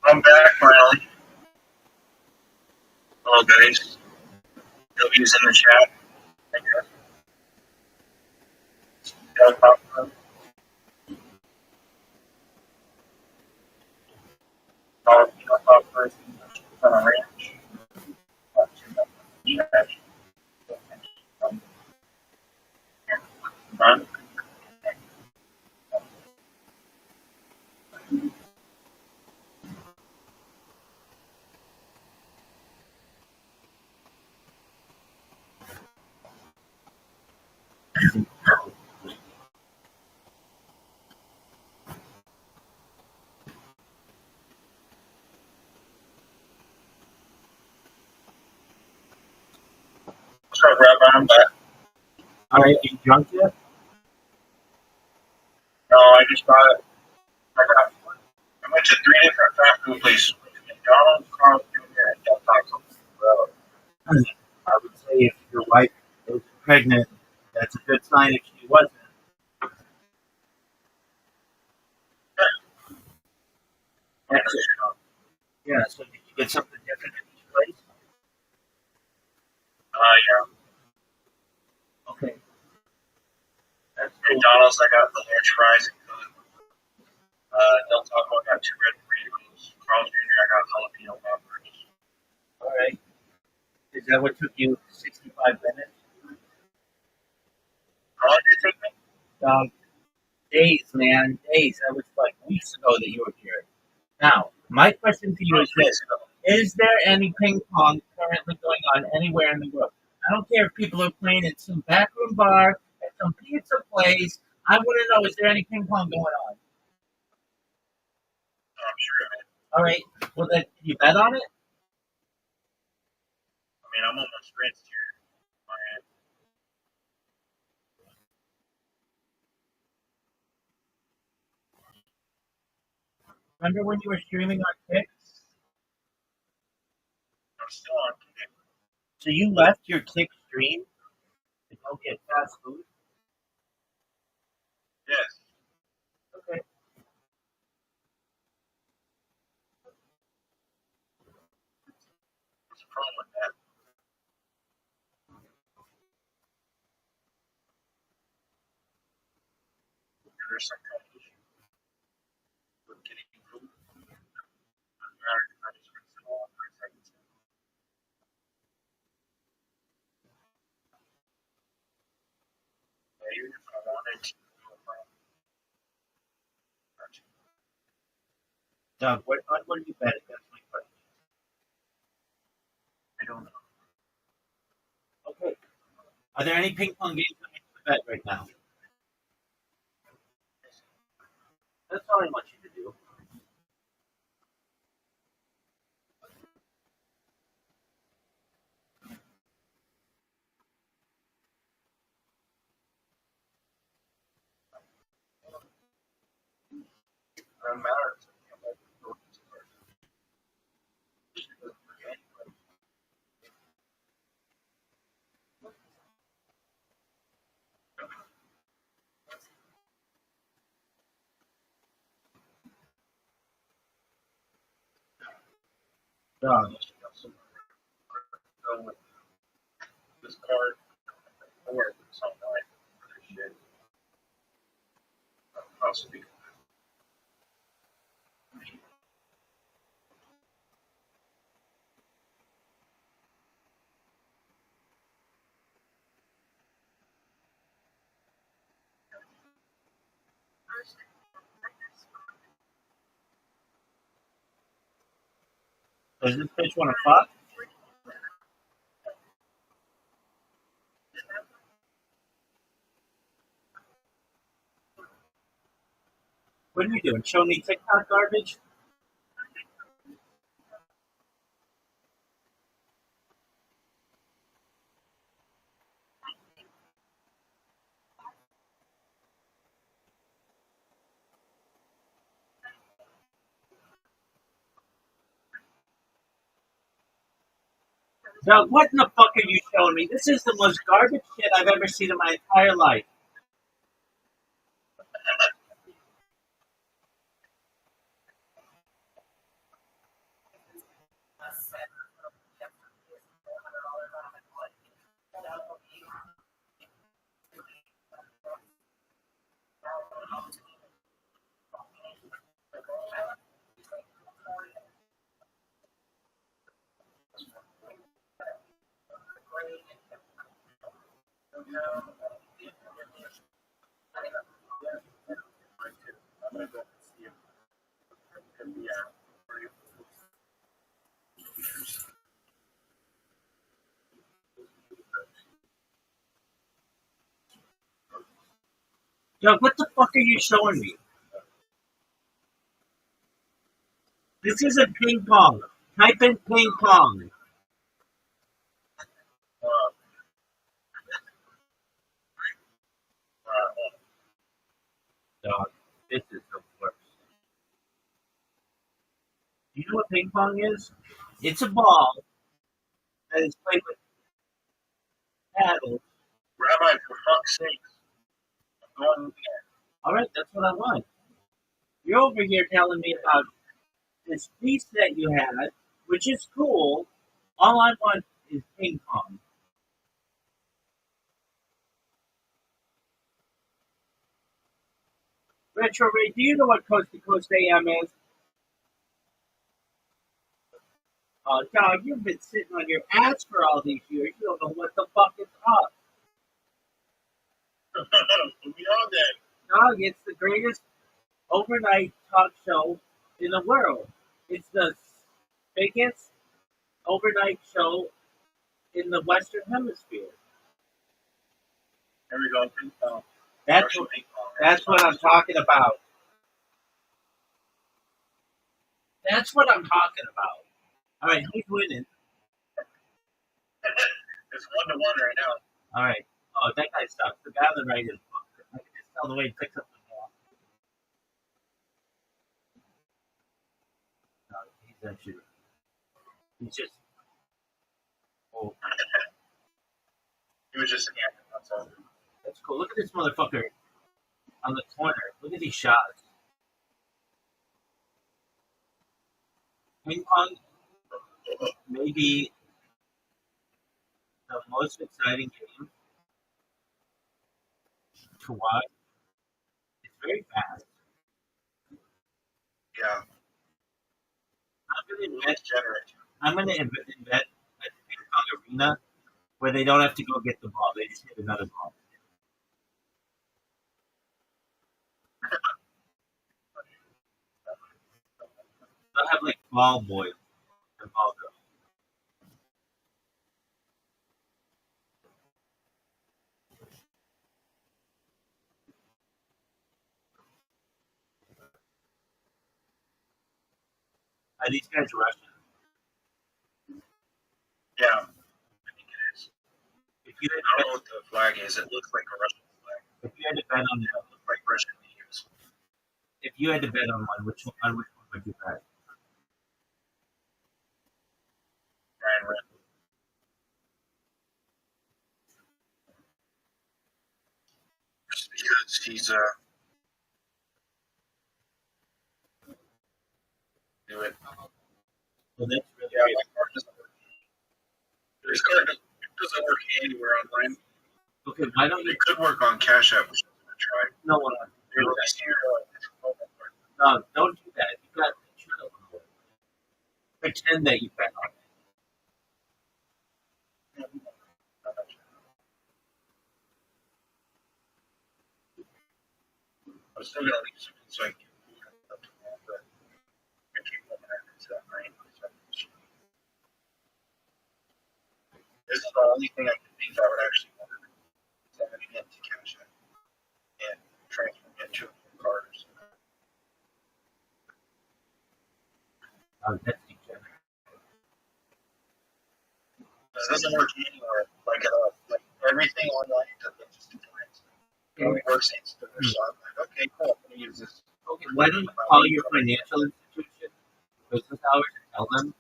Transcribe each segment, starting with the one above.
I'm back finally. Hello guys. W's in the chat. I guess. Gotta talk to them. Talk first. On a ranch. Trash. Run. What's up, Rabbi? I'm back. All right, you drunk yet? No, I just got it. I went to 3 different fast food places. McDonald's, Carl's Jr., and Del Taco. Well, I would say if your wife is pregnant, that's a good sign. If she wasn't, Actually, yeah. So did you get something different at each place? yeah. Okay, that's cool. McDonald's, I got the large fries and Coke. Del Taco, I got 2 red burritos. Carl's Jr., I got jalapeno poppers. All right. Is that what took you 65 minutes? How long did it take me? Days, man, days. That was like weeks ago that you were here. Now, my question to you is this: is there any ping pong currently going on anywhere in the world? I don't care if people are playing in some backroom bar, at some pizza place. I want to know: is there any ping pong going on? I'm sure of it. All right. Well, then, can you bet on it? I mean, I'm almost rinsed here. My hand. Remember when you were streaming on Kick? I'm still on kick. So you left your Kick stream to go get fast food? Yes. Okay. What's the problem with that? There's some kind of issue with getting food. I just rinse it all for a second. Even if I wanted to, no problem. Doug, what do you bet? That's my question. I don't know. Okay. Are there any ping pong games that make you bet right now? That's all I want you to do. Dog. Go with this card or something like this shit. Possibly. Does this bitch want to fuck? What are you doing? Show me TikTok garbage? Dog, what in the fuck are you showing me? This is the most garbage shit I've ever seen in my entire life. I'm gonna go see if it can be Dog, what the fuck are you showing me? This isn't ping pong. Type in ping pong. uh, Dog, this is the worst. Do you know what ping pong is? It's a ball that is played with paddles. Rabbi, for fuck's sake, I'm going there. All right, that's what I want. You're over here telling me about this piece that you had, which is cool. All I want is ping pong. Retro Ray, do you know what Coast to Coast AM is? Dog, you've been sitting on your ass for all these years. You don't know what the fuck is up. Put me on then. Dog, it's the greatest overnight talk show in the world. It's the biggest overnight show in the Western Hemisphere. Here we go, ping pong. That's Russian what, ping pong. that's what I'm talking about. That's what I'm talking about. All right, who's winning? It's 1-1 right now. All right. Oh, that guy sucks. The guy on the right is fucked. I can just tell the way he picks up the ball. No, he's actually. He's just. Oh, He was just scamming. That's all. that's cool. Look at this motherfucker on the corner. Look at these shots. Ping pong may be the most exciting game to watch. It's very fast. Yeah. I'm gonna invent. It's generous. I'm gonna invent a ping pong arena where they don't have to go get the ball. They just hit another ball. They'll have like ball boys and ball girls. Are these guys Russian? Yeah. I think it is. If you had I to don't know what the flag is. It looks like a Russian flag. bet, if you had to bet on It looks like Russian leaves. if you had to bet on one, which one would you bet? Ryan Red. Just because he's do it. So that's really Yeah, great. my card doesn't work. This card doesn't work anywhere online. Okay, why don't you? It could work on Cash App, which I'm gonna try. No one wants to They're do that. releasing your promo card. No, don't do that. You got to pretend that you bet on it. I'm still gonna leave some so I can get up to that, but I keep looking at it that night. This is the only thing I can think I would actually order. Sending it to Cash App and transferring it to a card or something. That's degenerate. It doesn't work anywhere like at all. Like everything online doesn't just declines. It only works instant. So I'm like, okay, cool. I'm gonna use this. Okay, why don't you call your financial institution, business hours, and tell them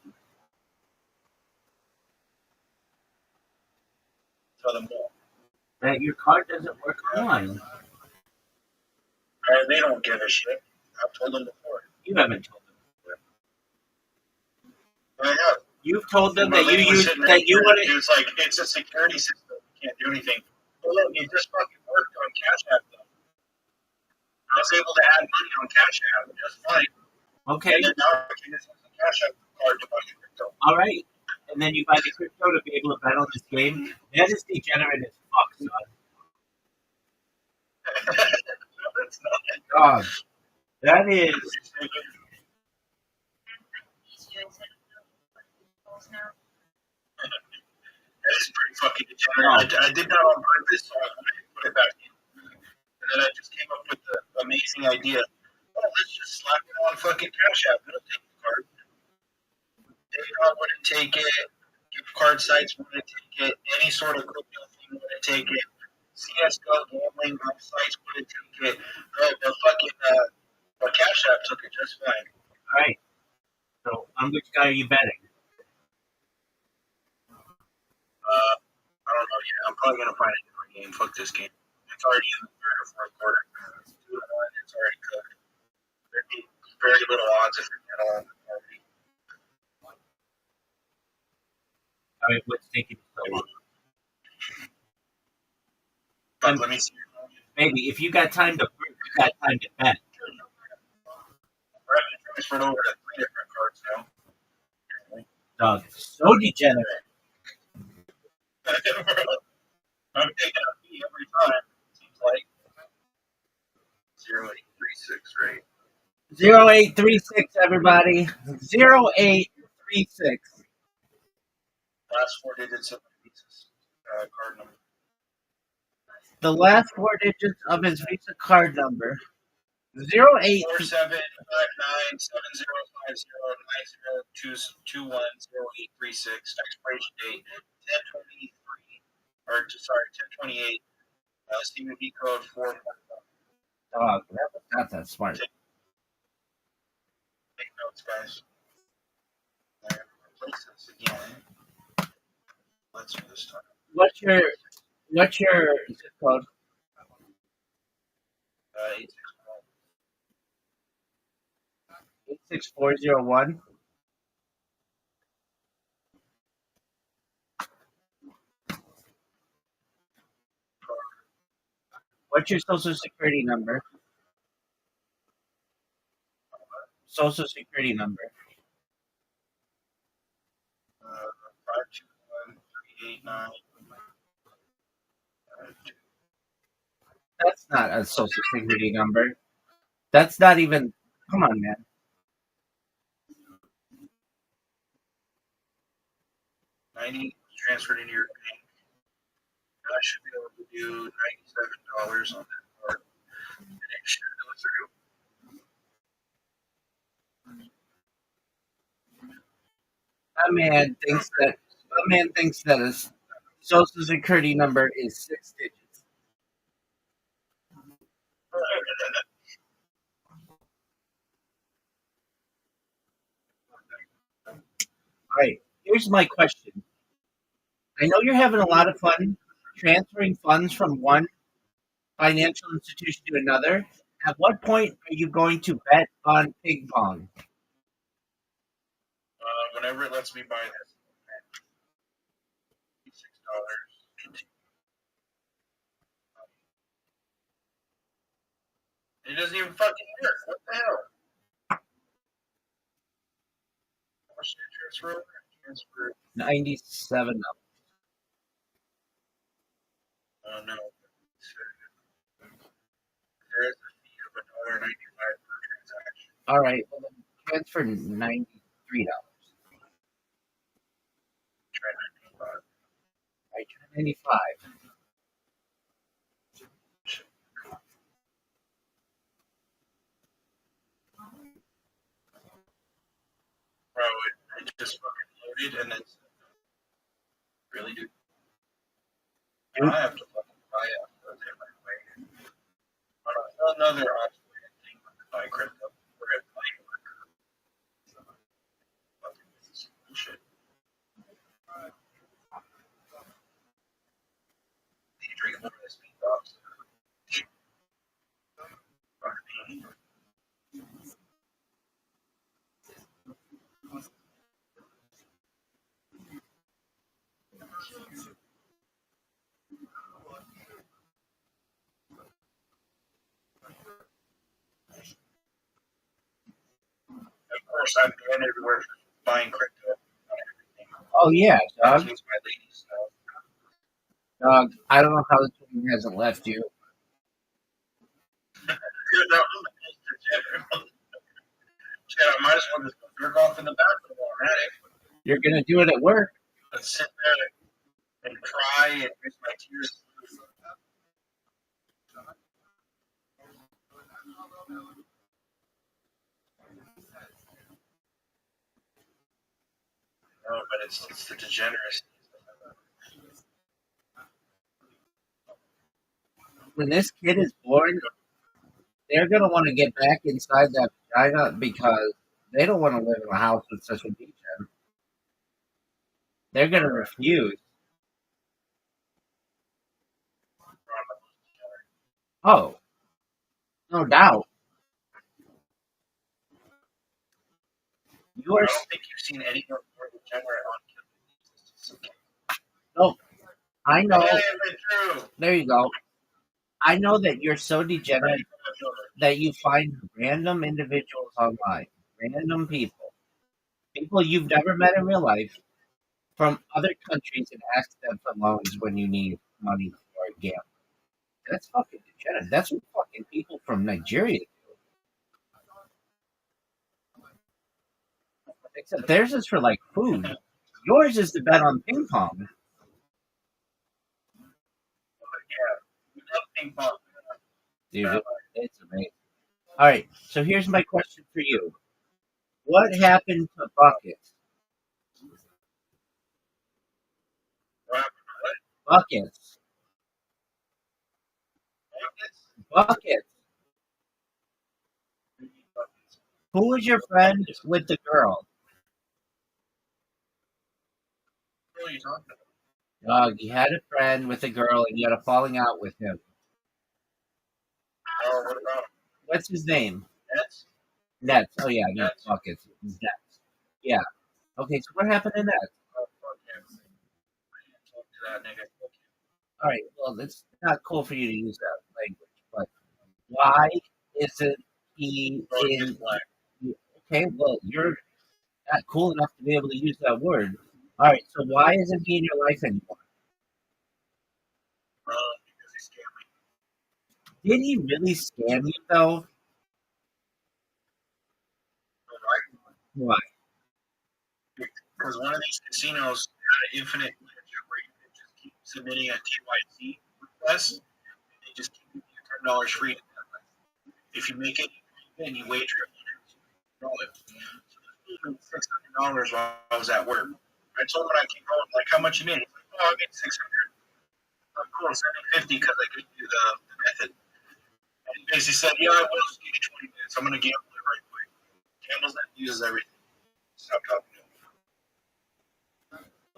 Tell them more. that your card doesn't work online? They don't give a shit. I've told them before. You haven't told them. I have. You've told them that My lady you was use sitting that there, you want to. It's like it's a security system. You can't do anything. Well, look, it just fucking worked on Cash App though. I was able to add money on Cash App just fine. Okay, And then now I can just use the Cash App card to buy the crypto. all right. And then you buy the crypto to be able to bet on this game. That is degenerate as fuck, son. No, that's not. God, that is. That is pretty fucking degenerate. I did that on purpose, so I put it back in. And then I just came up with the amazing idea. Oh, let's just slap it on fucking Cash App. It'll take the card. PayPal wouldn't take it. Gift card sites wouldn't take it. Any sort of crypto thing wouldn't take it. CS:GO gambling sites wouldn't take it. The fucking Cash App took it just fine. All right. So, on which guy are you betting? I don't know yet. I'm probably gonna find a different game. Fuck this game. It's already in the third or fourth quarter. It's 2-1. It's already cooked. There'd be very little odds if you're at all. All right, what's taking so long? But let me see. Maybe if you got time to prove, you got time to bet. We're actually transferred over to 3 different cards now. Dog, so degenerate. I'm taking a fee every time. Seems like 0836, right? 0836, everybody. 0836. Last 4 digits of the Visa's card number. The last 4 digits of his Visa card number. 08. 4759705090210836. Expiration date 1023. Or sorry, 1028. CVV code 4. Dog, that was not that smart. Take notes, guys. I'm gonna replace this again. Let's do this time. What's your zip code? 861. 86401. What's your social security number? Social security number. 521389. That's not a social security number. That's not even. Come on, man. 90 transferred into your bank. I should be able to do $97 on that card. And it should go through. That man thinks that his social security number is 6 digits. All right. Here's my question. I know you're having a lot of fun transferring funds from one financial institution to another. At what point are you going to bet on ping pong? whenever it lets me buy this, $6. It doesn't even fucking work. What the hell? How much did I transfer over? Transfer. $97. Oh no. There is a fee of $1.95 per transaction. All right, well then transfer $93. Try 95. All right, try 95. Bro, it just fucking loaded and it's really dude. I have to fucking buy it. Another Australian thing to buy crypto. We're at playing fucking bullshit. You drink more of this beat box. Of course, I'm going everywhere for buying crypto. Oh yeah, dog. Includes my ladies. Dog, I don't know how this woman hasn't left you. I might as well just jerk off in the bathroom already. You're gonna do it at work. Let's sit there and cry and miss my tears. No, but it's the degeneracy. When this kid is born, they're gonna want to get back inside that vagina because they don't want to live in a house with such a degen. They're gonna refuse. Oh, no doubt. You I are don't think you've seen any more degenerate on no. I know. That ain't been true. There you go. I know that you're so degenerate that you find random individuals online, random people you've never met in real life from other countries and ask them for loans when you need money for a gambling. That's fucking degenerate. That's what fucking people from Nigeria do. Except theirs is for like food. Yours is to bet on ping pong. Ping pong. Dude, it's amazing. All right, so here's my question for you. What happened to buckets? Buckets. Buckets. Who was your friend with the girl? You had a friend with a girl and you had a falling out with him. Oh, what about What's his name? Nets? Nets. Oh yeah, no, Nets. buckets. Nets. Yeah. Okay, so what happened to Nets? Oh, fuck him. I didn't talk to that nigga. All right, well, it's not cool for you to use that language, but why isn't he Bro, he in? is black. Okay, well, you're not cool enough to be able to use that word. All right, so why isn't he in your life anymore? Because he scammed me. Did he really scam you though? Why? Because one of these casinos had an infinite ledger where you could just keep submitting a KYC request, and they just keep you $10 free. If you make it, and you wager it, you know it. So $600 while I was at work. I told him when I came home, like, how much you made? He's like, oh, I made 600. I'm cool, send me 50 because I gave you the method. And he basically said, yeah, I will just give you 20 minutes. I'm going to gamble it right quick. Gambles that uses everything. Stop talking to him.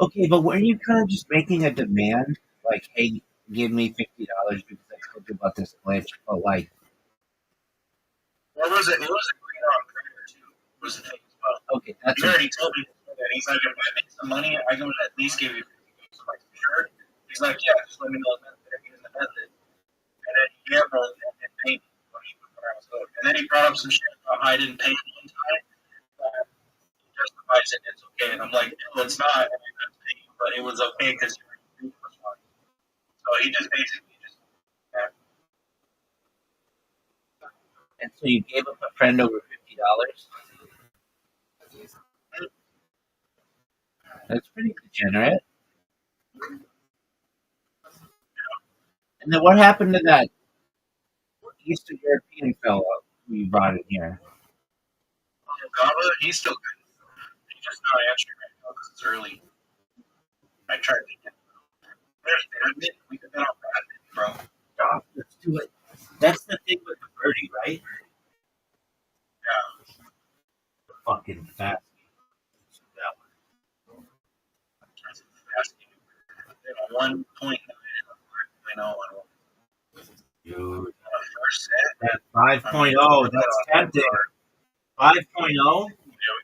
Okay, but weren't you kind of just making a demand? Like, hey, give me $50 because I told you about this glitch, but like, What was it? It was a green on credit too. Was the thing as well. okay, that's You already told me And he's like, if I make some money, I'm going to at least give you $50. I'm like, sure? He's like, yeah, just let me know the method. Here's the method. And then he gambled and then paid me when I was hooked. And then he brought up some shit about how I didn't pay him one time. He justifies it, it's okay. And I'm like, no, it's not. I mean, that's paying, but it was okay because you were $3 plus one. So he just basically just. Yeah. And so you gave up a friend over $50? That's pretty degenerate. And then what happened to that Eastern European fellow who you brought in here? Gaba, he's still good. He's just not answering right now because it's early. I tried to get. There's Badminton. We could get on Badminton, bro. Oh, let's do it. That's the thing with the birdie, right? Yeah. The fucking fast. Fast game. 1.9 and 5.0 on Dude, first set. that 5.0, that's tempting. 5.0? Yeah, we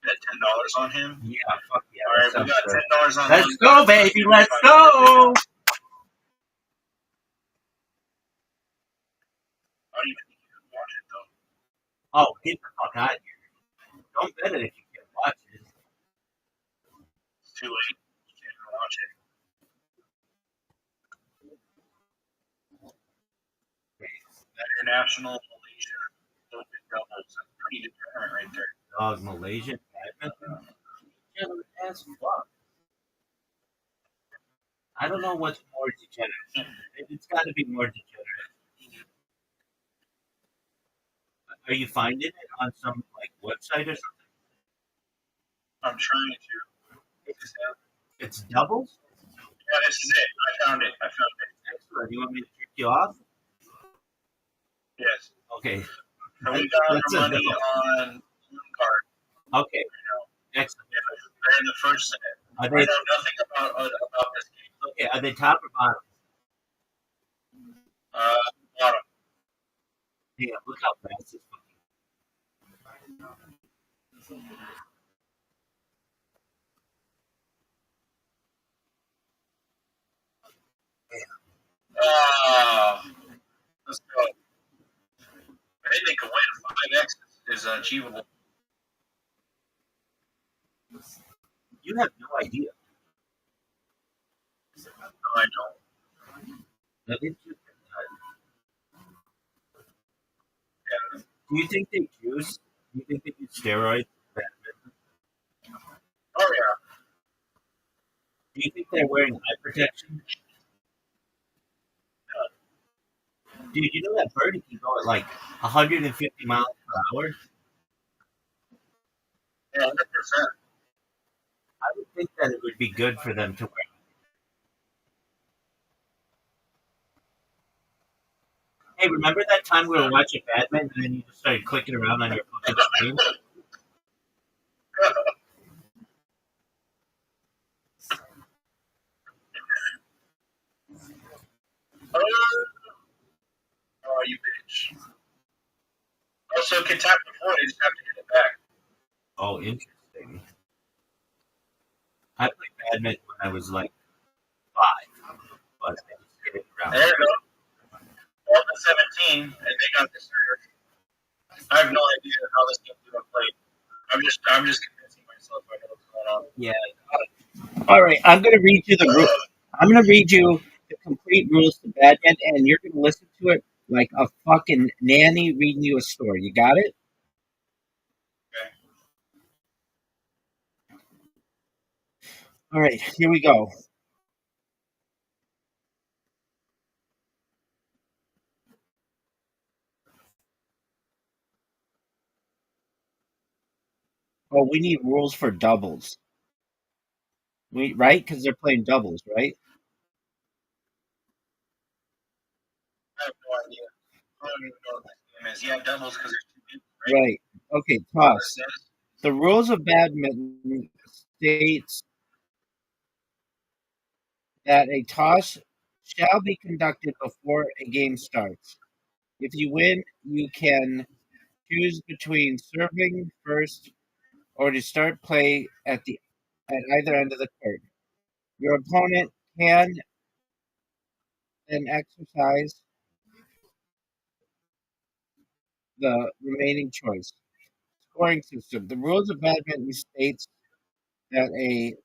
bet $10 on him. Yeah, fuck yeah. All right, we got $10 on him. Let's go, baby. Let's go. I don't even think you can watch it though. Oh, get the fuck out of here. Don't bet it if you can't watch it. It's too late. You can't even watch it. International Malaysia Open doubles. That's pretty good tournament right there. Dog, Malaysia badminton? As fuck. I don't know what's more degenerate. It's got to be more degenerate. Are you finding it on some like website or something? I'm trying to. It's doubles? Yeah, this is it. I found it. Excellent. Do you want me to kick you off? Yes. Okay. So we got our money on one card. Okay. Excellent. They're in the first set. I know nothing about this game. Okay. Are they top or bottom? Bottom. Damn, look how fast this fucking. Let's go. I didn't think a win 5x is achievable. You have no idea. No, I don't. That is just Yeah. Do you think they juice? Do you think they use steroids? Oh, yeah. Do you think they're wearing eye protection? Dude, you know that birdie can go at like 150 miles per hour? Yeah, 100%. I would think that it would be good for them to wear. Hey, remember that time we were watching Batman and then you just started clicking around on your fucking screen? Oh, you bitch. Also, can tap before, you just have to hit it back. Oh, interesting. I played badminton when I was like 5, but I just hit it around. There you go. 12 to 17, and they got this serve. I have no idea how this game's going to play. I'm just convincing myself I know what's going on. Yeah. All right, I'm going to read you the rules. I'm going to read you the complete rules to badminton, and you're going to listen to it like a fucking nanny reading you a story. You got it? Okay. All right, here we go. Oh, we need rules for doubles. Right? Because they're playing doubles, right? I have no idea. I don't even know what this game is. Yeah, doubles because there's 2 people, right? Right. Okay, toss. The rules of badminton states that a toss shall be conducted before a game starts. If you win, you can choose between serving first or to start play at either end of the court. Your opponent can then exercise the remaining choice. Scoring system. The rules of badminton states that a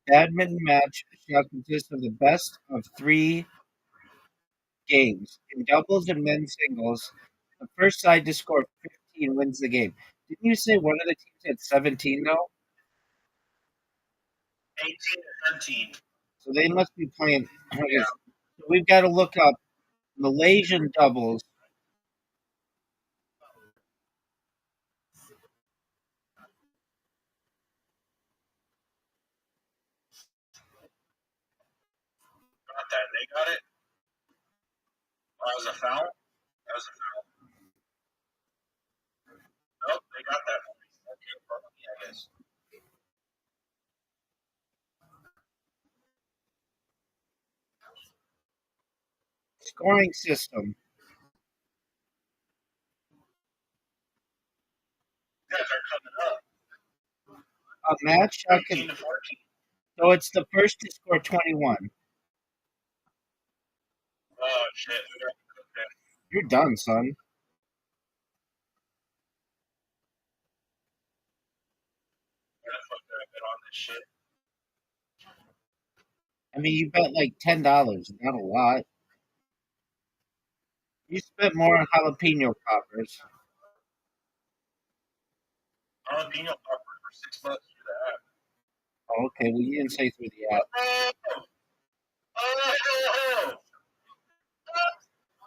badminton match shall consist of the best of 3 games. In doubles and men's singles, the first side to score 15 wins the game. Didn't you say one of the teams had 17 though? 18 and 17. So they must be playing. Yeah. So we've got to look up Malaysian doubles. Got that. They got it. Oh, that was a foul? That was a foul. Nope, they got that. Okay, probably, I guess. Scoring system. You guys are coming up. A match shall 18 to 14. So it's the first to score 21. Oh, shit. Okay. You're done, son. Gotta fuck that a bit on this shit. I mean, you bet like $10, not a lot. You spent more on jalapeno poppers. Jalapeno popper for $6 through the app. Oh, okay, well, you didn't say through the app. Oh! Oh!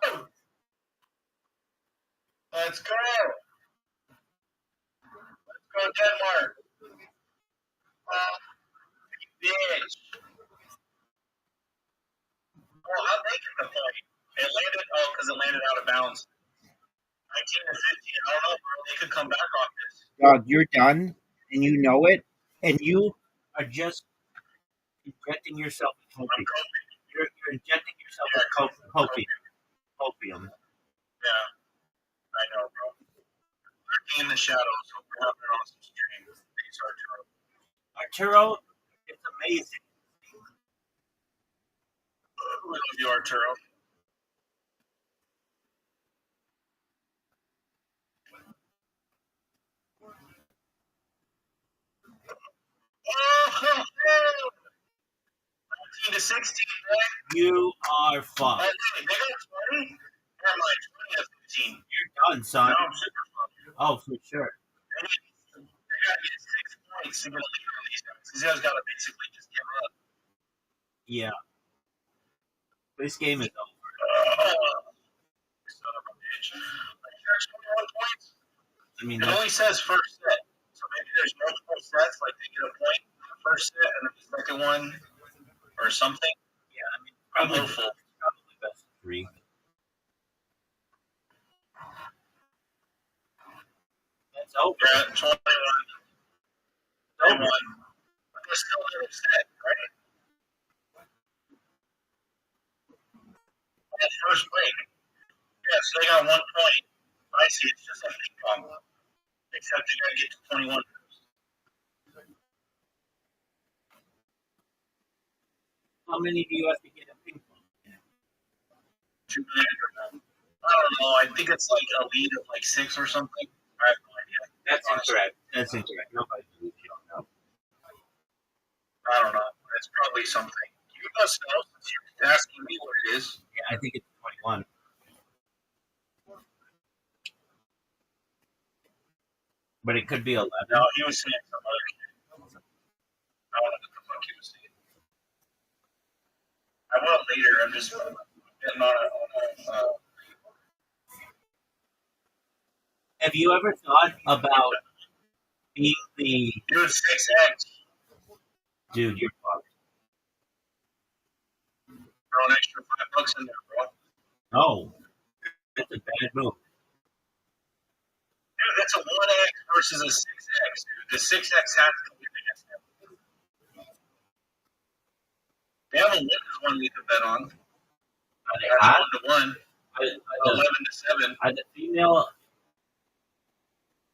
Oh! Let's go! Let's go, Denmark! Oh, bitch! Oh, I'm making the point. It landed, because it landed out of bounds. 19 to 15. I don't know, bro. They could come back off this. Dog, you're done, and you know it, and you are just injecting yourself with opium. You're injecting yourself with opium. Yeah, I know, bro. Lurking in the shadows. Hope we're having an awesome stream. Thanks, Arturo. Arturo, it's amazing. We love you, Arturo. Oh, 19 to 16, boy. You are fucked. They got 20? I'm like 20 to 15. You're done, son. No, I'm super fucked. Oh, for sure. They got to get 6 points to get a lead on these guys. These guys got to basically just give up. Yeah. This game is over. Son of a bitch. Like, there's 21 points. I mean, It only says first set. So maybe there's multiple sets, like they get a point in the first set and then the second one or something. Yeah, I mean, I'm hopeful. Probably best of 3. That's over. Yeah, 21. 21. But there's still another set, right? That first break. Yeah, so they got 1 point. I see, it's just a ping pong. Except they gotta get to 21 first. How many do you have to get in ping pong? 2 minutes. I don't know. I think it's like a lead of like 6 or something. I have no idea. That's incorrect. That's incorrect. Nobody believes you don't know. I don't know. It's probably something. You must know since you're asking me what it is. Yeah, I think it's 21. But it could be 11. No, he was saying some other shit. I don't know what the fuck he was saying. I will later. I'm just getting on a Have you ever thought about being the dude 6X. dude? You're fucked. Throw an extra $5 in there, bro. No, that's a bad move. Dude, that's a 1X versus a 6X, dude. The 6X has to win against him. They have a women's one we could bet on. That's 1 to 1. 11 to 7. The female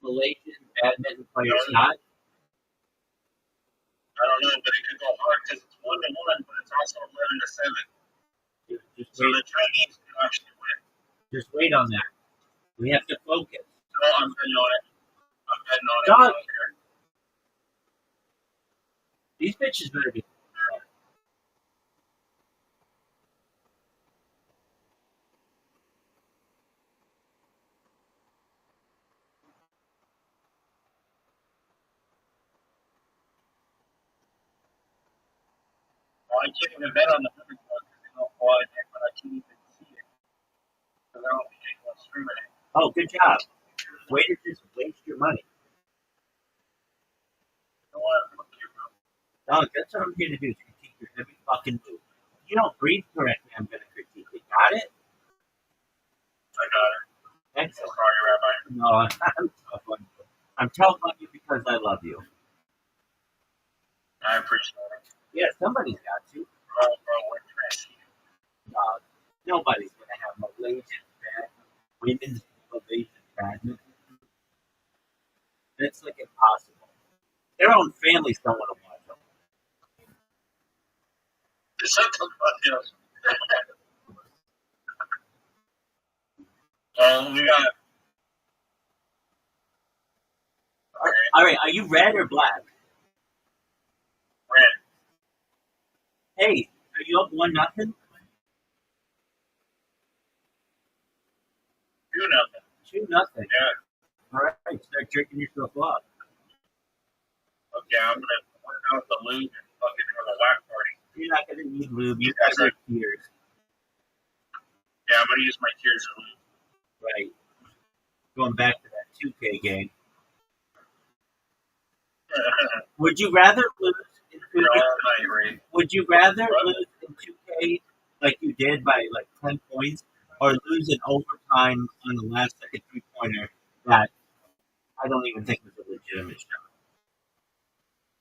Malaysian badminton players not? I don't know, but it could go hard because it's 1-1, but it's also 11-7. Just So wait. the Chinese can actually win. Just wait on that. We have to focus. No, I'm betting on it. I'm betting on it. Dog. I don't care. These bitches better be. Well, I can't even bet on the women's one because they don't qualify, but I can't even see it because I don't think anyone's streaming it. Oh, good job. Way to just waste your money. You know what? Fuck you, bro. Dog, that's what I'm here to do, is critique your every fucking move. If you don't breathe correctly, I'm going to critique it. Got it? I got it. Excellent. Sorry, Rabbi. No, I'm tough on you. I'm tough on you because I love you. I appreciate it. Yeah, somebody's got to. Bro, we're trashy. Dog, nobody's going to have Malaysian women's Malaysian badminton. That's like impossible. Their own families don't want to watch them. There's something about this. We got. All right, are you red or black? Red. Hey, are you up 1-0? 2-0. 2-0. Yeah. All right, start jerking yourself off. Okay, I'm gonna work out the lube and fucking have a whack party. You're not going to need lube. You You guys guys are tears. Yeah, I'm gonna use my tears of lube. Right. Going back to that 2K game. Would you rather lose in 2K? Would you rather lose in 2K like you did by like 10 points, or lose in overtime on the last second 3-pointer that I don't even think was a legitimate shot?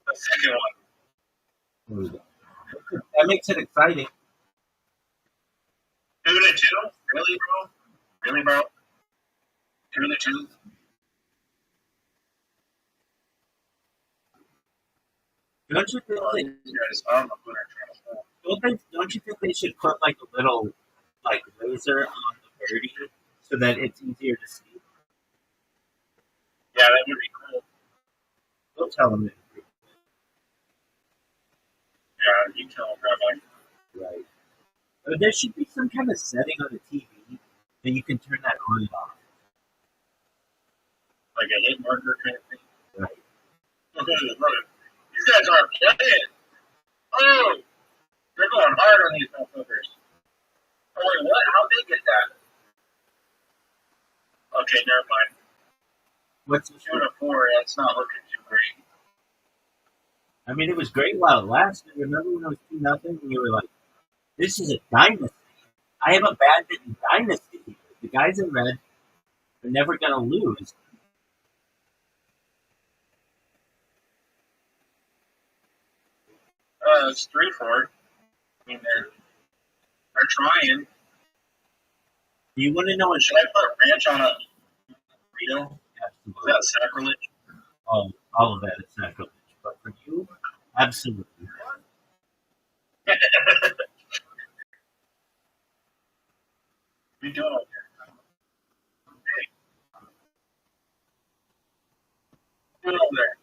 The second one. That makes it exciting. 2-2? Really, bro? Really, bro? 2-2? Don't you think they, Guys, I don't know who they're trying to fool. don't you think they should put like a little like laser on the birdie so that it's easier to see? Yeah, that would be cool. Don't tell them that. Yeah, you tell them, Rabbi. Right. There should be some kind of setting on the TV that you can turn that on and off. Like a hit marker kind of thing. Right. These guys aren't playing. Oh, they're going hard on these motherfuckers. Oh, wait, what? How big is that? Okay, never mind. What's the 2-4, that's not looking too great. I mean, it was great while it lasted. Remember when it was 2-0 and you were like, this is a dynasty. I have a badminton dynasty here. The guys in red are never going to lose. It's 3-4. I mean, they're trying. Do you want to know what Should I put ranch on a burrito? Is that sacrilege? Oh, all of that is sacrilege. But for you, absolutely. What are you doing over here? Hey. What are you doing over there?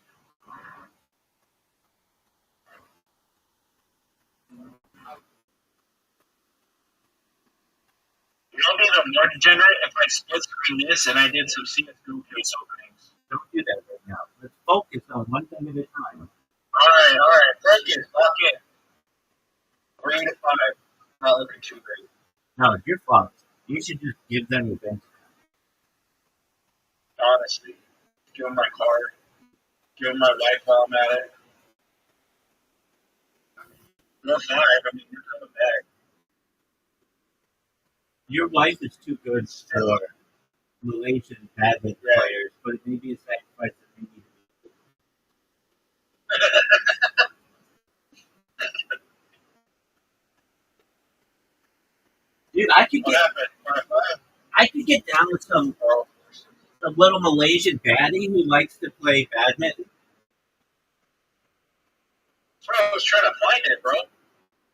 You know, being a more degenerate if I split screen this and I did some CSGO case openings. Don't do that right now. Let's focus on one thing at a time. Alright. Focus. Lock in. 3-5. Not looking too great. No, you're fucked. You should just give them your bench. Honestly. Give them my card. Give them my wife while I'm at it. No 5. I mean, you're coming back. Your wife is too good for Malaysian badminton players, but it may be a sacrifice that we need to make. Dude, I could get down with some A little Malaysian baddie who likes to play badminton. That's why I was trying to find it, bro.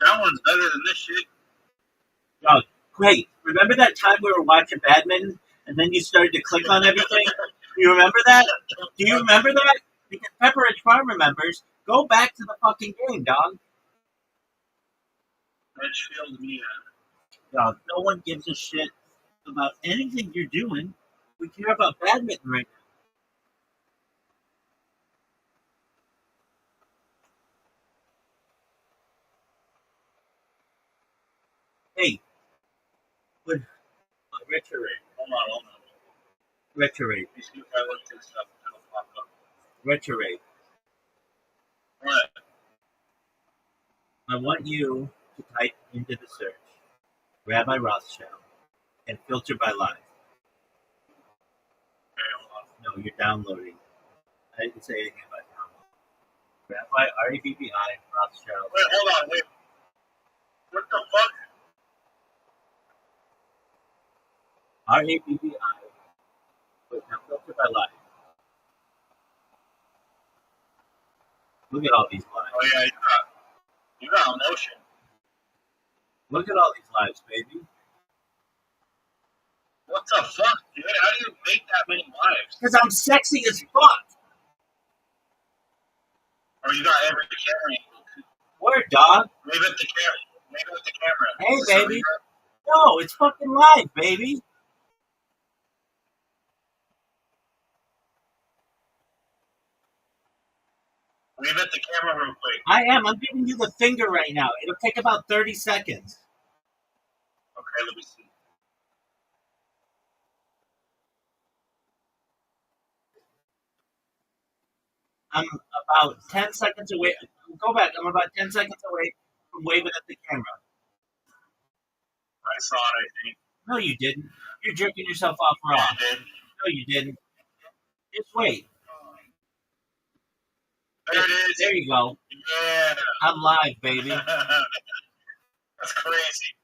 That one's better than this shit. Oh, great. Remember that time we were watching badminton and then you started to click on everything? Do you remember that? Do you remember that? Because Pepperidge Farm remembers. Go back to the fucking game, dog. Rothschild, me. Dog, no one gives a shit about anything you're doing. We care about badminton right now. Hey, what? Retrograde. Hold on. Retrograde. Let me see if I look this up. It'll pop up. Retrograde. What? I want you to type into the search Rabbi Rothschild and filter by live. Okay, hold on. No, you're downloading. I didn't say anything about downloading. Rabbi R-A-B-B-I Rothschild. Wait, hold on. Wait. What the fuck? R-A-B-B-I. Wait, now filter by live. Look at all these lives. Oh, yeah, you got emotion. Look at all these lives, baby. What the fuck, dude? How do you make that many lives? Because I'm sexy as fuck. Or you got every camera angle. Word, dog. Wave at the camera. Wave at the camera. Hey, baby. No, it's fucking live, baby. Wave at the camera real quick. I am. I'm giving you the finger right now. It'll take about 30 seconds. Okay, let me see. I'm about 10 seconds away. Go back. I'm about 10 seconds away from waving at the camera. I saw it, I think. No, you didn't. You're jerking yourself off wrong. Yeah, I did. No, you didn't. Just wait. There it is. There you go. Yeah. I'm live, baby. That's crazy.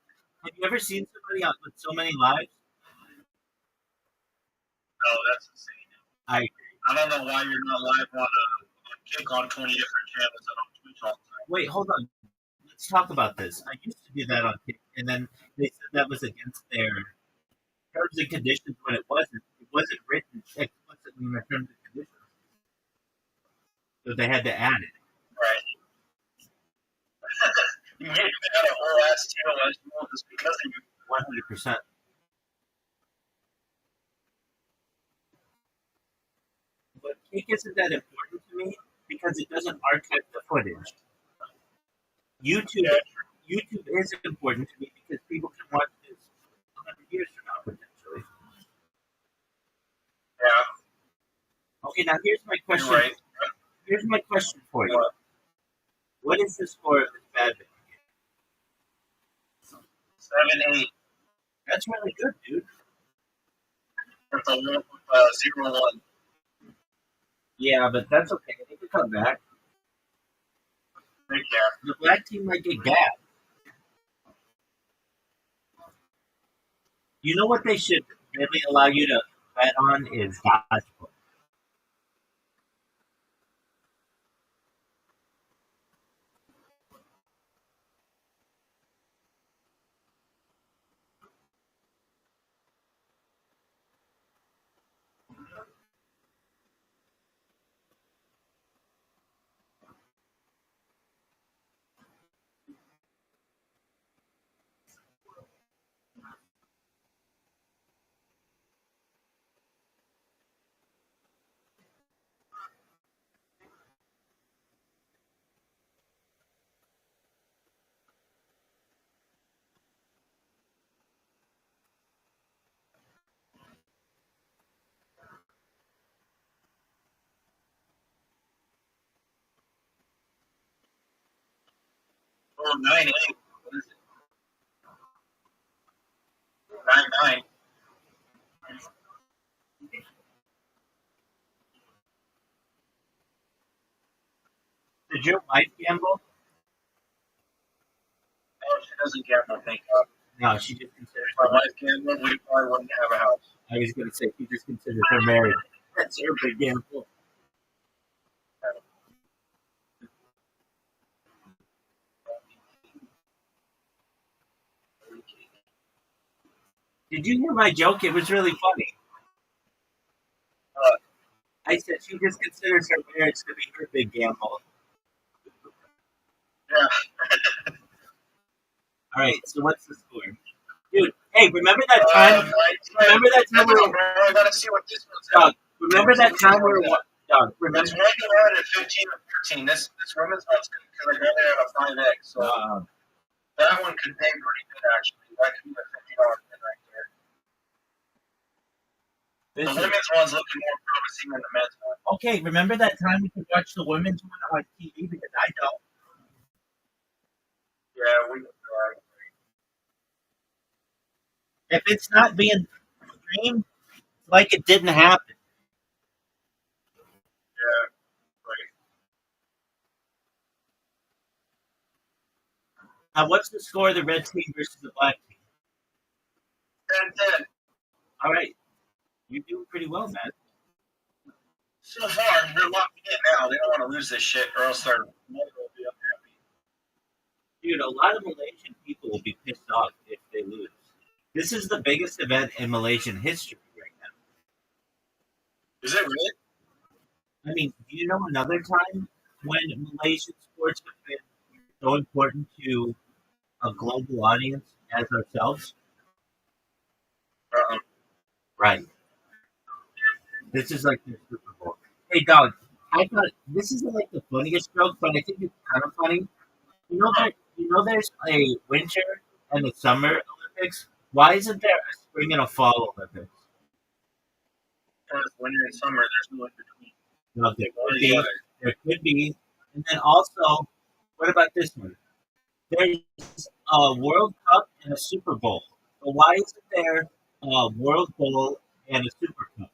Have you ever seen somebody out with so many lives? No, that's insane. I agree. I don't know why you're not live on Kick on 20 different channels and on Twitch all the time. Wait, hold on. Let's talk about this. I used to do that on Kick, and then they said that was against their terms and conditions when it wasn't. It wasn't written explicitly in their terms and conditions. So they had to add it. Right. You made it a whole ass channel as well just because of you. 100%. But Kick isn't that important to me because it doesn't archive the footage. YouTube is important to me because people can watch this 100 years from now, potentially. Yeah. Okay, now here's my question. You're right. Here's my question for you. What is the score of this badminton game? 7-8. That's really good, dude. With a 0-1. Yeah, but that's okay. They can come back. Yeah. The black team might get gapped. You know what they should really allow you to bet on is dodgeball. Oh, 9-8. What is it? 9-9. Did your wife gamble? Oh, she doesn't gamble, thank God. No, she just considers If my wife gambled, we probably wouldn't have a house. I was going to say she just considers her marriage. That's her big gamble. Did you hear my joke? It was really funny. Uh, I said she just considers her marriage to be her big gamble. yeah. All right, so what's the score? Dude, hey, remember that time? Remember that time we were. I gotta see what this one's Doug, remember that time we were. Doug, remember. It's regular at 15 or 13. This women's one's good because I got it at a 5X. So that one could pay pretty good, actually. That could be a $50 bid right there. The women's one's looking more promising than the men's one. Okay, remember that time we could watch the women's one on TV? Because I don't. Yeah, we. If it's not being streamed, it's like it didn't happen. Yeah, right. Now, what's the score of the red team versus the black team? 10-10. All right, you're doing pretty well, man. So far, they're locked in now. They don't want to lose this shit, or else their mother will be unhappy. Dude, a lot of Malaysian people will be pissed off if they lose. This is the biggest event in Malaysian history right now. Is it really? I mean, do you know another time when Malaysian sports have been so important to a global audience as ourselves? Uh-uh. Right. This is like the Super Bowl. Hey, dog, I thought this isn't like the funniest joke, but I think it's kind of funny. You know, there's a winter and a summer Olympics. Why isn't there a spring and a fall Olympics? Because winter and summer, there's no in between. No, there One or could the be. other. There could be. And then also, what about this one? There's a World Cup and a Super Bowl. But why isn't there a World Bowl and a Super Cup?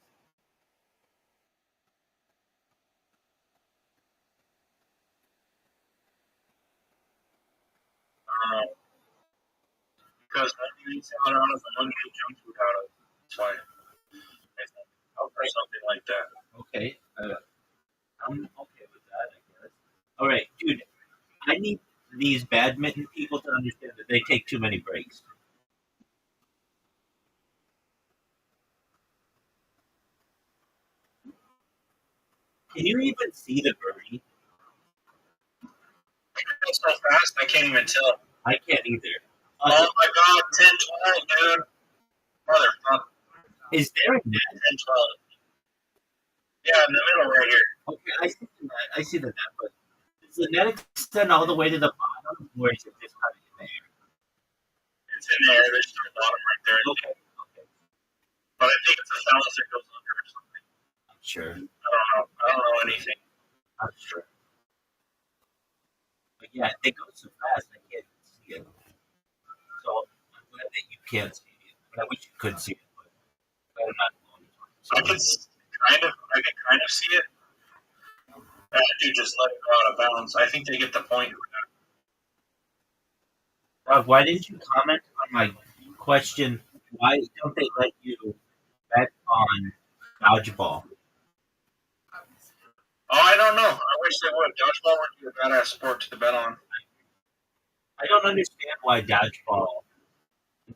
Because one eats out of and one gets junk food out of. That's why. Or something like that. Okay, I'm okay with that, I guess. All right, dude, I need these badminton people to understand that they take too many breaks. Can you even see the birdie? It's so fast, I can't even tell. I can't either. Oh my god, 10-12, dude. Motherfucker. Is there a net? 10-12. Yeah, in the middle right here. Okay, I see the net. I see the net, but does the net extend all the way to the bottom, or is it just kind of in the air? It's in there. There's still a bottom right there. Okay, okay. But I think it's a phallus that goes under or something. I'm sure. I don't know anything. I'm sure. But yeah, they go so fast, I can't see it. So I'm glad that you can't see it. But I wish you could see it. But I'm not going to. So, I can kind of see it. That dude just let it go out of bounds. I think they get the point. Rob, why didn't you comment on my question? Why don't they let you bet on dodgeball? Oh, I don't know. I wish they would. Dodgeball would be a badass sport to bet on. I don't understand why dodgeball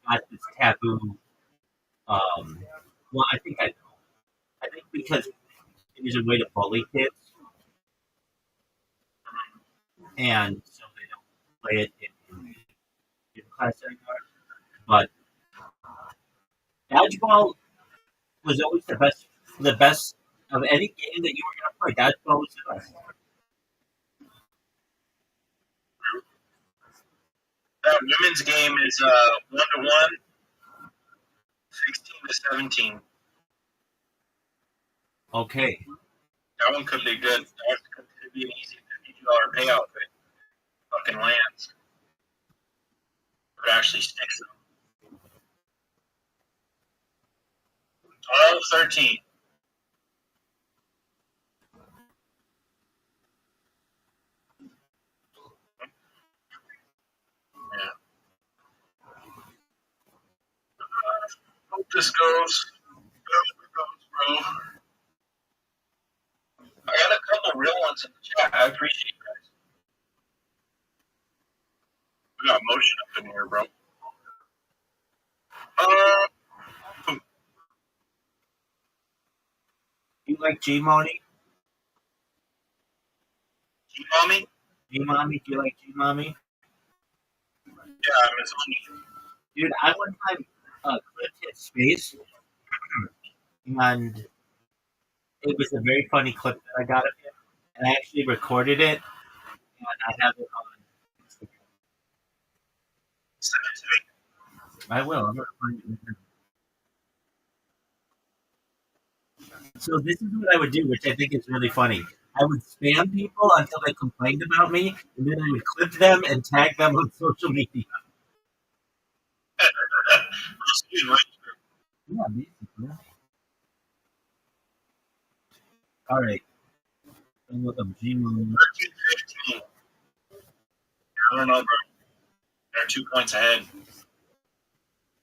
got this taboo. Well, I think I know. I think because it is a way to bully kids, and so they don't play it in gym class anymore. But dodgeball was always the best of any game that you were going to play. Dodgeball was the best. That women's game is 1-1, 16-17. Okay. That one could be good. That could be an easy $52 payout if it fucking lands. If it actually sticks them. 12-13. Yeah. Hope this goes. bro. I got a couple real ones in the chat. I appreciate you guys. We got motion up in here, bro. You like G-Money? G-Mommy? G-Mommy? Do you like G-Mommy? Yeah, Miss Mommy. Dude, I one time clipped his face, and it was a very funny clip that I got of him. And I actually recorded it, and I have it on Instagram. Send it to me. I will. I'm gonna find it. So this is what I would do, which I think is really funny. I would spam people until they complained about me, and then I would clip them and tag them on social media. Yeah, basically. All right. And look up Gmail. 13-15. I don't know, bro. They're 2 points ahead.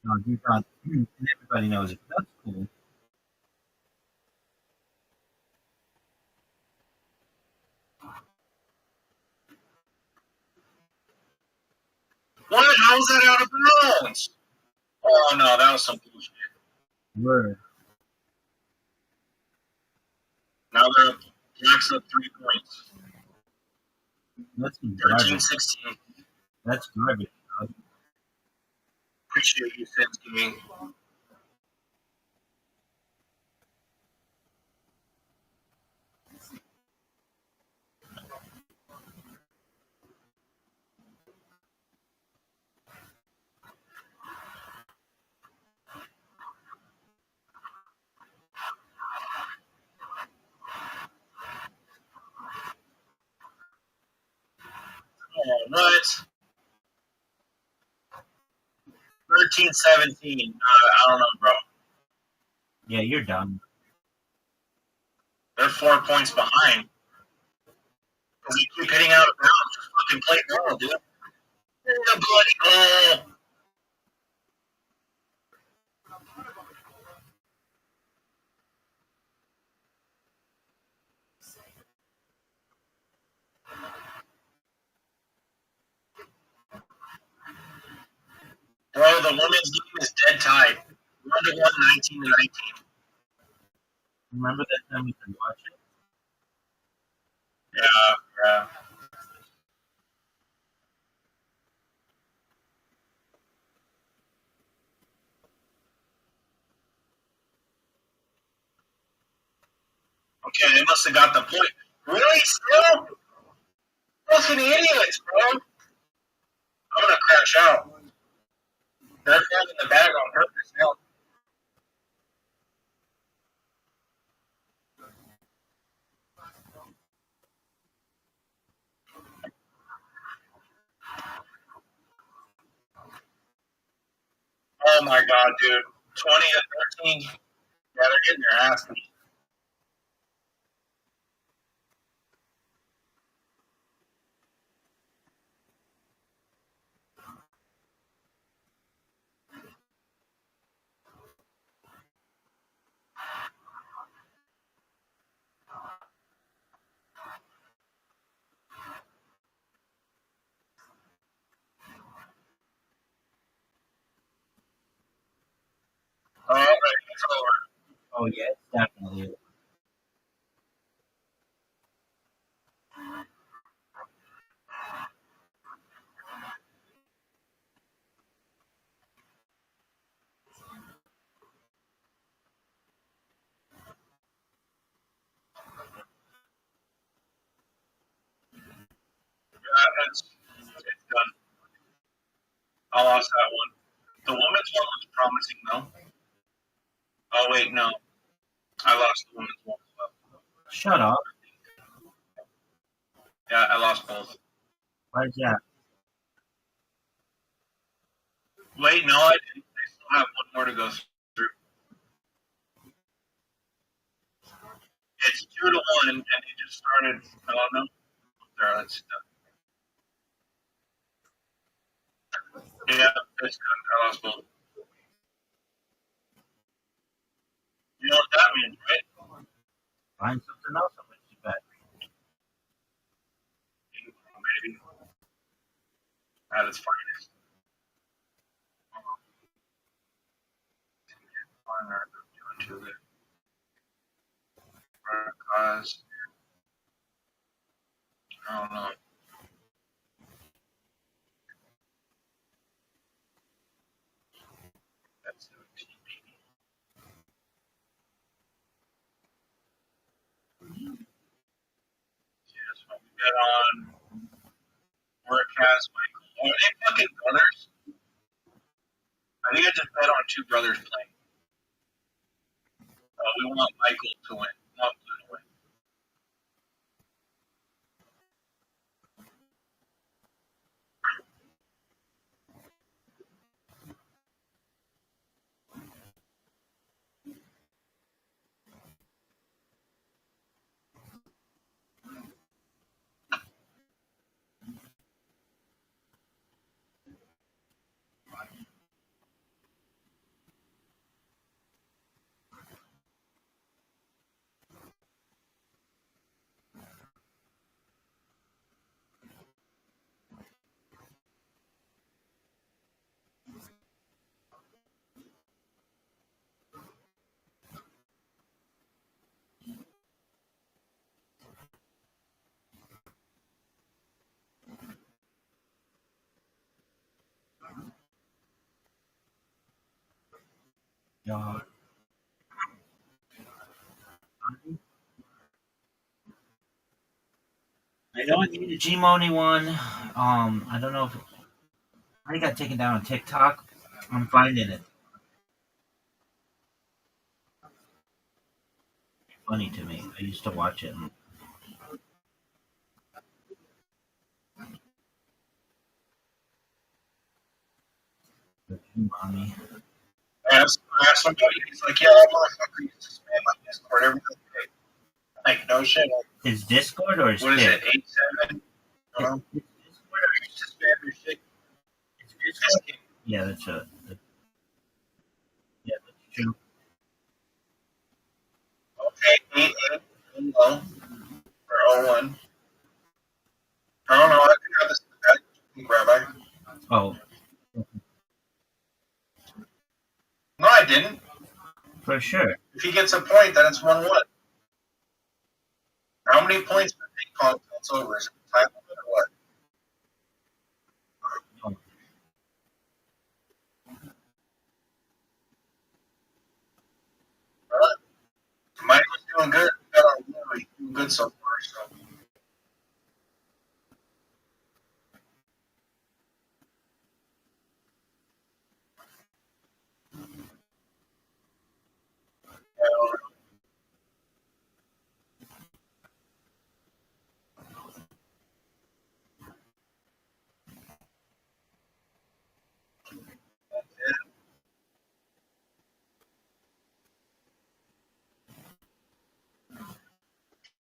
No, you got, and everybody knows it. That's cool. What? How's that out of bounds? Oh, no, that was some bullshit. Word. Now they're up. Blacks up 3 points. That's garbage. 13-16. That's garbage, bro. Appreciate you, Sens Gaming. Oh, what? 13-17. I don't know, bro. Yeah, you're dumb. They're 4 points behind. Because they keep hitting out of bounds. Just fucking play ball, dude. The bloody goal. Bro, the women's game is dead tied. 1-1, 19-19. Remember that time we could watch it? Yeah. Okay, they must have got the point. Really? Still? Fucking idiots, bro. I'm gonna crash out. They're throwing the bag on purpose now. Oh my god, dude. 20-13. Yeah, they're getting their ass beat. All right, it's over. Oh, yeah, it's definitely. Yeah, it's done. I lost that one. The women's one was promising, though. Oh, wait, no. I lost the women's one as well. Shut up. Yeah, I lost both. Why's that? Wait, no, I didn't. I still have one more to go through. It's 2-1, and he just started. I don't know. There, that's done. Yeah, it's done. I lost both. You know what that means, right? Find something else on which to bet. Maybe at its finest. Doing to the cause. I don't know. That's 17. Yes, when we get on Forecast Michael. Are they fucking brothers? I think I just bet on two brothers playing. We want Michael to win. We want Blue to win. Yeah. I know I need a G-Money one. I don't know if I got taken down on TikTok. I'm finding it funny to me. I used to watch it. G-Money. I asked somebody, he's like, yeah, that motherfucker used to spam my Discord every day. Like, no shit. His Discord or his What is Kick? it, 8-7? His Discord. I used to spam your shit. His Discord. Yeah, that's yeah, that's true. Okay, 8-8, low, or 0-1. I don't know, I think I have this Rabbi. Oh, No, I didn't. for sure. If he gets a point, then it's 1-1. How many points per ping pong till it's over? Is it time limit or what? Oh, All right. Mike was doing good. Got on He's doing good so far. So. Yeah,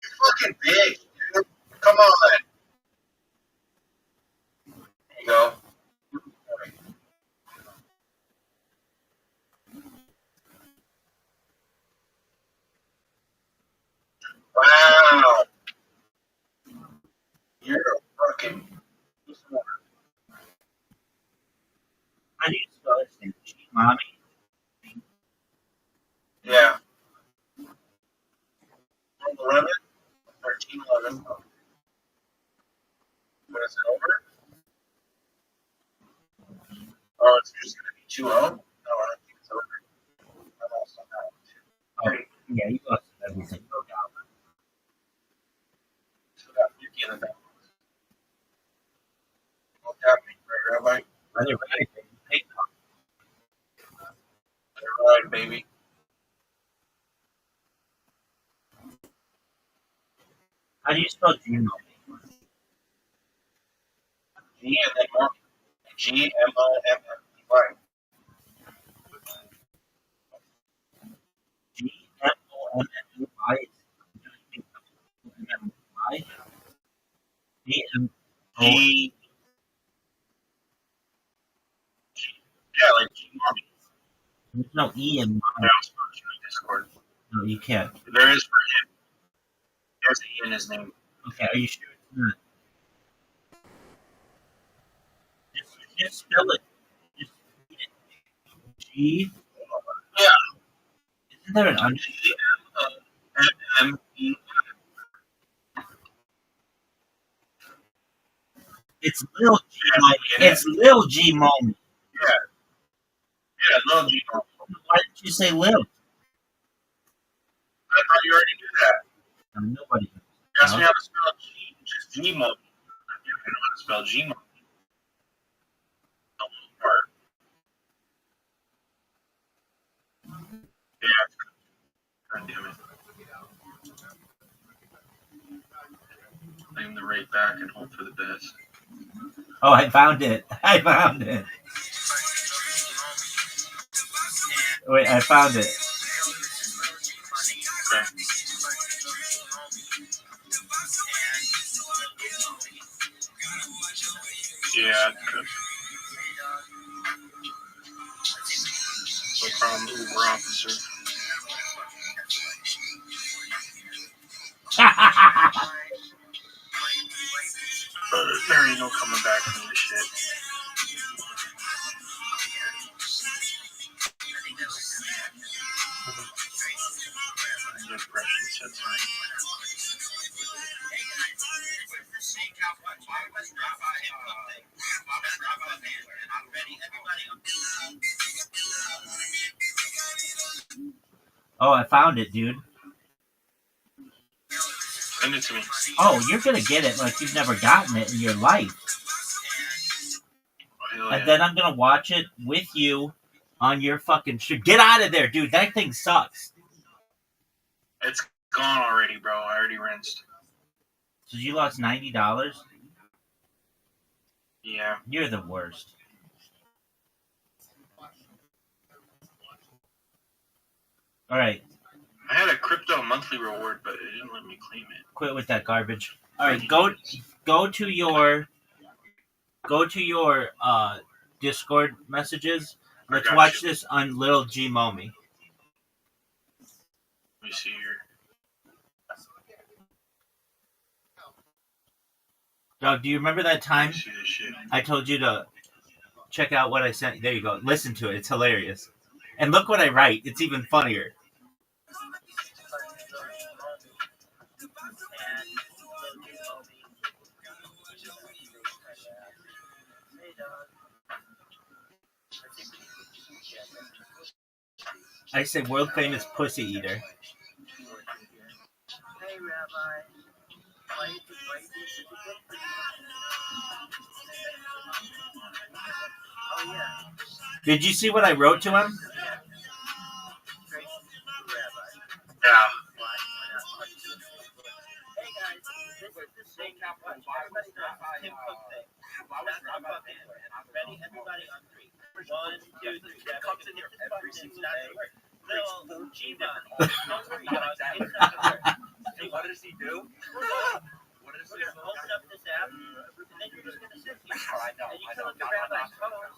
he's fucking big, dude. Come on. There you go. Wow. You're a fucking. how do you spell his name? G-Money? Yeah. 11, 13, 11. What is it over? Oh, it's just going to be 2-0? No, I don't think it's over. I'm also Oh, yeah, you lost everything. No doubt. still got 50 in the bank. What's happening, Rabbi? Let it ride, baby. Hey, All right, baby. how do you spell G-Money? G and then more. G-M-O-M-M-Y. G-M-O-N-N-Y? M-M-Y? G-M-O. G. Yeah, like G-Money. There's no E in Yeah, mine. I was watching on Discord. No, you can't. There is for him. has an E in his name. Okay, are you sure it's not? Just spell it. Just read it. G. Yeah. Isn't there an under? GMME. It's Lil G Moment. It's Lil G Moment. Yeah. Yeah, Lil G Moment. Why didn't you say Lil? I thought you already knew that. Nobody. You asked me how to spell G, which is G Moment. I don't know how to spell G Moment. The little part. Yeah. God damn it. Claim the right back and hope for the best. Oh, I found it. I found it. Wait, I found it. Okay. Yeah, that's good. No problem, Uber officer. There ain't no coming back from this shit. Depression sets in. Oh, I found it, dude. Send it to me. Oh, you're gonna get it like you've never gotten it in your life. Oh, hell And yeah. then I'm gonna watch it with you on your fucking ship. Get out of there, dude. That thing sucks. It's gone already, bro. I already rinsed. So you lost $90? Yeah. You're the worst. All right, I had a crypto monthly reward, but it didn't let me claim it. quit with that garbage. All right, go to your Discord messages. Let's got watch you. this on Lil G Mommy. Let me see here. Dog, do you remember that Let time me see this shit. I told you to check out what I sent? There you go. Listen to it. It's hilarious. And look what I write. It's even funnier. I say world famous pussy eater. Hey, Rabbi. Why is the such a good for you? Oh, yeah. Did you see what I wrote to him? Yeah. Hey, guys. This is the steak out one. Everybody knows Tim Cook thing. That's what I'm fucking for. Ready? Everybody on three. 1, 2, 3. That comes in here every single day. Little G-Man. Don't worry, guys. It's not gonna work. Hey, what does he do? What is We're gonna open up this app, and then you're just gonna sit here. I know. And you come up to Rabbi's phone,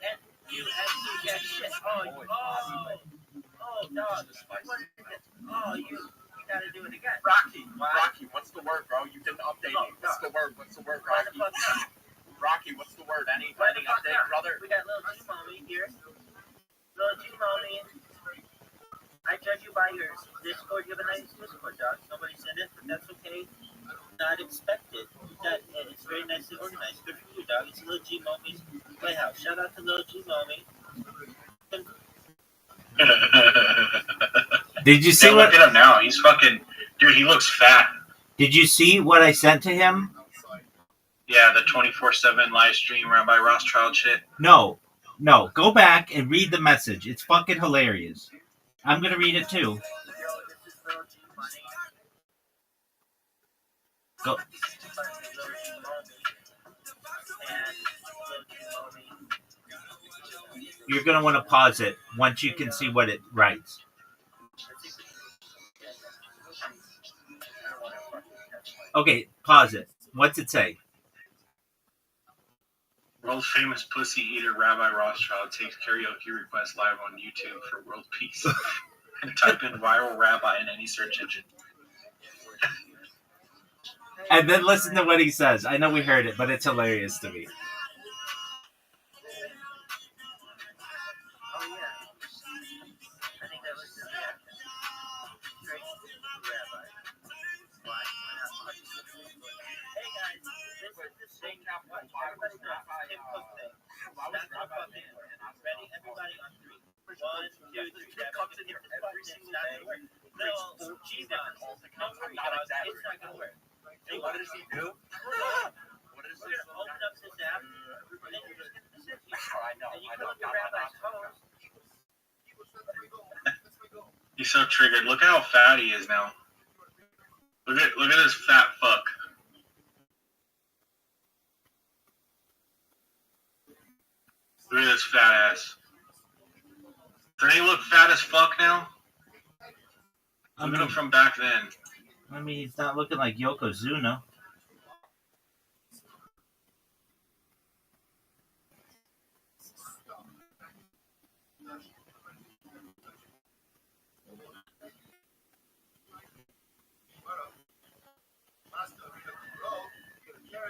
and you get shit. Oh, dog. What is this? Oh, you gotta do it again. Rocky, Why? Rocky, what's the word, bro? You didn't update me. What's the word? What's the word, Why the Rocky? fuck not? Rocky, what's the word? Any Why the fuck update, not? brother? We got little G-Mommy here. Little G-Mommy. I judge you by your Discord. You have a nice Discord, dog. Nobody sent it, but that's okay. Not expected. It's very nicely organized. Good for you, dog. It's Little G-Mommy's playhouse. Shout out to Little G-Mommy. Did you see Yeah, what? look at him now. He's fucking... Dude, he looks fat. Did you see what I sent to him? Yeah, the 24/7 live stream Rabbi Rothschild shit. No. Go back and read the message. It's fucking hilarious. I'm gonna read it too. Yo, this is Little G-Money. Go. Little G-Mommy. And Little G-Mommy. You're gonna want to pause it once you can see what it writes. Okay, pause it. What's it say? World famous pussy eater Rabbi Rothschild takes karaoke requests live on YouTube for world peace. And type in viral rabbi in any search engine. And then listen to what he says. I know we heard it, but it's hilarious to me. Oh yeah. I think that was the reaction. Straight to Rabbi. Why? Why not watch it? Hey guys, this is the same watch. Everybody knows Tim Cook thing. That's not fucking. Ready? Everybody on three. 1, 2, 3. Comes in here every single day. No, she's different. Don't worry, dog. It's not gonna work. Hey, what does he do? What is We're this? gonna open up this app, and then you're just gonna sit here. I know. And you go to your rabbi's host. He's so triggered. Look how fat he is now. Look at this fat fuck. Look at this fat ass. Doesn't he look fat as fuck now? Look at him from back then. I mean, he's not looking like Yokozuna.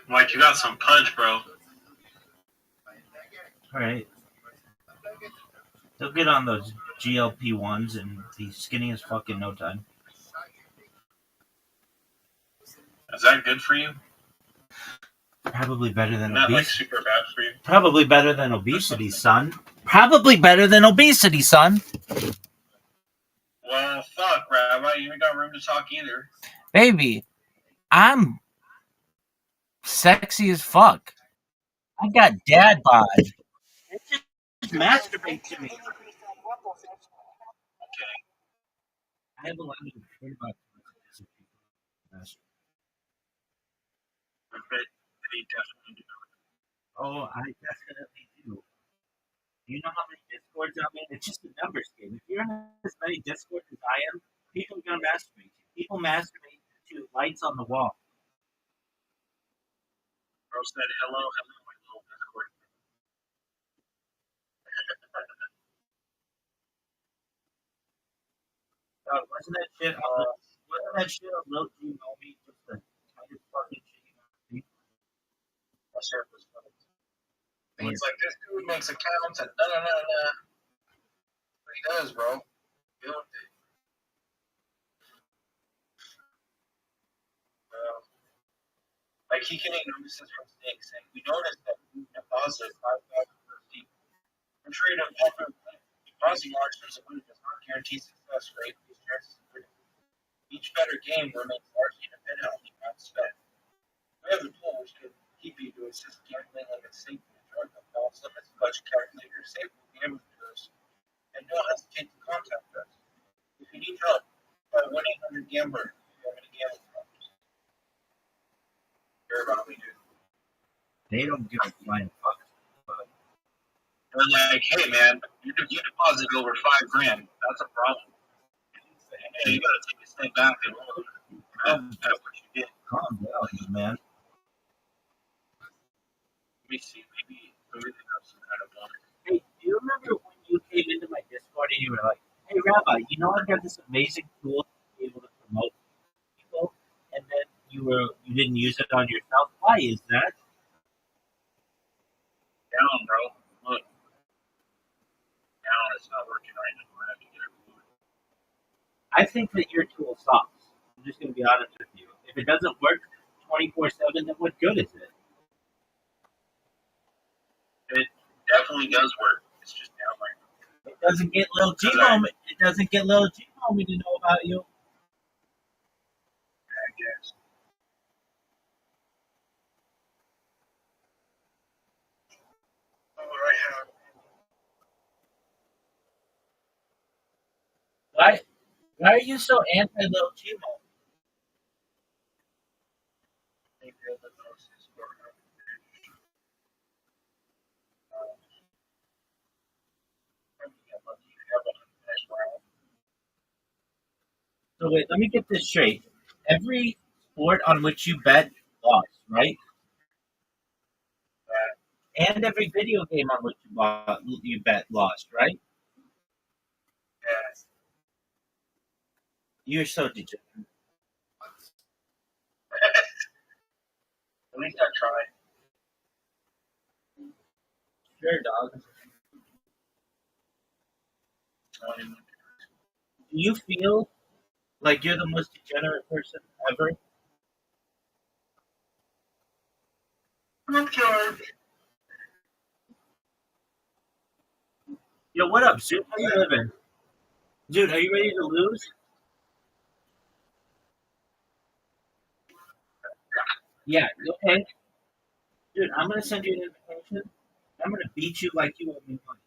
Mike, you got some punch, bro. All right. He'll get on those GLP-1s and be skinny as fuck in no time. Is that good for you? Probably better than Not like obesity. super bad for you. Probably better than obesity, son. Probably better than obesity, son. Well, fuck, Rabbi. You ain't got room to talk either. Baby, I'm sexy as fuck. I got dad bod. Just masturbate to me. Okay. I have a lot of fear about I bet they definitely do. Oh, I definitely do. Do you know how many discords I'm in? It's just a numbers game. If you're in as many discords as I am, people are gonna masturbate you. People masturbate to lights on the wall. Bro said hello, my little Discord. Wasn't that shit a little G Moby just the tightest fucking shit you ever seen? That shit was funny. And he's like, this dude makes accounts and da. What he does, bro. Build it. Like he getting notices from Snake saying, we noticed that we deposited 5,000 per seat. I'm sure you don't offer depositing large sums of money does not guarantee success rate. Each better game remains largely dependent on the amount spent. We have a tool which can keep you to assist gambling like a safe and drug of false limits, budget calculator, safe gambling tools, and don't hesitate to contact us. If you need help, call 1-800-GAMBLER if you have any gambling problems. Hear about me, dude. They don't give a flying fuck. They're like, hey man, you deposited over $5,000. That's a problem. Hey, you gotta take a step back and look at what you did. Calm down, man. Let me see, maybe they have some kind of one. Hey, do you remember when you came into my Discord and you were like, hey, Rabbi, you know I've got this amazing tool to be able to promote people, and then you didn't use it on yourself? Why is that? Down, bro. Look. Down, it's not working right now. I have to get it moving. I think that your tool sucks. I'm just going to be honest with you. If it doesn't work 24/7, then what good is it? It definitely does work. It's just down right now. It doesn't get little G moment. It doesn't get little G moment to know about you. I guess. Oh, I have. Why are you so anti little G moment? So wait, let me get this straight. Every sport on which you bet lost, right? And every video game on which you bet lost, right? Yes. You're so degenerate. least I tried. Sure, dog. Do you feel like you're the most degenerate person ever? I'm George. Yo, what up, Zoot? How you living? Dude, are you ready to lose? Yeah, okay. Dude, I'm gonna send you an invitation. I'm gonna beat you like you owe me money.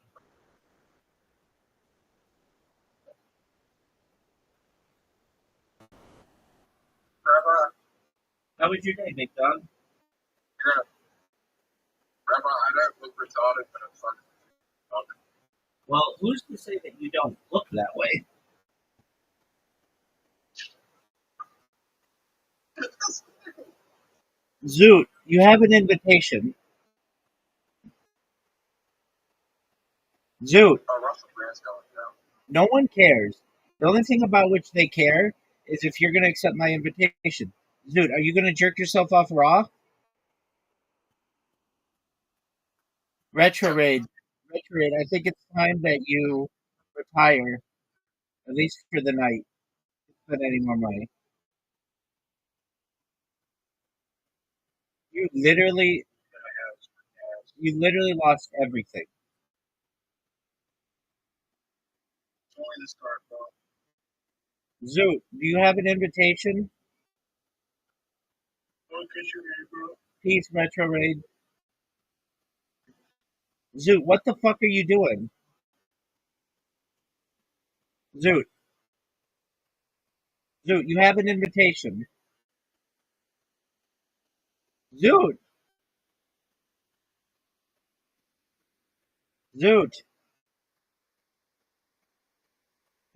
Rabbi, How was your day, big dog? yeah. Rabbi, I don't look retarded, but I'm fucking retarded. Well, who's to say that you don't look that way? Zoot, you have an invitation. Zoot, Oh, Russell Brand's going down. no one cares. The only thing about which they care is if you're gonna accept my invitation. Zoot, are you gonna jerk yourself off raw? Retrograde. Retrograde, I think it's time that you retire, at least for the night. Don't spend any more money. You literally you literally lost everything. It's only this card, bro. Zoot, do you have an invitation? Don't kiss your ear, bro. Peace, Retrograde. Zoot, what the fuck are you doing? Zoot, Zoot, you have an invitation. Zoot, Zoot,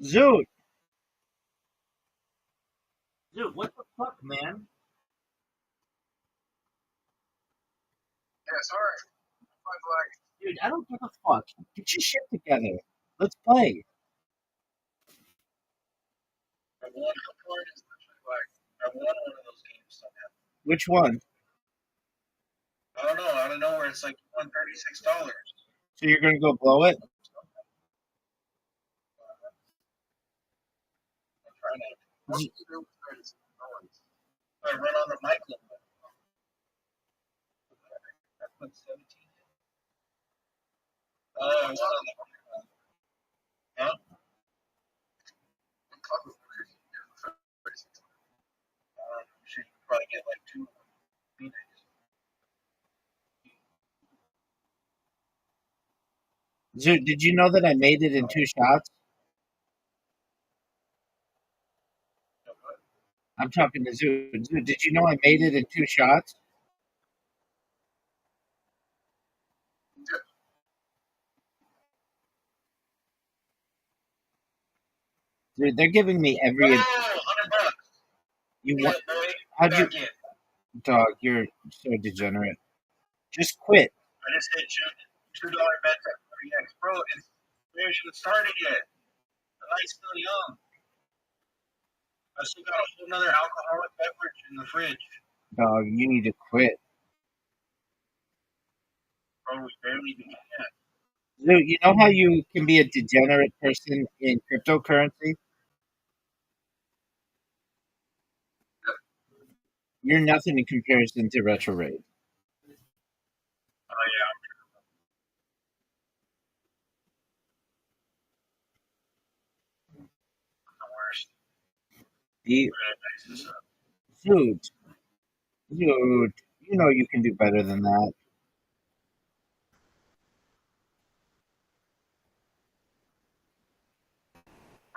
Zoot, Zoot, what the fuck, man? Yeah, sorry. My black. Dude, I don't give a fuck. Get your shit together. Let's play. I won the card is literally black. I won one of those games somehow. Which one? I don't know. Out of nowhere, it's like $136. So you're gonna go blow it? I'm trying to. What do you do with friends? I run on the mic. I put 17. Oh, I won on the huh? Should probably get like two Phoenix. Zoot, did you know that I made it in 2 shots? I'm talking to Zoot. Zoot, did you know I made it in 2 shots? Dude, they're giving me every. Oh, $100. You Yeah, want? boy. How'd you? Back in. Dog, you're so degenerate. Just quit. I just hit $2 bet at 30x. Bro, we haven't even started yet. The night's still young. I still got a whole nother alcoholic beverage in the fridge. Dog, you need to quit. Bro, we barely began. Zoot, you know how you can be a degenerate person in cryptocurrency? You're nothing in comparison to retrograde. Oh, yeah. I'm the worst. You, We're gonna mix this up. Zoot, Zoot, you know you can do better than that.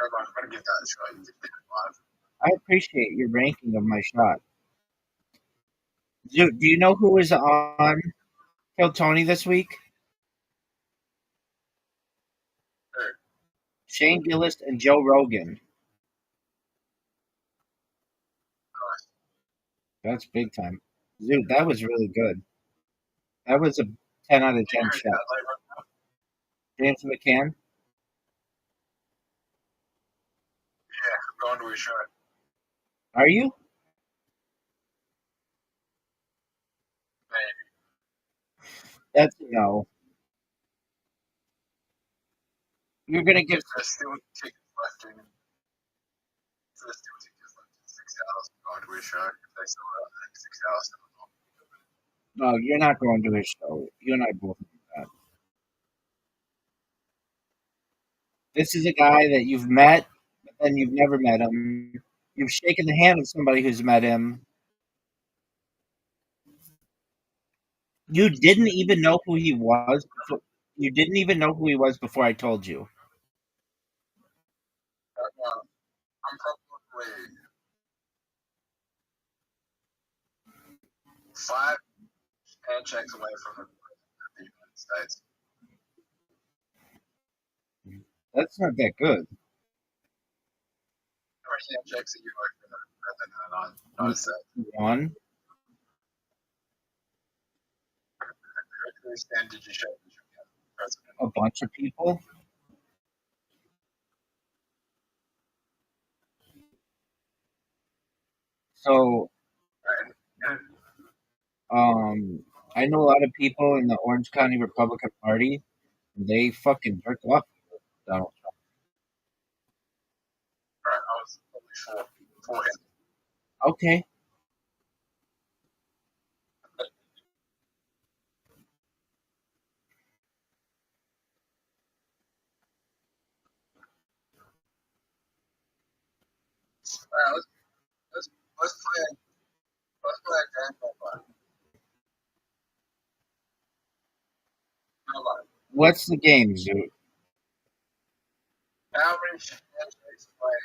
I'm gonna get that shot. Live. I appreciate your ranking of my shot. Zoot, do you know who was on Kill Tony this week? Sure. Shane Gillis and Joe Rogan. That's big time. Zoot, that was really good. That was a 10 out of 10 shot. James McCann, Yeah, I'm going to a shot. are you? That's a no. You're gonna give. There's still tickets left in. There's still tickets left in 6 hours to go to a show. If they sell out in the next 6 hours, then I'm not. No, you're not going to his show. You and I both know that. This is a guy that you've met, but then you've never met him. You've shaken the hand of somebody who's met him. You didn't even know who he was. You didn't even know who he was before I told you. I'm probably 5 handshakes away from the United States. That's not that good. How many handshakes are you away from the President of the United States? One. Whose stand did you shake with your president? A bunch of people. So, I know a lot of people in the Orange County Republican Party. They fucking jerk off Donald Trump. Right, I was probably for him. Okay. Right, let's play a game online. What's the game, Zoo? How many handshakes away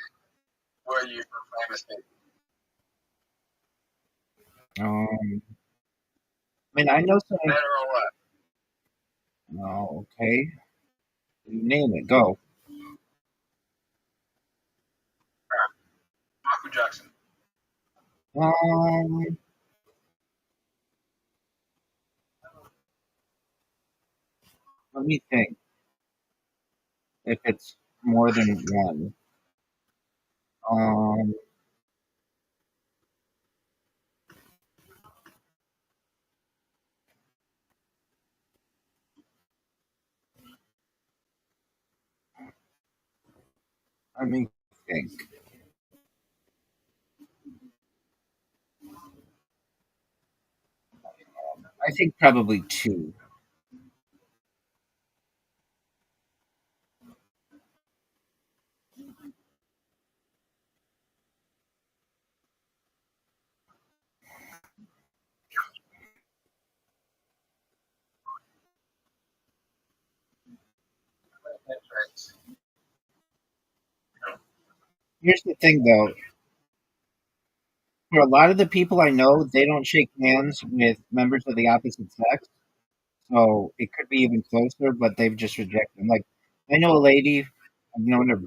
were you from famous people? I mean, I know some. Better or what? Oh, okay. You name it. Go. Michael Jackson. Um, Let me think. If it's more than one. Um, Let me think. I think probably two. Handshakes. Here's the thing, though. For a lot of the people I know, they don't shake hands with members of the opposite sex. So it could be even closer, but they've just rejected them. Like, I know a lady, I've known her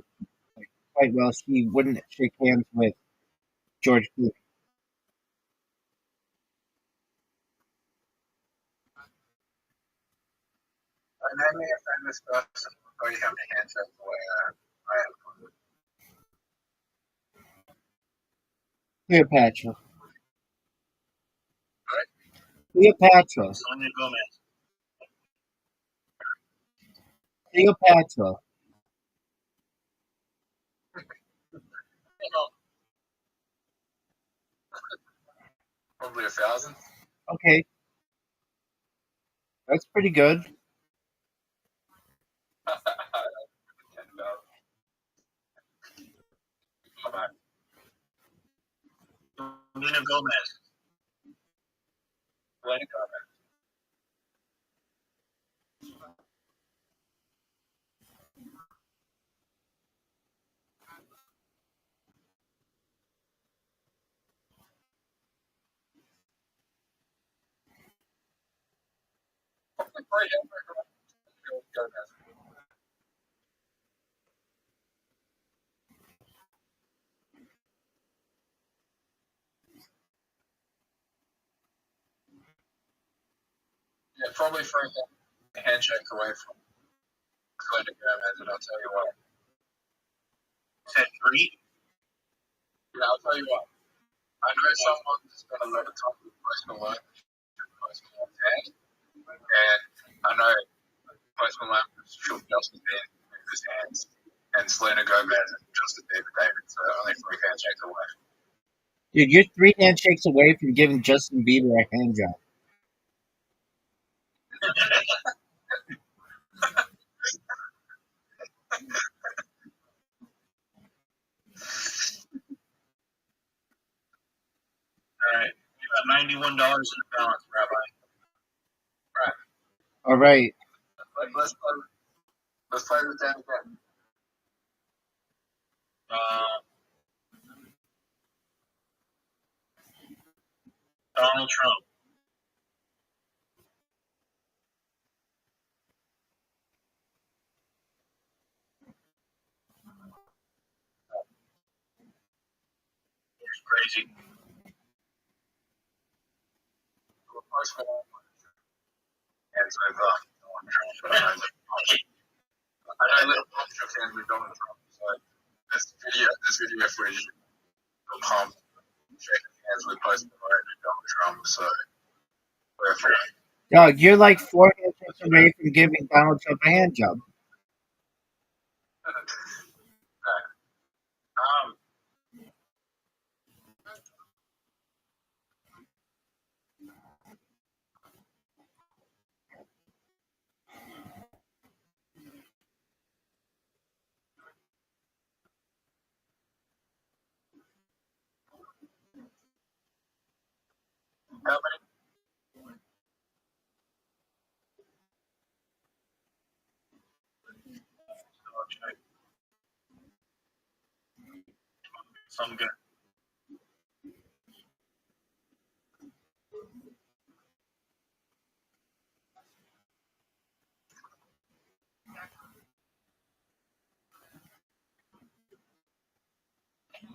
quite well. She wouldn't shake hands with George Clooney. Name me a famous person. I'll tell you how many handshakes away I am. Cleopatra. Right? Cleopatra. Sonia Gomez. Cleopatra. Probably 1,000. Okay, that's pretty good. 10,000. Selena Gomez. Selena Gomez. Yeah, probably for a handshake away from Selena Gomez, and I'll tell you what. Said 3. Yeah, I'll tell you what. I know someone who's spent a lot of time with Post Malone, Post Malone's hand, and I know Postman Lamb shook Justin Bieber's hands, and Selena Gomez and Justin Bieber David, so only 3 handshakes away. Dude, you're 3 handshakes away from giving Justin Bieber a hand job. All right, you got $91 in the balance, Rabbi. Right. All right. Let's play this down again. Donald Trump. It's crazy. Postman Lamb hands with Donald Trump, but I know little shook hands with Donald Trump. So this video footage will come shaking hands with Postman Lamb and Donald Trump. So perfect. Dog, you're like 4 handshakes away from giving Donald Trump a hand job. How many? Some good.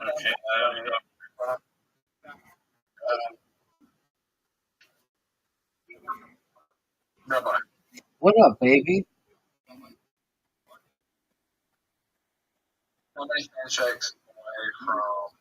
Okay. Rabbi. What up, baby? How many handshakes away from?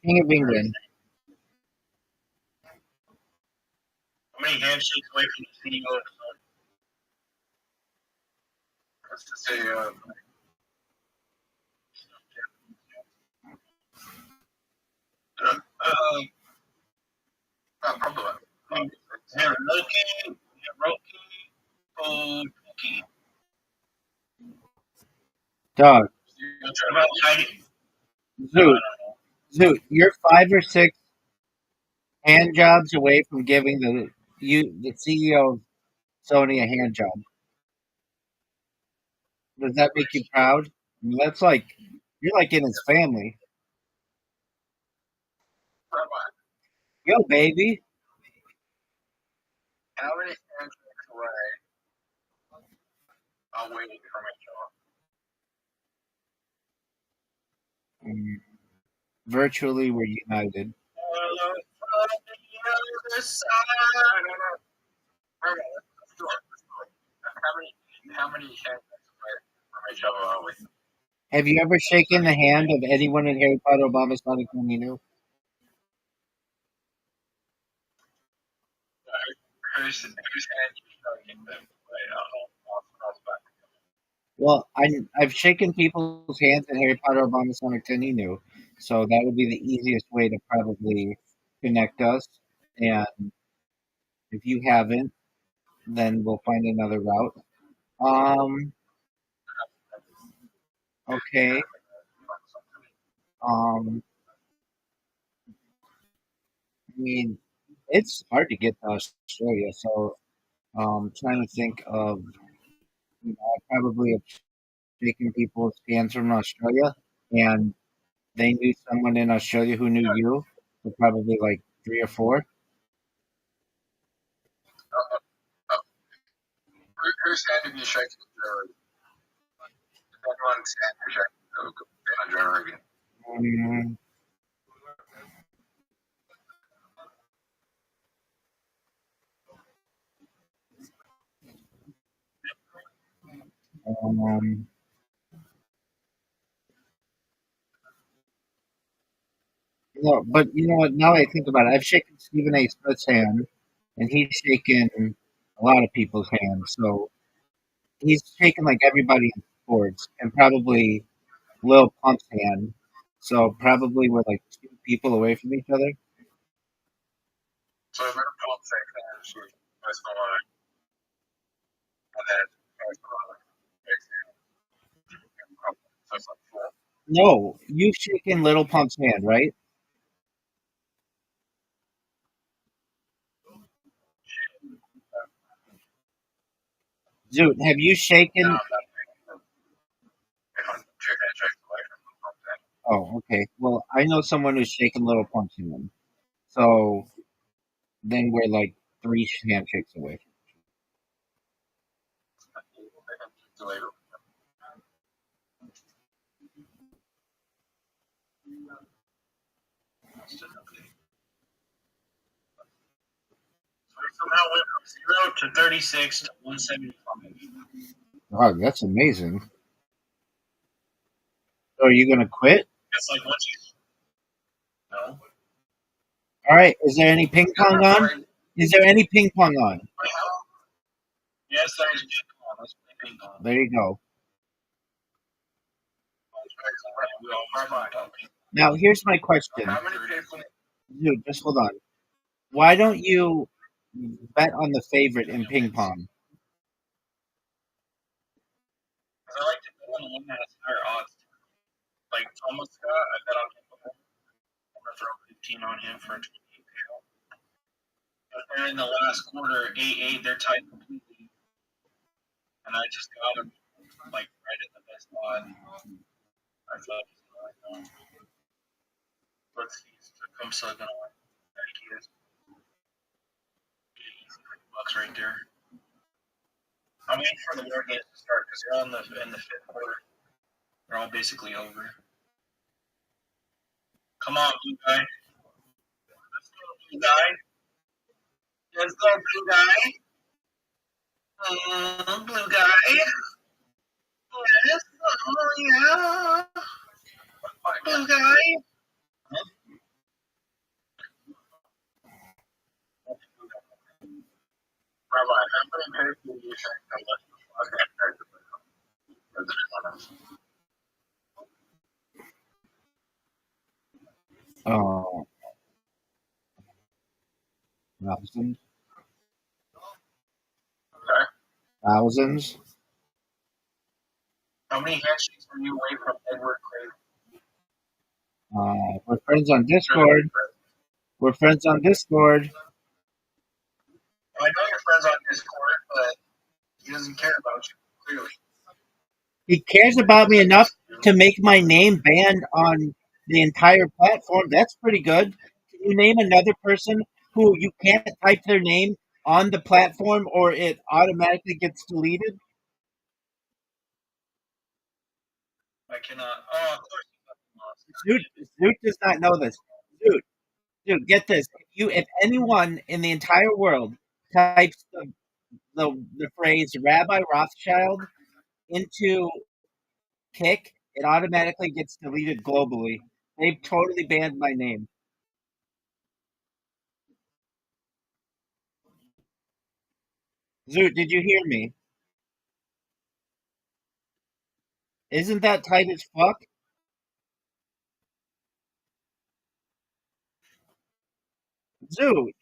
King of England. How many handshakes away from the CEO of the Let's just say, probably. Hiroki, Oki. Dog. About Heidi. Zoot, you're 5 or 6 hand jobs away from giving the CEO of Sony a hand job. Does that make you proud? I mean, that's like you're like in his family. Yo, baby. How many handshakes away are waiting from each other? Virtually, we're united. How many handshakes away from each other are we? Have you ever shaken the hand of anyone in Harry Potter Obama's Sonic whom you knew? Whose hand you shaking them? Well, I've shaken people's hands in Harry Potter Obama's Sonic 10 you knew, so that would be the easiest way to probably connect us. And if you haven't, then we'll find another route. Okay. I mean, it's hard to get to Australia, so trying to think of, I probably have shaken people's hands from Australia, and they knew someone in Australia who knew you, so probably like 3 or 4. Whose hand have you shaken Joe Rogan? Everyone's hand you shaken Joe Rogan. Um, no, but you know what? Now I think about it, I've shaken Stephen A. Smith's hand, and he's shaken a lot of people's hands. So he's shaken like everybody in sports, and probably Lil Pump's hand. So probably we're like 2 people away from each other. So I better pull up that kind of shit. That's the line. And then that's the line. So it's like four. No, you've shaken Little Pump's hand, right? Dude, have you shaken? No, I'm not thinking. If I'm check away from the pump, then Oh, okay. Well, I know someone who's shaken Little Pump's hand. So then we're like 3 handshakes away. I can keep later. So we somehow went from 0 to 36 to 175. Wow, that's amazing. So are you gonna quit? It's like once you know. All right. Is there any ping pong on? Is there any ping pong on? Yes, there's ping pong. Let's play ping pong. There you go. Now here's my question. How many people? Dude, just hold on. Why don't you bet on the favorite in ping pong? Because I like to go on the one that has higher odds. Like Thomas Scott, I bet on him before. I'm gonna throw 15 on him for a 28 payout. But then in the last quarter, 8-8, they're tied completely, and I just got him like right at the best odd. I thought he was gonna win. Let's see, Tecumseh gonna win. I think he is. Easy $50 right there. I'm waiting for the war games to start because they're on in the fifth quarter. They're all basically over. Come on, blue guy. Let's go, blue guy. Let's go, blue guy. Blue guy. Yes. Oh, yeah. Blue guy. Rabbi, how many pairs do you think the Oh, thousands, Okay. thousands. How many handshakes were you away from Edward Craven? We're friends on Discord. We're friends on Discord. I know you're friends on Discord, but he doesn't care about you, clearly. He cares about me enough to make my name banned on the entire platform. That's pretty good. Can you name another person who you can't type their name on the platform or it automatically gets deleted? I cannot. Oh, of course Zoot does not know this. Dude, get this. If anyone in the entire world types the phrase Rabbi Rothschild into Kick, it automatically gets deleted globally. They've totally banned my name. Zoot, did you hear me? Isn't that tight as fuck? Zoot,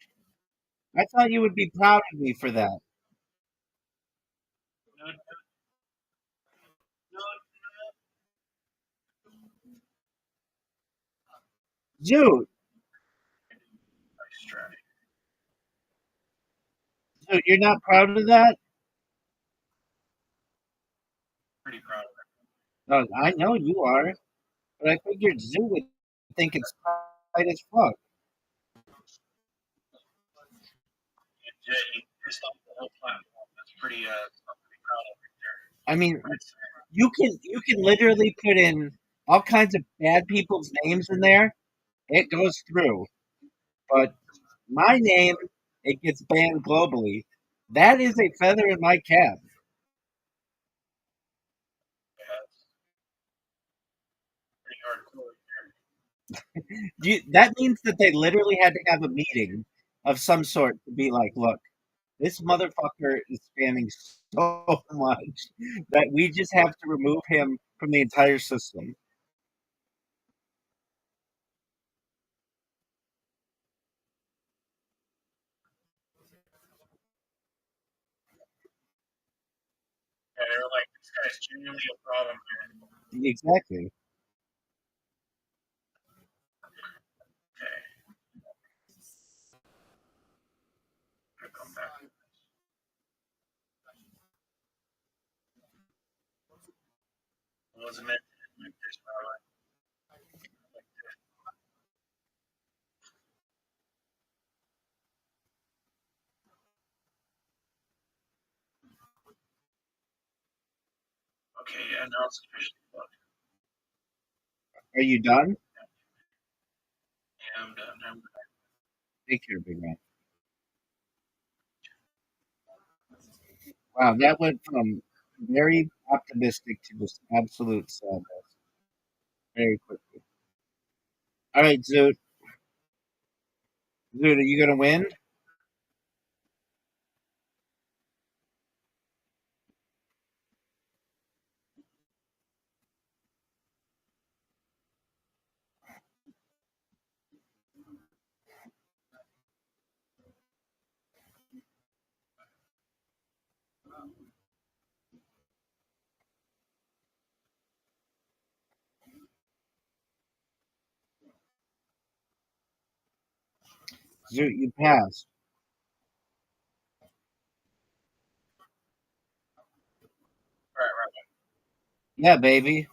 I thought you would be proud of me for that. Zoot, Zoot, you're not proud of that? pretty proud of it. Oh, I know you are, but I figured Zoot would think it's tight as fuck. Yeah, he pissed off the whole platform. That's pretty. I'm pretty proud of it there. I mean, you can literally put in all kinds of bad people's names in there. It goes through. But my name, it gets banned globally. That is a feather in my cap. That means that they literally had to have a meeting of some sort to be like, look, this motherfucker is spamming so much that we just have to remove him from the entire system. Yeah, they were like, this guy's genuinely a problem here. Exactly. Okay, I'll come back. It wasn't meant to end like this, Robert. Okay, yeah, now it's officially fucked. Are you done? Yeah, I'm done. I'm done. Take care, big man. Wow, that went from very optimistic to just absolute sadness very quickly. All right, Zoot. Zoot, are you gonna win? Zoot, you passed. All right, right. Yeah, baby.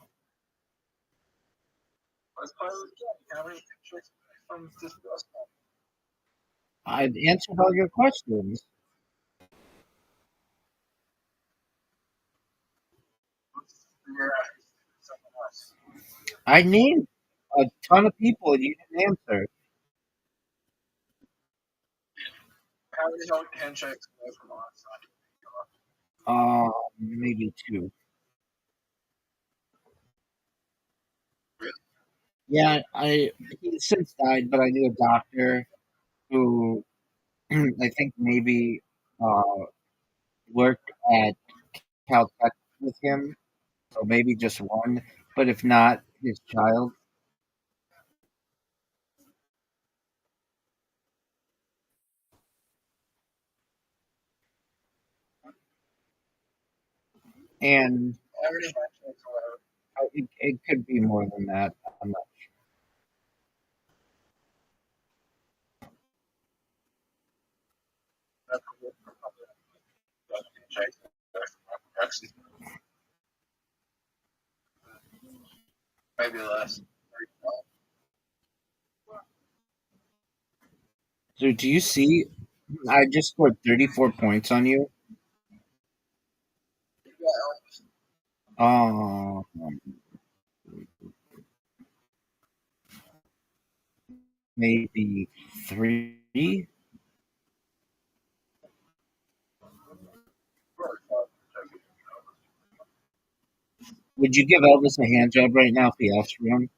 Let's play this again. How many tricks from this last time? I answered all your questions. Let's figure out something else. I named a ton of people and you didn't answer. How many handshakes away from us? Maybe two. Really? Yeah, he's since died, but I knew a doctor who I think maybe uh worked at Caltech with him, so maybe just one. But if not, his child. And How many handshakes away? it could be more than that. I'm not. That's handshakes away from Texas. Maybe less. So do you see? I just scored 34 points on you. Um, maybe three. Would you give Elvis a hand job right now if he asked for one?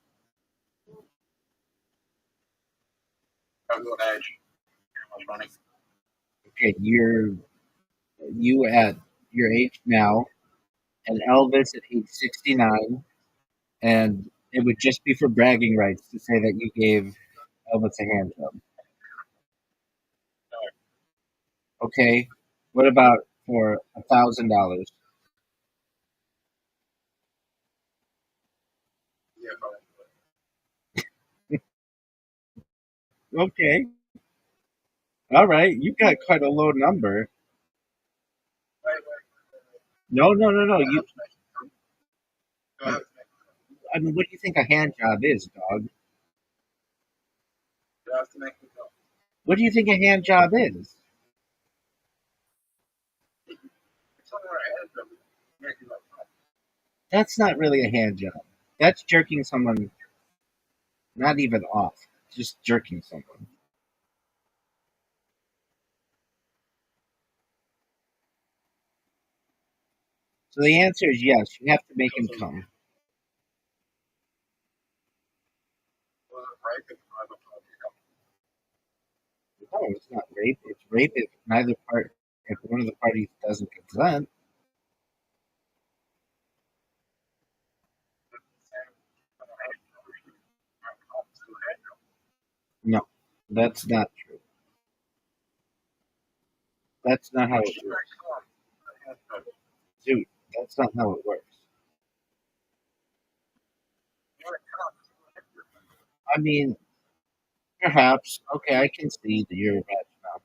I'll go to Edge. How much money? Okay, you at your age now, and Elvis at age 69, and it would just be for bragging rights to say that you gave Elvis a hand job. Okay, what about for $1,000? Yeah, probably. Okay, all right, you got quite a low number. Wait. No, no, no, no. I have to make I have to I mean, what do you think a hand job is, dog? make the go. What do you think a hand job is? Somewhere ahead of me. Make it like That's not really a hand job. That's jerking someone not even off, just jerking someone. So the answer is yes. You have to make him come. rape if neither party comes. No, it's not rape. It's rape if neither part, if one of the parties doesn't consent. No, that's not true. That's not how it works. Dude, that's not how it works. I mean, perhaps. Okay, I can see that you're a rationale.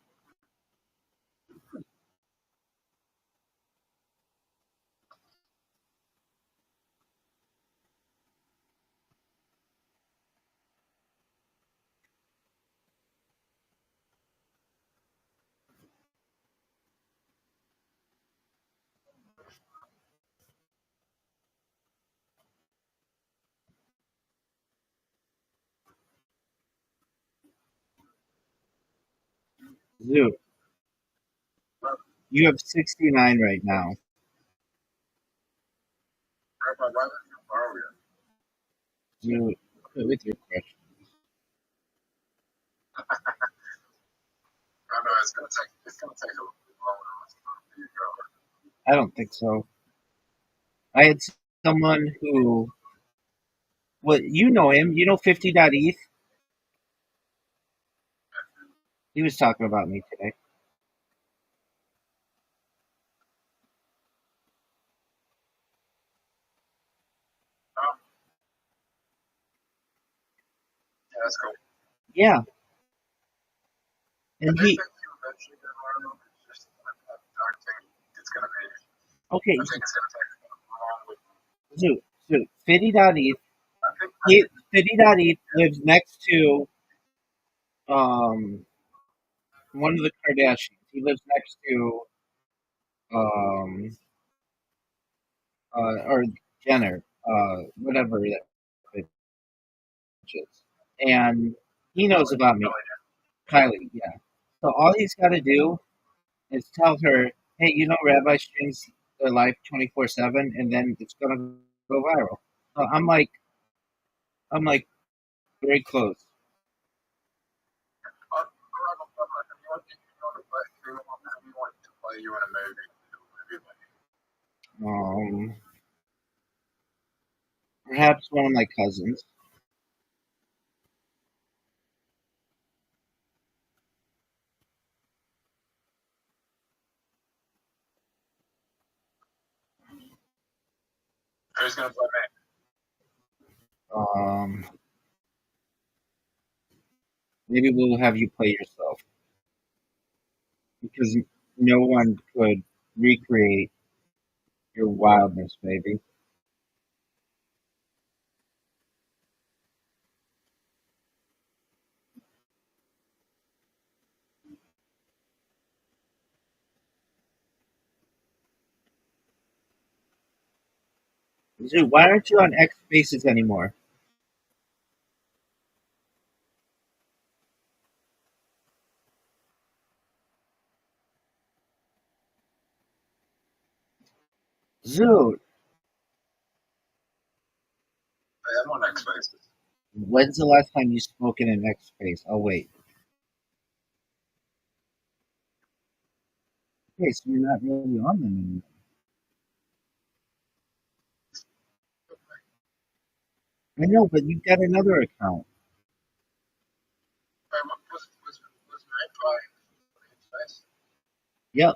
Zoo, you have 69 right now. Rabbi, why did you borrow it? Zoo, quit with your question. I know it's gonna take a little bit longer for you to go. I don't think so. I had someone who, well, you know him. You know 50.eth? He was talking about me today. Yeah, that's cool. Yeah, I and think he, you eventually get around. It's just I don't think it's gonna be. okay, I think it's gonna take long with. Zoo, 50.eth. I think 50.eth lives next to um one of the Kardashians. He lives next to um or Jenner, whatever that bitch is. And he knows about me. Kylie, yeah. So all he's got to do is tell her, hey, you know, Rabbi streams their life 24/7, and then it's gonna go viral. So I'm like very close. to play you in a movie. Um, Perhaps one of my cousins. Who's gonna play me? Um, Maybe we'll have you play yourself because no one could recreate your wildness, baby. Zoo, why aren't you on X Spaces anymore? Zoo, I am on X Faces. when's the last time you spoke in an X Space? Oh, wait. Okay, so you're not really on them anymore. I know, but you've got another account. Was made by X Face. Yep.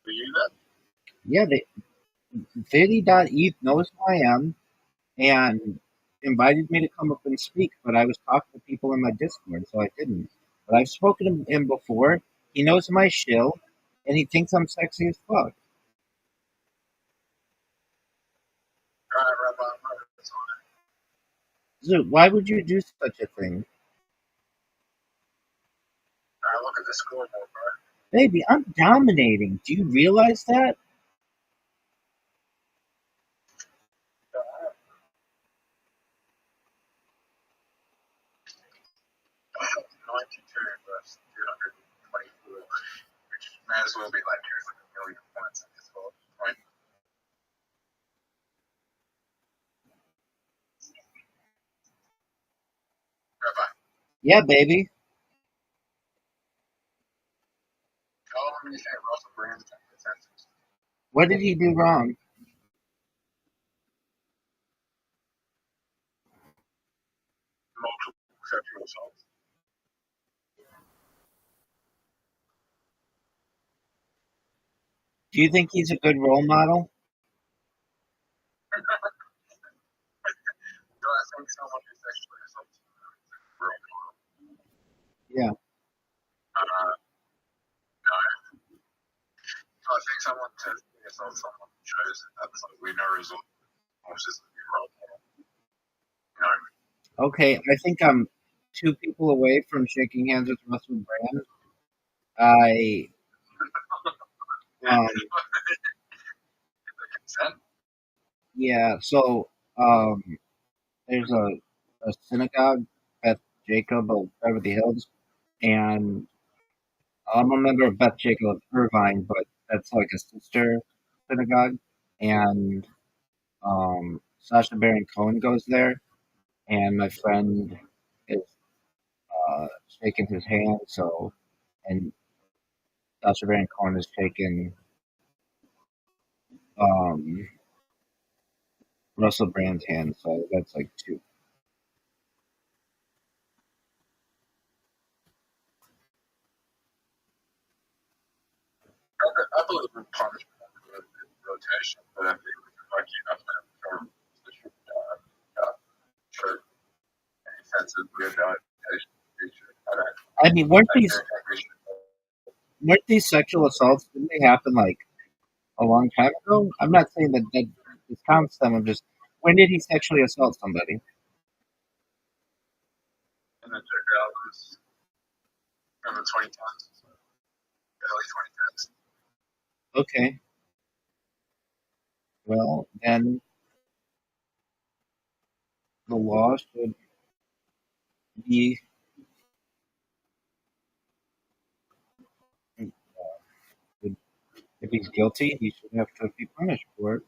Were you that? Yeah, they, Fitty.eth knows who I am and invited me to come up and speak, but I was talking to people in my Discord, so I didn't. But I've spoken to him before. He knows my shill, and he thinks I'm sexy as fuck. Alright, Rabbi, I'm not this on it. Zoo, why would you do such a thing? Alright, look at the scoreboard, bro. Baby, I'm dominating. Do you realize that? I have 92 versus 224, which may as well be like here's like a million points at this point. Yeah, baby. Tell him you think Russell Brand's got the senses. What did he do wrong? Multiple sexual assaults. Do you think he's a good role model? Do I think someone who sexually assaults real Yeah. no. Do I think someone sexually assaults someone who shows absolutely no resources to be role model? No. Okay, I think I'm two people away from shaking hands with Russell Brand. I um Consent? yeah, so there's a synagogue, Beth Jacob of Beverly Hills, and I'm a member of Beth Jacob of Irvine, but that's like a sister synagogue. And Sasha Baron Cohen goes there, and my friend is shaking his hand. So, and Sasha Baron Cohen is shaking um, Russell Brand's hand. So that's like two. I believe in punishment rotation, but I think it's like enough for any sense of rehabilitation in the future. I mean, weren't I these think we should. weren't these sexual assaults? Didn't they happen like a long time ago? I'm not saying that discounts them. I'm just when did he sexually assault somebody? In the 2000s, in the 2010s, early 2010s. Okay, well then the law should be if he's guilty, he should have to be punished for it.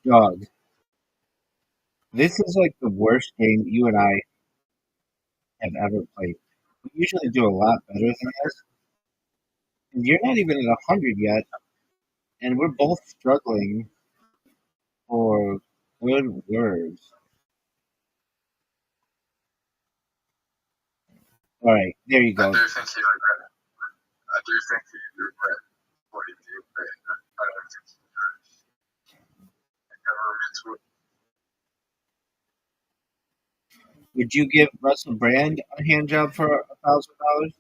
Dog, this is like the worst game you and I have ever played. We usually do a lot better than this. And you're not even at 100 yet, and we're both struggling for good words. All right, there you I go. do think he regret. I do think he regret what he did, but I don't think he deserves government's would. Would you give Russell Brand a hand job for $1,000?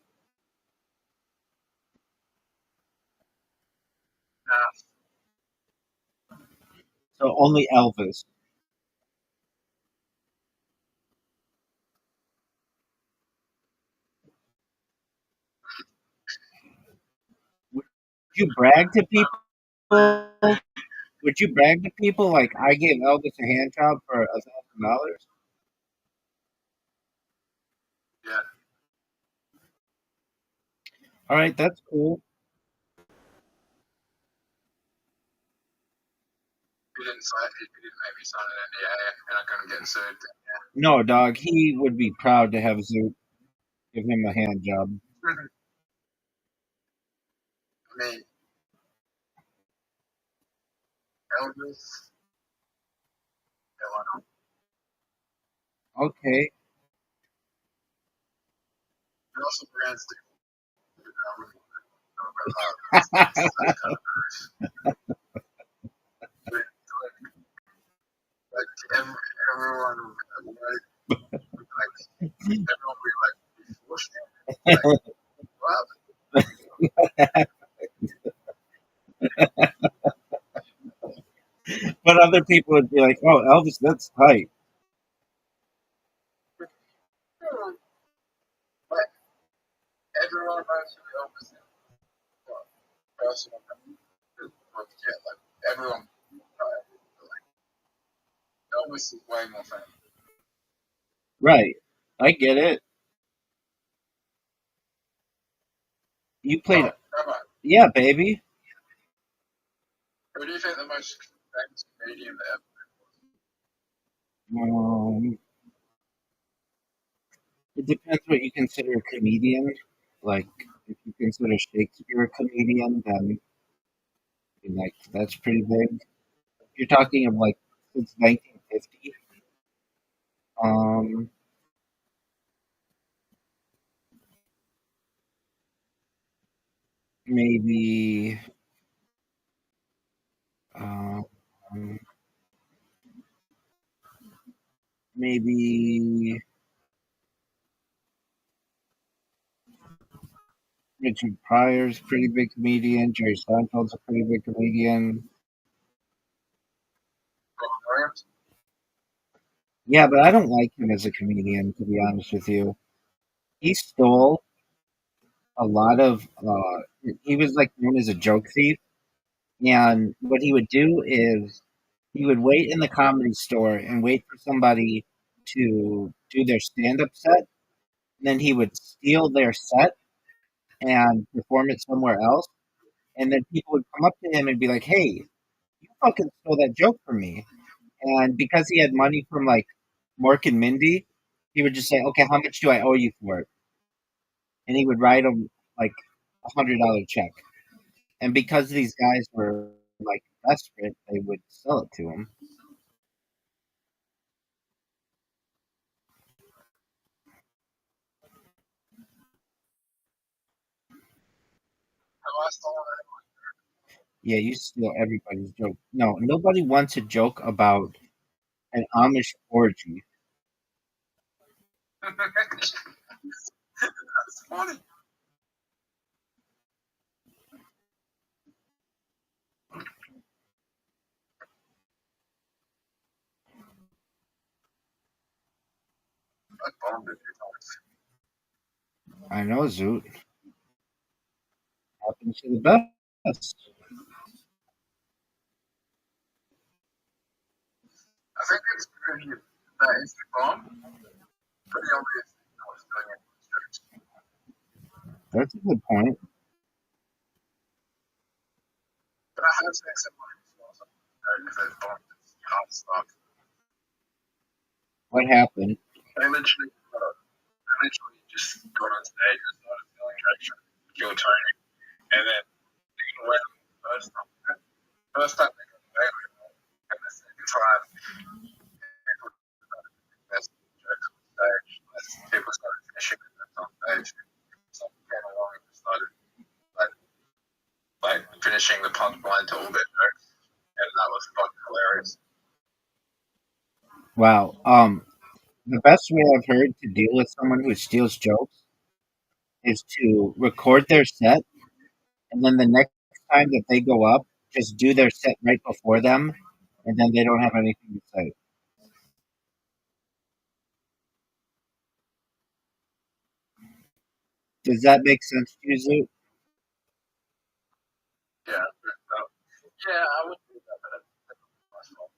So only Elvis. Would you brag to people? Would you brag to people like I gave Elvis a hand job for $1,000? Yeah, All right, that's cool. he didn't sign. He didn't make me sign an NDA, and I couldn't get sued. No, dog, he would be proud to have Zoot give him a hand job. I mean, Elvis. Yeah, why not? Okay. And also brands do. Like everyone, like everyone would be like, forced it. Like, wow. But other people would be like, "Oh, Elvis, that's tight." But everyone knows who Elvis is. Well, personal, yeah, like everyone. Like Elvis is way more famous. Right. I get it. You played, Oh, Rabbi, yeah, baby. Who do you think the most famous comedian that ever? It depends what you consider a comedian. Like, if you consider Shakespeare a comedian, then like that's pretty big. If you're talking of like since 1950, um, maybe um, maybe Richard Pryor's a pretty big comedian. Jerry Seinfeld's a pretty big comedian. Robin Williams? Yeah, but I don't like him as a comedian, to be honest with you. He stole a lot of. He was like known as a joke thief, and what he would do is he would wait in the comedy store and wait for somebody to do their stand-up set. And then he would steal their set and perform it somewhere else. And then people would come up to him and be like, "Hey, you fucking stole that joke from me." And because he had money from like Mork and Mindy, he would just say, "Okay, how much do I owe you for it?" And he would write him like $100 check. And because these guys were like desperate, they would sell it to him. Have I stolen that? Yeah, you steal everybody's joke. No, nobody wants a joke about an Amish orgy. That's funny. I bombed it a few times. I know, Zoot. Happens to the best. I think it's pretty that is the bomb. Pretty obvious I was doing it. That's a good point. But I have seen someone who's also if it's bombed, it's hard stuff. What happened? They literally just got on stage and started feeling direction, kill Tony. And then they went first time. First time they got away with it. And the second time, people started best jokes on stage. As people started finishing the jokes on stage. Someone came along and started like finishing the punchline to all their jokes. And that was fucking hilarious. Wow. The best way I've heard to deal with someone who steals jokes is to record their set, and then the next time that they go up, just do their set right before them, and then they don't have anything to say. Does that make sense to you, Zoot? Yeah. Yeah, I would do that, but that's my fault.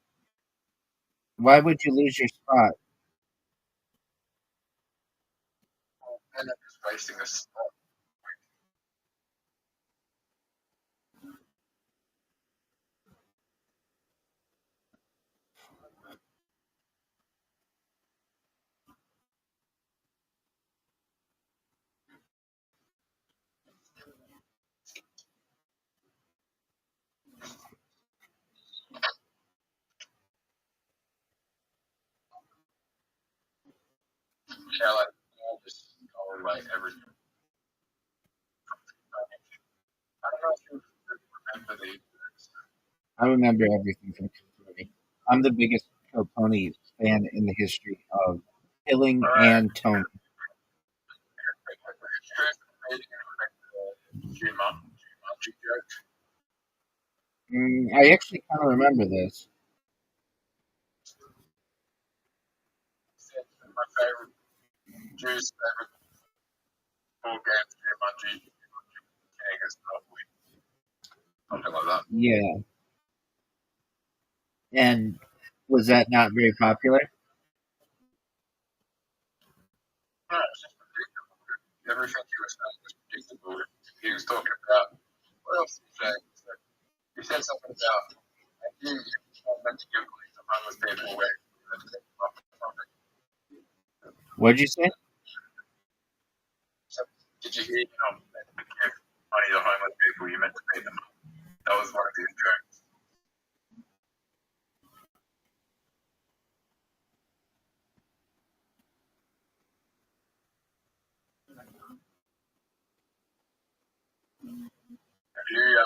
Why would you lose your spot? And I'm just wasting a spot. Yeah, like I'll just go away everything. I don't know if you remember the I remember everything from Tony. I'm the biggest Tony fan in the history of Killing Alright. and Tony. Jumanji joke. I actually kind of remember this. Said my favorite Jew's favorite board game is Jumanji. King is probably something like that. Yeah. And was that not very popular? No, it's just predictable. Everything he was saying was predictable. He was talking about what else did he say? He said something about What'd you say? So, did you hear, meant to give money to homeless people, you meant to pay them? That was one of the jokes. Have you,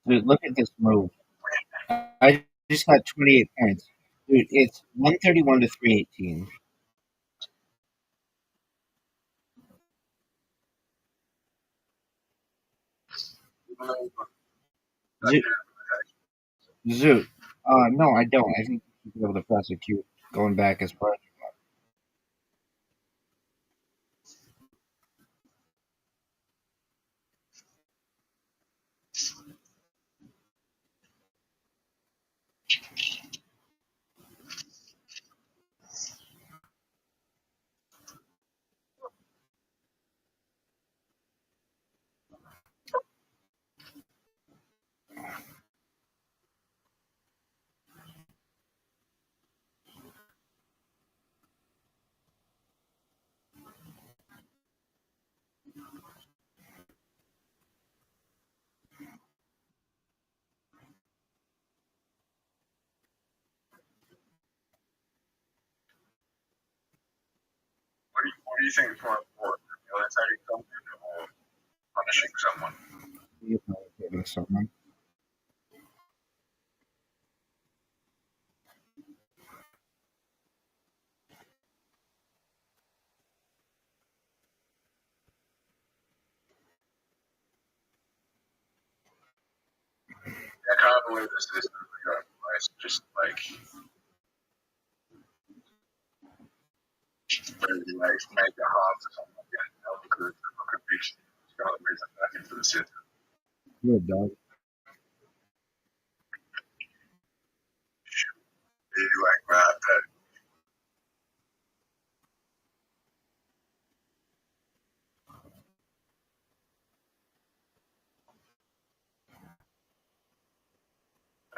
Dude, look at this move. I just got 28 points. Dude, it's 131 to 318. Zoot, Zoot. No, I don't. I think you should be able to prosecute going back as far. what do you think is more important, military something or punishing someone? You know, getting someone. I can't believe this system we got in place. Just like really like make it hard for someone to get help because it's a conviction. It's got to raise them back into the system. You're a dog. Really like that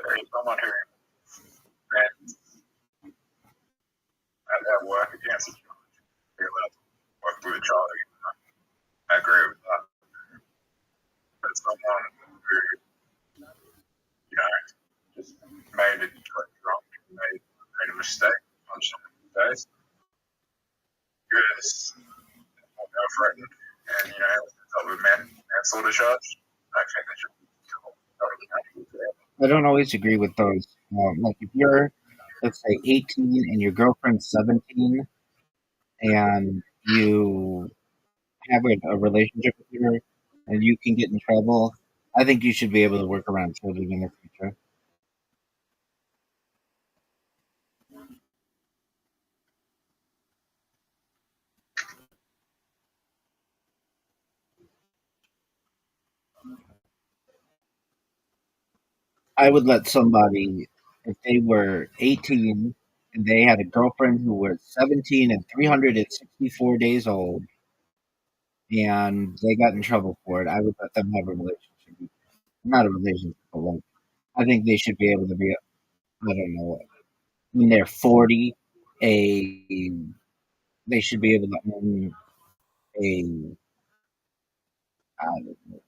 there's someone who ran at work against a child. They're allowed to work with a child. I agree with that. But someone who, just made it like drunk, made a mistake on someone's face. Because they were threatened and, it's up with manslaughter charge. I think they should be killed. I don't always agree with those. Like if you're, let's say, 18 and your girlfriend's 17, and you have a relationship with her, and you can get in trouble, I think you should be able to work around children in the future. I would let somebody, if they were 18 and they had a girlfriend who was 17 and 364 days old, and they got in trouble for it, I would let them have a relationship. Not a relationship, but like, I think they should be able to be, I don't know, when they're 40, a they should be able to own a, I don't know,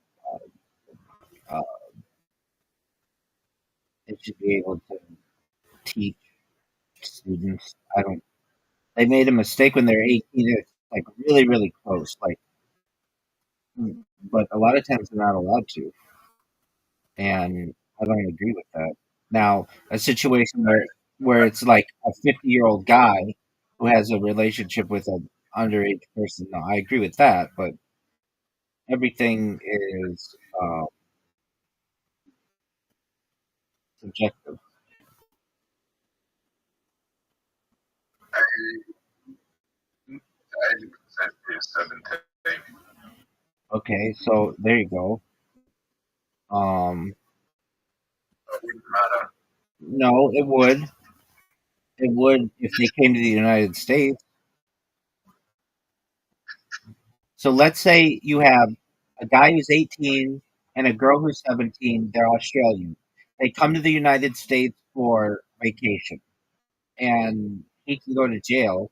uh, they should be able to teach students. I don't. They made a mistake when they're 18. It's like really, really close. Like, but a lot of times they're not allowed to, and I don't agree with that. Now, a situation where it's like a 50-year-old guy who has a relationship with an underage person. No, I agree with that, but everything is subjective. I 80% is 17. Okay, so there you go. Um, It wouldn't matter. no, it would. It would if they came to the United States. So let's say you have a guy who's 18 and a girl who's 17. They're Australian. They come to the United States for vacation, and he can go to jail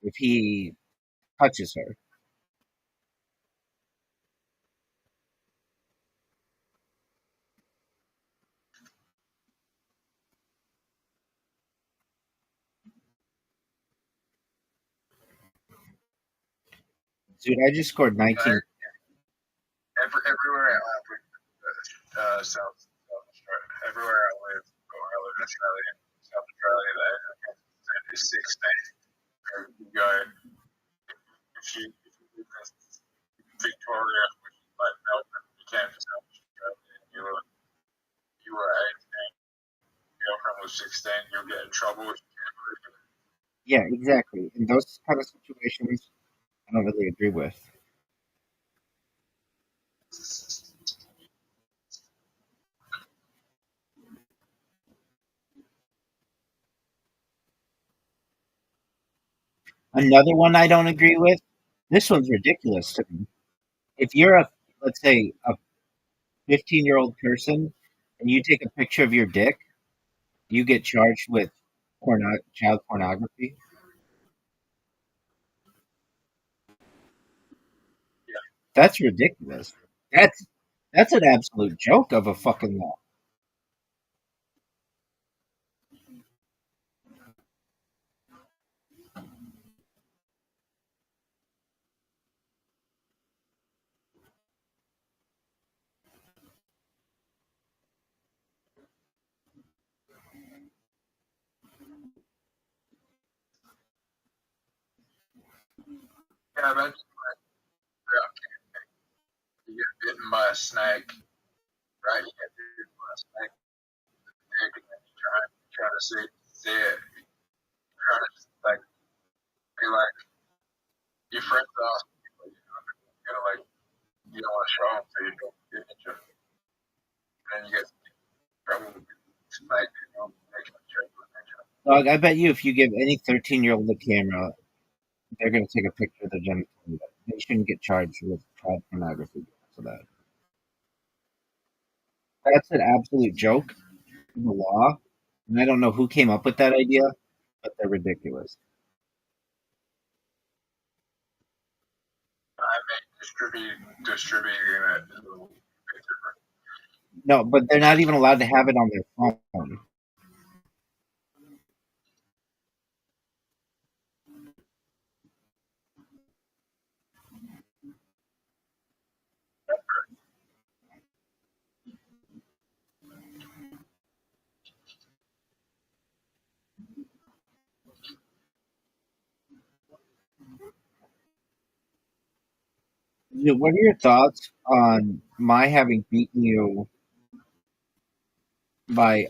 if he touches her. Dude, I just scored 19. Everywhere I live, South Australia, everywhere I live, or I live in Australia, South Australia, the age is 16. You go, if you live in Victoria, which is like Melbourne, you came to South Australia, and you were 18, your girlfriend was 16, you'll get in trouble if you can't prove it. Yeah, exactly. In those kind of situations, I don't really agree with. Another one I don't agree with. This one's ridiculous to me. If you're let's say, a 15-year-old person and you take a picture of your dick, you get charged with child pornography. Yeah. That's ridiculous. That's that's an absolute joke of a fucking law. Yeah, that's like, you get bitten by a snake, right? You get bitten by a snake, and then you try to see it, trying to just like be like your friends ask you, you know, like you don't want to show them, so you don't get injured, and then you get trouble with snake, making a joke with nature. Dog, I bet you if you give any 13-year-old a camera, they're going to take a picture of their genitalia. They shouldn't get charged with child pornography for that. That's an absolute joke in the law, and I don't know who came up with that idea, but they're ridiculous. I mean, distributing it is a little bit different. No, but they're not even allowed to have it on their phone. What are your thoughts on my having beaten you by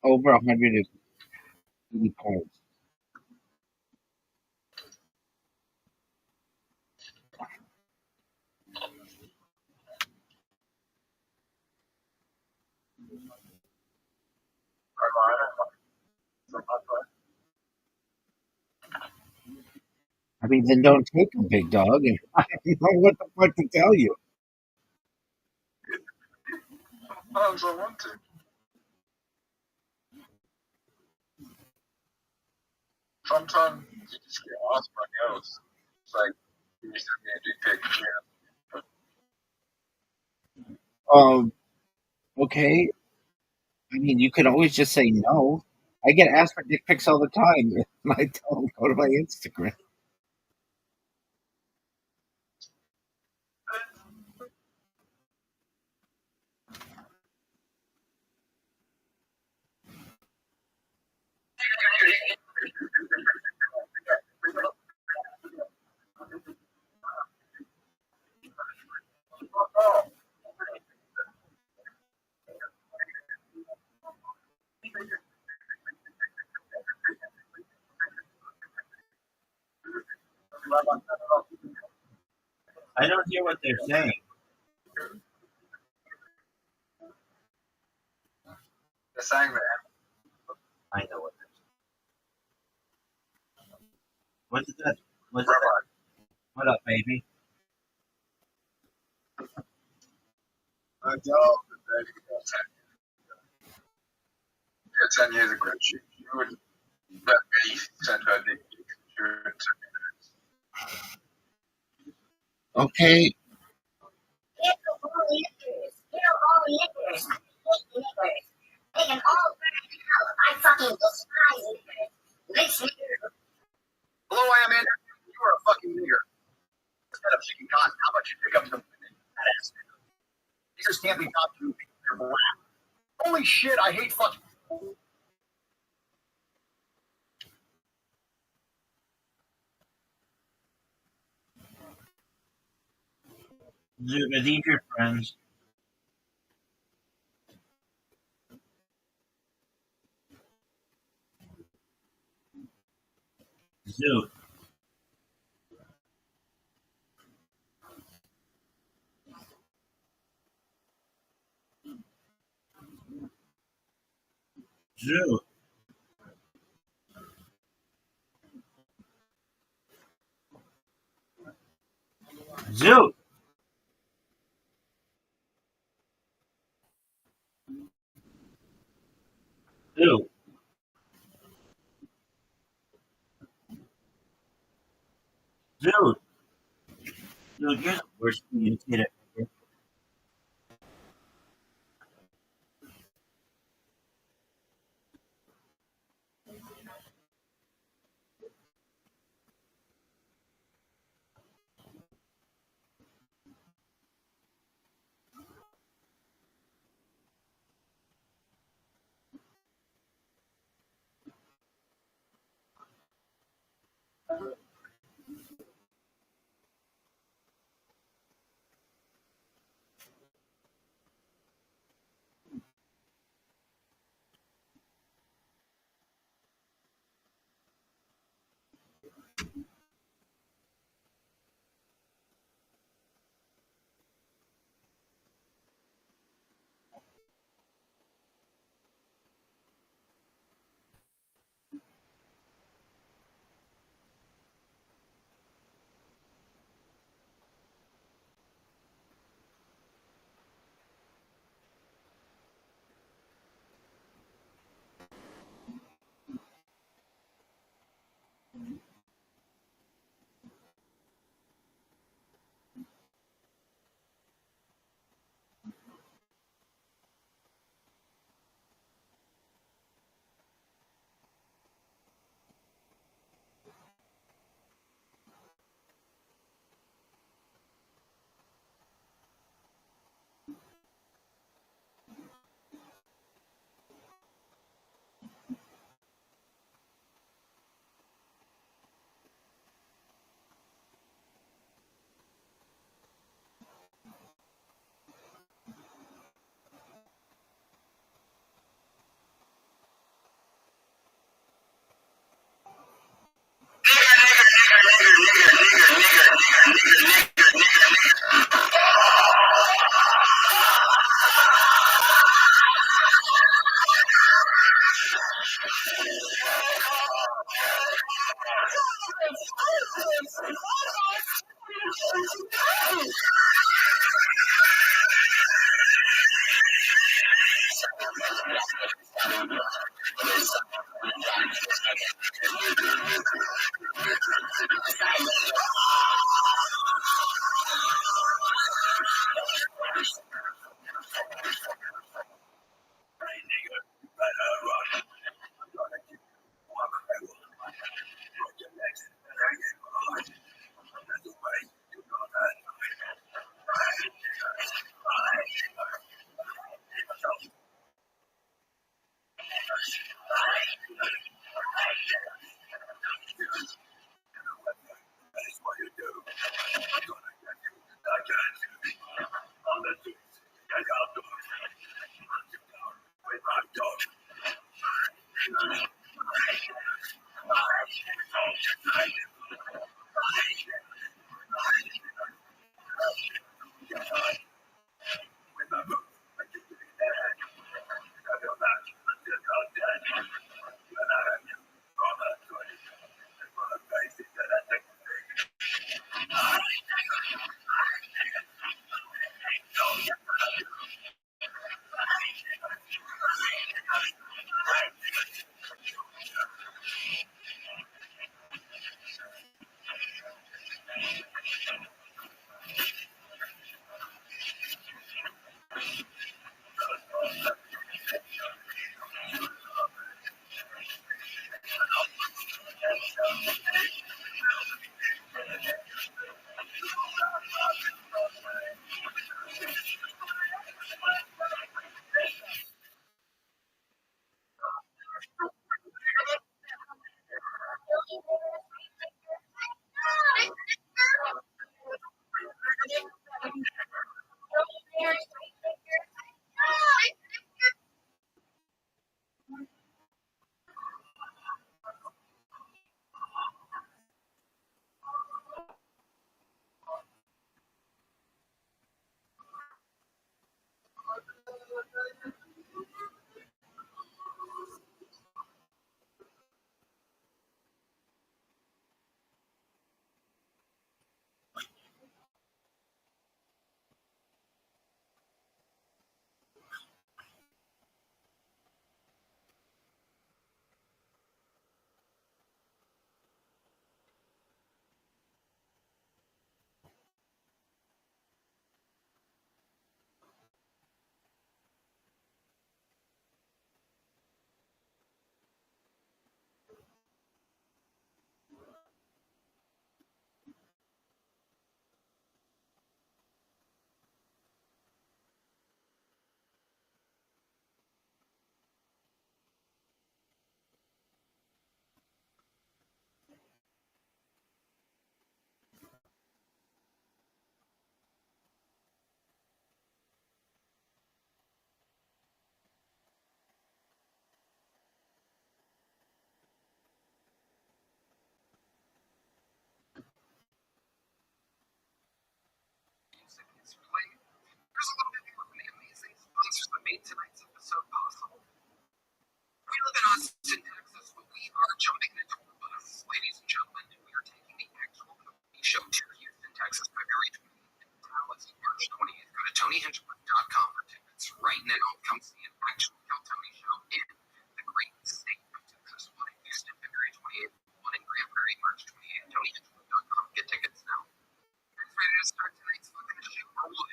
over 180 points? I mean, then don't take a big dog. And I don't know what the fuck to tell you. Sometimes I want to. Sometimes you just get asked by girls. It's like, you send me a dick pic, Okay. I mean, you can always just say no. I get asked for dick pics all the time. And I tell them, go to my Instagram. I don't hear what they're saying. They're saying that I know what they're saying. What's that? What's Rabbi, that? What up, baby? a dog that dated about 10 years ago. Yeah, 10 years ago, she would that be sent out the Okay. Hello, I am Andrew. You are a fucking nigger. Instead of picking cotton, how about you pick up some women? Badass nigger. Niggers can't be talked to because they're black. Holy shit, I hate fucking. Zoo, are these your friends? Zoo. Zoo. Zoo. Zoo. Zoo. Dude, you're the worst communicator ever. made tonight's episode possible. We live in Austin, Texas, but we are jumping in a tour bus, ladies and gentlemen, and we are taking the actual Tony Show to Houston, Texas, February 28th, and Dallas, March 20th. Go to TonyHinchcliffe.com for tickets right now. Come see an actual Tony Show in the great state of Texas. One in Houston, February 28th, one in Grand Prairie, March 28th. TonyHinchcliffe.com. Get tickets now. Guys, ready to start tonight's fucking show? Or what?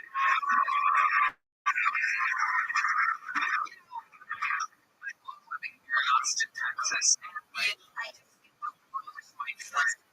Living here in Austin, Texas, and I just love my friends.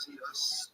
See us.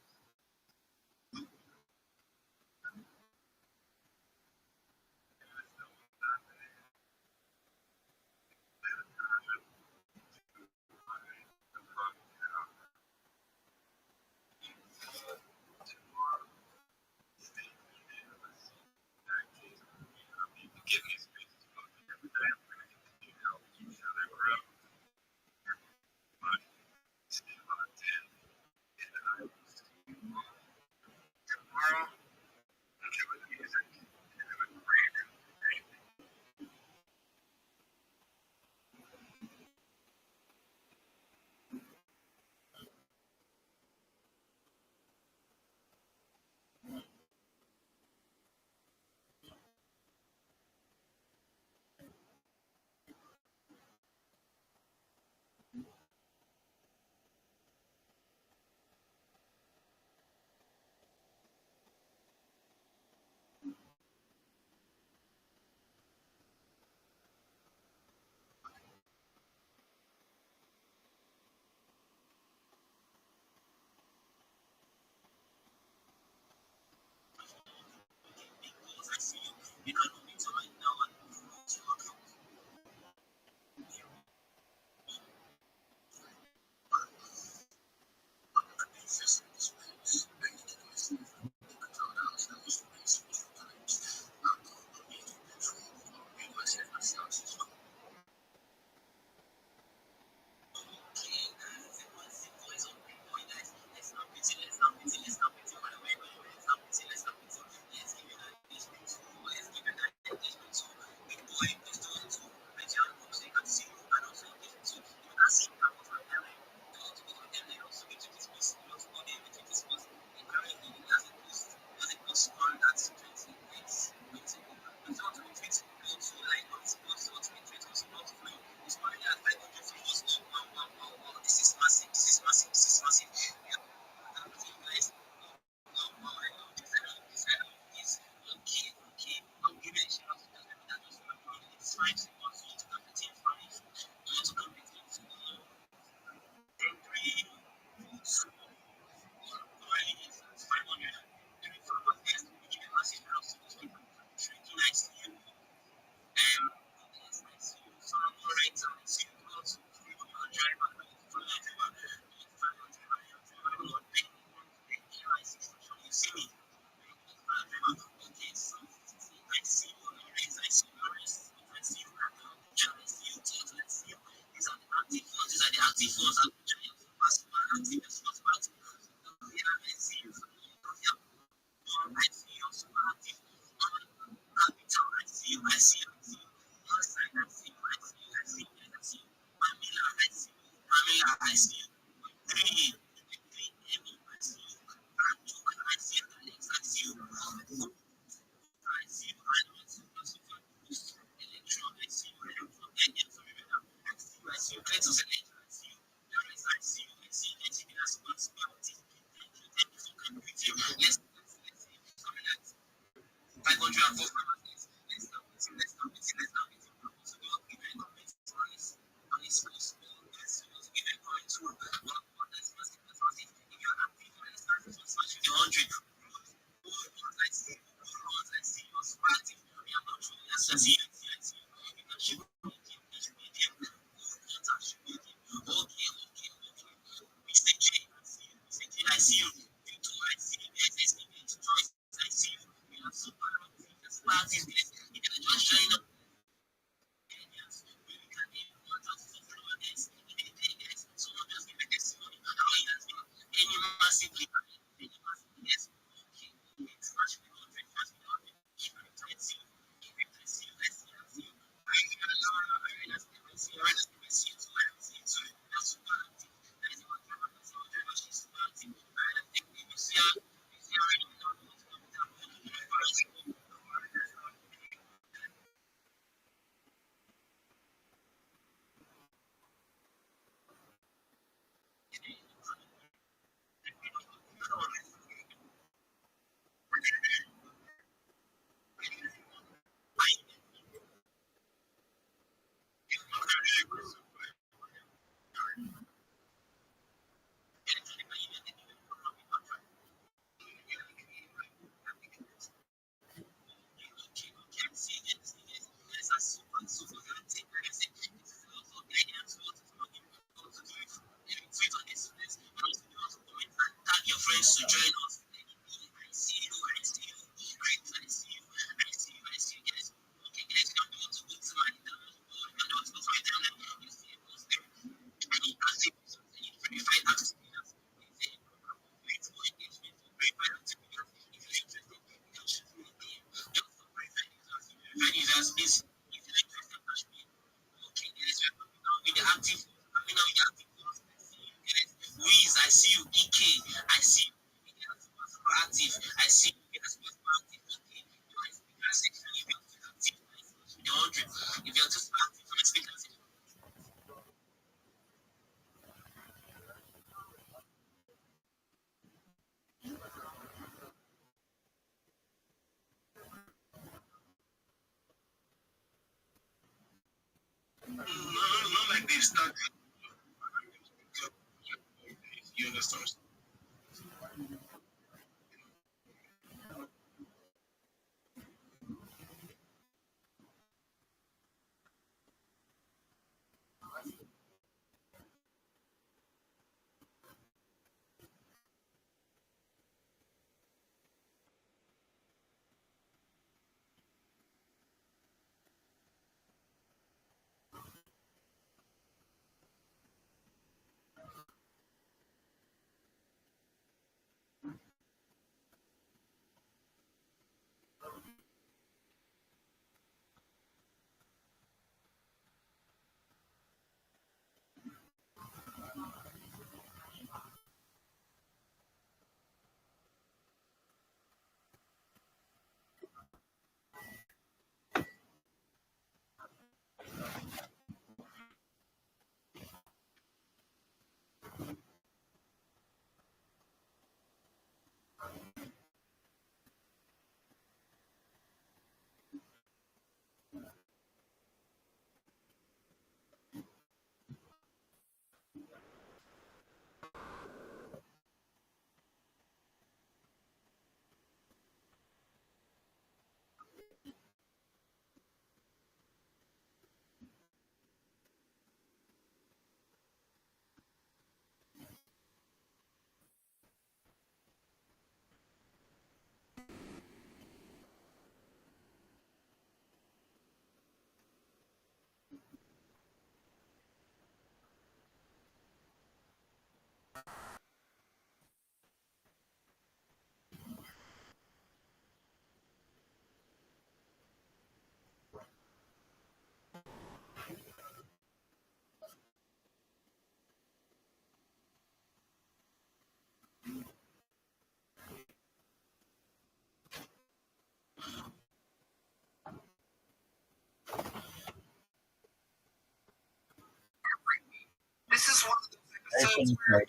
thing to say.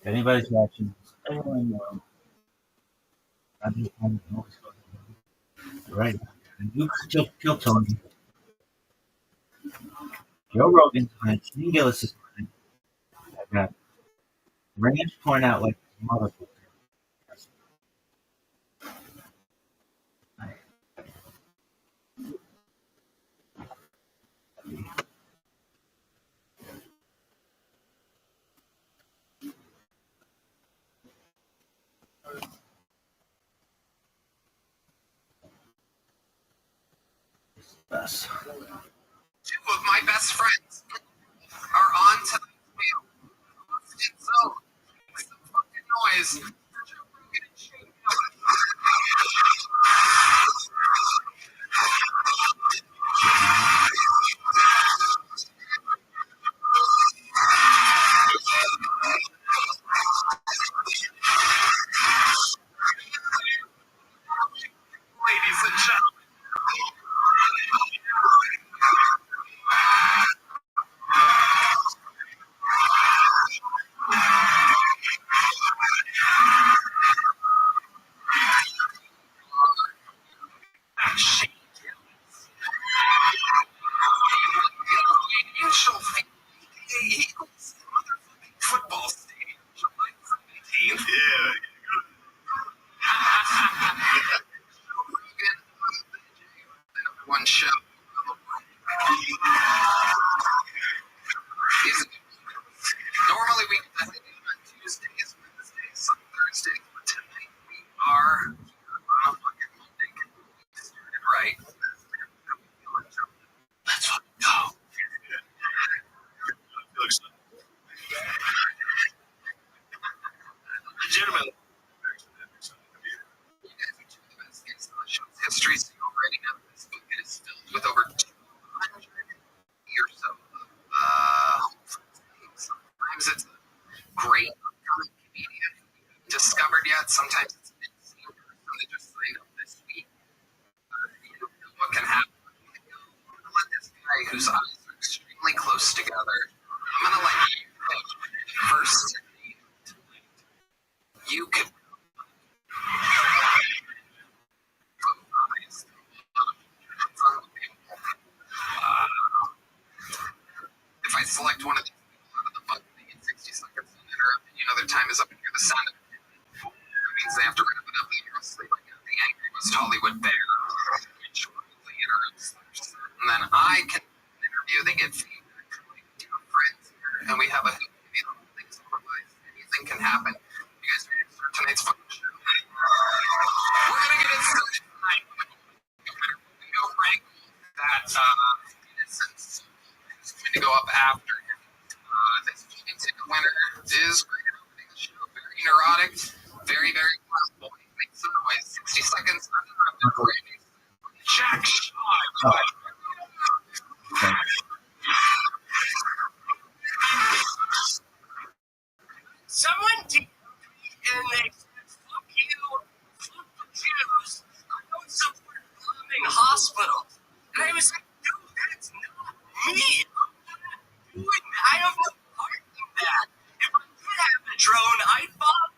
If anybody's watching, anyone knows, I'm just trying to know what's going on. Right now, you kill Tony. Joe Rogan's behind, Shane Gillis is behind. I've got ranch pouring out like a motherfucker. Best. Two of my best friends are on tonight's wheel. And so, make some fucking noise. Joe Rogan and Shane ladies and gentlemen. Shane Financial Eagles motherfucking football stadium, July 17th. Yeah. One show. Normally we get that on Tuesdays, Wednesdays, Thursdays, but tonight we are on a fucking Monday. We started right. Let's fucking go. Legitimately. You guys are two of the best guests on the show's history, so you already know this book is filled with over 200 years of sometimes it's a great upcoming comedian discovered yet, sometimes it's an insane person that just signed up this week. You don't know what can happen. I'm gonna let this guy whose eyes are extremely close together, I'm gonna let you pick first you can if I select one of these people out of the button, they get 60 seconds to interrupt. You know their time is up and hear the sound of it. That means they have to wrap it up and you're asleep. Like the angry West Hollywood bear, which shortly interrupts theirs. And then I can interview. They get feedback from like dear friends here, and we have a things otherwise. Anything can happen. You guys ready to start tonight's fucking show? We're gonna get it started tonight. We go rank that innocence is going to go up after him. This chicken ticket winner is great at opening the show. Very neurotic, very, very possible. Make some noise. 60 seconds uninterrupted for Randy. Jack Shaw. Someone did and they said, fuck you, fuck the Jews. I don't support bombing hospitals. And I was like, dude, that's not me. I'm not doing that. I have no part in that. If I did have a drone, I'd bomb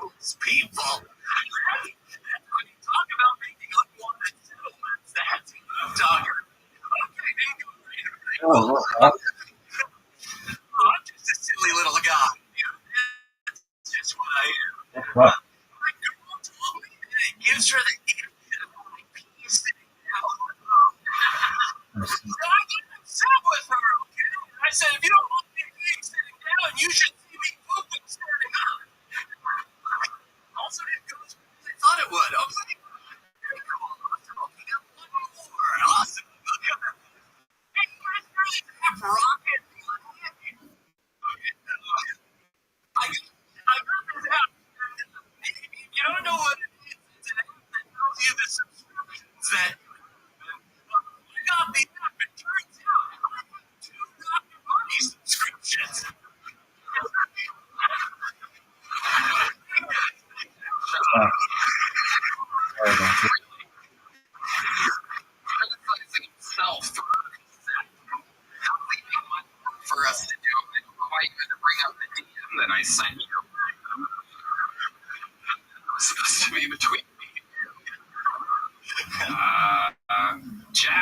those people. Right? I mean, talk about making unwanted settlements. That's Dogger. Okay, didn't go right. I'm just a silly little guy. That's just what I am. Right. My girl told me that it gives her the gift of my peace sitting down. So I got upset with her, okay? I said, if you don't want me sitting down, you should see me pooping starting up. Also, didn't go as well as I thought it would. I was like, very cool, awesome. Okay, got one more. Awesome. Hey, you guys really have rocket money? Okay. I got this app. You don't know what it is. It's an app that tells you the subscriptions that I got the app and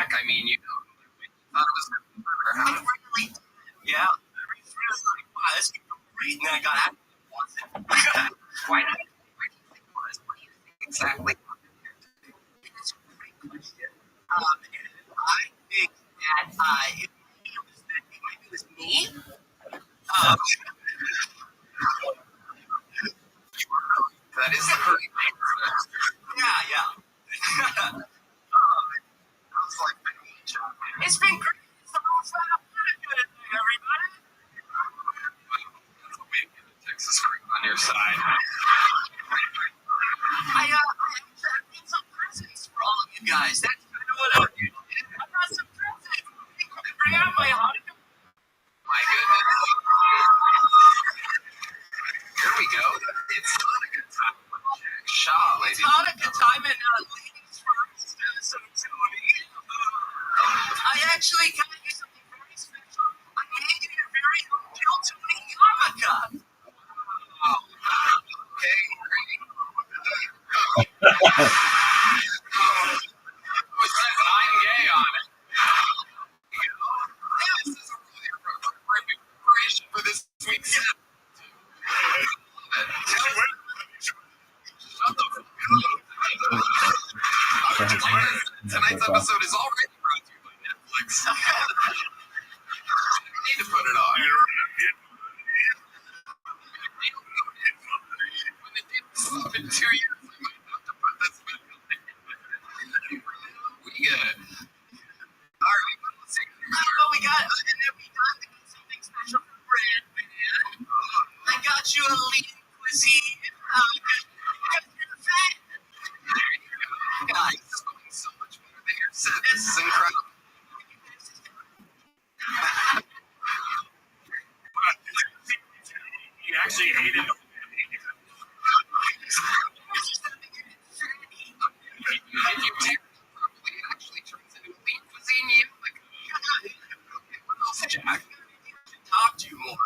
back. I mean, you thought it was I really did. Yeah. I was really like, wow, this could go great. And then I got out. Why not? Why do you think it was? What do you think exactly? That's a great question. I think that it was me. That is the correct answer. Yeah. It's been great. It's the most fun I've had. Good night, everybody. Texas cream on your side. I got some presents for all of you guys. That's kind of what I did. I got some presents. Bring out my Hanukkah. My goodness. Here we go. It's Hanukkah time. Shaw, ladies. It's Hanukkah time, and ladies first. So Tony. I actually got you something very special. I made you a very Uncle Tony yarmulke. Oh, okay, great. I'm gay on it. This is a really appropriate preparation for this week's episode. Tonight's episode is already brought to you by Netflix. I need to put it on. When the deal is up in 2 years, I might have to put this back on. We good. Alright, let's see. Well, we got something special for Brad, man. I got you a lean cuisine. Guys, it's going so much better than your set. This is incredible. You actually hated him. If you tear it properly, it actually turns into a lean cuisine yarmulke. What else, Jack? Talk to you more.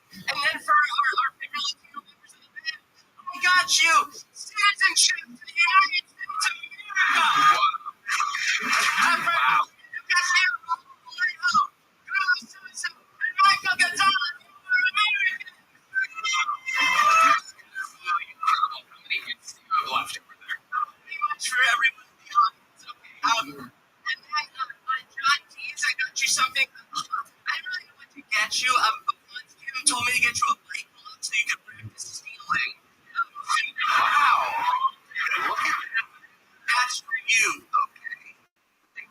And then for our favorite members of the band, we got you citizenship to the United States of America. Wow. Michael Gonzalez, American. Incredible. How many hits do you have left over there? Pretty much for everyone in the audience. Okay. And then John Tees, I got you something. I really want to get you. You told me to get you a bike lock so you could practice stealing. Wow. Look at that. That's for you. Okay. Think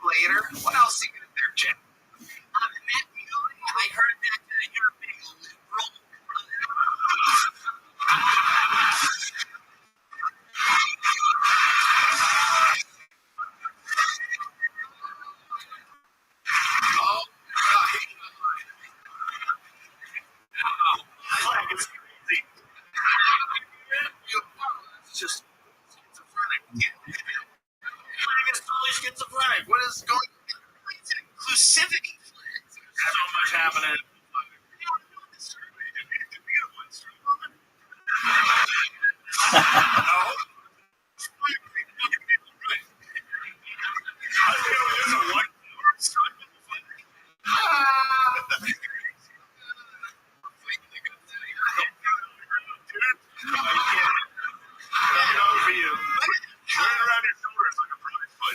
later. What else you got there, Jack? Matt Mueller, I heard that you're a big liberal. Oh, It's crazy. it's just schizophrenic. It's totally schizophrenic. What is going on? It's inclusivity. So much happening.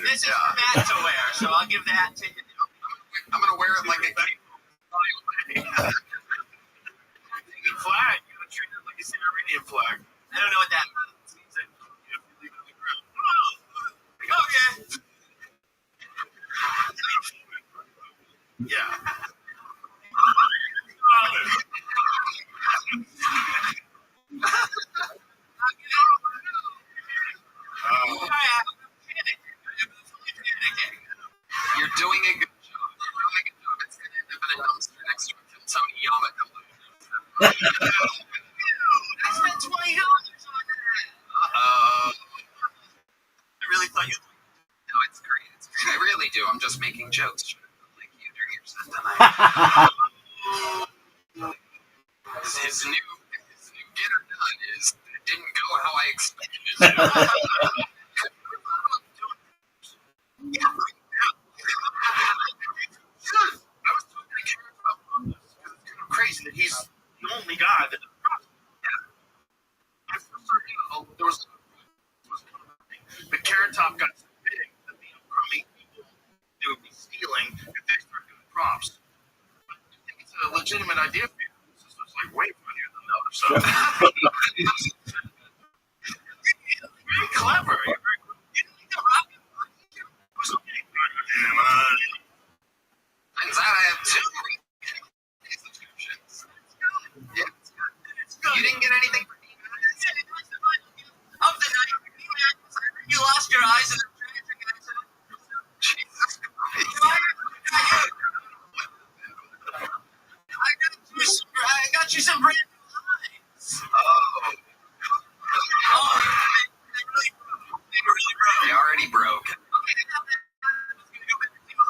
This is for Matt to wear, so I'll give that to you. I'm gonna wear it like a cape. The flag, you gotta treat it like a San Iranian flag. I don't know what that means. It's like, you have to leave it on the ground. Okay. Yeah. You're doing a good job. You're doing a good job. It's gonna end up in a dumpster next to a Tony yarmulke. I spent $20 on that. I really thought you. No, it's great. It's great. I really do. I'm just making jokes. Like you during your set tonight. His new get her done is it didn't go how I expected it to. legitimate idea for you. This was like way funnier than the other stuff. Very clever. You're very good. You didn't think of Rabbi? It was okay. Turns out I have 2 subscriptions. Yeah, it's good. It's good. You didn't get anything for me? Of the night, you lost your eyes in a tragic accident. Jesus Christ. I got you some brand new eyes. Oh. Oh, they really broke. They already broke.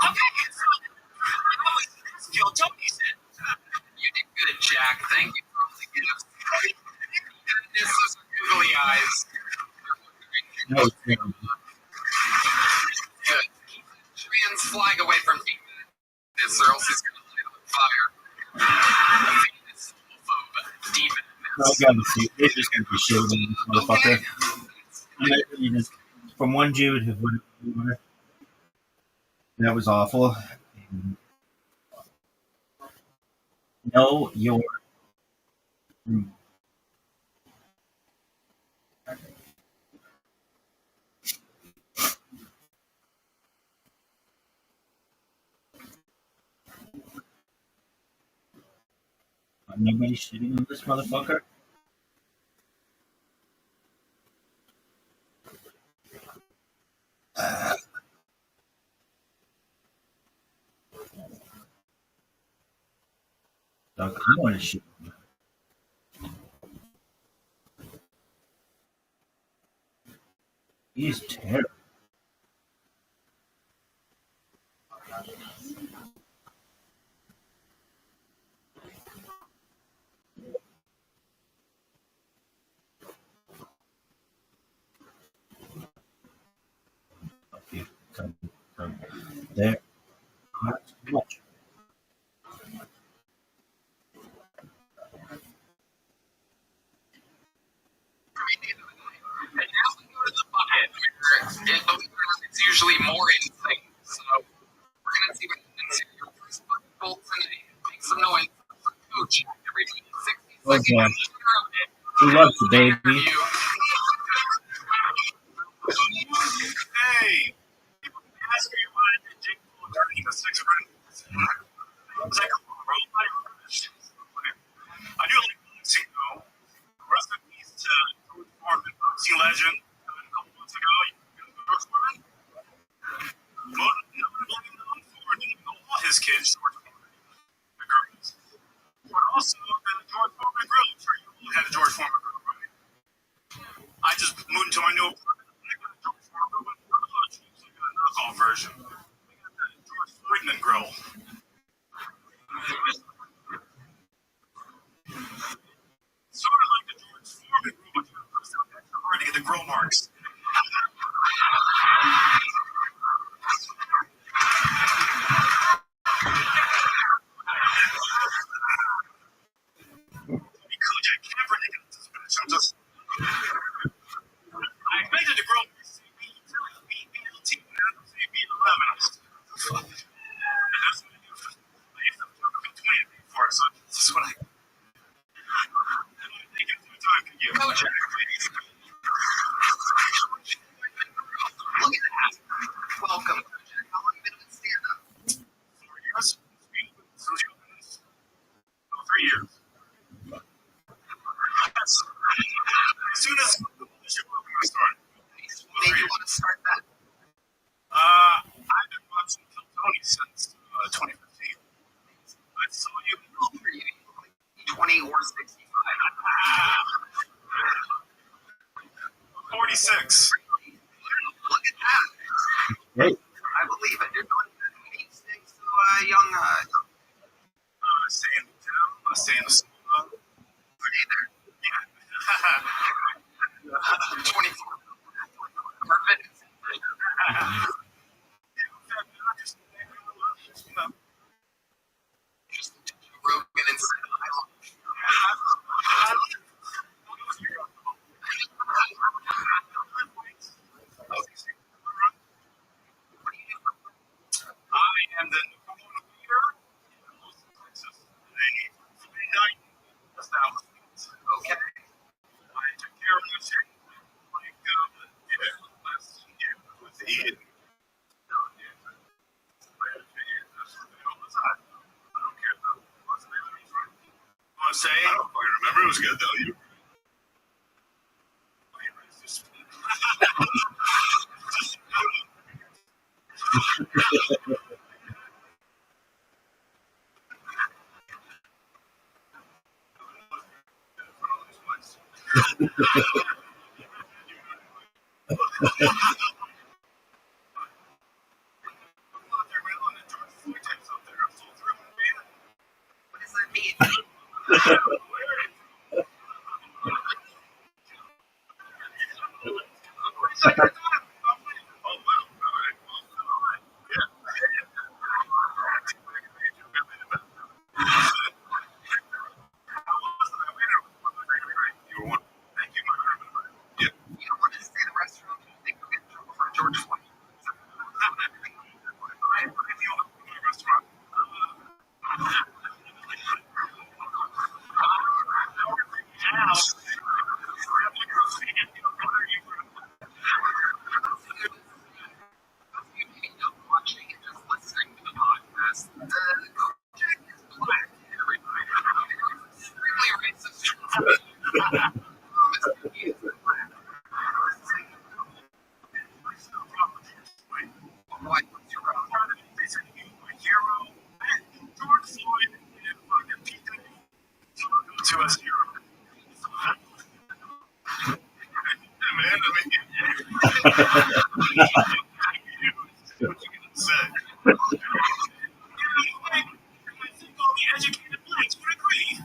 Okay, so I always ask you, Tony said. You did good, Jack. Thank you for all the gifts. This was googly eyes. No, it's terrible. Good. Keep the trans flag away from me. This, or else he's gonna light on fire. This homophobe demon. I gotta see. They're just gonna be shooting this motherfucker. Okay. From one Jew to whatever. That was awful. Know your. Nobody's shitting on this motherfucker. Doug, I want to shoot. He's terrible. Okay, come. There. Not too much. And now we go to the bucket, where it's usually more insane. So we're gonna see what happens if your first bucket goal tonight. Make some noise for Coach every 60 Oh, seconds. God. He loves the baby. Hey, people ask me why I did Jake Paul during the 6 rounds. I was like, bro, I do like boxing though. Rest in peace to George Foreman, boxing legend. A couple months ago, George Foreman. Well, nobody known for all his kids, George Foreman, the girls. But also the George Foreman grill. I'm sure you all had a George Foreman grill, right? I just moved into my new apartment. I got a George Foreman with a knockoff version. We got the George Foreman grill. Sort of like the George Foreman grill, but it's hard to get the grill marks. I invented the grill. BLT, B11. That's what I do. I used to talk about 20 before, so this is what I think it's the time to give. Coach, look at that. Welcome, Coach. How long have you been in stand-up? 4 years. Since you opened this. 3 years. As soon as the bullshit was going to start. Maybe you want to start that. I've been watching Kill Tony since 2015. I saw you. How old are you? 20 or 65? 46. Look at that. Great. I believe it. You're doing these things to young, Stay in the town. Stay in the school. pretty there. Yeah. 24. Perfect. Just Rogan and say? I don't fucking remember. It was good though. You. What does that mean? You don't want to stay in the restaurant? They go get in trouble for George Floyd. Maybe not watching and just listening to the podcast. The Jack is black. Everybody. Extremely racist. He is black. Why? What's your problem? They said you were a hero. George Floyd and fucking Peter to us hero. Man, I mean, what you gonna say? I think all the educated blacks would agree.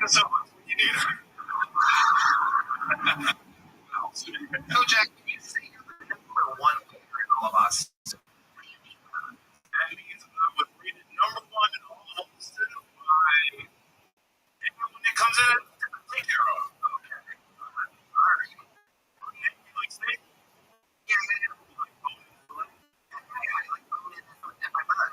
So you need her. So, Jack, can you say you're the number one leader in all of us? That means I was rated number one in all of instead of my. When it comes in, take care of. Okay. All right. You like steak? Yeah, I like bone. I like bone in my butt.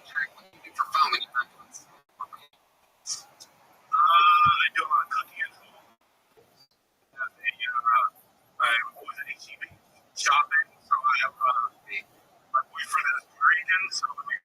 Jack, what do you do for fun when you come to us? I do a lot of cooking at home. My was at HEB shopping, so I have my boyfriend is American, so we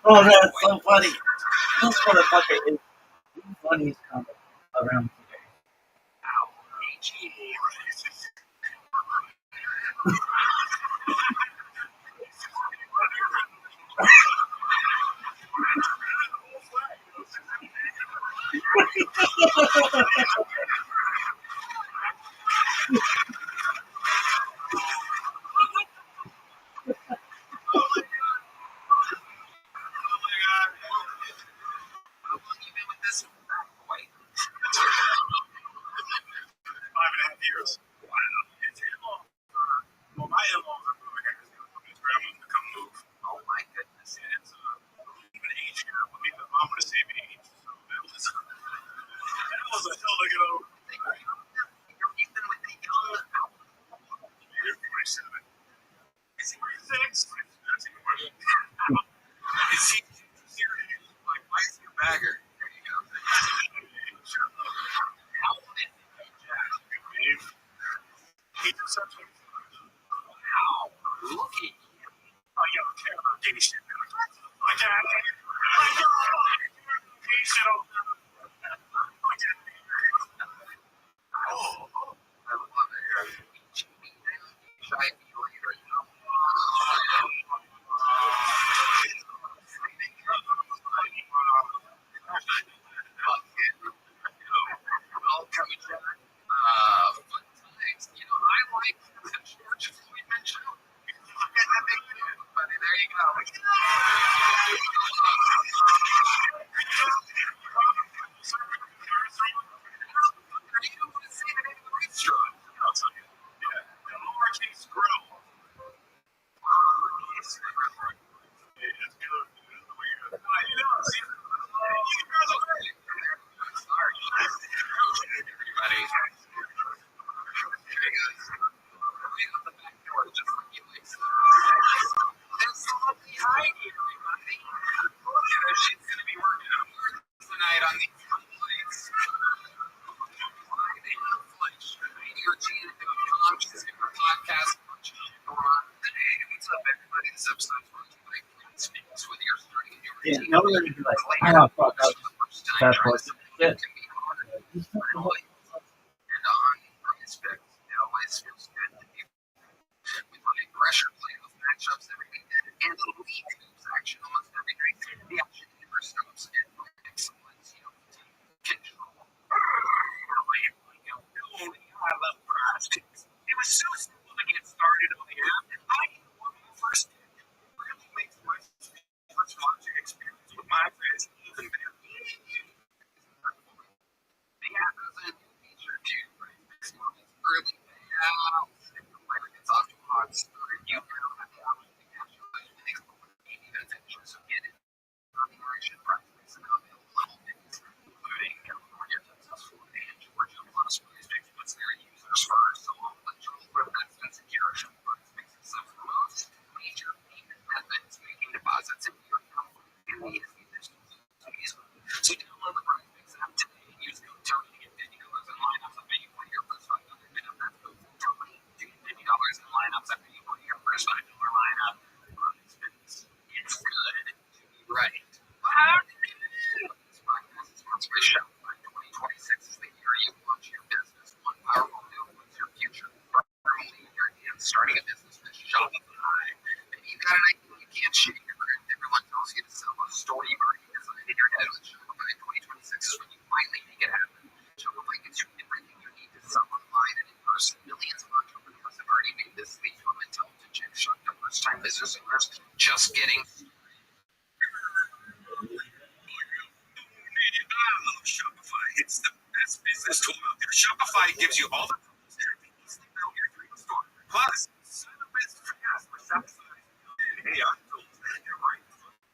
Oh, that's so funny. This motherfucker is the funniest comic around today. Years. Wow. It's well, my in-laws are moving here. His grandma's to come move. Oh my goodness. And it's even age gap. I mean, I'm going to say age. So that was a hell to get over. You've been with the young. You're 47. Is he 46? That's even worse. Is he serious? Like, why is he a bagger? There you go. Sure. How old is he? Jack. He did something. Wow. Look at him. Oh, you don't care about gay shit. I can't. Gay shit. Oh, I love it. Shy people later. I like George Floyd mentioned. But there you go. You don't want to say the name of the restaurant. I'll tell you. Yeah. The lowercase grill. It's good. Everybody. There's somebody hiding, everybody. She's going to be working tonight on these complaints. Live in the flesh. She's in her podcast. Hey, what's up, everybody? This episode's brought to you by Prince Fitness. Whether you're starting a new routine, Yeah, no one would be like, oh, fuck, that's what it can be hard. And on respect, it always feels good to be with running pressure playoff matchups every weekend and the league moves action almost every night. The action never stops and excellence, control. I love prospects. It was so simple to get started on the app. I didn't want my first pick. It really makes my first watching experience with my friends even better. The app has a new feature too, right? Early payouts, if the player gets off to a hot start, you now have the option to catch your next even adventure. So get it. Operation practice and available level days, including California, Texas, Florida, and Georgia. Plus, PrizePicks puts their users first, so all electronic payments and secure. PrizePicks accepts most major payment methods, making deposits in your account and the easiest to use. So download the PrizePicks app today and use code Tony to get $50 in lineups after you play your first $5 lineup. That's code Tony to get $50 in lineups after you play your first $5 lineup. PrizePicks, it's good to be right. This podcast is sponsored by Shopify. 2026 is the year you launch your business. One powerful move with your future firmly in your hands. Starting a business with Shopify. Maybe you've got an idea you can't shake your credit. Everyone tells you to sell a story you've already designed in your head. With Shopify, 2026 is when you finally make it happen. Shopify gives you everything you need to sell online and in person. Millions of entrepreneurs have already made this leap from intelligent check shop to first-time business owners. Just getting Shopify. It's the best business tool out there. Shopify gives you all the tools to easily build your dream store. Plus, sign up business for Shopify and AI tools. They're right.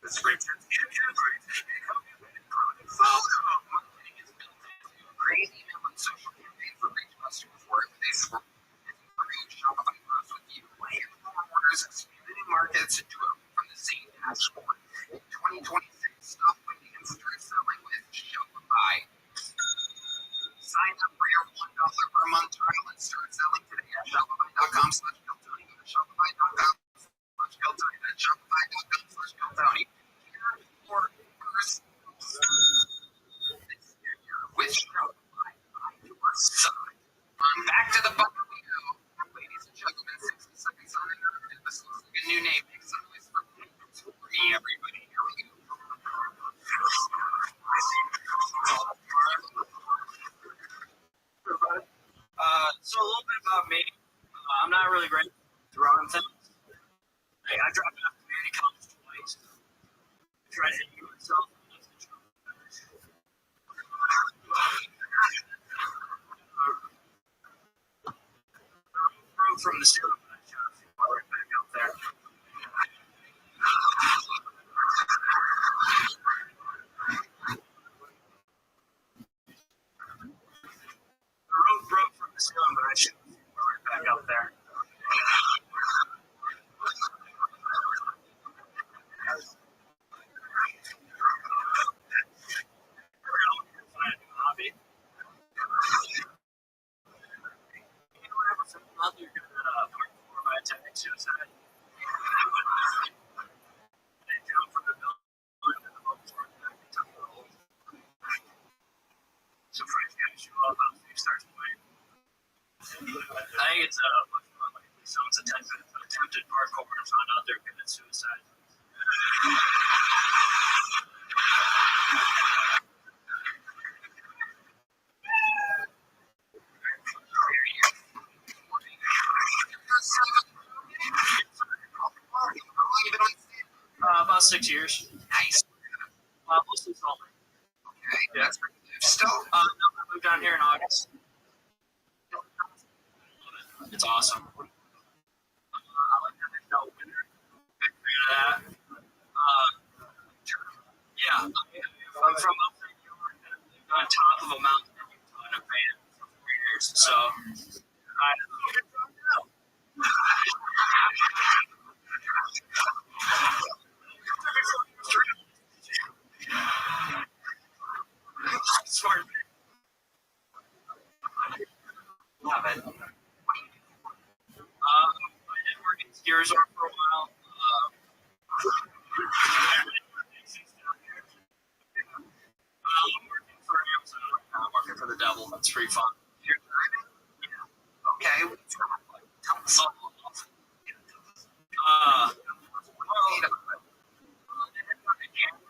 The scriptures and templates and help you with product photo. Marketing is built into create email and social campaigns that reach customers wherever they scroll. If you create Shopify grows with you, land more orders, expanding markets, and do it from the same dashboard. In 2026, stop waiting and start selling with Shopify. Sign up for your $1 per month trial and start selling today at Shopify.com/GuiltTony. Go to Shopify.com/GuiltTony. That's Shopify.com/GuiltTony. Here I'm not really great throwing things. I dropped out of community college twice. I tried to do myself. From the ceiling, but I shot a few right back up there. The roof broke from the ceiling, but I shot a few right back up there. Hobby. You don't ever feel like you're gonna parkour by attempting suicide. They jump from the building to the boat for it. Some French guy show up and he starts playing. I think it's much more likely someone's attempted parkour and found out they're committing suicide. About 6 years. Nice. Mostly salt. Okay, that's pretty good. Still, No, I moved down here in August. It's awesome. I like that there's no winter. Big fan of that. Yeah, I'm from upstate New York. I lived on top of a mountain in Utah in a van for 4 years. So, smart. Love it. I did work in ski resort for a while. I'm working for Amazon right now. I'm working for the devil. That's pretty fun. you're driving? Yeah. Okay, what's that like? Tell us.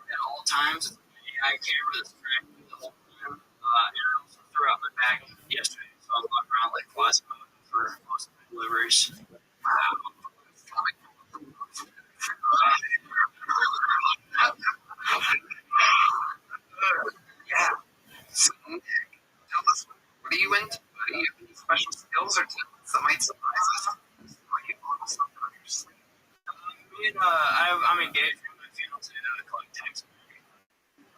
At all times, I camera that's tracking me the whole time. And I also threw out my bag yesterday, so I'm walking around like Quasimo for most of my deliveries. Yeah. So, tell us, what are you into? Do you have any special skills or talents that might surprise us? Like you know something on your sleeve. I'm engaged with my fiance to collect tax.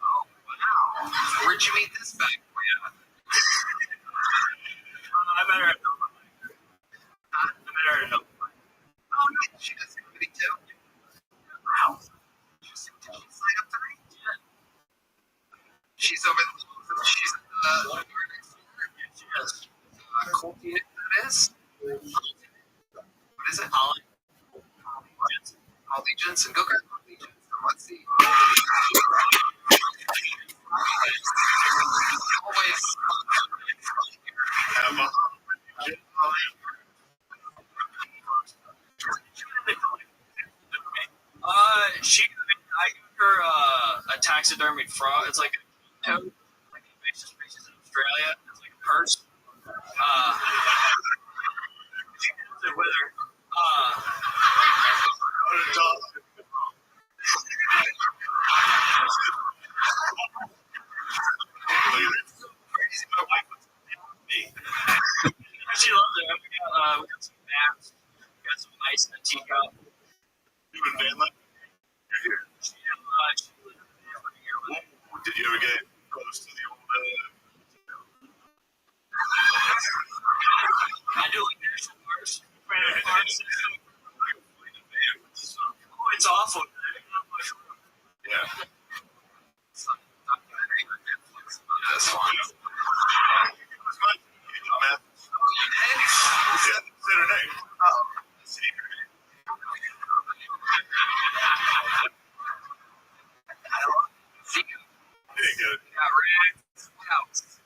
Oh, wow. Where'd you meet this bad boy at? I met her at Nova. Oh, nice. She does comedy too? Wow. Interesting. Did she sign up tonight? Yeah. She's over there. She's at the door next door. Yeah, she is. Cool unit that is. What is it? Allegiance and go grab Allegiance. Let's see. Always. I got her a taxidermied frog. It's like a toad, like an invasive species in Australia. It's like a purse. She has it with her. My wife was me. She loves it. We got some maps. We got some ice in a teacup. You in van life? You're here. She lived in the van for a year with me. Did you ever get close to the old I do like national parks. Parks. Oh, it's awful. Yeah. Some documentary on Netflix about this one. It was fun. You did math. You did? Yeah, said her name. Oh. See her name. I don't see you. There you go. Got rats. What else?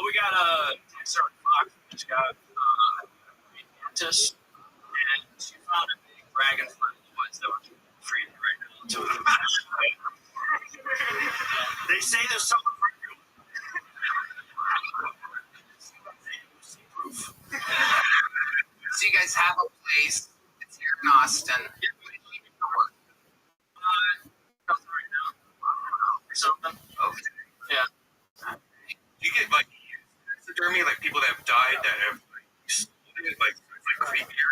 We got a certain fox. She's got mantis, and she found a big dragonfly in the woods that we're freezing right now. So they say there's something for you. So you guys guys have a place. It's here in Austin. Or something. Okay. Yeah. Do you get like taxidermy, like people that have died that have like creepier?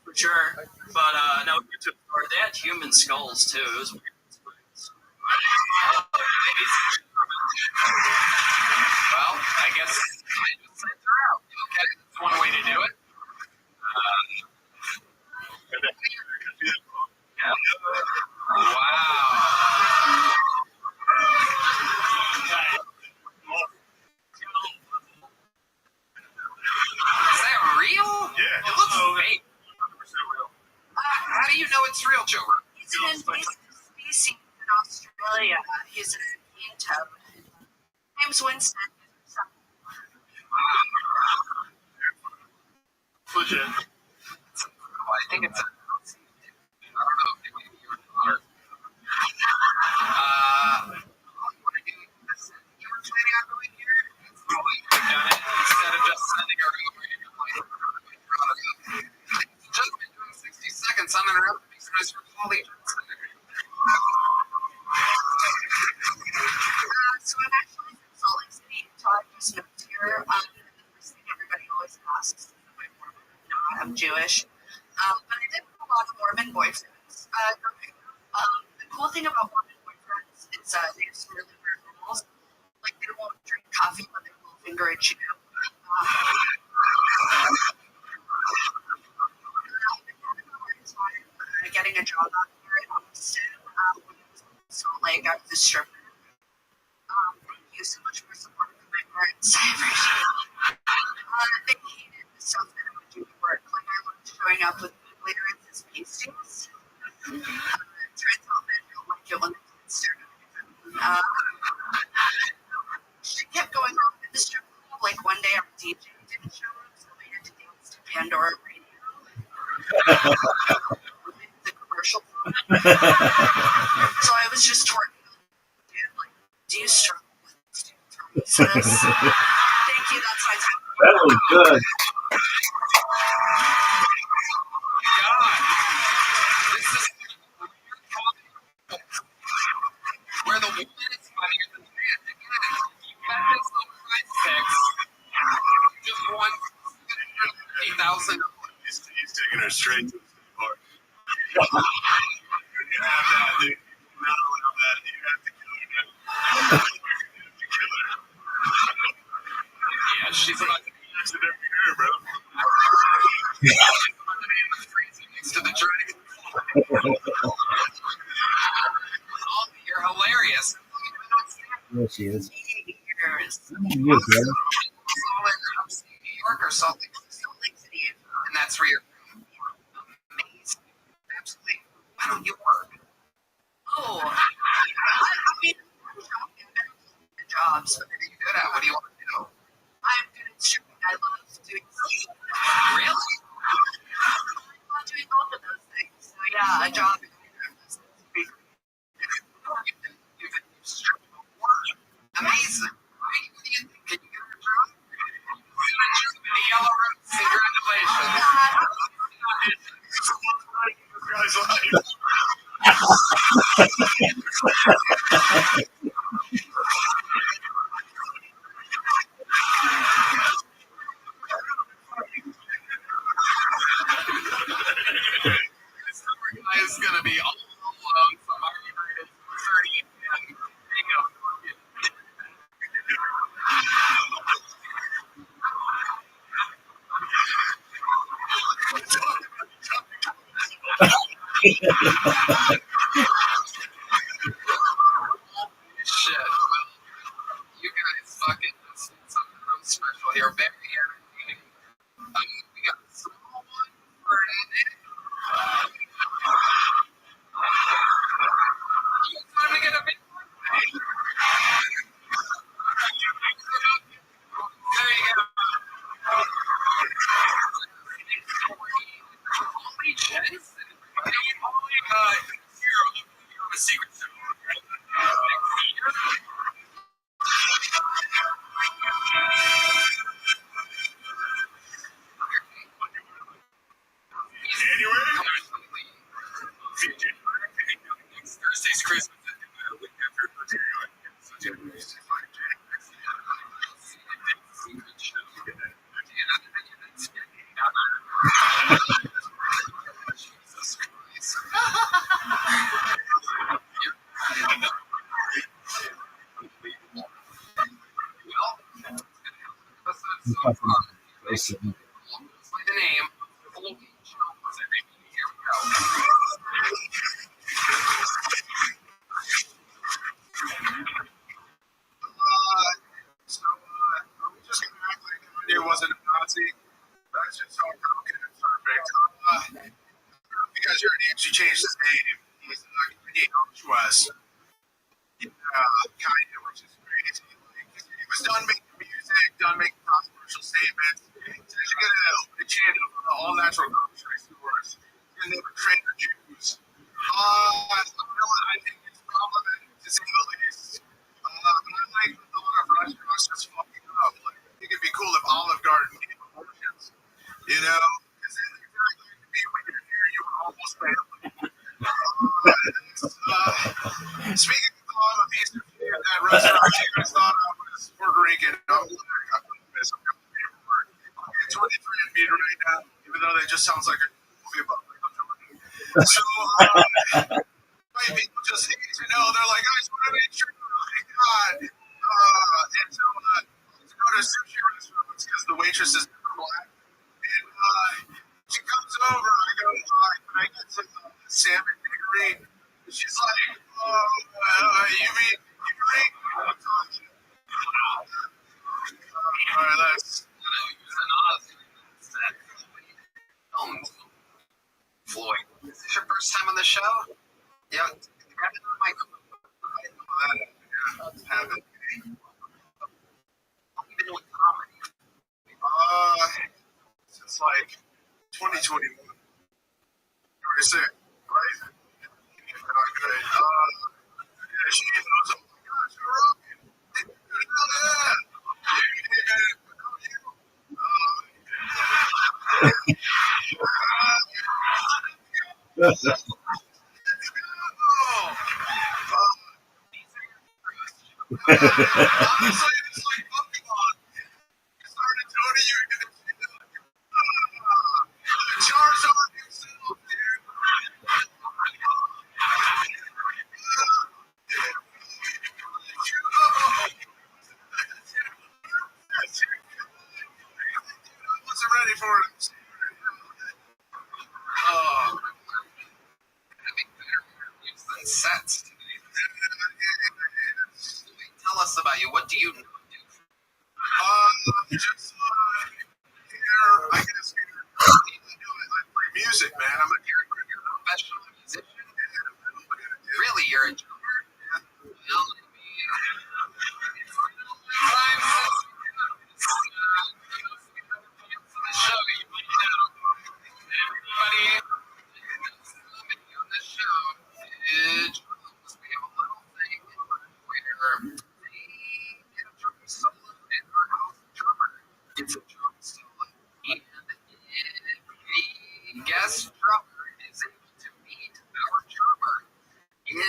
For sure. But no, they had human skulls too. It was weird. Well, I guess okay, that's one way to do it. Wow. Is that real? Yeah. It looks fake. How do you know it's real, Joe? He's an invasive species in Australia. He's an Indian toad. Name's Winston. Legit. I think it's a. I don't know. Maybe you were daughter. You were planning on going here? I've done it instead of just sending her over. Just been doing 60 seconds on an around makes nice for Polly. So I'm actually from Salt Lake City, Utah. I just moved here. The first thing everybody always asks is if I'm Mormon. No, I'm Jewish. But I did have a lot of Mormon boyfriends. The cool thing about Mormon boyfriends is they have some really weird rules. Like they won't drink coffee, but they will finger a chew. Getting a job out here in Austin. When I was in Salt Lake, I was a stripper. Thank you so much for supporting my parents. I appreciate it. They hated the stuff that I would do to work. Like I loved showing up with glitters as pasties. Turns out men don't like it when the kids stare at me. She kept going off in the strip club. Like one day our DJ didn't show up, so we had to dance to Pandora Radio. The commercial. So I was just twerking. Like, do you struggle with this? Thank you. That's my time. That was good. God, this is where the woman is funnier than the man. Again, you got this on price tags. Just won $50,000. He's taking her straight to the park. You have that, dude. Not allow that. You have to kill her, man. You have to kill her. Yeah, she's about to be That's it every year, bro. next to the dragon. Oh, you're hilarious. There she is. Years. Yes, man. Upstate New York or Salt Lake City, and that's where you're from. Amazing. Absolutely. Why don't you work? Oh, I mean, jobs. What are you good at? What do you want to do? I'm good at stripping. I love doing ski. Really? I love doing both of those things. So yeah, a job. Amazing. Right? What do you think? Can you get her a job? The Yellow Roots. Congratulations. This guy's life. This guy is going to be all alone from our 30 and hang up. Shit. Well, you guys fucking did something real special here. Very entertaining. We got a small one for an you time to get a big one? There you go. Holy Jensen. Holy Listen. By the name, Floyd Jones. Here we go. Are we just gonna act like Kanye wasn't a Nazi? That's just so broken and perfect. Because you already actually changed his name. He's Kanye West. Kanye, which is crazy. Like, he was done making music, done making controversial statements. So you're gonna open a channel for the all natural grocery stores. And they were trader Jews. I think it's problematic to say the least. But I like the thought of restaurants just fucking up. Like, I think it'd be cool if Olive Garden gave abortions. You know? Because then exactly to be when you're here, you were almost family. Speaking of all the piece of shit at that restaurant, you guys thought I was Puerto Rican. I'm miss. I'm got the paperwork. I'm 23 and beat right now, even though that just sounds like a movie about Michael Jordan. So, white people just need to know. They're like, I just want to make sure. Oh my God. And so, to go to a sushi restaurant because the waitress is black. And she comes over. I go, can I get some salmon daiquiri? She's like, you mean daiquiri? All right, let's. Floyd, is this your first time on the show? Yeah, grab the microphone. That happened. Even with comedy. Since like 2021. You were sick, right? Okay. Yeah, she knows. Oh my gosh, you're rocking. Honestly, it's like Pokemon. You started Tony, you're gonna see the Charizard himself, dude. I wasn't ready for it. Having better interviews than sets today. Tell us about you. What do you know? Just here, I guess here. I play music, man. I'm a Professional musician? Really, you're a drummer? Well, I mean, show you. Everybody on the show is we have a little thing where they get a drum solo and our house drummer gets a drum solo. And the guest drummer is able to meet our drummer in a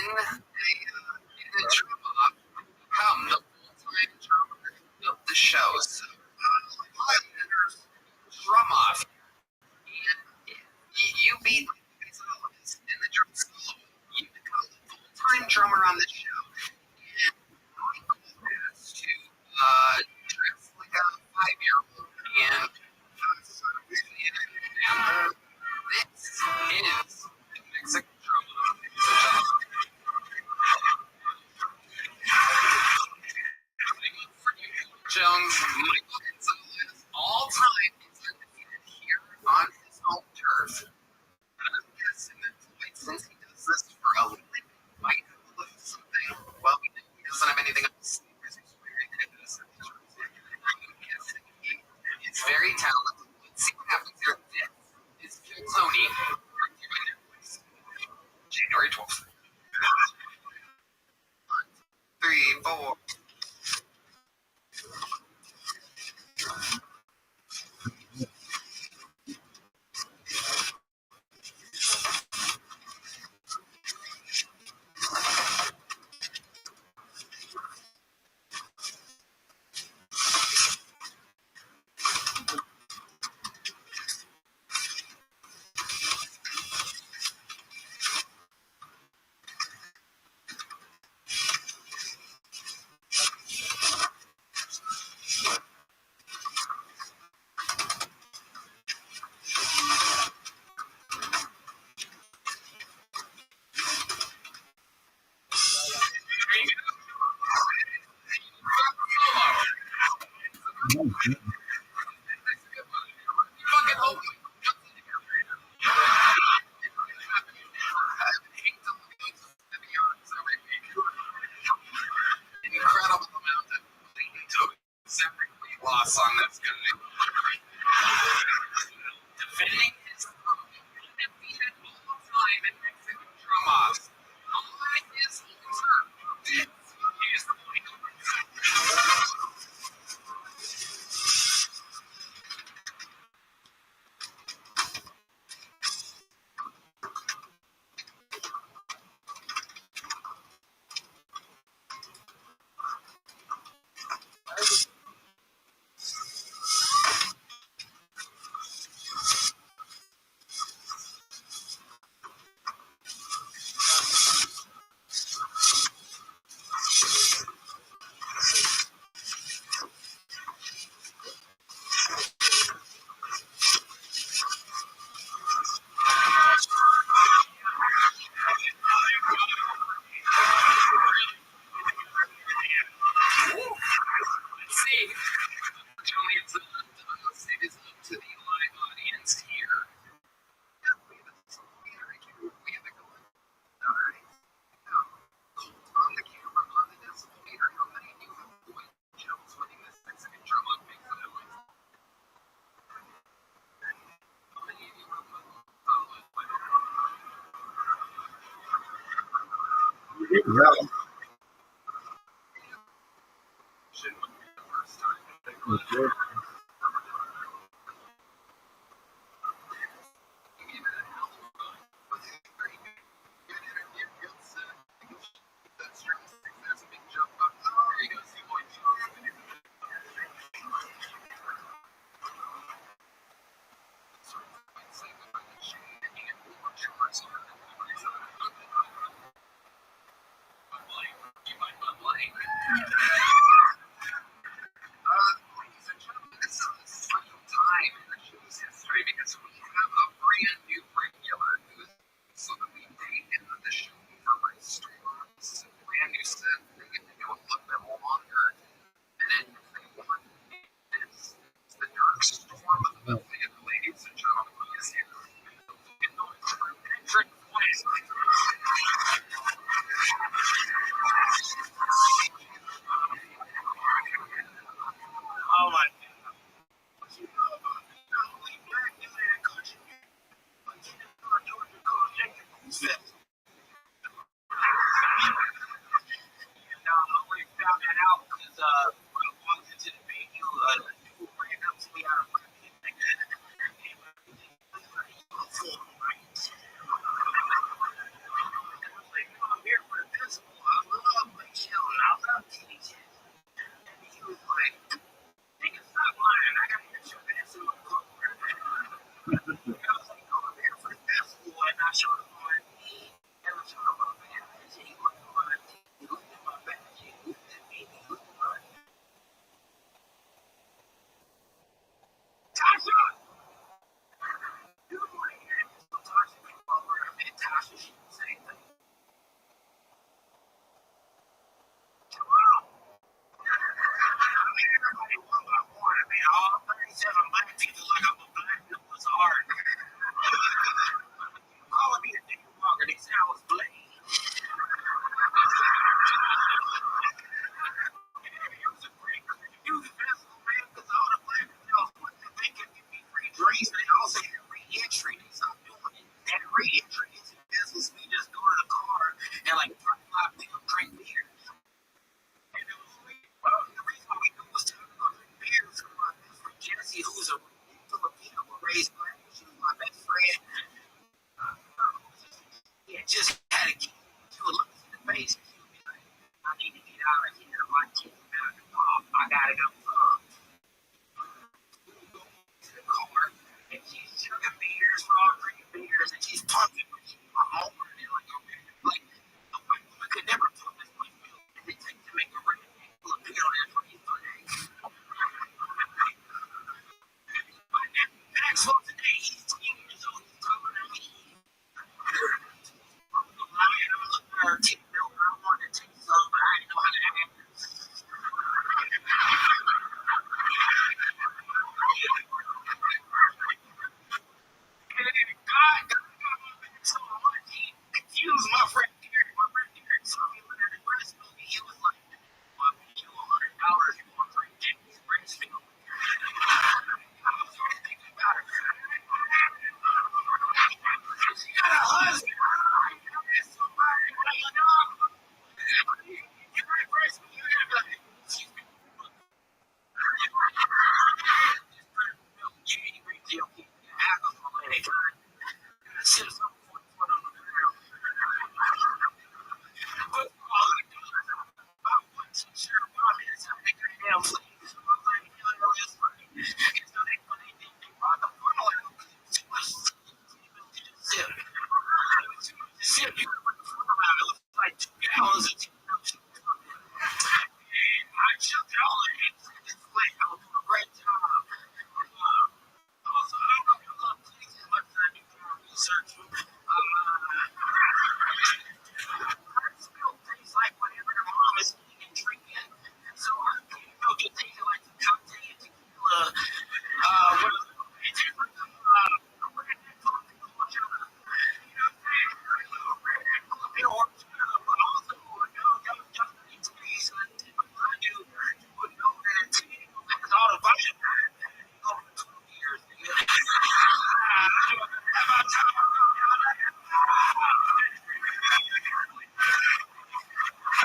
drum off, become the full-time drummer of the show. So, drum off. And you beat the soloist in the drum solo. You become the full-time drummer on the show. And Michael has to dress like a 5-year-old and this is the Mexican drum off. Jones, Michael Gonzalez, all time is undefeated here on his home turf. And I'm guessing that Floyd, since he does this for a living, might have a little something. Well, we know he doesn't have anything else because he's very good at this. I'm guessing he is very talented. Let's see what happens here. This is Phil Tony, January 12th. 1, 3, 4. fucking hope you incredible amount of separate weight loss on this guy. Defending his defeated all time in Mexican dramas. On his turn. Here's the point. Oh my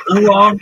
Long.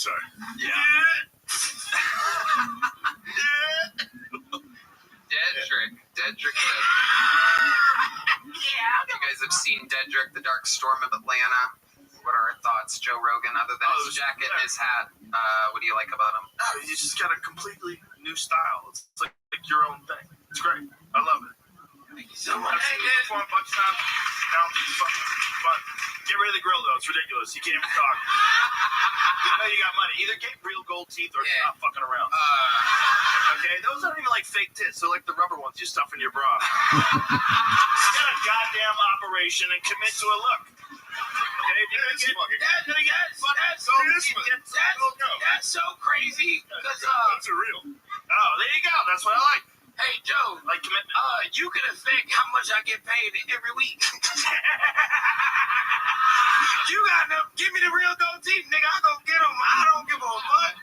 Sorry. Yeah. Dedrick. You guys have seen Dedrick, the Dark Storm of Atlanta. What are our thoughts, Joe Rogan? Other than his jacket and his hat, what do you like about him? He's just got a completely new style. It's like your own thing. It's great. I love it. Thank you so I've much. seen it before on Buckshot. But get rid of the grill, though. It's ridiculous. You can't even talk. You know you got money. Either get real gold teeth or stop fucking around. Okay? Those aren't even like fake tits. They're like the rubber ones you stuff in your bra. You got a goddamn sham operation and commit to a look. Okay, that's so crazy. Those are real. Oh, there you go. That's what I like. Hey, Joe, like commitment. You can affect how much I get paid every week. You got to give me the real gold teeth, nigga. I go get them. I don't give a fuck.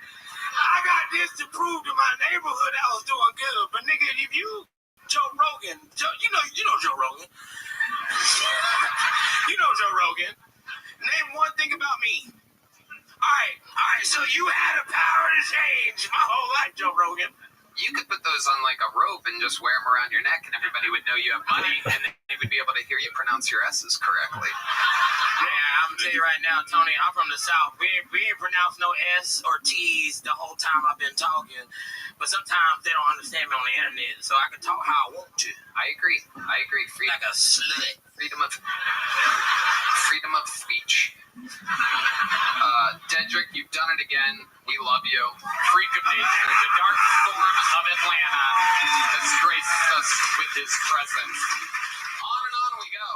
I got this to prove to my neighborhood I was doing good. But nigga, if you Joe Rogan, you know Joe Rogan. You know Joe Rogan. Name one thing about me. All right. So you had a power to change my whole life, Joe Rogan. You could put those on like a rope and just wear them around your neck, and everybody would know you have money, and they would be able to hear you pronounce your S's correctly. Yeah, I'm gonna tell you right now, Tony, I'm from the South. We ain't pronounced no S or T's the whole time I've been talking. But sometimes they don't understand me on the internet, so I can talk how I want to. I agree. Freedom, Like a slut. freedom of speech. Dedrick, you've done it again. We love you. Freak of nature, the dark storm of Atlanta has graced us with his presence. On and on we go.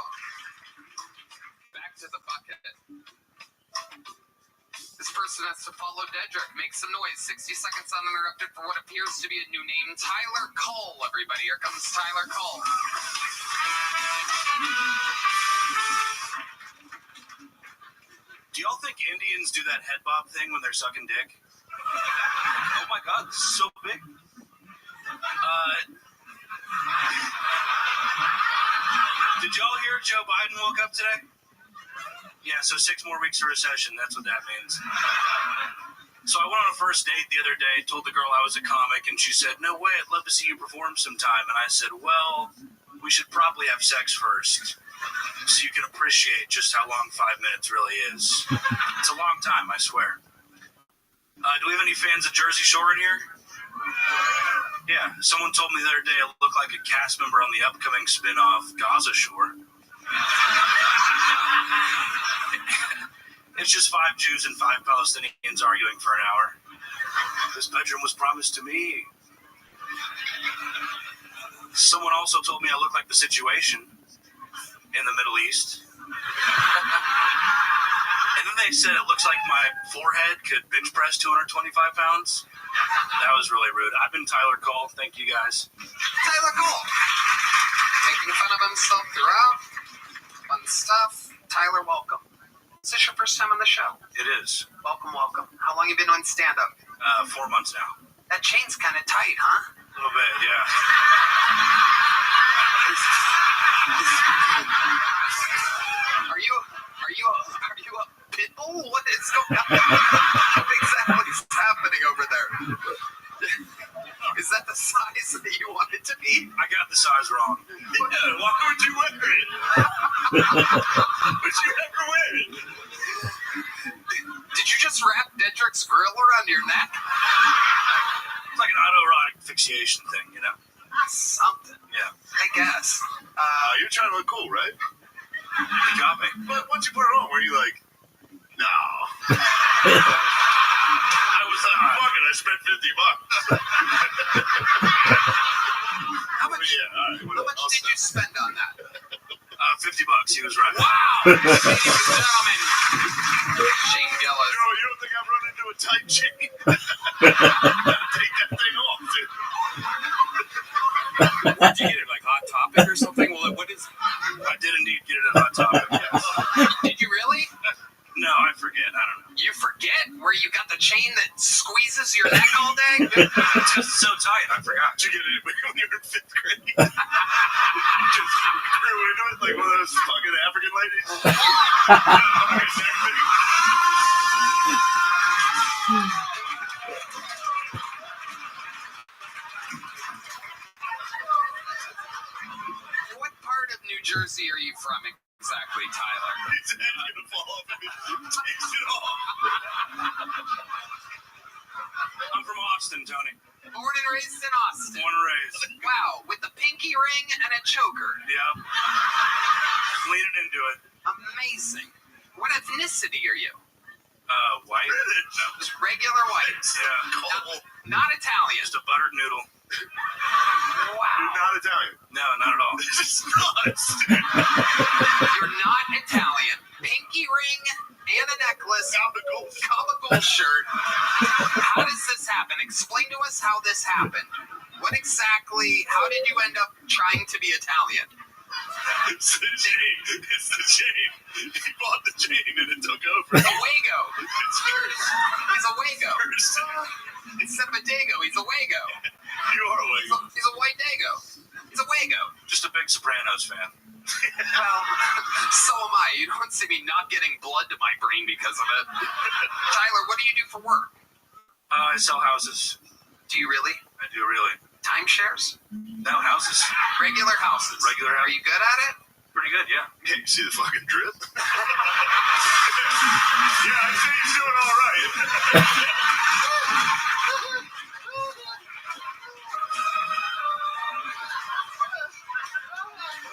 Back to the bucket. This person has to follow Dedrick. Make some noise. 60 seconds uninterrupted for what appears to be a new name. Tyler Cole, everybody. Here comes Tyler Cole. Do y'all think Indians do that head bob thing when they're sucking dick? Oh my god, this is so big. Did y'all hear Joe Biden woke up today? Yeah, so 6 more weeks of recession, that's what that means. So I went on a first date the other day, told the girl I was a comic, and she said, no way, I'd love to see you perform sometime. And I said, well, we should probably have sex first, so you can appreciate just how long 5 minutes really is. It's a long time, I swear. Do we have any fans of Jersey Shore in here? Yeah, someone told me the other day I look like a cast member on the upcoming spin-off Gaza Shore. It's just 5 Jews and 5 Palestinians arguing for an hour. This bedroom was promised to me. Someone also told me I look like the situation in the Middle East. And then they said it looks like my forehead could bench press 225 pounds. That was really rude. I've been Tyler Cole. Thank you, guys. Tyler Cole. Making fun of himself throughout. Fun stuff. Tyler, welcome. Is this your first time on the show? It is. Welcome. How long you been on stand-up? 4 months now. That chain's kind of tight, huh? A little bit, yeah. Are you a pit bull? What is going on? What exactly is happening over there? Is that the size that you want it to be? I got the size wrong. Yeah, why would you wear it? Would you ever wear it? Did you just wrap Dedrick's grill around your neck? It's like an autoerotic asphyxiation thing, you know? Something. Yeah. I guess. You're trying to look cool, right? You got me. But once you put it on, were you like, no. I was like, fuck it, I spent $50. How much did you spend on that? $50. He was right. Wow! Ladies and gentlemen, Shane Gillis. You don't think I've run into a tight chain? Take that thing off, dude. Did you get it like Hot Topic or something? Well, what is? I did indeed get it at Hot Topic, yes. Did you really? No, I forget. I don't know. You forget where you got the chain that squeezes your neck all day? It's just so tight, I forgot. Did you get it when you were in 5th grade? Just grew into it like one of those fucking African ladies. What part of New Jersey are you from exactly, Tyler? His head's gonna fall off if he takes it off. I'm from Austin, Tony. Born and raised in Austin. Born and raised. Wow, with the pinky ring and a choker. Yep. Leaning into it. Amazing. What ethnicity are you? White. Just regular white. Yeah. Not Italian. Just a buttered noodle. Wow. You're not Italian. No, not at all. This is nuts. You're not Italian. Pinky ring and a necklace. Comical shirt. How does this happen? Explain to us how this happened. How did you end up trying to be Italian? It's the chain. It's the chain. He bought the chain and it took over. He's a Wago. It's yours. He's a Wago. Yours. Instead of a Dago, he's a Wago. You are a Wago. He's a white Dago. He's a Wago. Just a big Sopranos fan. Well, so am I. You don't see me not getting blood to my brain because of it. Tyler, what do you do for work? I sell houses. Do you really? I do really. Timeshares? No, houses. Regular houses. Regular Are house. you good at it? Pretty good, yeah. Yeah, you see the fucking drip? Yeah, I'd say he's doing all right.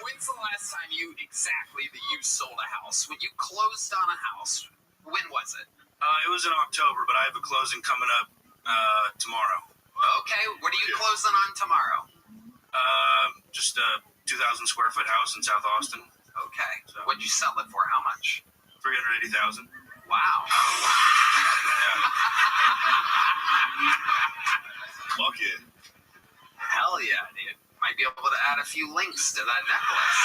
When's the last time you sold a house? When you closed on a house, when was it? It was in October, but I have a closing coming up tomorrow. Okay, what are you closing on tomorrow? Just a 2,000 square foot house in South Austin. Okay. So, What'd you sell it for? How much? 380,000. Wow. Fuck yeah. Hell yeah, dude. Might be able to add a few links to that necklace.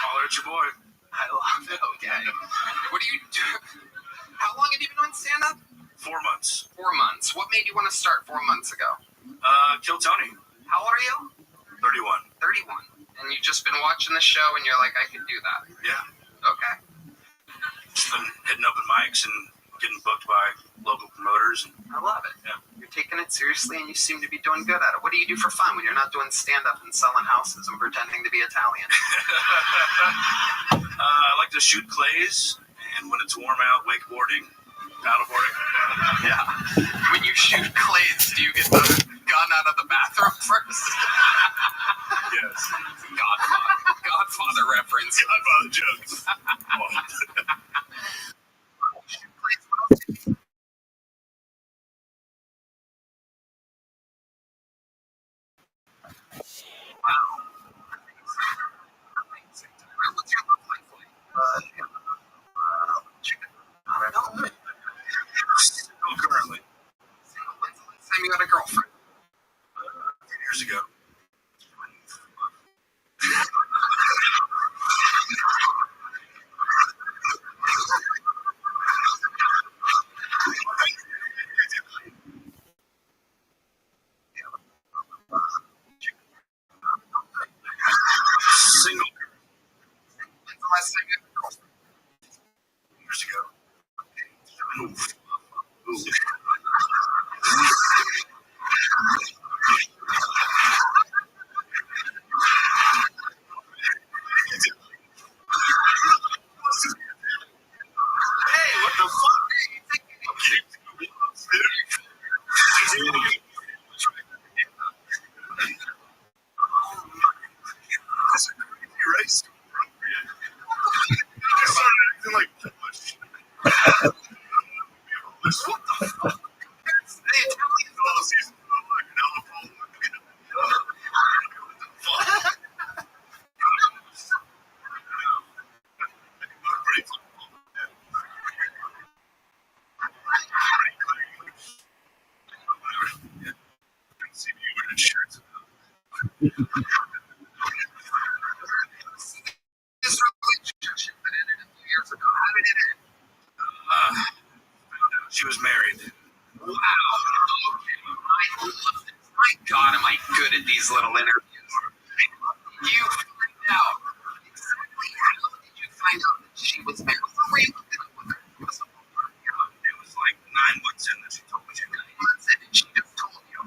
Holler at your boy. I love it. Okay. What do you do? How long have you been doing stand-up? 4 months. 4 months. What made you want to start 4 months ago? Kill Tony. How old are you? 31. 31. And you've just been watching the show and you're like, I could do that. Yeah. Okay. Just been hitting open mics and getting booked by local promoters. And I love it. Yeah. You're taking it seriously and you seem to be doing good at it. What do you do for fun when you're not doing stand-up and selling houses and pretending to be Italian? I like to shoot clays, and when it's warm out, wakeboarding, paddleboarding. Yeah. When you shoot clays, do you get the gun out of the bathroom first? Yes. Godfather reference. Godfather jokes. What's your love life like? Still currently. When's the last time you had a girlfriend? 10 years ago. Single. When's the last time you had a girlfriend? Years ago. Oof. Oof. Hey, what the fuck? What the fuck? The Italians. This relationship that ended a few years ago, how did it end? She was married. Wow. Okay. I love this. My God, am I good at these little interviews. You find out. Exactly how did you find out that she was married? What were you looking up with her? It was like 9 months in that she told me she was 9 months in, and she just told you.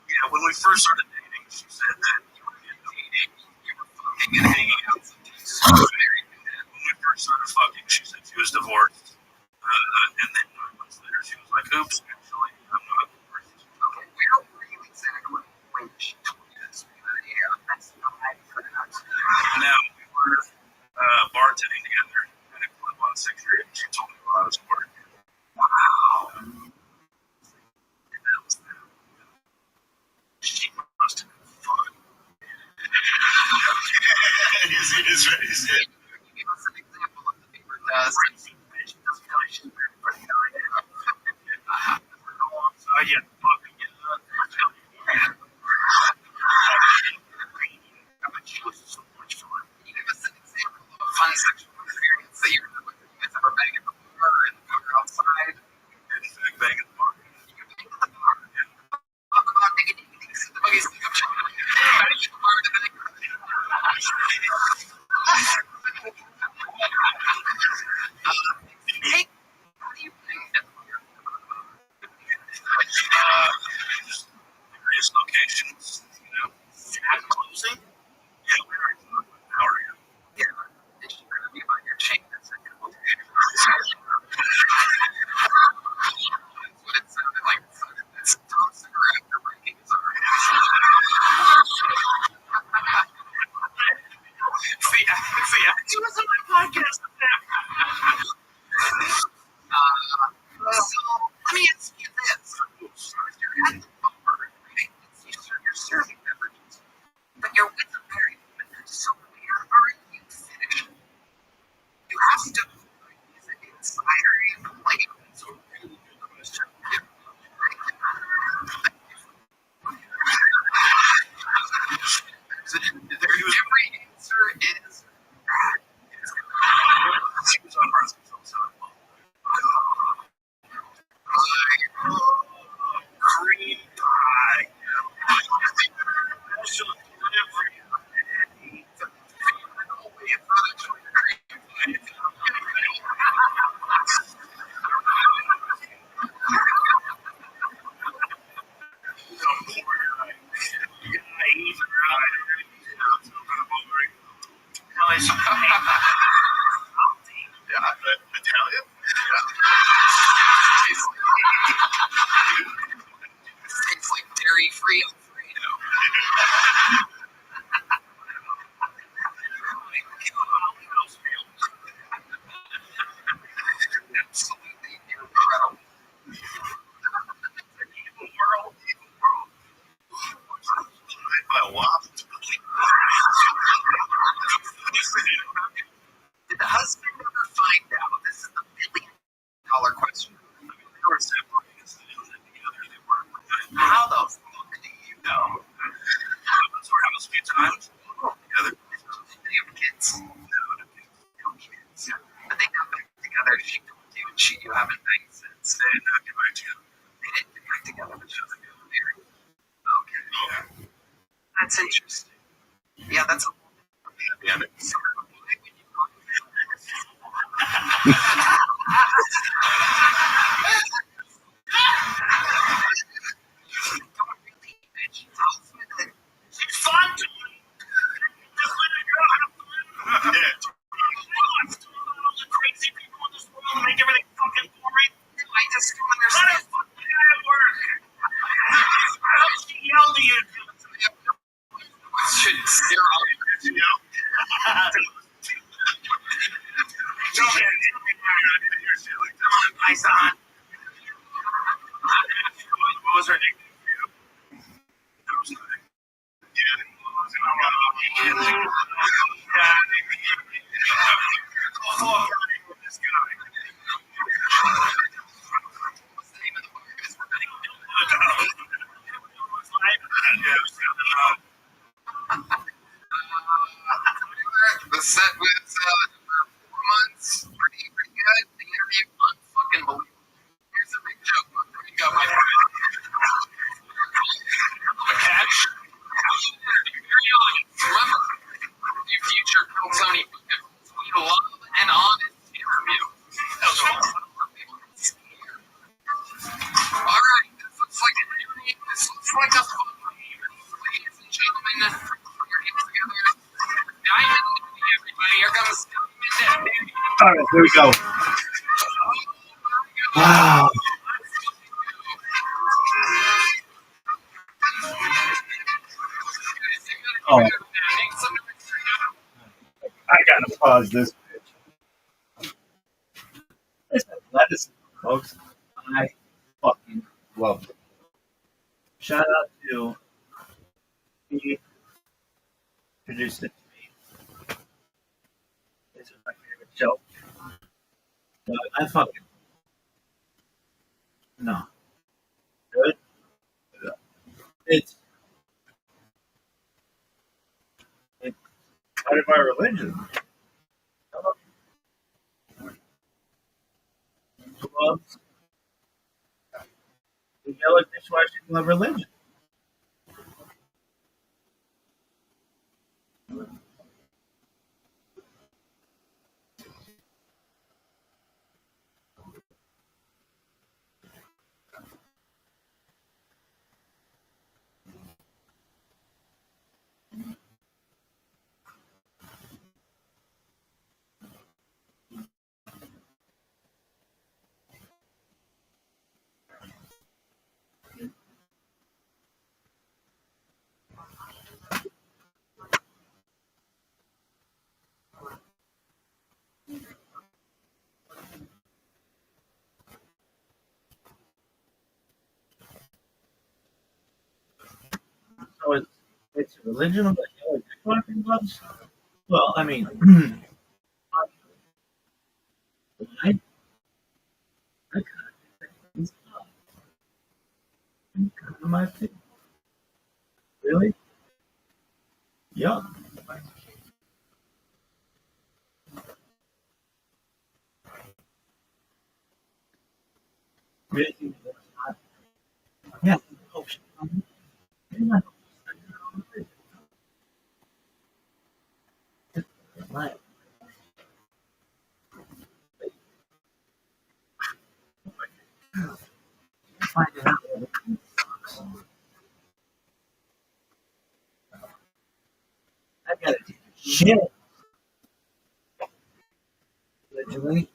Yeah, when we first started dating, she said that You were dating, you were fucking and hanging out. She was married. when we first started fucking, she said she was divorced. And then 9 months later, she was like, oops, actually, I'm not divorced. Okay, where were you exactly when she told you this? Yeah, that's not how you put it out. Now, we were bartending together at a club on 6th Street, and she told me while I was working. Wow. And that was that. She He's ready to say it. Give us an example of the neighbor does. Crazy bitch doesn't tell you she's married for the guy. Oh, yeah, fucking get it. But she was so much fun. Give us an example of a fun sexual experience that you guys ever bang at the bar or in the car outside. Bang at the bar. You can bang at the bar. Talk about diggity diggity. The buggies think I'm trying to bang at the bar to bang. Hey, how do you bang at the bar? Various locations, you know. At closing, Yeah, where are you? How are you? Yeah, they should grab you by your chain. That's what it sounded like. It's Tom Segura after breaking his arm. See, he was on my podcast. So let me ask you this: you're at the bar, right? You're serving beverages, but you're with a married woman. So where are you finishing? You have to. Is it inside or in the plate? So really good question. Every answer is bad. She was on birth control, so Cream pie. Special delivery. Italian? Tastes like dairy-free Alfredo. Absolutely incredible. By a waffle. Did the husband ever find out? This is the $1 billion question. They were separated, so they lived together. They weren't. How the fuck do you know? So we're having a sweet time together. They have kids. No, no kids. But they got back together. She told you, and you haven't banged since. They did not get back together. They didn't get back together, but she was like, married. Okay. Yeah. That's interesting. Yeah, that's a Yeah. so why would you go don't really bitch. Tells me that She's fun to me. Just let it go. Yeah. I'm still all the crazy people in this world to make everything fucking boring. I just don't Let understand. her fucking guy work. How she yelled at you? Questions. They're all You know? Come here. Come on, Paisan. What was her name? What's the name of the bar? Guys, we're betting the set was for 4 months. Pretty good. The interview, unfucking believable. Here's a big joke. Here you go, my friend. Catch. Very honest. Remember, your future Tony Pickett. We love an honest interview. All right, this looks like a fun game. Ladies and gentlemen, put your hands together. Diamond Daddy, everybody. Here comes Diamond Daddy. All right, here we go. Wow. Oh, I gotta pause this bitch. This is lettuce, folks. I fucking love it. Shout out to he introduced it to me. This is my favorite show. I fucking no. Good. It's part of our religion. Gloves, the yellow dishwashing glove religion. So it's a religion of the yellow dishwashing gloves. Well, I mean, I kind of my opinion. Really? Yeah. Really? Yeah. Oh, shit. Right. Find it out. I gotta take a shit. Literally.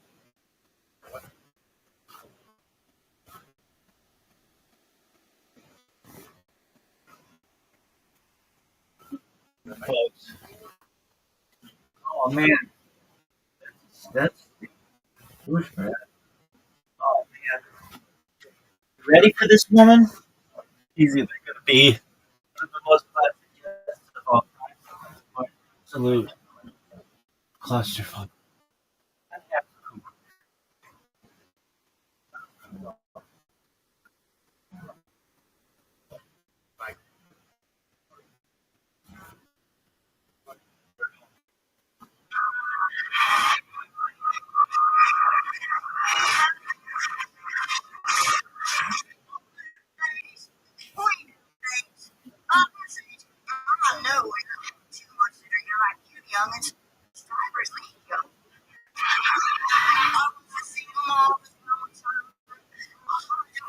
Folks. Oh man, that's push, man. Oh man, you ready for this woman? She's either gonna be one of the most classic guests of all time, or absolute clusterfuck.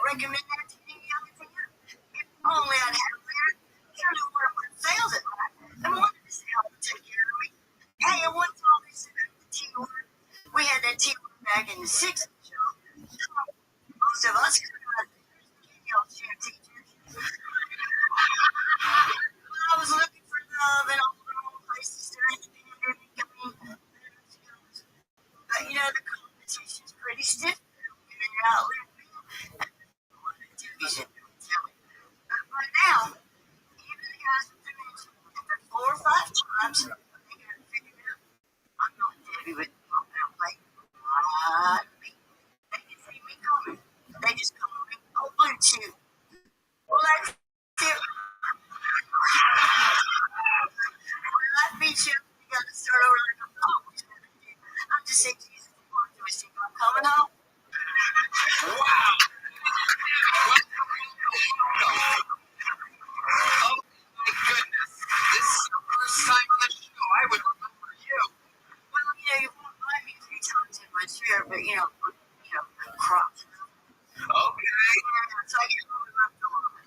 Recommend that to any young thing. If only I'd have there. You know where my sales at, right? And wanted to see how to take care of me. Hey, and what's all this about the T-word? We had that T-word back in the 60s, y'all. Most of us could have teachers. I was looking for love in all the wrong places during the pandemic. But you know, the competition's pretty stiff. And you're out there. Right now, even the guys with dementia, after 4 or 5 times, they got it figured out. I'm not Debbie with the pump out plate. They can see me coming. They just call me old blue chew. Well, that's it. When life beats you, you got to start over like I'm always going to do. I'm just saying, Jesus, do we see I'm coming home? Wow. Oh my goodness. This is the first time on the show I would remember you. Well, you know, you won't find me 3 times in my chair, but crops. Okay. So I get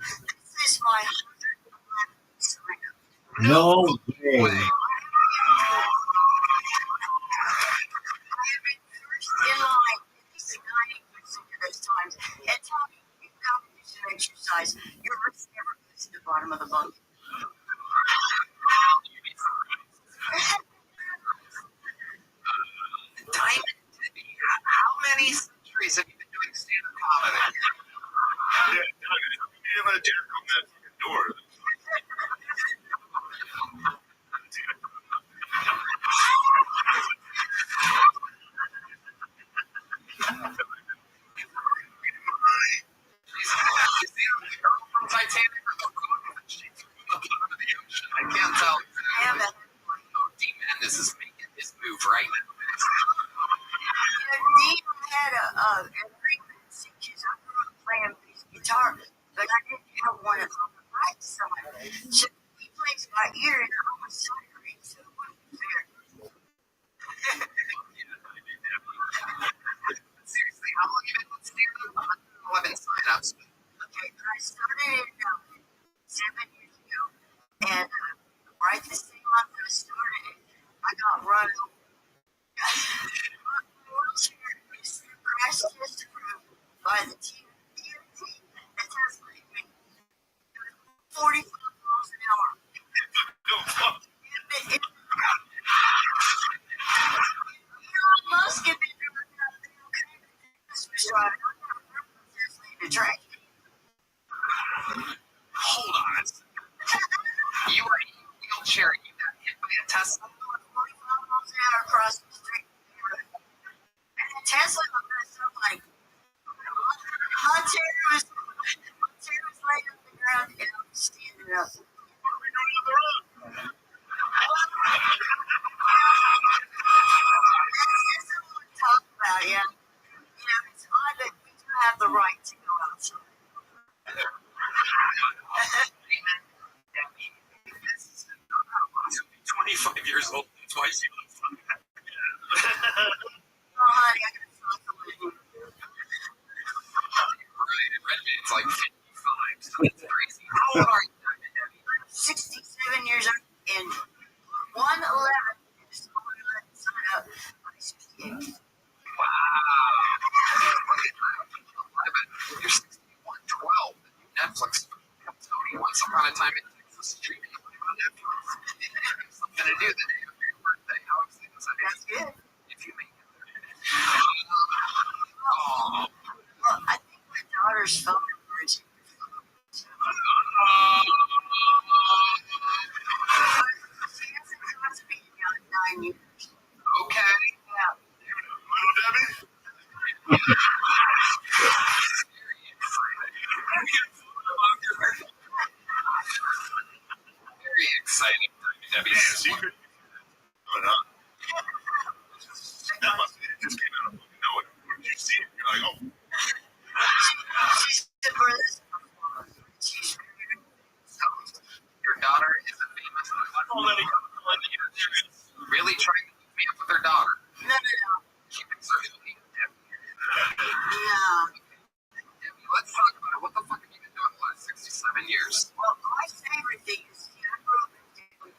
this is my 111th surrender. No way. I have been first in line at least 90% of those times. And Tommy, you've got to do some exercise. Your wrist never goes to the bottom of the bucket. Diamond, how many centuries have you been doing stand-up comedy? Yeah, you have a jack on that fucking door. this move right now. Dean had an agreement because I grew up playing his guitar, but I didn't have one on the right side. So he plays by ear and I'm a sight read, so it wasn't fair. Seriously, how long have you been with stand-up? 111 sign-ups. Okay, I started it 7 years ago, and right the same month I started it, I got run over. My wheelchair is crash test approved by the DOT that has me 45 miles an hour. Elon Musk had been driving out of the okay. This was driving. I'm not a track. Hold on a second. You are in a wheelchair and you got hit by a Tesla? I'm going 45 miles an hour across the street. And the Tesla messed up like my chair was laying on the ground and I was standing up. That's what I want to talk about, yeah. You know, it's odd that we do have the right to go outside. 25 years old, twice you look fun. Oh, honey, I got something with you. Right, in Redmond's like 55, so it's crazy. How old are you? 67 years old and 111 is the only one that signed up by 68. Wow. You're 61, 12. Netflix Tony once upon a time in Texas streaming on Netflix. Something to do the day after your birthday. How exciting is that? That's good. If you make it there. Oh. Well, I think my daughter's phone number is in your phone. So. She hasn't talked to me in about 9 years. Okay. Yeah. Very exciting. Debbie. Secret. Coming up. That must it just came out of nowhere. When you see it, you're like, oh. She's the brother's she's Your daughter is a famous really trying to hook me up with her daughter. no. She can certainly Yeah. Let's talk about it. What the fuck have you been doing the last 67 years? Well, my favorite thing is, I grew up in Denver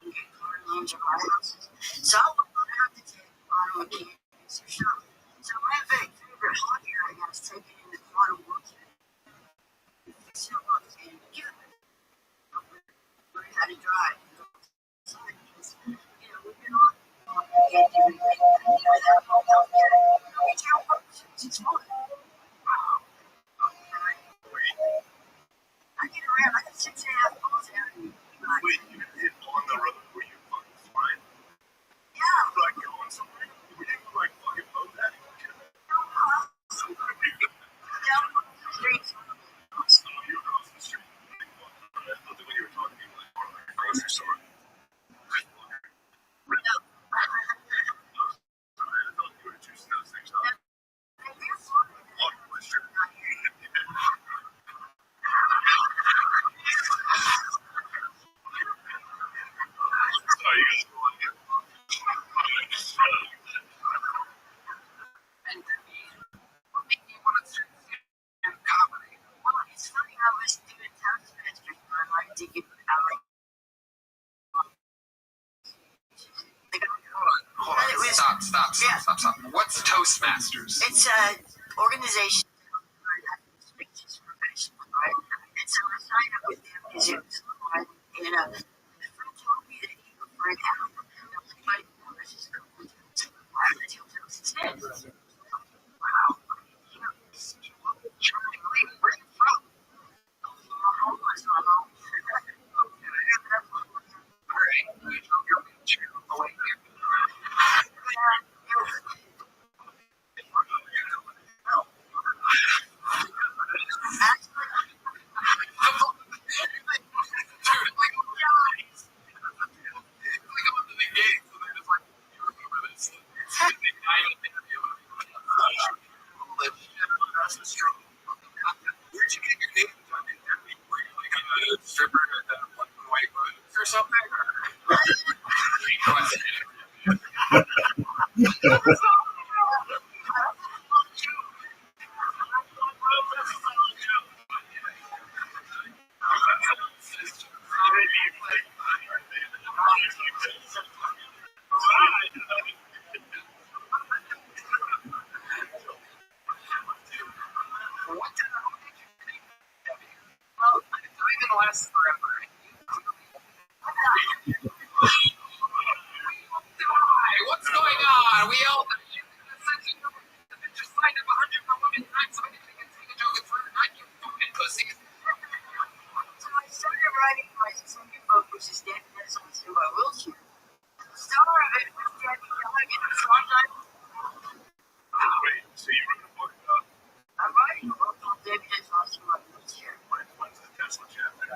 and get car loans or houses. So I would go out to take auto mechanics or something. So my favorite hobby right now is taking in the car and working. Fixing them up and learn how to drive. So, you know, we've been on. Can't do anything without home health care. It's your work. It's fun. I get around. I can 6.5 miles an hour. Wait, you hit on the road where you fucking flying? Yeah. Like going somewhere? Were you like fucking boat that? Down the streets. You across the street. I thought that when you were talking, you were like, oh, like a grocery store. I thought you were choosing those things up. And what made me want to start doing comedy? Well, it's funny. I was doing Toastmasters and I like to get out. Hold on. Stop. What's Toastmasters? It's an organization that learn how to speak to professionals, right? And so I signed up with them because it was fun. And a friend told me that he would learn how to anybody knows his girlfriend. Why would I tell jokes instead? Wow. You know, it's such a lovely, charming lady. Where are you from? I'm homeless. I'm home. All right. You drove your wheelchair away here. What did I Well, it even lasts forever. Hi, what's going on? We all just signed up 100 for women times so I can take a joke for not you fucking pussies. So I started writing my second book, which is Dead Pencils by Wilshire. The star of it was Debbie Duggan, so Wait, so you wrote a book about I'm writing a book called Debbie Pencils by Wilshire. what's the Tesla chapter?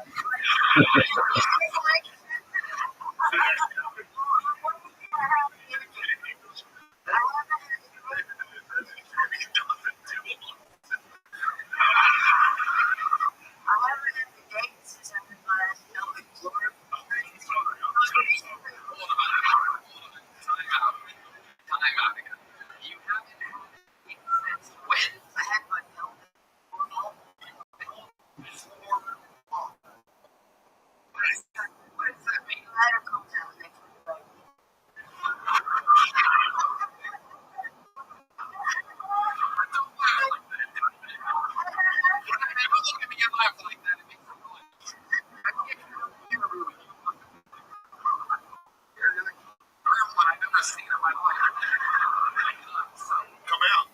Come out.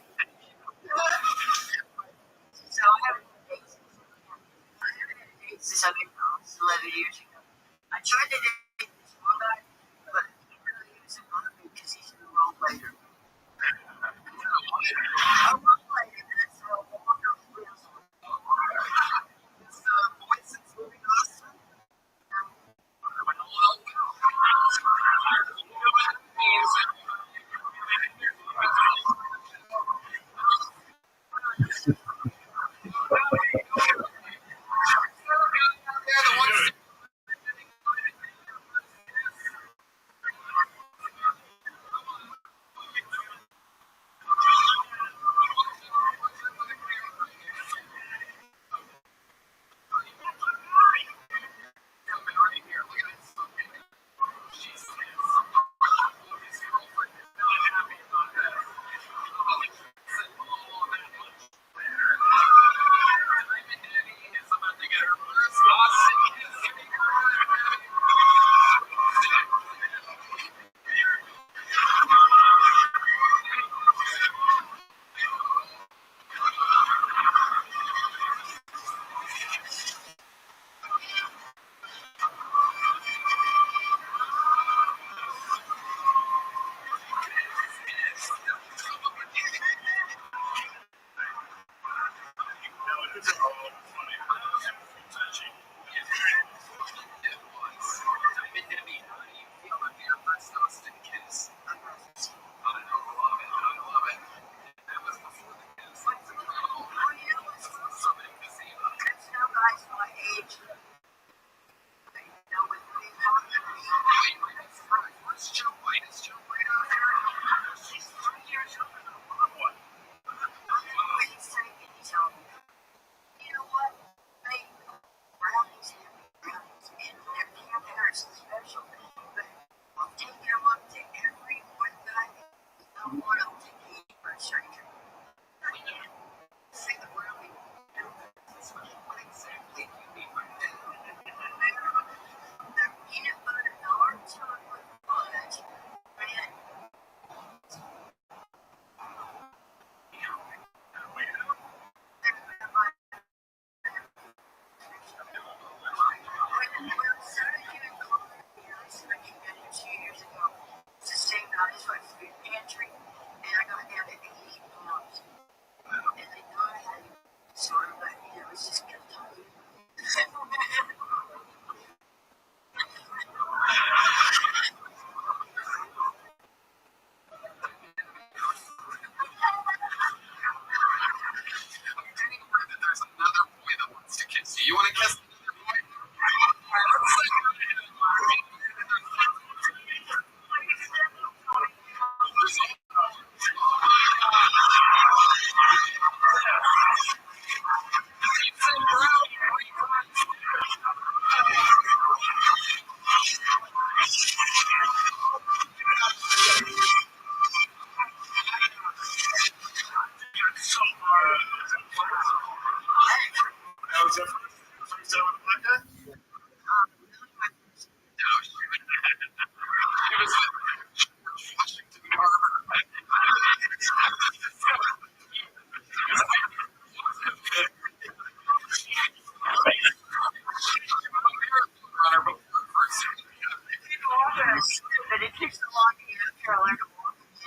So I haven't had dates since I've been 11 years ago. I tried to date this one guy, but he really isn't on me because he's in the wrong later. I love later, that's a wonderful real. It's voice that's moving us.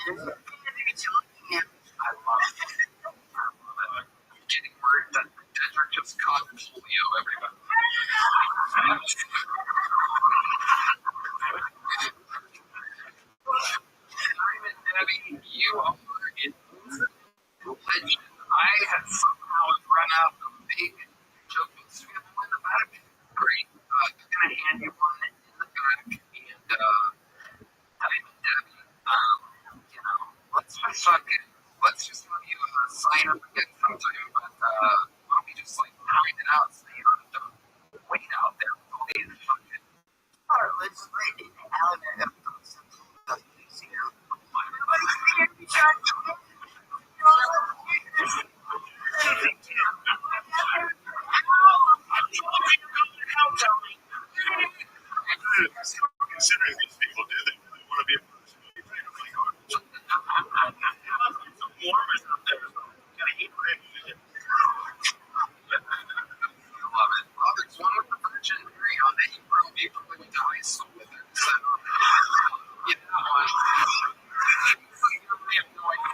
I love it. I'm getting word that Dedrick just caught polio, everybody. Simon, Debbie, you are an legend. I have somehow run out of big jokes. Do you have one in the back? Great. I'm going to hand you one in the back. And Simon, Debbie, let's just let's just have you sign up again sometime. But why don't we just like find it out so you don't have to wait out there with all these fucking. Or let's wait in the elevator. Considering these people do, they really want to be a person. You're trying to find out. It's warm as out there. Kind of heat wave. I love it. Well, there's one with the Virgin Mary on it. You probably went to high school with it. So, you know, we have no idea.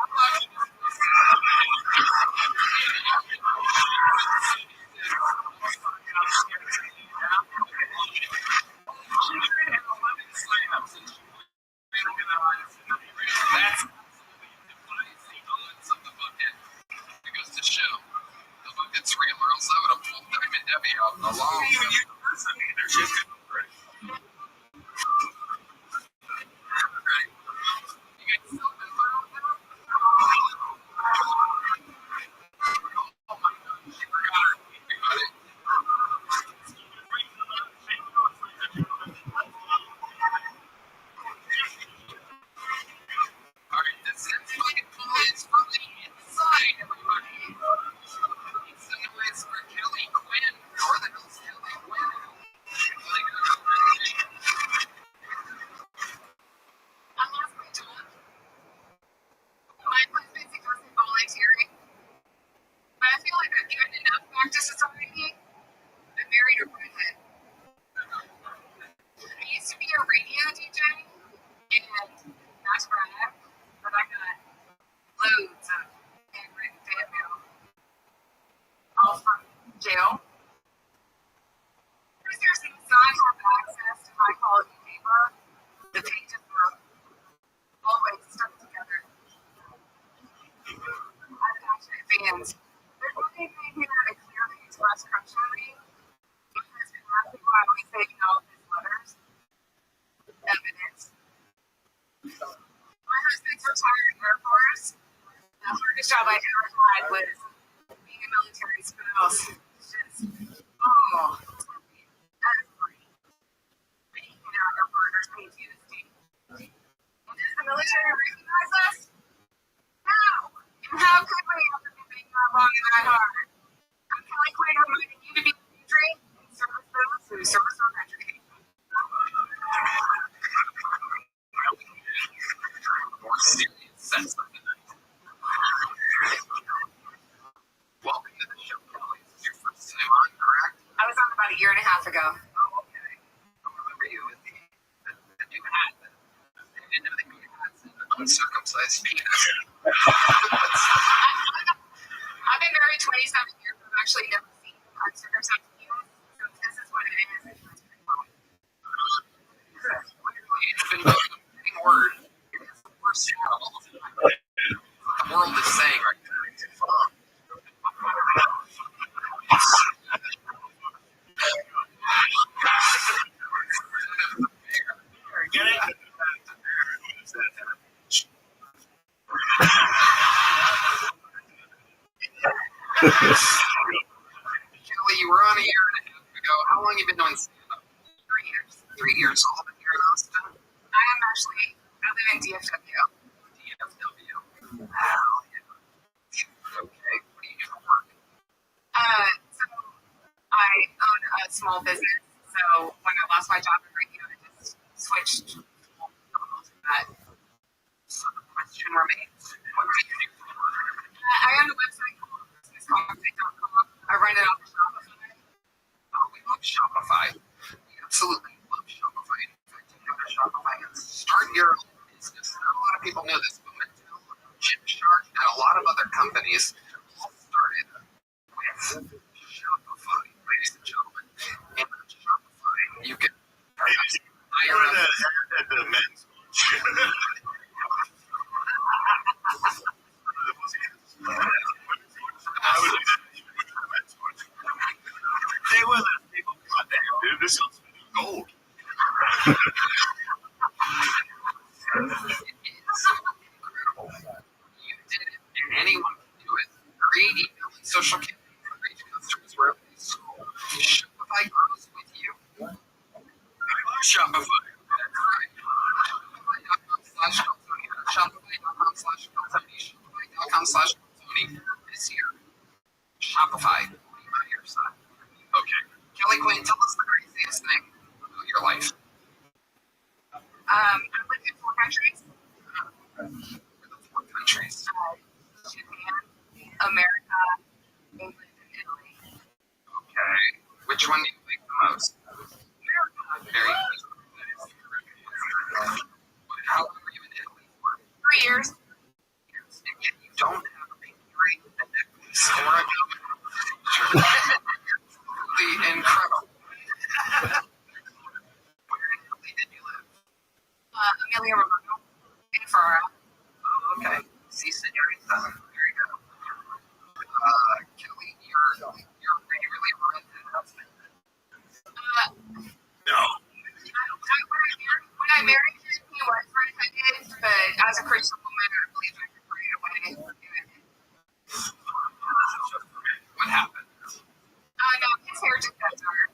That's of the bucket. It goes to show the bucket's real, or else I would have pulled Diamond Debbie out in the long. Even you, I mean, they're just right. Right. You guys still been around now? Oh my god, she forgot her. We got it. Alright, this next fucking pull is from the inside, everybody. It's the noise for Kelly Quinn, Northern Hills Kelly Quinn. I lost my job. My husband's a constant volunteering. But I feel like I've given enough back to society. I married a redhead. I used to be a radio DJ, and that's where I am. But I got loads of handwritten fan mail. All from jail. Prisoners in Zion have access to high quality paper. The pages were always stuck together. I'm passionate fans. There's one thing here that clearly expressed crush on me. Because been asking why I was taking all of his letters. Evidence. My husband's retired Air Force. The hardest job I ever had was being a military spouse. It's just, every being out our partner's PTSD. And does the military recognize us? No. And how could we after being that long and that hard? I'm Kelly Quinn reminding you to be patriot and service those who service our country. More serious sense of the night. Welcome to the show, Kelly. This is your first time on, correct? I was on about a year and a half ago. Oh, okay. I remember you with the new hat. I didn't know that you had an uncircumcised penis. I've been married 27 years, but I've actually never seen an uncircumcised penis. So this is what it is. And it's pretty cool. It's been a fitting word. It is the worst shit of all time. The world is saying right now. Get it? Kelly, you were on a year and a half ago. How long have you been doing stand-up? 3 years. 3 years. All been here in Austin? I live in DFW. DFW. Hell yeah. Okay. What do you do for work? So I own a small business. So when I lost my job in radio, I just switched to that. So the question remains, what do you do for work? I own a website called businesscontact.com. I run it off of Shopify. Oh, we love Shopify. We absolutely love Shopify. In fact, you can go to Shopify and start your own business. Not a lot of people know this, but lot of other companies all started with Shopify, ladies and gentlemen. And with Shopify, you can hire at the men's They were the people. Goddamn, dude, this is gold. incredible. You did it, and anyone can do it. Create email and social campaigns to reach customers wherever they scroll. Shopify grows with you. Shopify. That's right. Shopify.com/Tony. Shopify.com/Tony is here. Shopify will be by your side. Okay. Kelly Quinn, tell us the craziest thing about your life. I lived in 4 countries. For the 4 countries. Japan, America, England, and Italy. Okay. Which one do you like the most? America. Very good. How long were you in Italy for? 3 years. And yet you don't have a pinky ring, a necklace, or a gun. Absolutely incredible. Where in Italy did you live? Emilia Romagna, in Ferrara. Oh, okay. See, senorita. There you go. Kelly, you're really a redhead husband. No. When I married him, he was redheaded, but as a Christian woman, I believe I could pray away. What happened? No, his hair just got dark.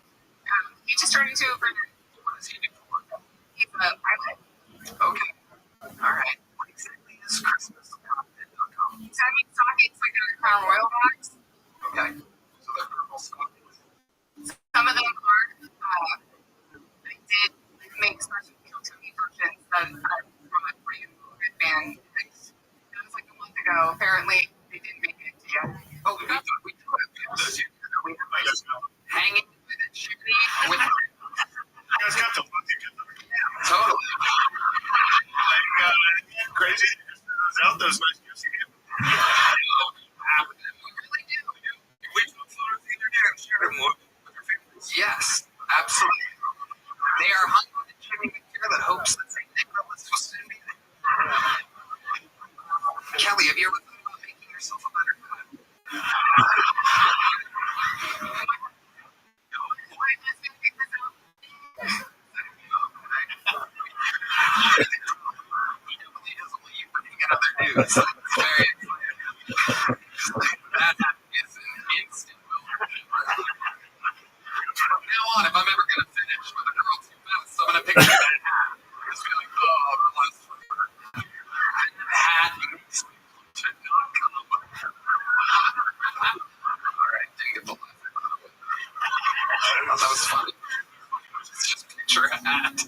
He just turned into a brunette. What does he do for work? He's a pilot. Okay. All right. What exactly is ChristmasCockpit.com? He's having stockings like a Crown Royal box. Okay. So they're purple stockings. Some of them are. I did make special Tony versions that I brought for you with band. That was like a month ago. Apparently, they didn't make it to you. Oh, we do have those. We have those hanging with a chimney with. You guys got the fucking Totally. crazy. Out those nice gifts you get. We really do. Wait till photos the other day and share them with your favorites. Yes, absolutely. They are hung on the chimney with care that hopes that St. Nicholas will soon be there. Kelly, have you ever thought about making yourself a better cook? He definitely doesn't want you looking at other dudes. It's very exciting. That is an instant moment. From now on, if I'm ever going to finish with a girl too fast, I'm going to picture that hat. Just be like, oh, the last forever. The hat makes me to not come. All right, didn't get the laugh. I thought that was funny. Just picture a hat.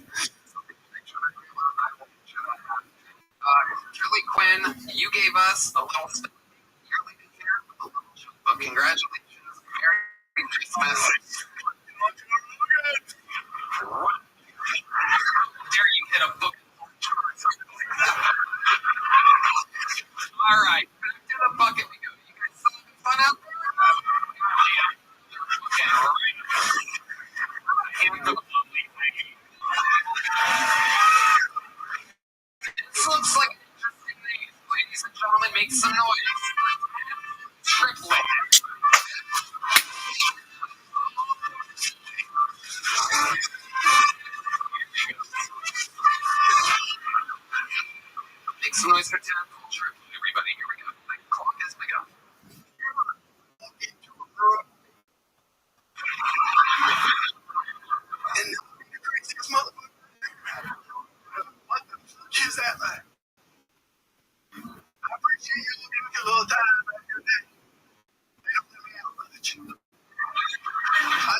Kelly Quinn, you gave us a little stuff yearly here with a little joke book. Congratulations. Merry Christmas. Dare you hit a book? All right, back to the bucket we go. You guys still having fun out there? Okay, all right. Hand for the lovely lady. This looks like an interesting name. Ladies and gentlemen, make some noise. Triplet. Make some noise for Tadpole Triplet, everybody. Here we go. The clock has begun. And the craziest motherfucker. What the fuck is that, man? I appreciate you giving me a little time back in the day. They don't let me out of the chill. I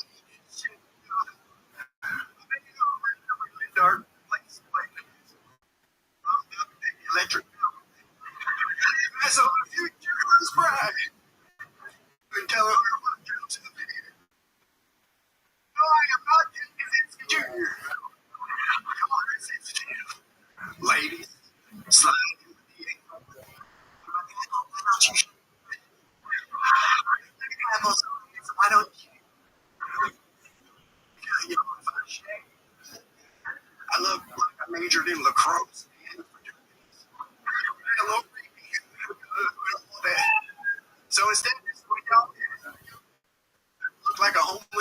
need this shit. I bet you're gonna rent a really dark place to play. Electric. That's a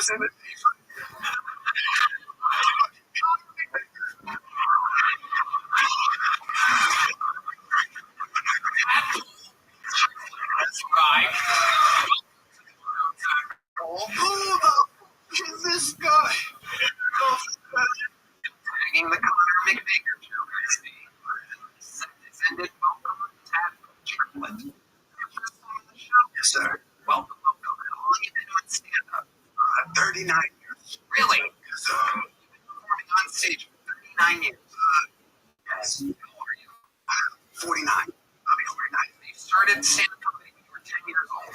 was in it. That's right. Who the f is this guy? Hanging the Connor McVicker joke, I see. Sentence ended. Welcome, Tadpole Triplet. Your first time on the show? Yes, sir. Welcome. How long have you been doing stand-up? 39 years. Really? Yes, sir. You've been performing on stage for 39 years. Yes. How old are you? 49. I'll be 49. You started stand-up comedy when you were 10 years old.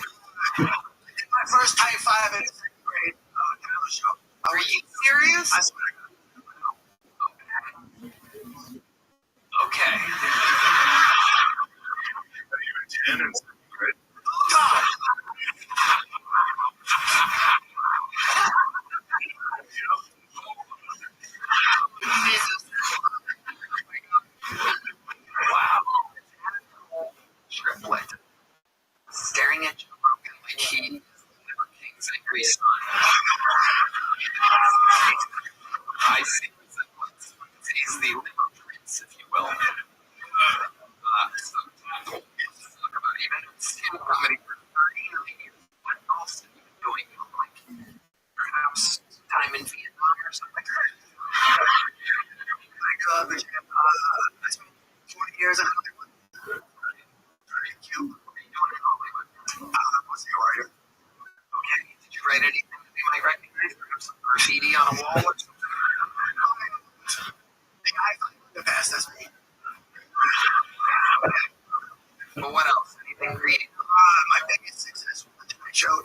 I did my first high five in 6th grade talent show. Are you serious? I swear to God. Okay. You were 10 and 7th grade. God! Jesus. Wow. Triplet. Staring at you broken like he is the Liver King's angry son. I see resemblance. He's the Liver Prince, if you will. So, talk about even stand-up comedy for 39 years. What else have you been doing? Like, perhaps time in Vietnam or something? I spent 20 years in Hollywood. Very cute. What are you doing in Hollywood? I was the writer. Okay. Did you write anything that they might recognize? Perhaps some graffiti on a wall or something? The guy the best, that's me. But what else? Anything creative? My biggest success was the Tonight Show.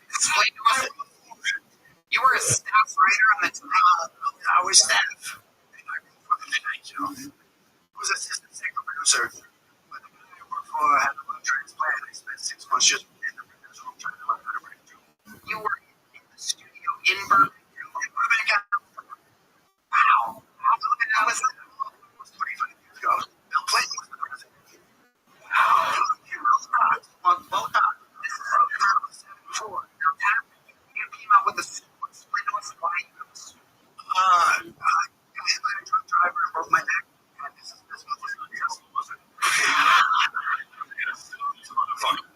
Explain to us. You were a staff writer on the Tonight Show. I was staff. And I wrote for the Tonight Show. I was assistant singer producer. When the guy I worked for had a lung transplant, I spent 6 months just in the writer's room trying to learn how to write too. You were in the studio in Birmingham. Wow. How long ago was that? It was 25 years ago. Bill Clinton was the president. Wow. Well done. This is 74. Now, Tadpole, you came out with a suit. Explain to us why you have a suit. I hit by a truck driver and broke my neck. And this was successful, wasn't it? Motherfucker.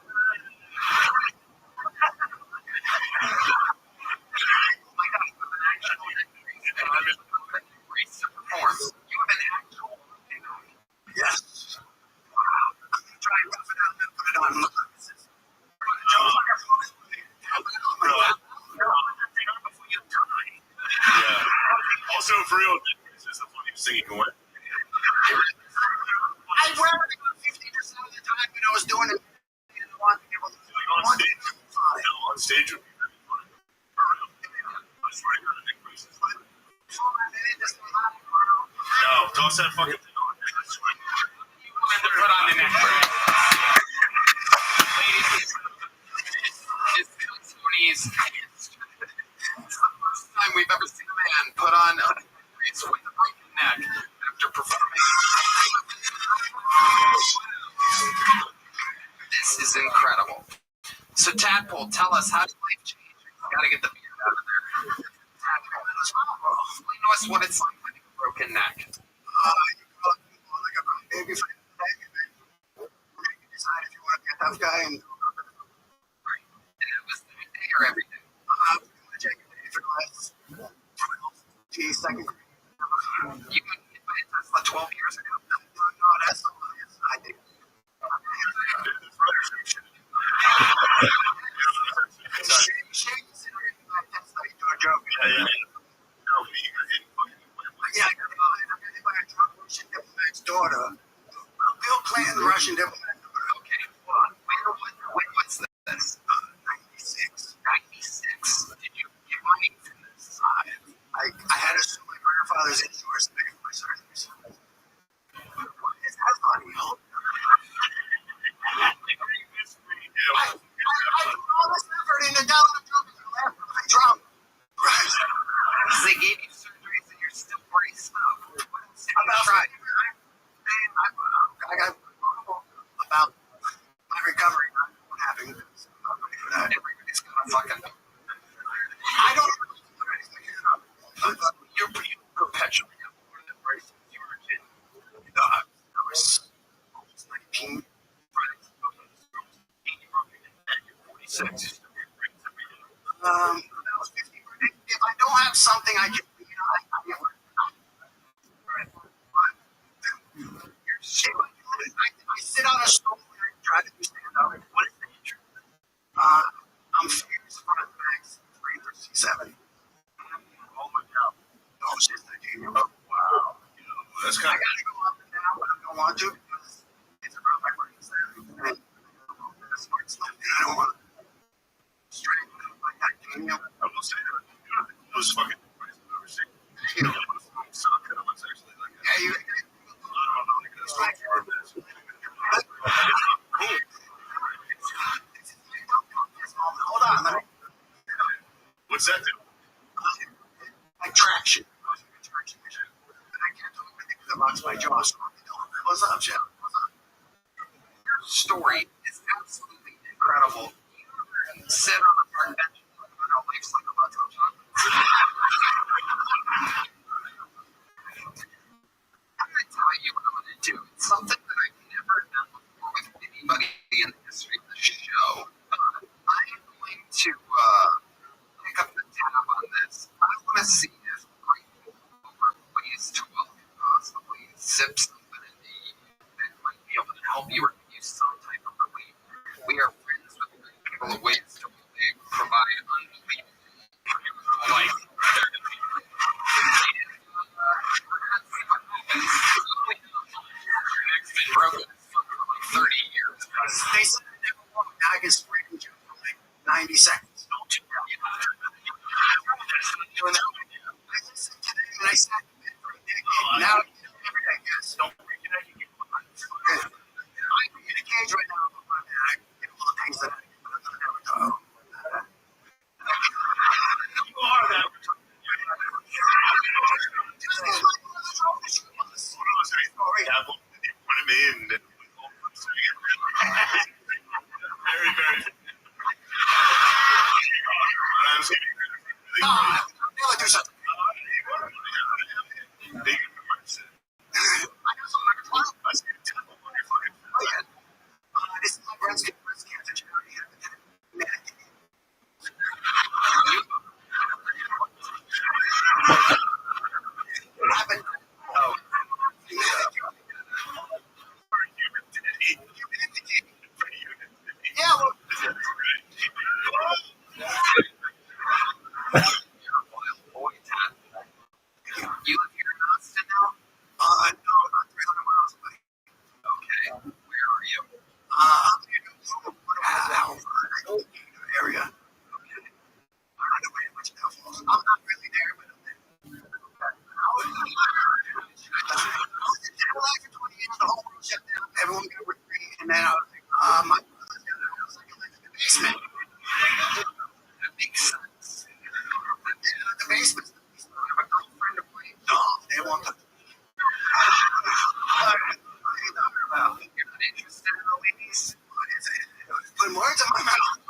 Yes. Wow. I'm going to try and rough it out and then put it on. Look like this is. Before you die. Yeah. Also, for real, this is the funniest thing you can wear. I wear it 50% of the time when I was doing it. I didn't want to be able to do it On stage. On stage would be really funny. I swear to God, I think this is funny. No, toss that fucking thing on. You wanted to put on the neck brace. Ladies, it's Tony's. It's the first time we've ever seen a man put on a brace with a broken neck after performing. This is incredible. So, Tadpole, tell us, how did life change? Gotta get the beard out of there. Tadpole, explain to us what it's like with a broken neck. You call it like a baby for the baby, man. You decide if you want to be a tough guy and. Right. And it was that day or every day? I'm going to take a day for class. 12 second grade. You got hit by a Tesla 12 years ago? No, that's the one. I think. Daughter, Bill Clinton, Russian diplomat. Okay, hold on. When was this? 96. 96. Did you get money from this? I had to sue my grandfather's insurance to pay for my surgeries. have something I can, I sit on a stool and I try to do stand up. What is the injury? I'm famous front of the back, C3 or C7. Oh my God. No shit, I gave you up. Wow. That's kind I gotta go up and down, but I don't want to because it's around my brain center. And the smart stuff, and I don't want to straighten up like that. I will say that. Those fucking boys I've ever seen. You know, suck. It was actually like a, Yeah, you. I don't know, like a strong form of this. Hold on, let me. What's that do? Like traction. And I can't do it because it locks my jaw. What's up, Jeff? What's up? Your story is absolutely incredible. Sit on a park bench and our life's like a bus of chocolate. I'm going to tell you what I'm going to do. It's something that I've never done before with anybody in the history of the show. I am going to pick up the tab on this. I want to see if grateful over ways to possibly zip something in the that might be able to help you or give you some type of relief. We are friends with people of ways to really provide unbelievable life. Broken for 30 years. They said I never want a bag of spray in for like 90 seconds. Don't you know? Doing that. I listened to them and I sat in bed for a decade. Now, every day, yes. Don't forget that you get one. I'm in a cage right now with my bag and all the things that I never do. You are that. Very, very. I'm saying, I'll do something. This is my friend's breast cancer charity. What happened? Oh. Yeah, well. You live here in Austin now? No, about 300 miles away. Okay. Where are you? I'm in the area. Okay. I don't know where much now. I'm not really there, but I'm there. I was in Cadillac for 20 years. The whole world shut down. Everyone got work free. And then I was like, my brother's got a house. I can live in the basement. That makes sense. The basement's the basement. I have a girlfriend to play golf. They want to. What are you talking about? You're not interested in the ladies? What is it? Put words in my mouth.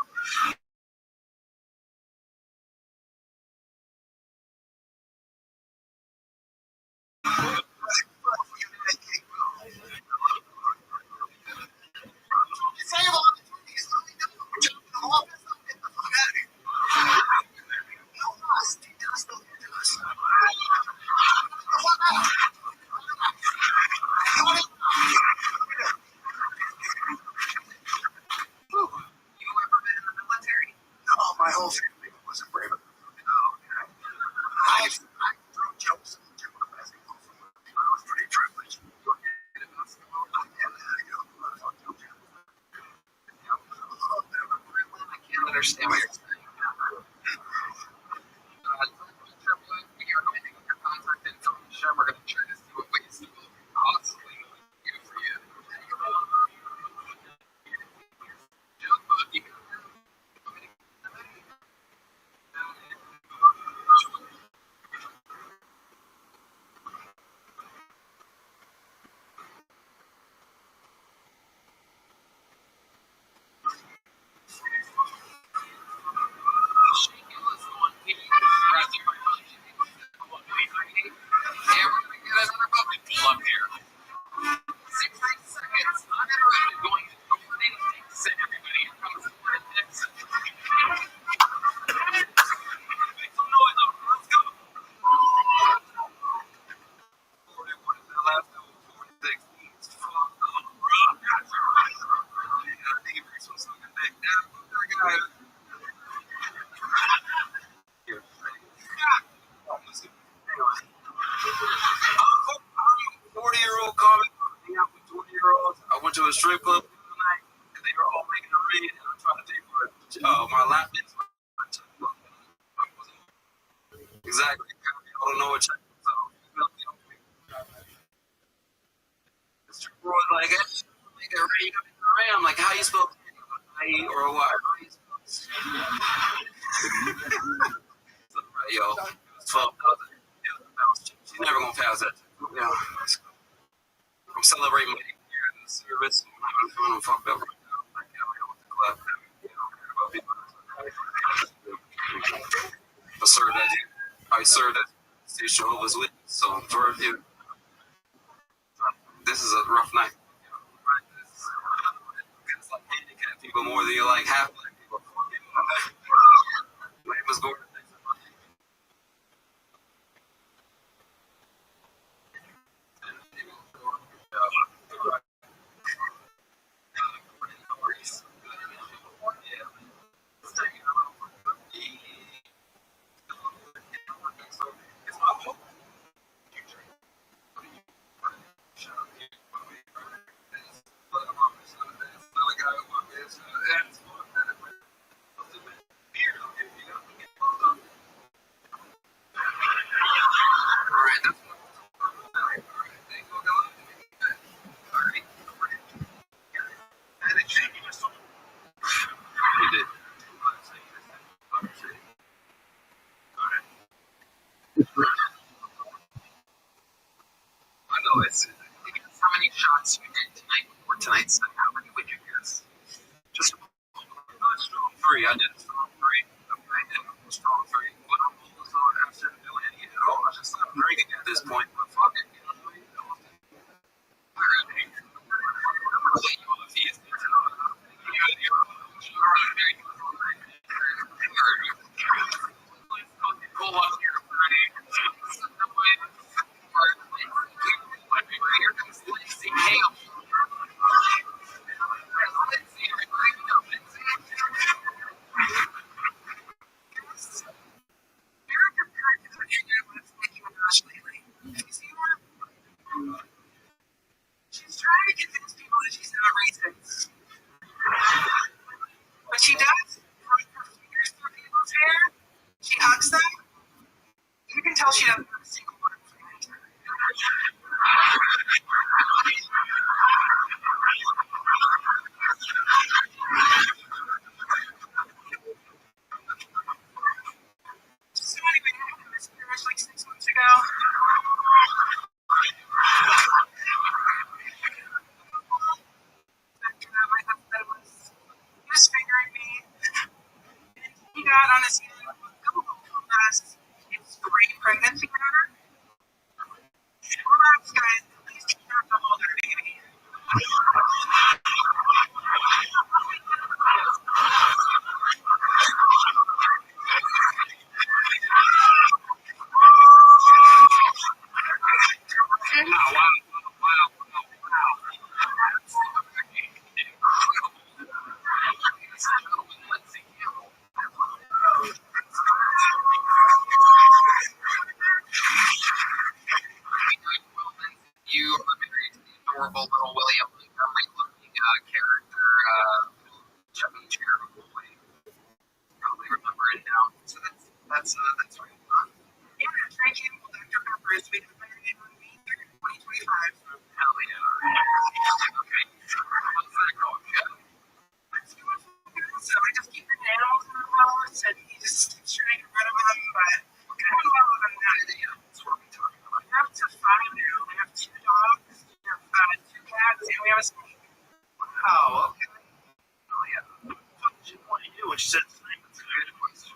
Save all the trees. Let me know. Jump in the office. I'll get the fuck out of here. No rust. He does know he does. What now? You ever been in the military? No, my whole family wasn't brave enough. I threw jokes and took my basketball from I was pretty privileged. You were good at basketball? I can't understand what you're saying. We are going to get your contact information. We're going to try to see what ways to possibly do for you. exactly. I don't know what check so it's true. Bro, like, like I'm like, how you spell I or what? Yo, 12,000. She's never gonna pass that. Yeah. I'm celebrating my 8 year in the service. I'm feeling fucked up right now. Like, with the club. I served as State Jehovah's Witness. So, for you, this is a rough night. It's like handicapped people more than you like half black people. My name is Gordon. How many shots you did tonight before tonight's set? How many would you guess? Just three. I did strong three. I did strong three. But I'm almost on. I shouldn't do any at all. I just stopped drinking at this point. But fuck it. You know what I mean? She's trying to convince people that she's not racist. But she does. Run her fingers through people's hair. She hugs them. You can tell she doesn't have a single word. So anyway, I had a miscarriage like 6 months ago. After that, my husband was fingering me. And he got on his Google us. It's brain pregnancy matter. Relax, guys. At least you have to hold her baby. You are married to the adorable little William Montgomery-looking character, Chubby Chair Boy. Probably remember it now. So that's right. Yeah, thank you. Dr. Pepper is sweet and married on me 2025. Hell yeah. Okay. What's that called, Jeff? Let's do it for awesome. I just keep the nails in the house and he just keeps trying to get rid of them, but I don't know if I'm not idea. That's what we're talking about. I have to find now. I have 2 dogs, we have 2 cats, and we have a snake. Wow, okay. Oh, yeah. What did you want to do when she said snake? That's a good question.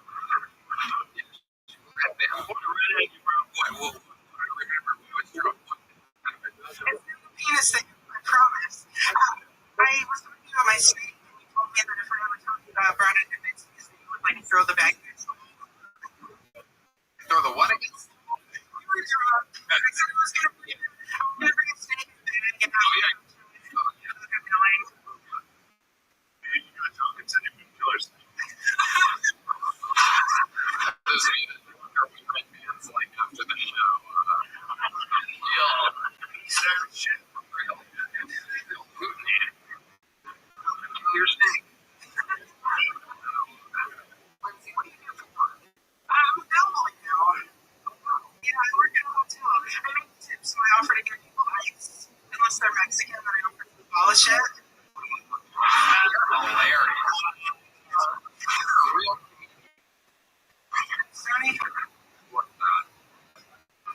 It's the penis thing, I promise. I was talking about my snake, and he told me that if I ever talked about brown and convinced me, he would like throw the bag next to me. what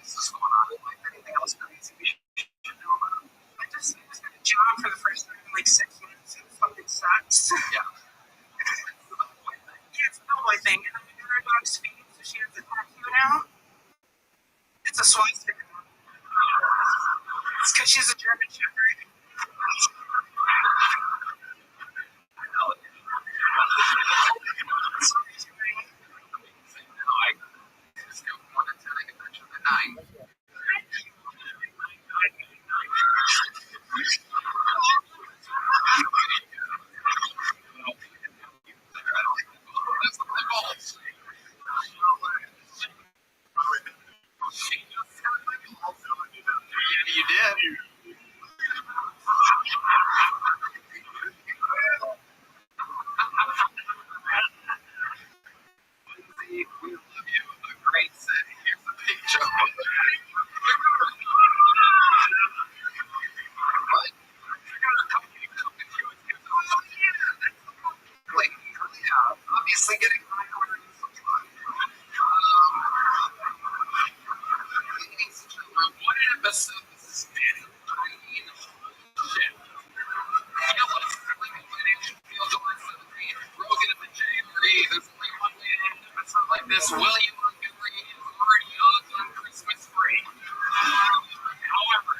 is going on in life? Anything else crazy we should know about? I just got a job for the first time in like 6 months. It fucking sucks. Yeah. Yeah, it's a boy thing. And I'm in her dog's feet, so she has a tattoo now. It's a swastika. It's because she's a German Shepherd. You did. We love you. A great set. Here's a big joke. Like, yeah, obviously getting high order is so fun. What an episode this has been. I mean, shit. You know what? Like, my name should feel July 17th. Rogan at the J3. There's only one way to end an episode like this. William Montgomery is already on Christmas break. However,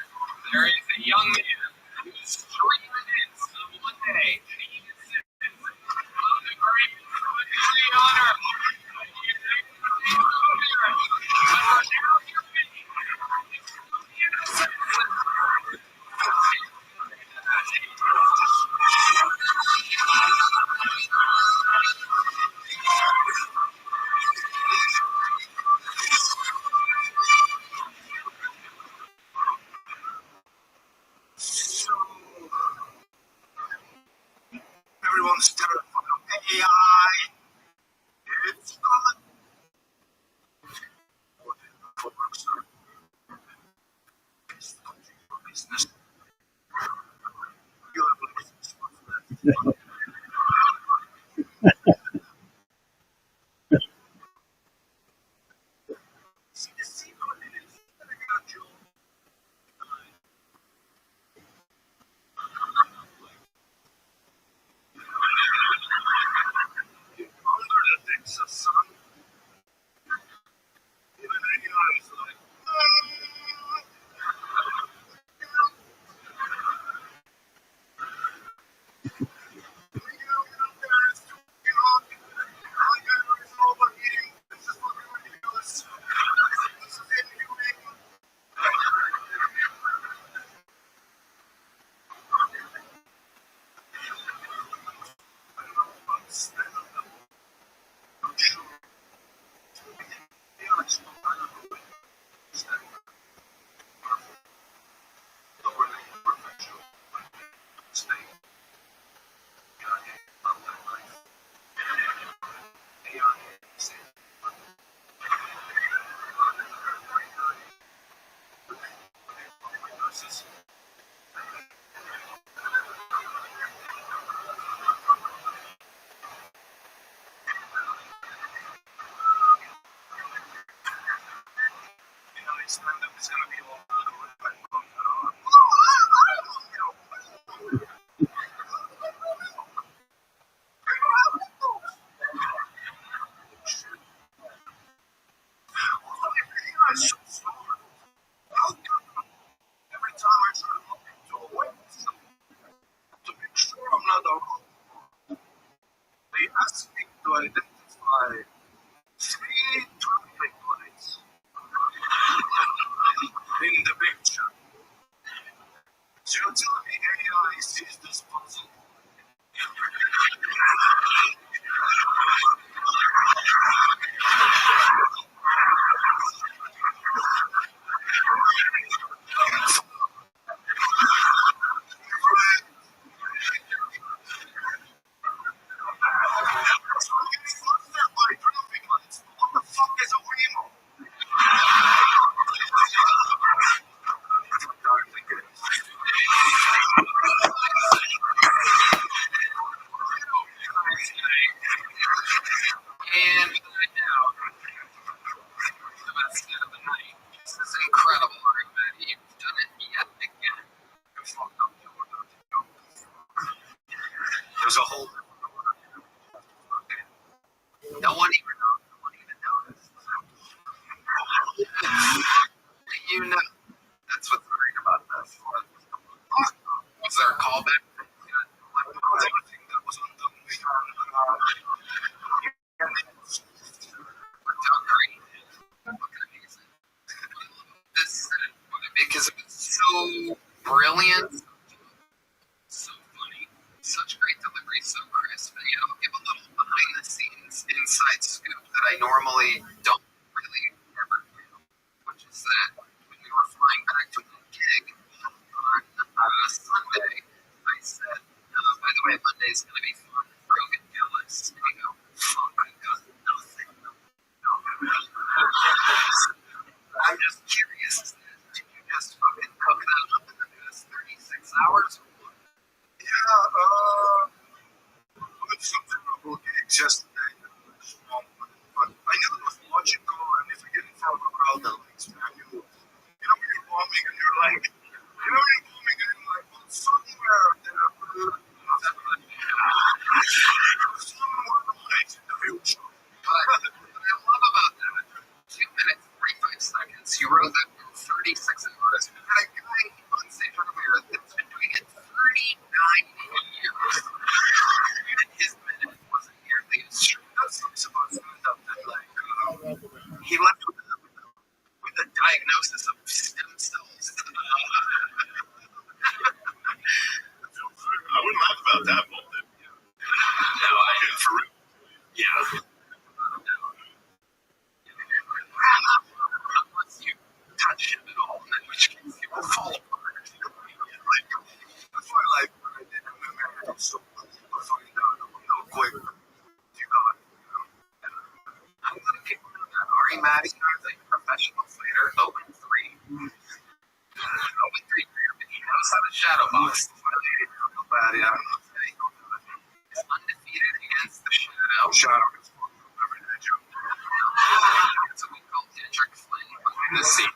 there is a young man whose dream it is of one day taking his citizens on the great honor. Everyone's terrified of AI. It's fun. Business. You have a business for that. See, the secret is that I got a job. Under the Texas sun. Even AI is like, he left with a diagnosis of stem cells. I wouldn't laugh about that, but No, I for real. yeah. Unless you touch him at all, in which case he will fall apart. That's why, like, when I did MMA, I was so cool to find out real quick. You got, I'm gonna kick him out that Ari Madison is a professional fighter, 0-3. 0-3 career, but he knows how to shadow box. bad, yeah. He's undefeated against the shadow. Shadow. That's what we call Dedrick Flynn behind the scenes.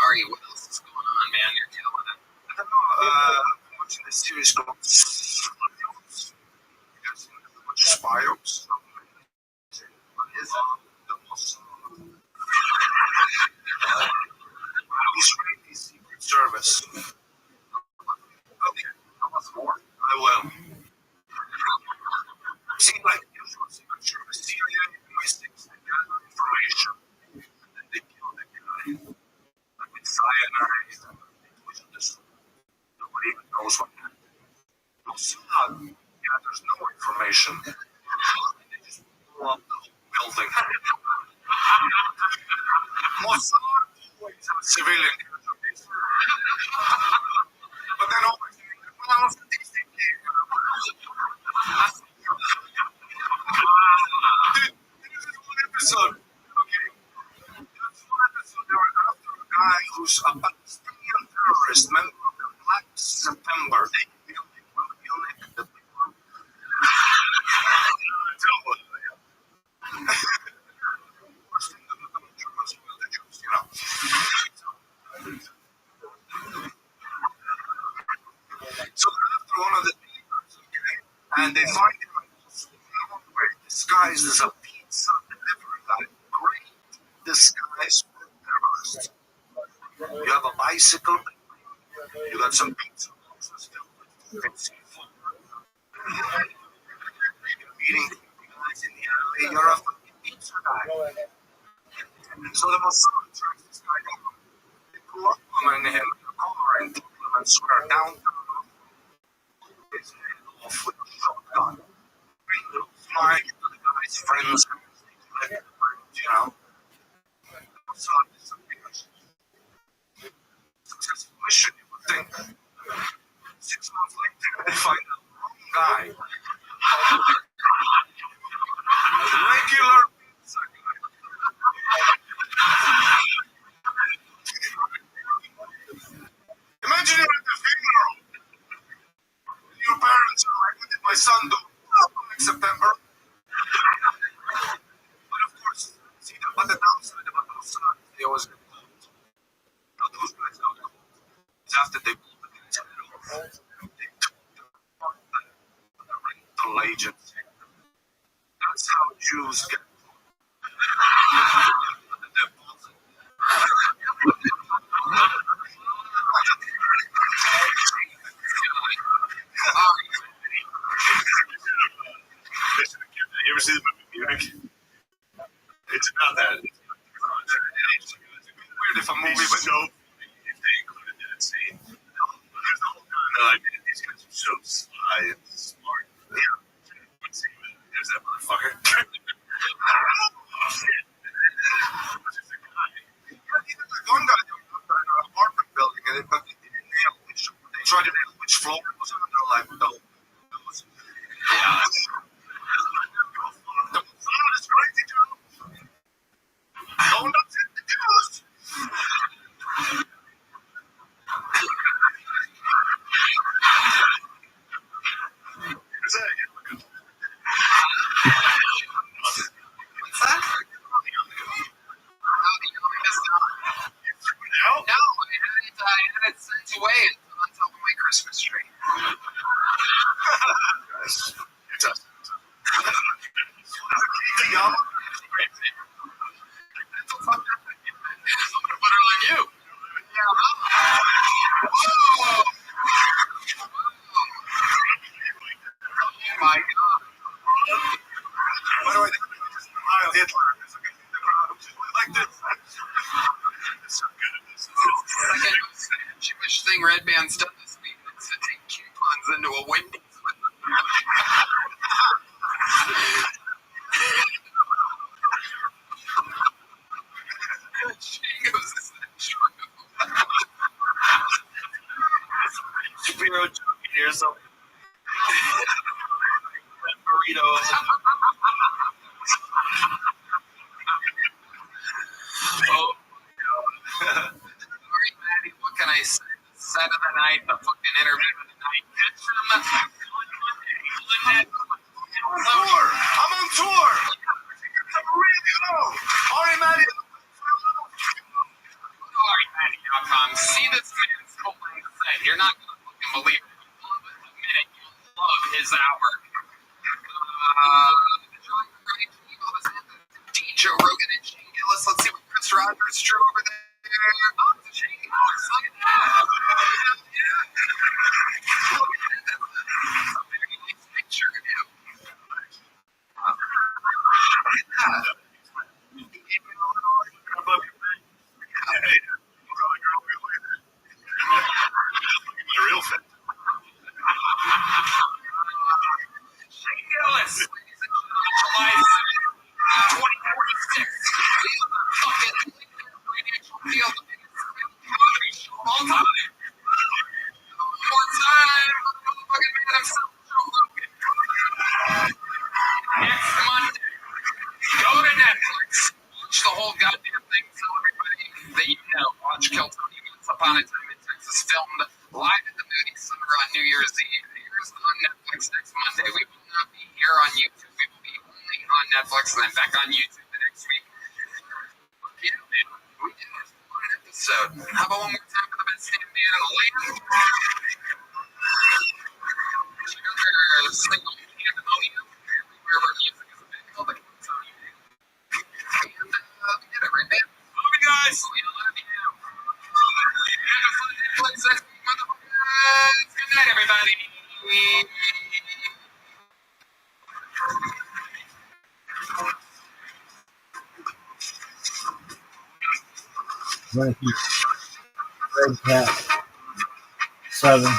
Ari, what else is going on, man? You're killing it. I don't know, I'm watching this series called Spyos. You guys seen it? Watch Spyos? What is it? The most, he's running the Secret Service. Okay, tell us more. I will. See, like usual Secret Service, CIA linguistics, they gather information, and then they kill the guy. Like with cyanide, it was just, nobody even knows what happened. Mossad gathers no information, and they just blow up the whole building. Mossad always has civilian casualties. But then always, well, it's a decent game. Dude, there's one episode, okay? There's one episode they were after a guy who's a Palestinian terrorist member of the Black September. They killed him. The people. Worst thing that the Germans will, the Jews, you know. So they're after one of the neighbors, okay? And they find him disguised as a pizza delivery guy. Great disguise for terrorists. You have a bicycle, you got some pizza boxes filled with fancy food. You're meeting guys in the alley, you're a fucking pizza guy. And so the Mossad tracks this guy down. They pull up on him in a car and Parliament Square downtown. His head off with a shotgun. Flying into the guy's friends, you know. Mossad is a successful mission, you would think. 6 months later, they find the wrong guy. Regular pizza guy. Imagine you're at the funeral. Your parents are like, what did my son do? Next September. But of course, see, but the downside about those sons, they always get cold. Now, those guys got cold. It's after they blew the guy's head off. They took the rental agency. That's how Jews get cold. The deposit. You ever see the movie Munich? It's about that. It's weird if a movie was so if they included that scene. There's the whole time they're like, man, these guys are so sly and smart. Yeah. There's that motherfucker. Oh shit. Even the one guy in an apartment building and they didn't nail which they tried to nail which floor it was on. They're like, no. Yeah. The Mossad is crazy too. No one does it. The Jews. Who's that? What's that? Now? No, I had it sent away on top of my Christmas tree. It's us. Yum. I'm gonna put it on you. Oh my God. Oh, sorry, Maddie. What can I say? The set of the night, the fucking interview of the night. Catch them on Monday. I'm on tour. I'm on tour. I'm really low. Sorry, Maddie. Sorry, see this man's full-length set. You're not gonna fucking believe it. Love it the minute you love his hour. DJ Rogan and Shane Gillis. Let's see what Chris Rogers drew over there. Oh, it's a Shane Gillis. Look at that. Yeah. Look at that. That's a very nice picture of you. Look at that. He gave me a little. My real fan. Shane Gillis. July 7th, 2046. Fucking financial deal. The biggest show of all time. More time. Fucking man himself, Joe Rogan. Next Monday, go to Netflix. Watch the whole goddamn thing. Tell everybody that you know. Watch Kill Tony Once Upon a Time in Texas, filmed live at the Moody Center on New Year's Eve. Here's on Netflix next Monday. We will not be here on YouTube. We will be only on Netflix and then back on YouTube the next week. Yeah, man. We did it. What an episode. How about one more time for the best damn man in the land? Single pandemonium. Everywhere our music is available. And we did it, right, man? Love you guys. We love you. Have a fun Netflix next week, motherfuckers. Good night, everybody. Thank you. Red Cat 7.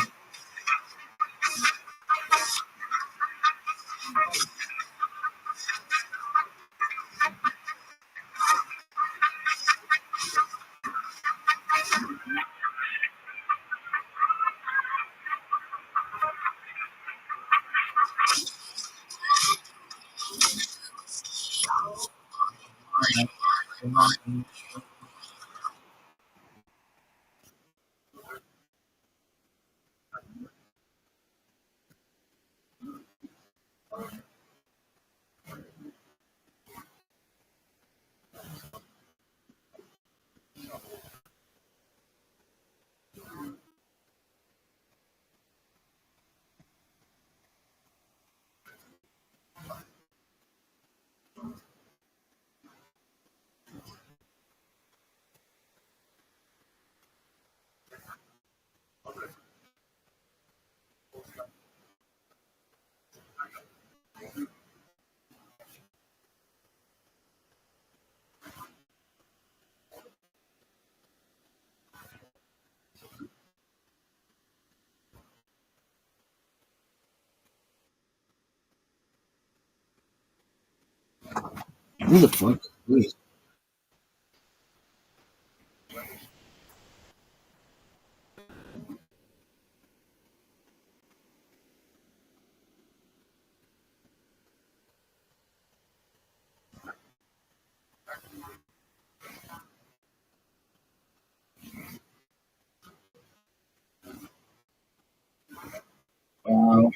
Who the fuck? Please. Wow.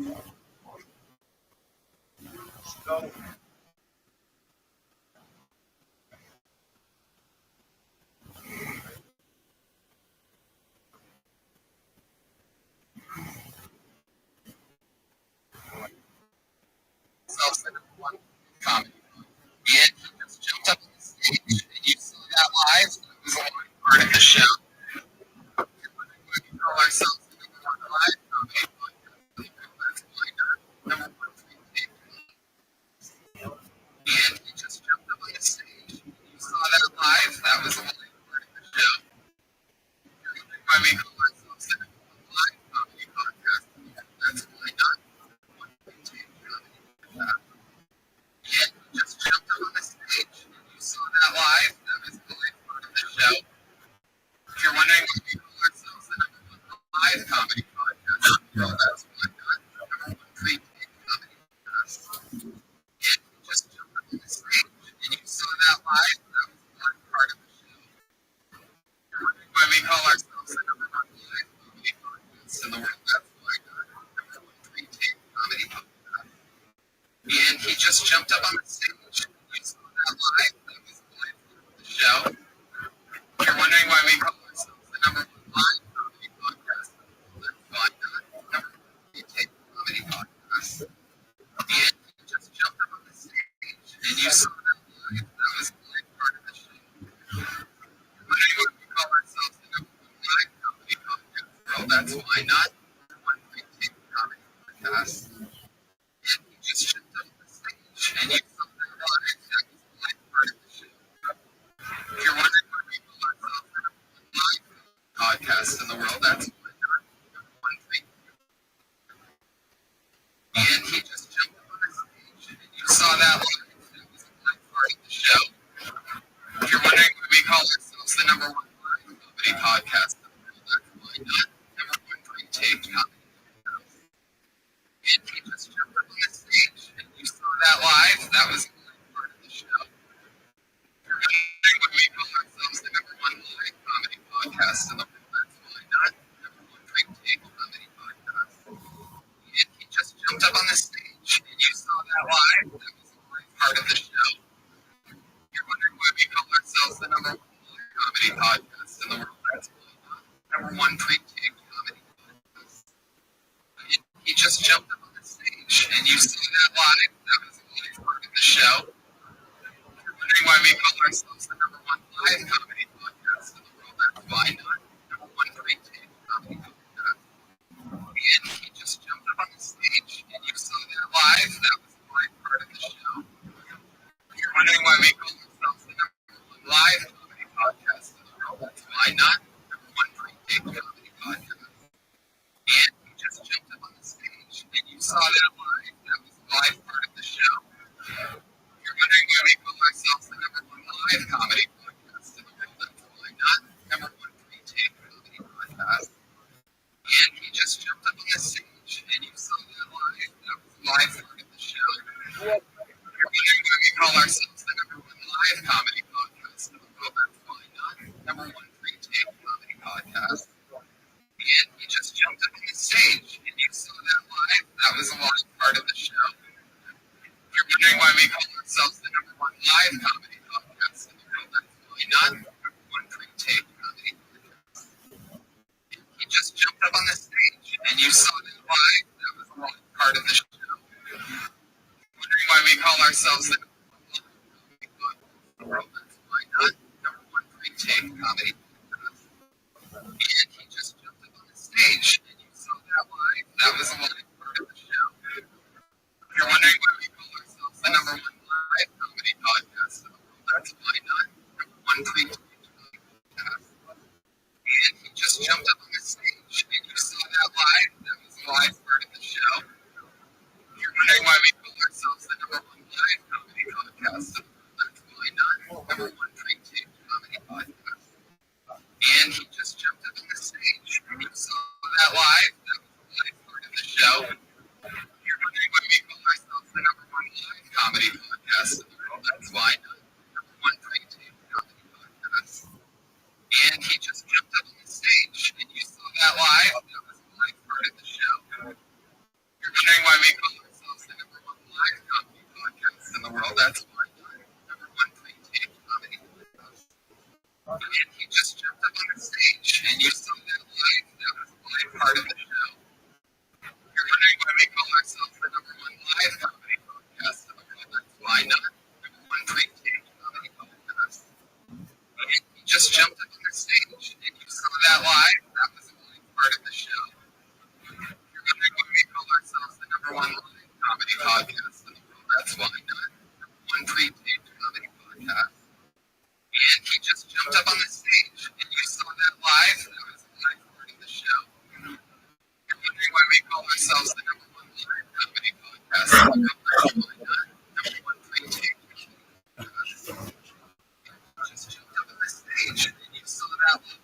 So, self-centered one comedy. And he just jumped up on the stage, and you saw that live. It was a live part of the show. We call ourselves the number one live comedy podcast. That's why not number one free tape. And he just jumped up on the stage. You saw that live. That was a live part of the show. Why we call ourselves the number one live comedy podcast. That's why not number one free tape comedy podcast. And he just jumped up on the stage. You saw that live. That was the live part of the show. If you're wondering why we call ourselves the number one live comedy podcast, well, that's why not number one free tape comedy podcast. And he just jumped up on the stage. And you saw that live. That was the live part of the show. If you're wondering why we call ourselves the number one live comedy podcast in the world, that's why not number one free tape comedy podcast. And he just jumped up on the stage. You saw that live. That was the live part of the show. If you're wondering why we call ourselves the number one live comedy podcast, that's why not number one free tape comedy podcast. And he just jumped up on the stage. And you saw that live. That was the live part of the show. If you're wondering why we call ourselves the number one live comedy podcast, well, that's why not number one free tape comedy podcast. And he just jumped up on the stage. And you saw that live. That was the live part of the show. If you're wondering why we call ourselves the number one live podcast in the world, that's why not number one free. And he just jumped up on the stage, and you saw that live. That was the live part of the show. If you're wondering why we call ourselves the number one live comedy podcast in the world, that's why not number one free tape comedy podcast. And he just jumped up on the stage, and you saw that live. That was the live part of the show. If you're wondering why we call ourselves the number one live comedy podcast in the world, that's why not number one free tape comedy podcast. And he just jumped up on the stage, and you saw that live. That was the live part of the show. If you're wondering why we call ourselves the number one live comedy podcast in the world, that's why not number one free tape comedy podcast. And he just jumped up on the stage, and you saw that live. That was the live part of the show. If you're wondering why we call ourselves the number one live comedy podcast in the world, that's why not number one free tape comedy podcast. And he just jumped up on the stage, and you saw that live. That was the live part of the show. If you're wondering why we call ourselves the number one live comedy podcast in the world, that's why not number one free tape comedy podcast. And he just jumped up on the stage, and you saw that live. That was the live part of the show. If you're wondering why we call ourselves the number one live comedy podcast in the world, that's why not number one free tape comedy podcast. And he just jumped up on the stage, and you saw that live. That was the live part of the show. If you're wondering why we call ourselves the number one live comedy podcast in the world, that's why not number one free tape comedy podcast. And he just jumped up on the stage, and you saw that live. That was the live part of the show. If you're wondering why we call ourselves the number one live comedy podcast in the world, that's why not number one free tape comedy podcast. And he just jumped up on the stage, and you saw that live. That was the live part of the show. Wondering why we call ourselves the number one live comedy podcast in the world, that's why not number one free tape comedy podcast. And he just jumped up on the stage, and you saw that live. That was the live part of the show. If you're wondering why we call ourselves the number one live comedy podcast in the world, that's why not number one free tape comedy podcast. And he just jumped up on the stage, and you saw that live. That was the live part of the show. If you're wondering why we call ourselves the number one live comedy podcast in the world, that's why not number one free tape comedy podcast. And he just jumped up on the stage, and you saw that live. That was the live part of the show. If you're wondering why we call ourselves the number one live comedy podcast in the world, that's why not number one free tape comedy podcast. And he just jumped up on the stage, and you saw that live. That was the live part of the show. If you're wondering part of the show. You're wondering why we call ourselves the number one live comedy podcast. Okay, that's why not. Number one pre-taped comedy podcast. And he just jumped up on the stage, and you saw that live. That was a live part of the show. You're wondering why we call ourselves the number one live comedy podcast. Well, that's why not. Number one pre-taped comedy podcast. And he just jumped up on the stage, and you saw that live. That was a live part of the show. You're wondering why we call ourselves the number one live comedy podcast. Well, that's why not. Number one pre-taped podcast. Just jumped up on the stage, and you saw that live.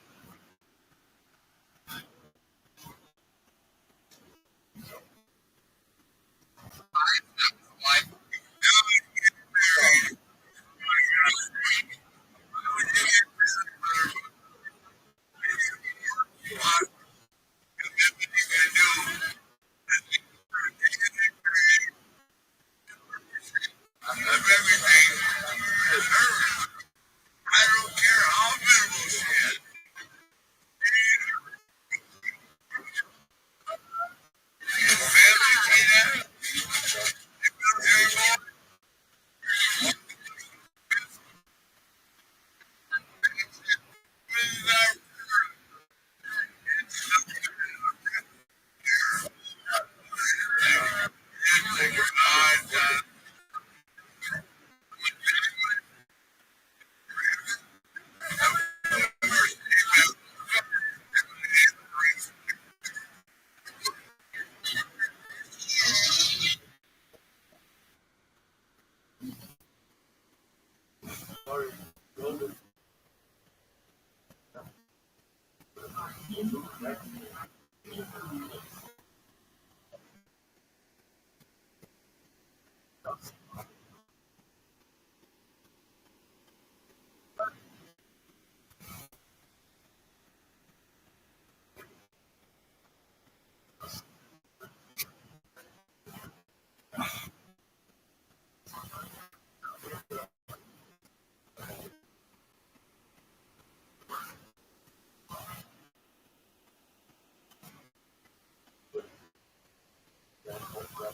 That was live.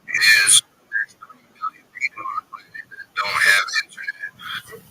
Is there's 3 million people on the planet that don't have internet.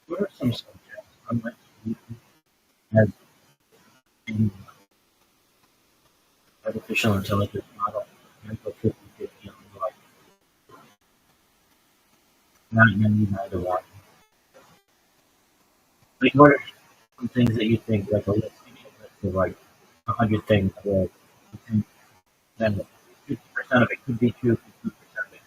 What are some subjects unlike as in artificial intelligence model, mental 50-50 on life? Not many, neither one. Like, what are some things that you think, like a list, you need a list of like 100 things where you think then 50% of it could be true, 50% of it.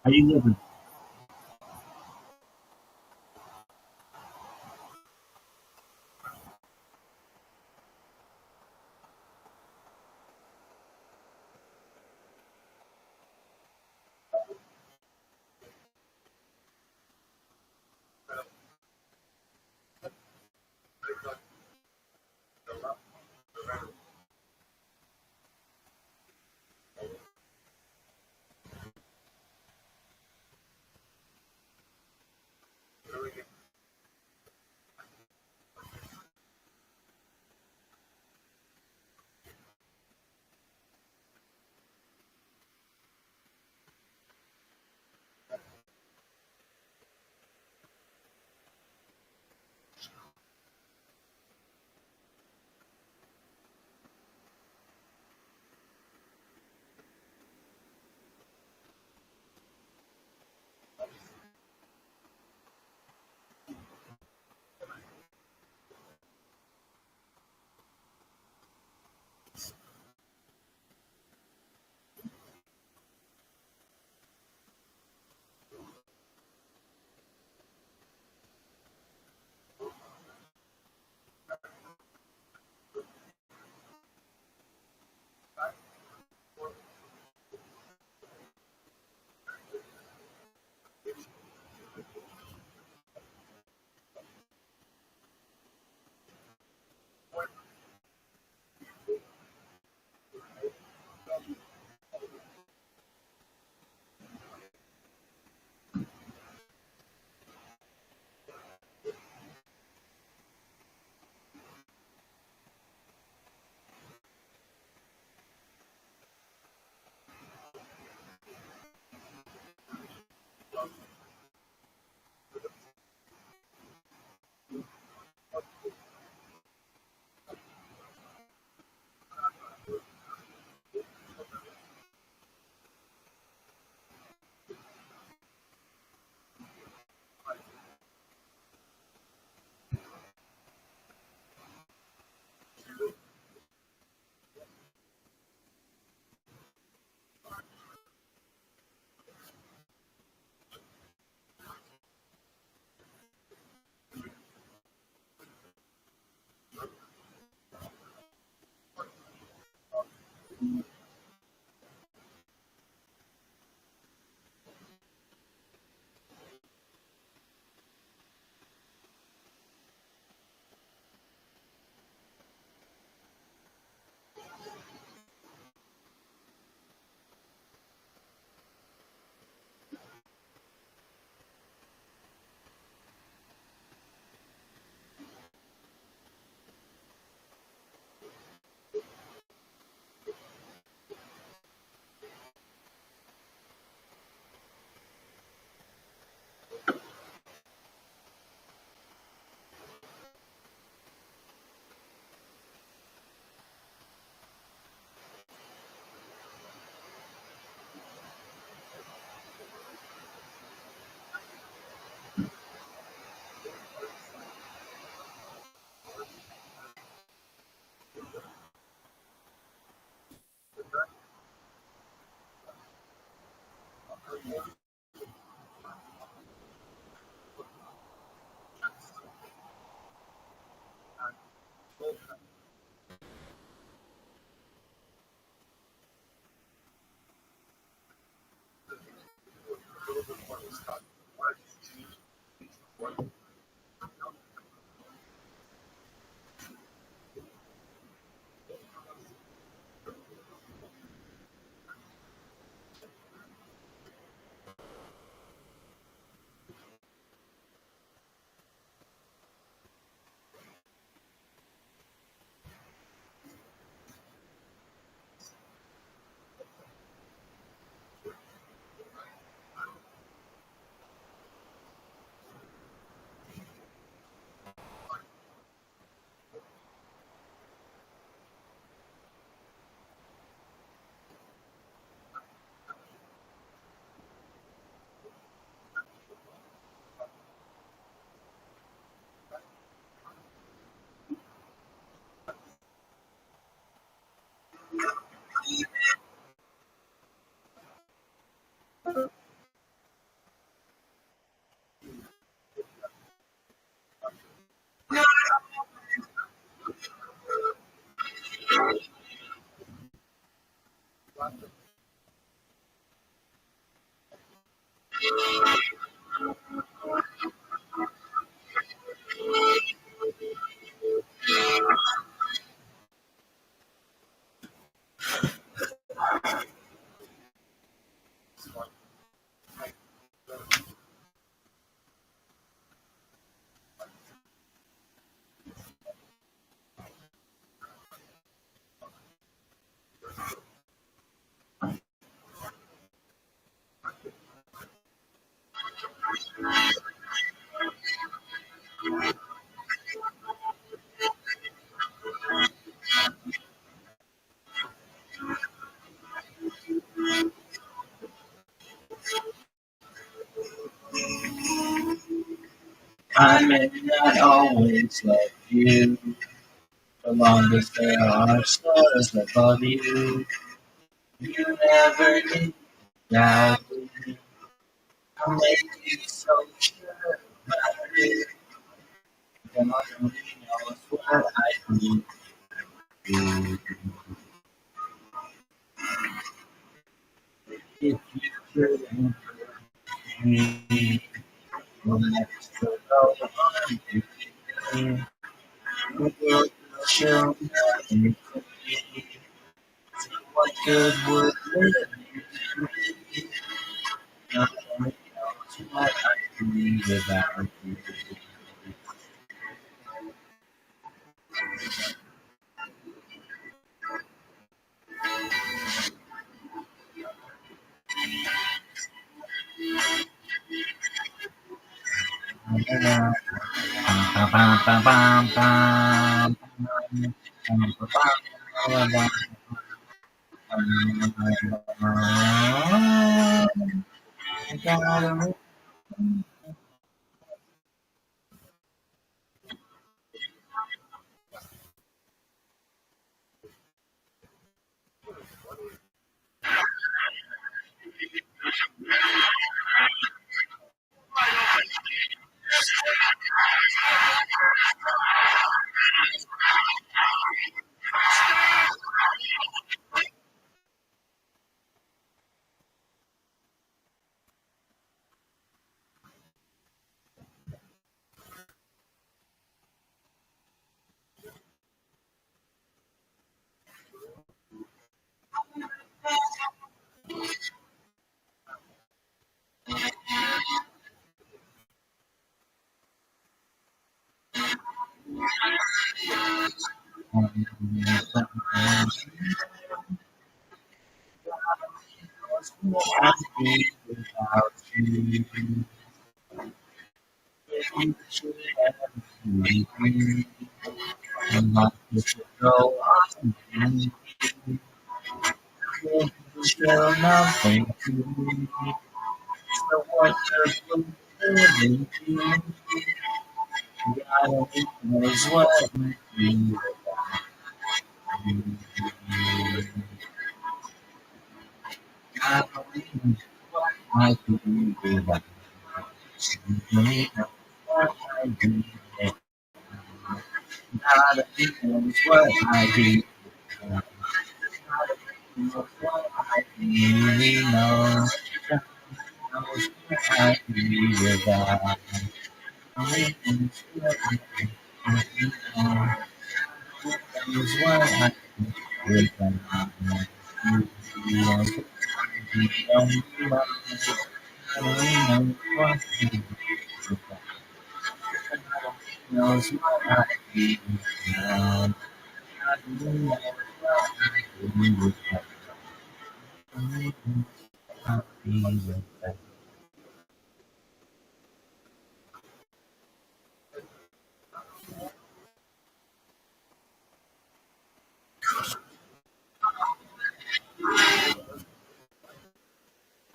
How you living? I may not always love you, so long as there are stars above you. You never need doubt me. I'll make you so sure about it. God only knows what I need you. If you couldn't me, we'll never go on with me. The world will show nothing to me. So what good would living be? God only knows what I need without you. Bum, bum, bum, bum, bum, bum, bum, bum, Still nothing to me. So what does living do? God only knows what we do. God only knows what I do without you. Only knows what I do. God only knows what I do. God knows what I really know. God knows what I do without you. Only knows what I do. Knows what I do without you. You are the only one. Only knows what I do without knows what I do now. God knows what I do without only knows what I do without.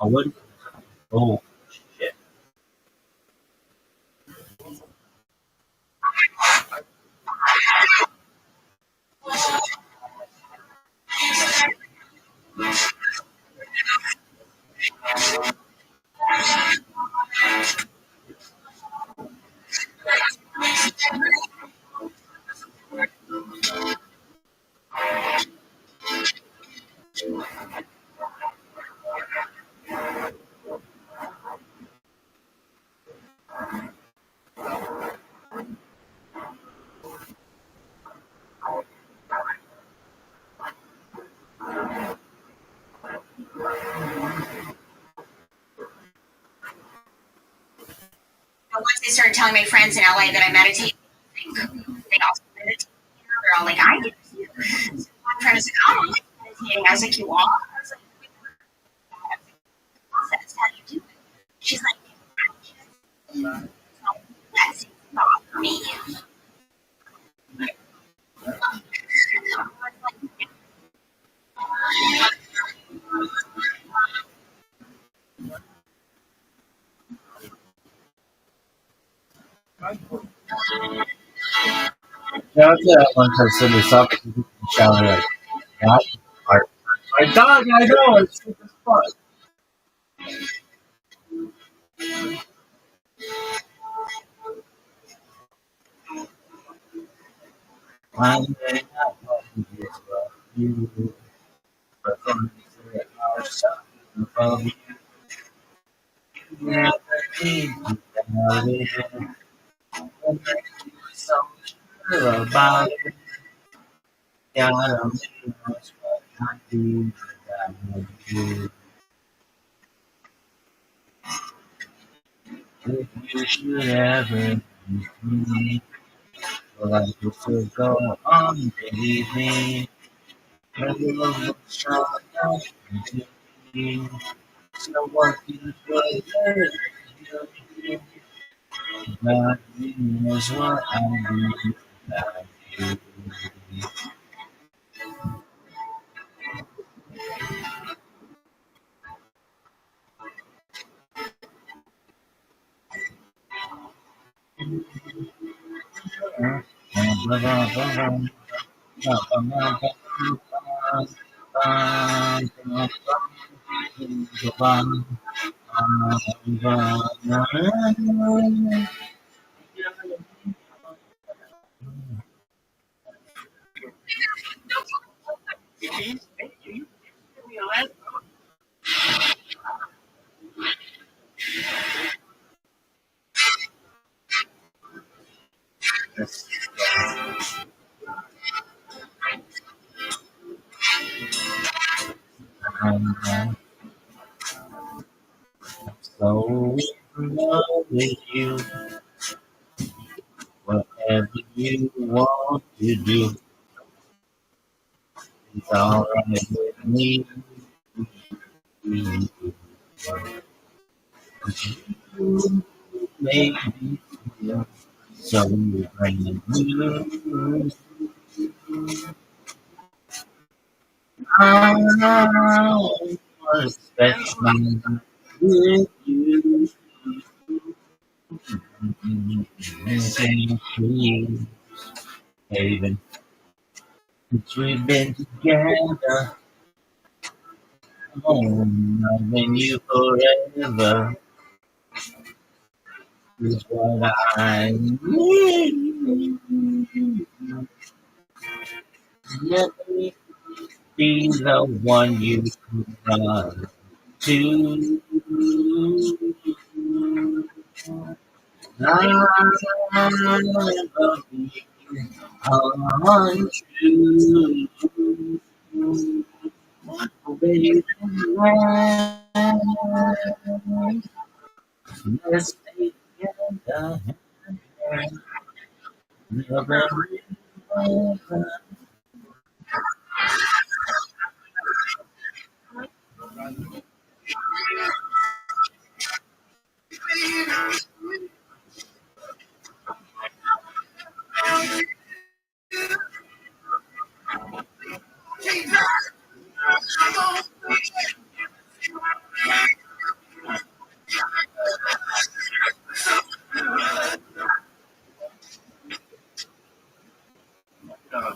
Oh, what? Oh, shit. But once I started telling my friends in LA that I meditate, they also meditate. They're all like, I do. So one friend was like, oh, I'm meditating. I was like, you are? I was like, process. How do you do it? She's like, so that's not for me. Shout out to that one person who saw me shower like that part. My dog, I know, it's super fun. One day I want to just love you, but then you say I was something above you. Never need you without it. What makes you so sure about it? Gotta make us what I do without you. If you should ever leave me, well, I will still go on, believe me. Never look strong enough to me. So what you put there, God knows what I do without you. So in love with you, whatever you want to do is alright with me. You make me feel so brand new. I wanna spend my life with you. Thank you, baby. Since we've been together, oh, loving you forever is what I need. Let me be the one you can run to. I'll never be untrue. Baby, let's stay together. Never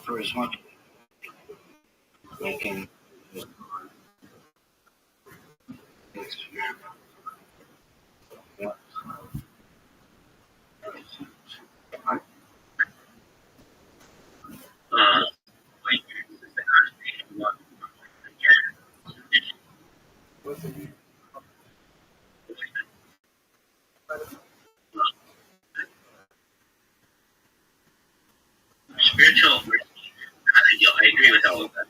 For as much making this Spiritual, I agree with all of that.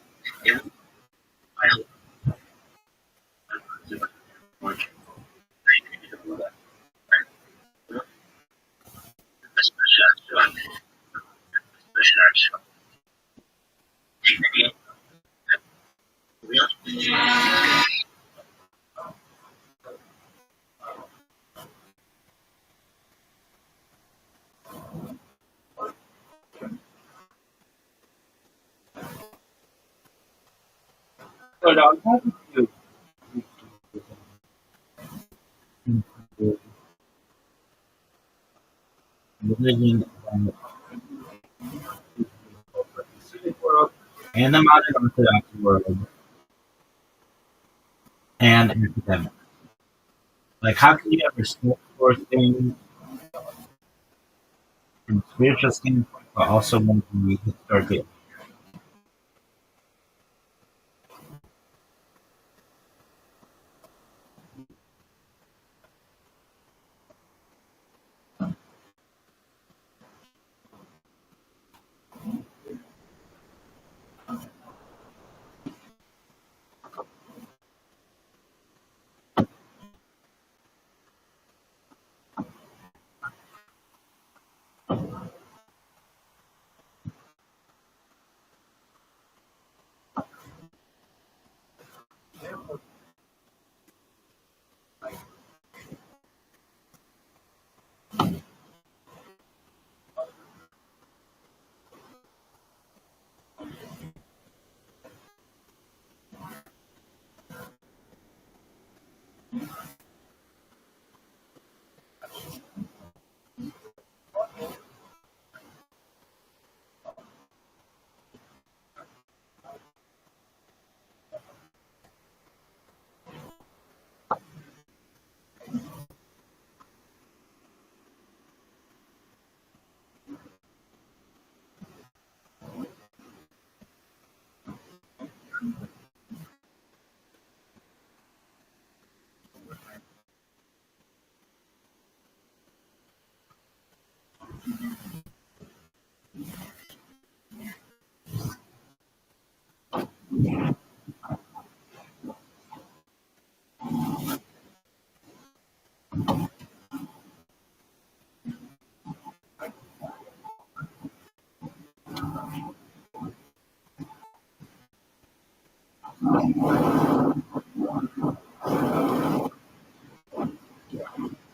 I agree with all of that. Especially dignity, real. But I'm happy to religion and the Hasidic world and the modern Orthodox world and academics. Like, how can you have respect for things from a spiritual standpoint, but also want to be historically?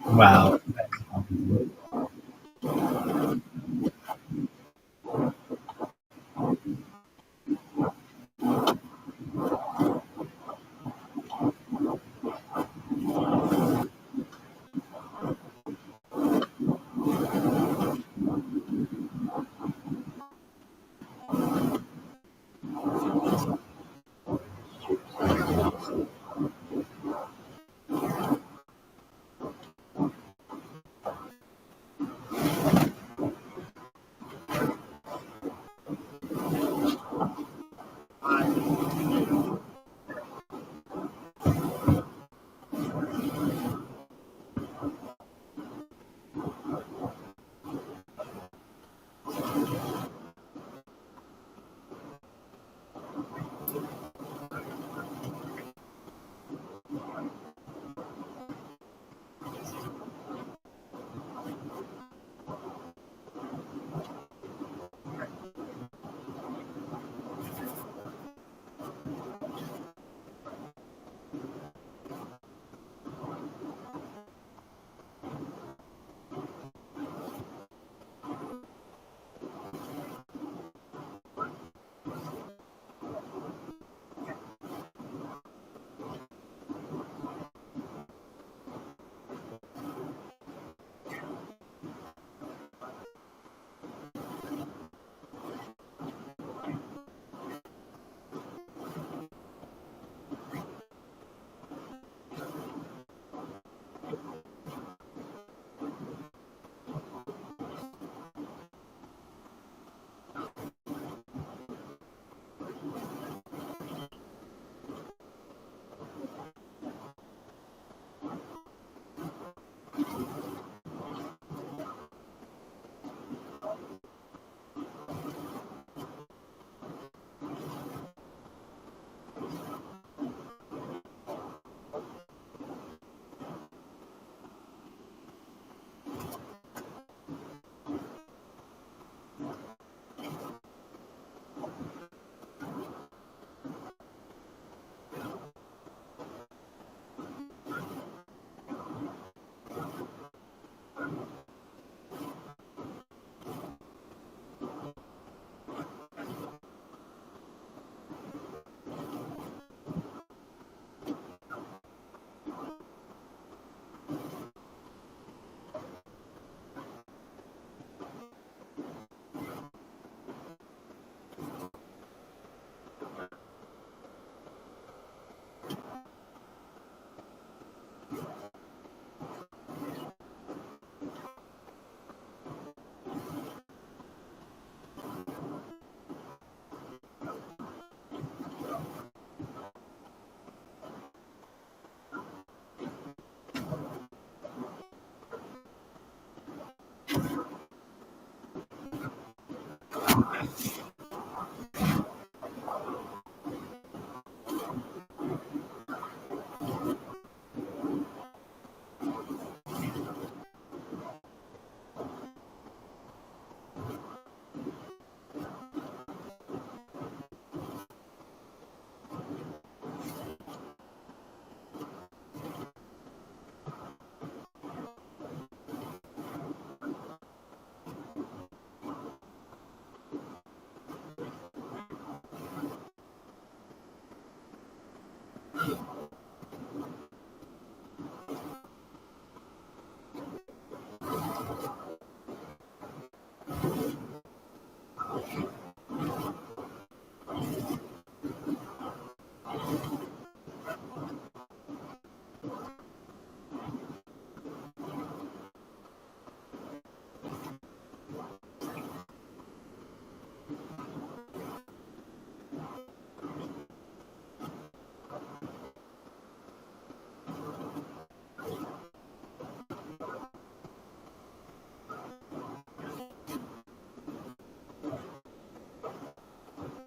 Wow.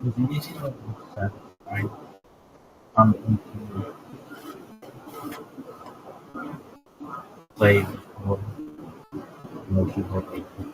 Is it easy to accept, right? Into play or emotional people.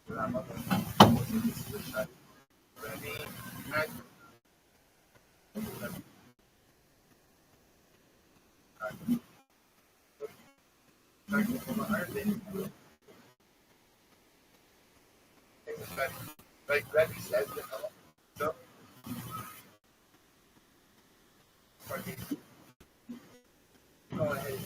Like Rabbi said, so go ahead.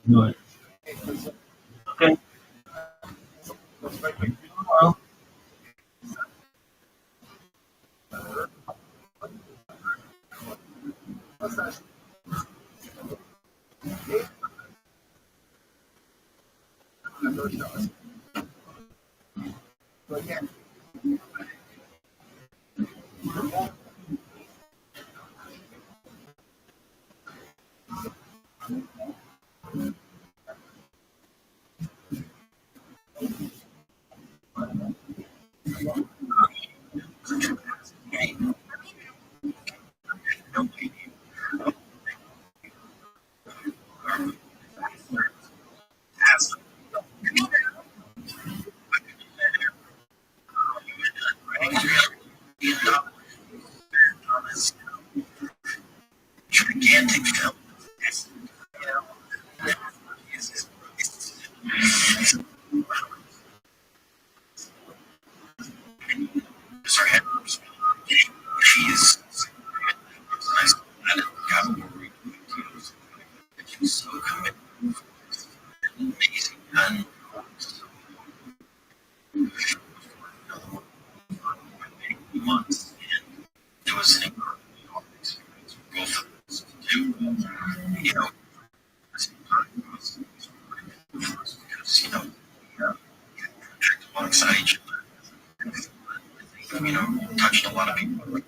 No. Okay. Well, Gigantic film. Sorry, she's nice. She's so committed, amazing, and months. And it was an incredible experience for both of us too. You know, because alongside each other, touched a lot of people.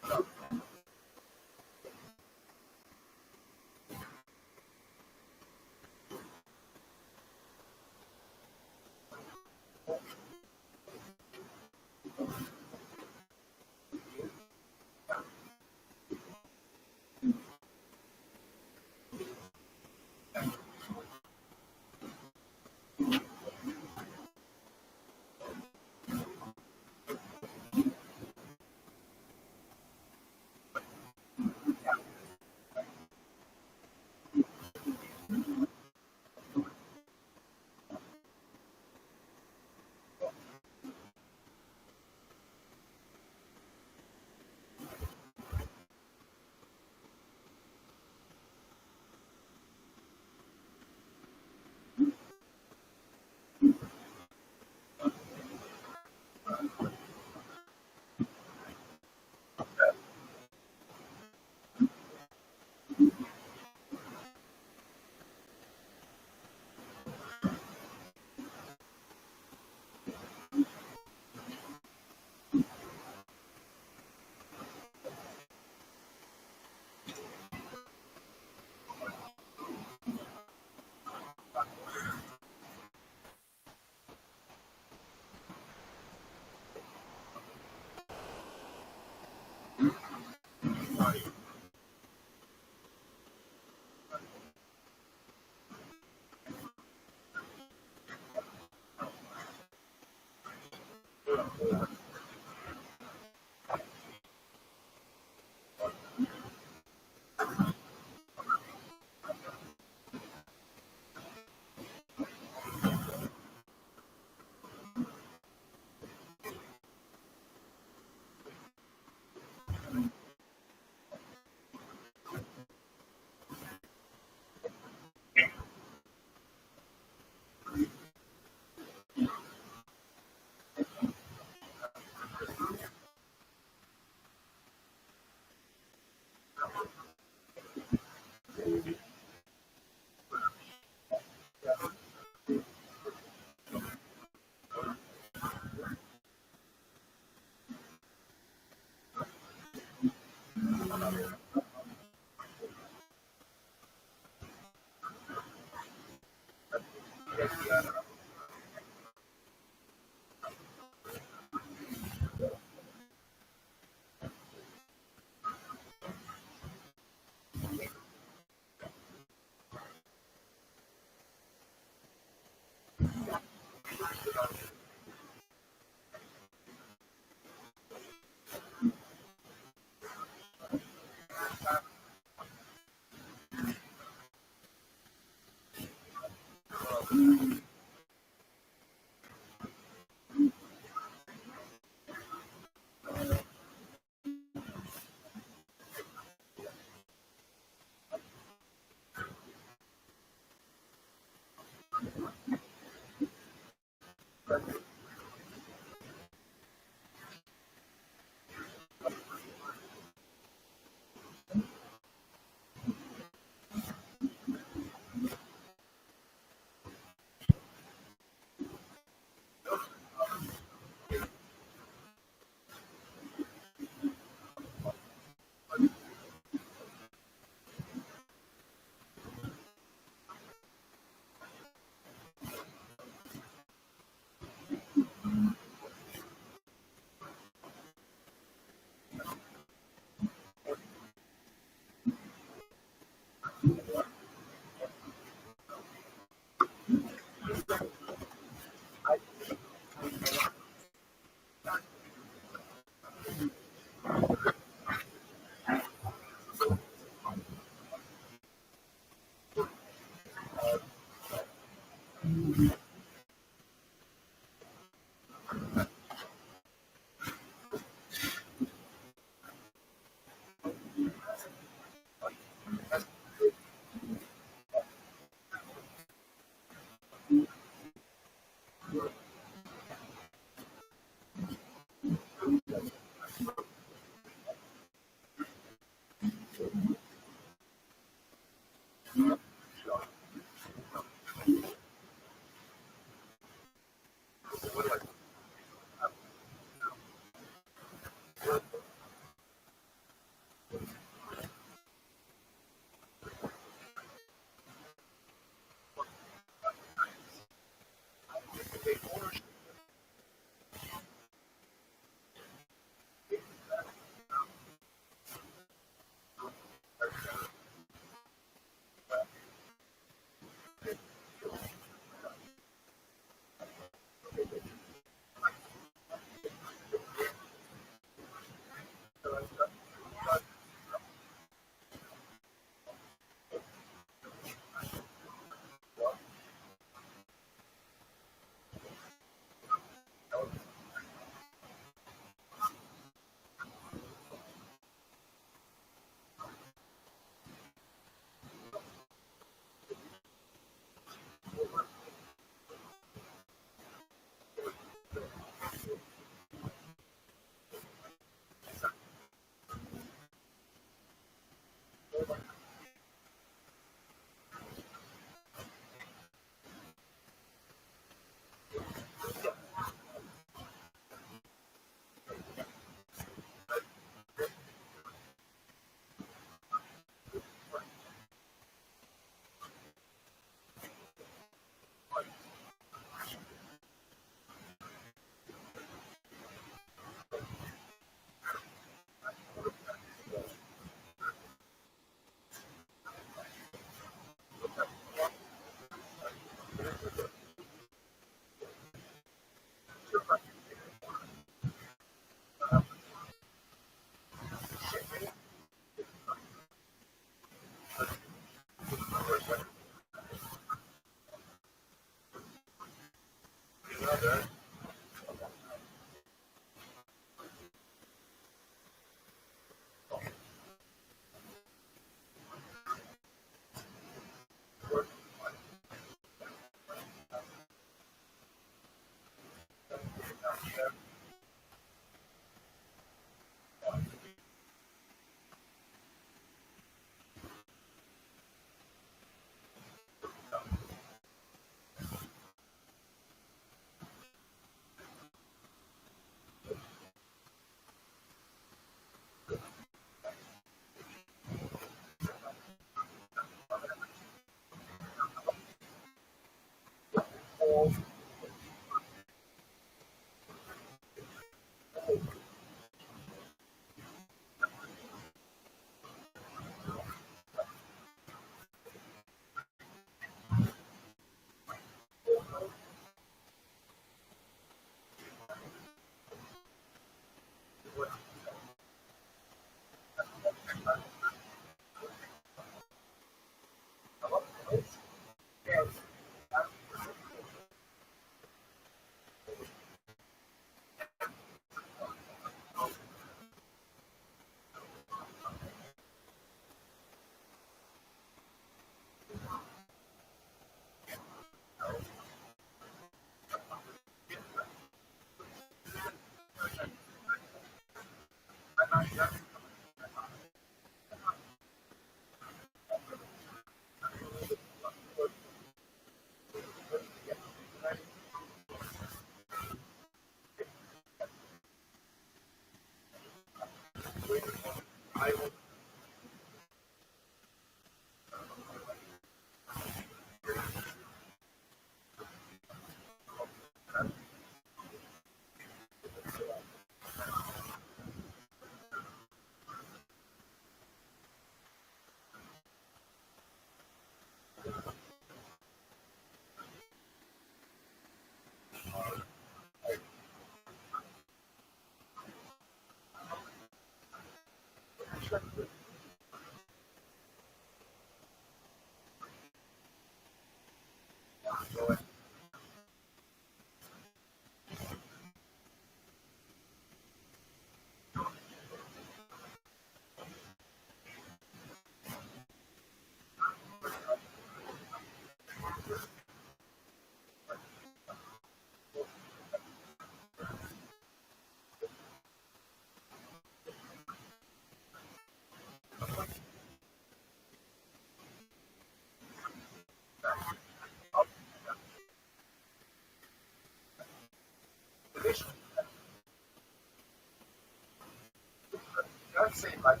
saying, like,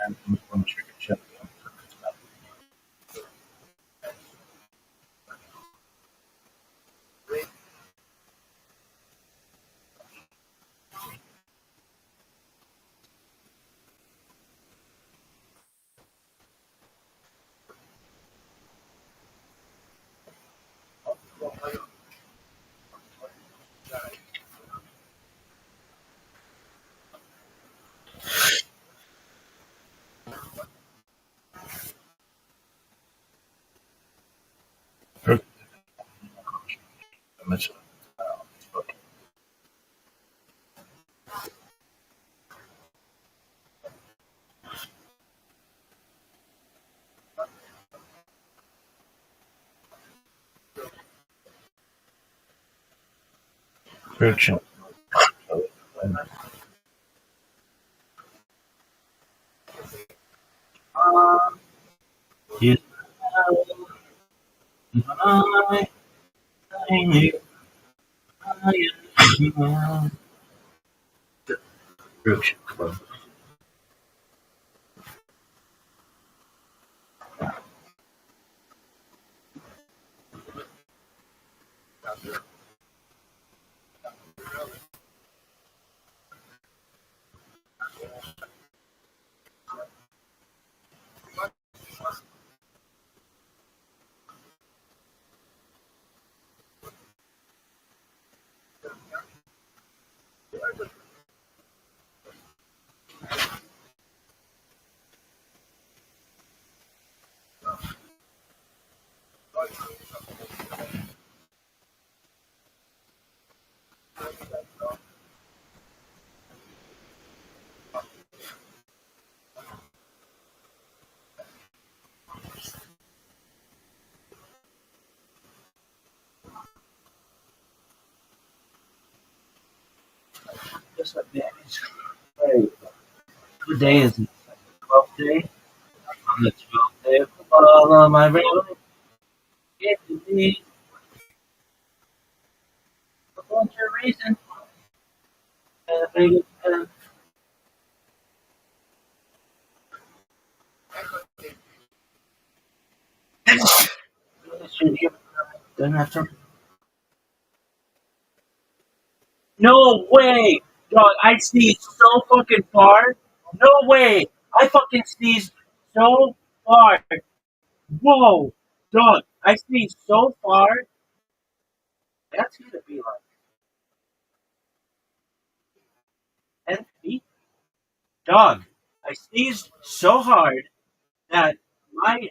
I'm sure it should be. Much. Virtual. You I knew I am virtual. Just like that. Hey, what day is it? 12th day? On the 12th day of all my family. It could be a bunch of reasons. And I think doesn't have to. No way! Dog, I sneezed so fucking far. No way! I fucking sneezed so far. Whoa! Dog, I sneezed so far. That's gonna be like 10 feet. Dog, I sneezed so hard that my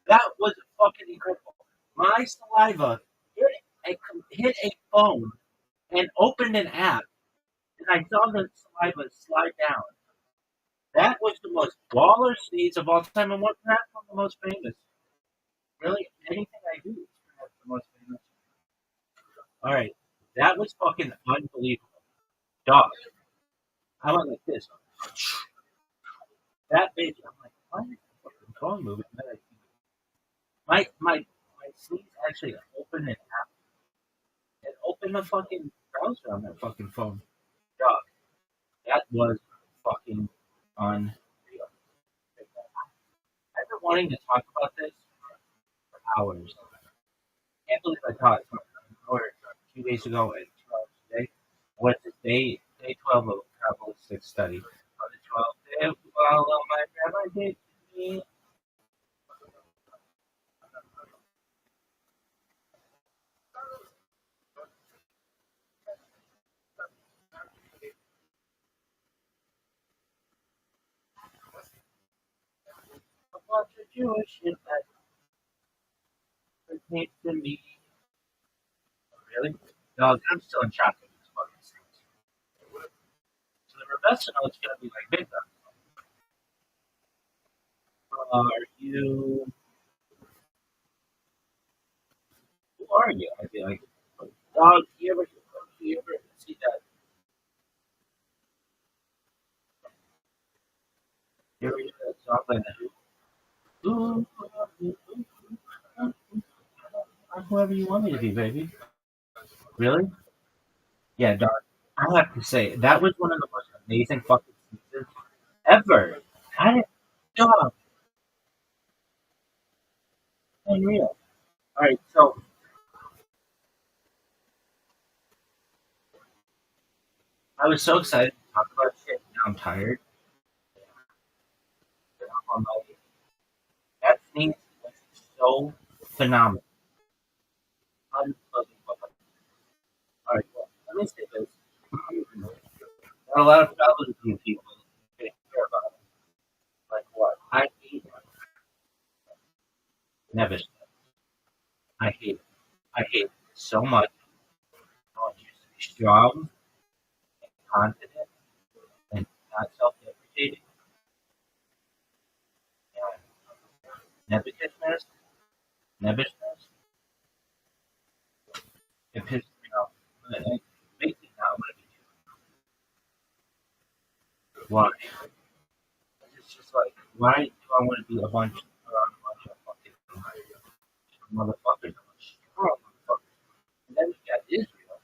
that was fucking incredible. My saliva hit a phone and opened an app, and I saw the saliva slide down. That was the most baller sneeze of all time, and what perhaps one of the most famous. Really, anything I do is perhaps the most famous. All right, that was fucking unbelievable. Dog, I went like this. That bitch, I'm like, why is the fucking phone moving? My sneeze actually opened an app. It opened the fucking browser on that fucking phone. Dog, that was fucking unreal. I've been wanting to talk about this for hours. I can't believe I taught from an hour 2 days ago and 2 hours today. What's the day 12 of Kabbalistic study? On the 12th day of my rabbi gave to me. A bunch of Jewish shit that pertains to me. Really? Dog, I'm still in shock with this fucking things. So the Rebecca is gonna be like big time. Are you? Who are you? I'd be like, dog. You ever see that? You ever hear that song like that? Ooh, I'm whoever you want me to be, baby. Really? Yeah, dog. I have to say that was one of the most amazing fucking seasons ever. I didn't. Dog, unreal. All right, so I was so excited to talk about shit. Now I'm tired. On my That sneeze was so phenomenal. Unbelievable. All right, well, let me say this. There are a lot of fellows you people that care about it. Like what? I hate nervousness. I hate it. I hate it so much. I want you to be strong and confident and not self-deprecating. And nervousness, it pisses me off. It makes me not want to be too. Why? It's just like, why do I want to be around a bunch of fucking motherfuckers? Strong motherfuckers. And then you got Israel,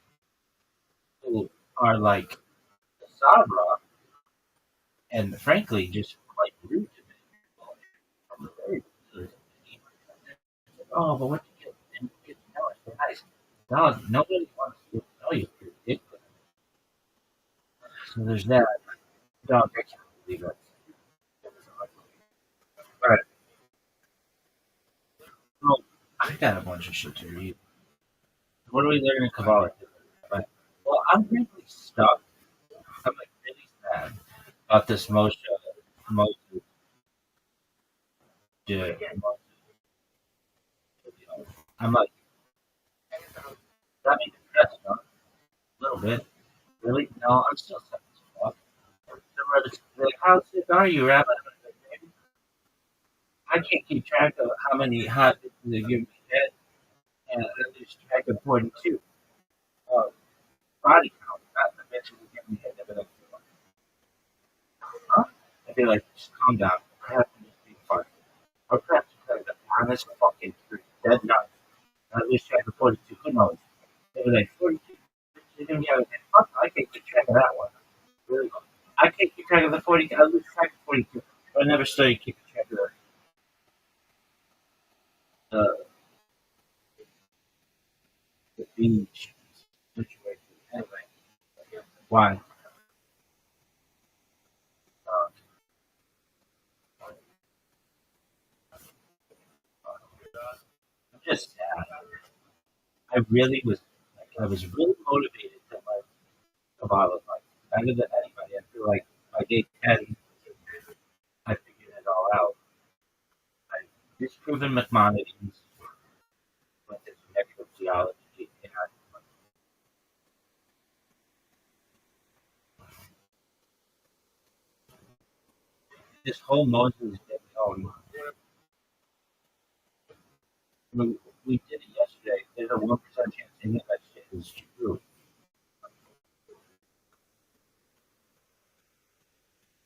who are like the Sabra, and frankly, just quite rude to me. I'm very rude. Oh, but what you get? And you get to know us. We're nice. Dog, nobody wants to get to know you. You're ridiculous. So there's that. Dog, I can't believe it. It was ugly. Alright, so I got a bunch of shit to read. What are we learning in Kabbalah? Right? Well, I'm really stuck. I'm like really sad about this Moshe, dude. I'm like, got me depressed, huh? A little bit. Really? No, I'm still sad as fuck. Somebody's like, how sick are you, Rabbi? I'm like, "Baby, I can't keep track of how many hot dishes they give me head, and I lose track of 42. Uh, body count, not to mention they give me head. They'll be like, huh? I'd be like, just calm down. Perhaps I'm just being funny. Or perhaps because I'm honest fucking truth. Dead nuts. I lose track of 42. Who knows? They were like, 42. They're going to be out of fuck, I can't keep track of that one. Really? I can't keep track of the 40. I lose track of 42. But I never started keeping track of the, the beach situation. Anyway, why? Uh, I'm just sad. I really was, like, I was really motivated to like Kabbalah, like better than anybody. I feel like by day 10, I figured it all out. I disproven Maimonides with his negative theology, and this whole Moses thing. I mean, we did it yesterday. There's a 1% chance any of that shit is true.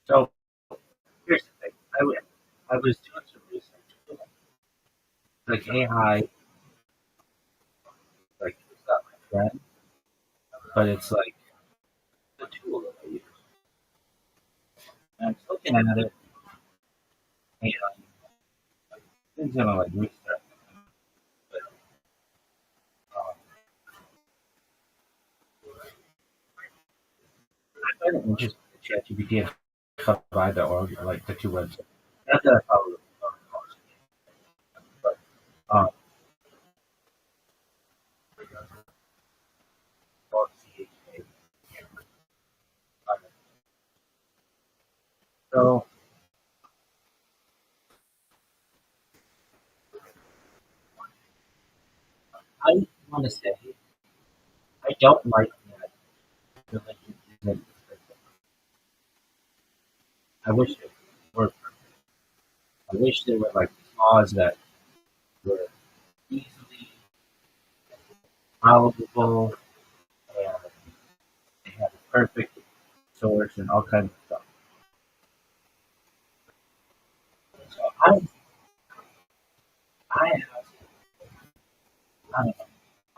So here's the thing. I was doing some research. Like AI, like it's not my friend, but it's like the tool that I use. And I was looking at it, and things gonna like restart. But um, I find it interesting that ChatGPT and Chavai.org are like the two websites. Not that I follow them, but well, CHA. So I want to say I don't like that religion isn't. I wish it were. I wish there were like laws that were easily palatable and they had a perfect source and all kinds of stuff. So I have, I don't know.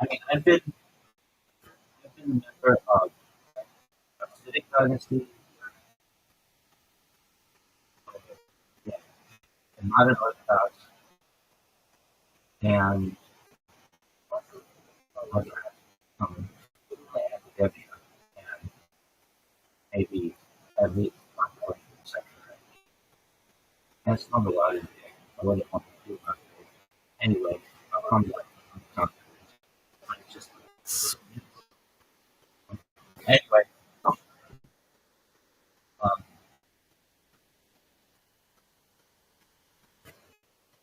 I mean, I've been a member of Civic Dynasty. Yeah. modern Orthodox, and um, academia, and maybe at least one section. That's not a lot of it. I wouldn't want to do that. Anyway, I'll come back. Just anyway, um,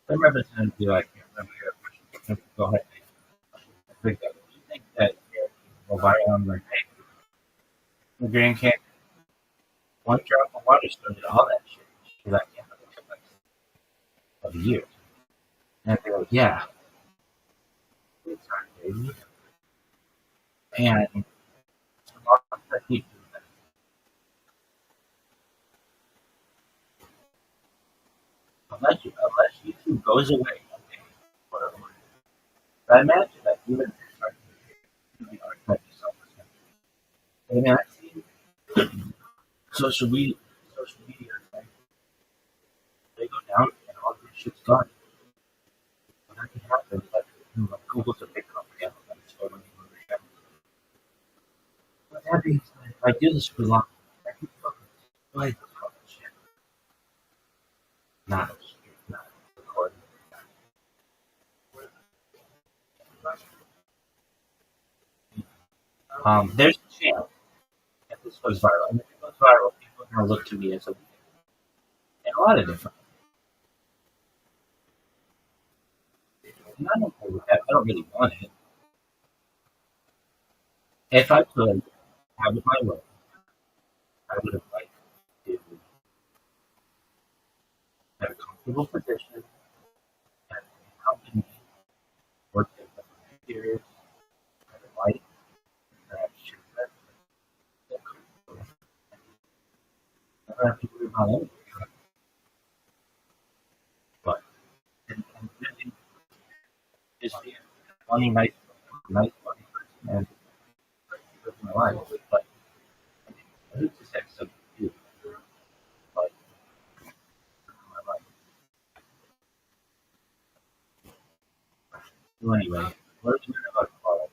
the representative, I can't remember your question. Go ahead. Do you think that environment, the Grand Canyon, one drop of water started all that shit? She's like, yeah, of years. And they go, yeah, it's hard, baby. And that he, unless YouTube goes away, okay, whatever. But I imagine that even if it's hard to be archived yourself, I mean, I've seen social media, right? They go down and all this shit's gone. But that can happen. Like Google's a big company. I'm totally understand. But that being said, if I do this for long, I can fucking play the fucking shit. Not recording. There's a chance that this goes viral. And if it goes viral, people are going to look to me as a and a lot of different. And I'm okay with that. I don't really want it. If I could have it my way, I would have liked to have a comfortable position at a company, work at the years, have a life, have children, I don't have to worry about anything. But and really just be a funny, nice funny person and live my life. But I need to have something to do. But my life. So anyway, what are you doing about college?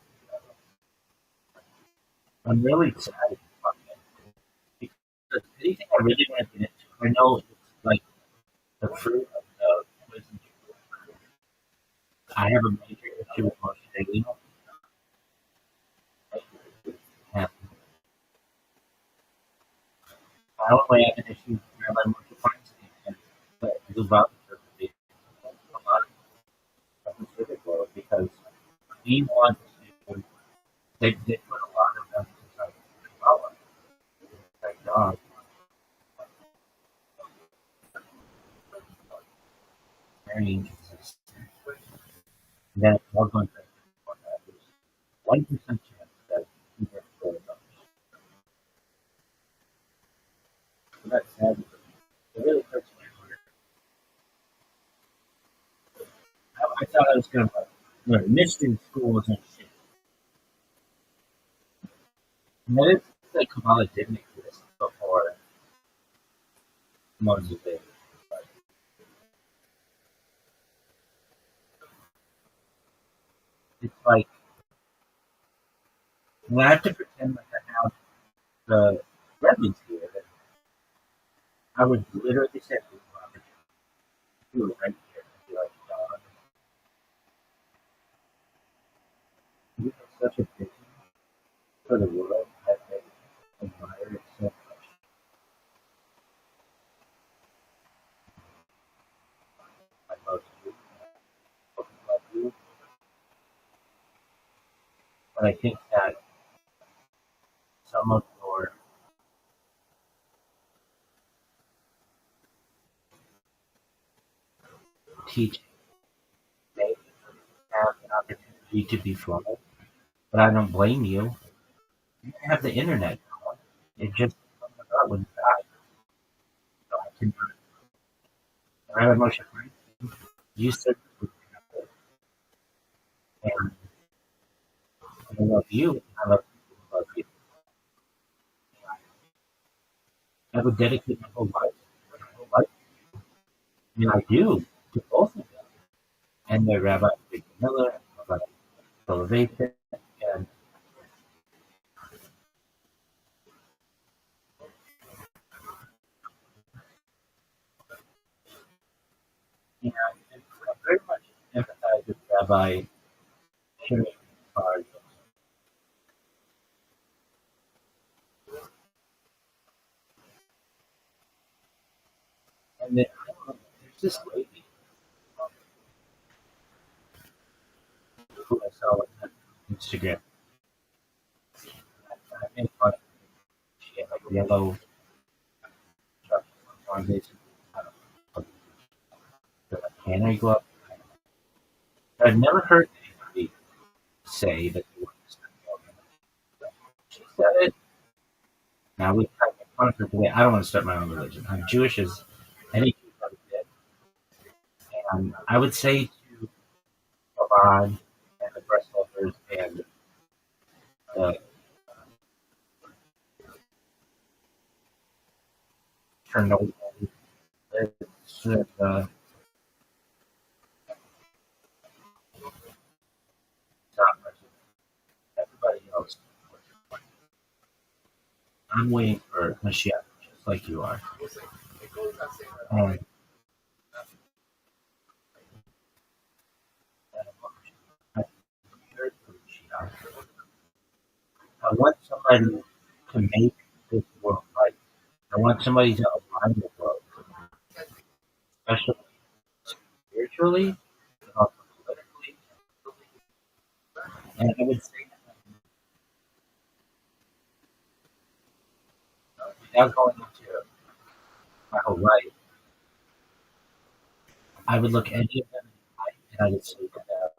I'm really excited about it because anything I really want to get into, I know it's like the fruit of the poison. I have a major issue with motion daily, and I only have an issue where my motion finds and move out of the a lot of the civic world because we want to. They put a lot of emphasis on power. Thank God. Very inconsistent. That we're going to there's 1% chance that you get full of. So that's sad. It really hurts my heart. I thought I was going to learn Michigan schools and shit. And that is like Kamala didn't exist before Moses did. It's like when I have to pretend like I have the Rabbis here, that I would literally say to Robert, do it right here. I'd be like, God, you have such a vision for the world. I admire it so much. I love you. I love you. But I think that some of your teaching may have an opportunity to be flawed, but I don't blame you. You have the internet now. It just comes about when you die. So I can I have emotion, right? You said and I love you. I love people who love you. I would dedicate my whole life. mean, I do to both of them. And the Rabbi Miller, Rabbi Elevation, and you know, and I very much empathize with Rabbi Shimon Bar. And then there's this lady who I saw on Instagram. I made fun of her. She had like yellow truck on basically. I don't know. The cannery glove. I've never heard anybody say that they want to start yoga. She said it. Now we kind of make fun of her today. I don't want to start my own religion. I'm Jewish as any Jew ever did. And I would say to Chabad and the breast lovers and the Chernobyl, the everybody else. I'm waiting for Mashiach, just like you are. And I'm prepared for Mashiach. I want somebody to make this world right. I want somebody to align the world, especially spiritually, and also politically. And I would say, without going into my whole life, I would look any of them in the eye and I would say to them,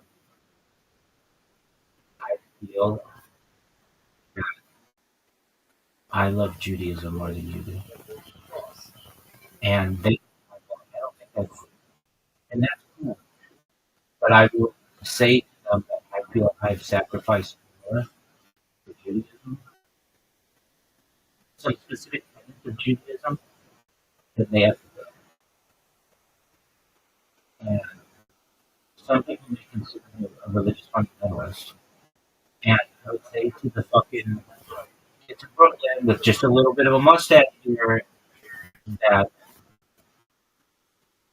I feel that I love Judaism more than you do. And they, I don't think that's, and that's cool. But I will say to them that I feel I've sacrificed more for Judaism, some specific tenets of Judaism, than they have to do. And some people may consider me a religious fundamentalist. And I would say to the fucking kids in Brooklyn with just a little bit of a mustache here that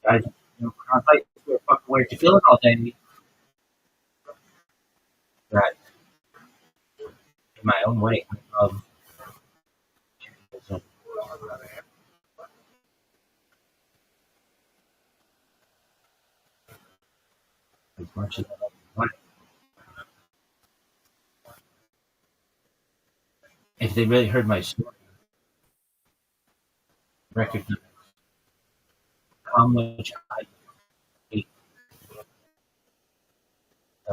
guys, Crown Heights were fucking where you feeling all day. That in my own way, I love Judaism as much as I love money. If they really heard my story, recognize how much I hate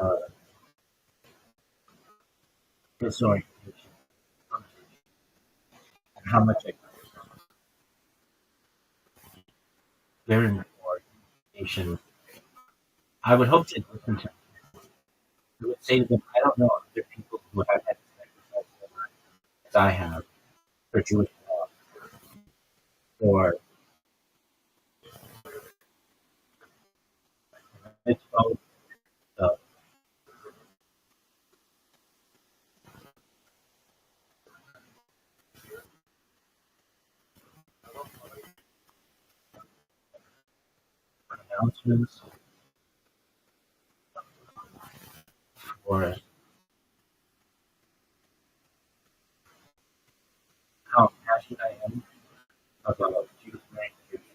uh, disorientation and how much I yearn for education. I would hope they'd listen to me. I would say to them, I don't know other people who have had the sacrifice as I have for Jewish law, for mitzvot, the announcements, for how passionate I am about Jewish language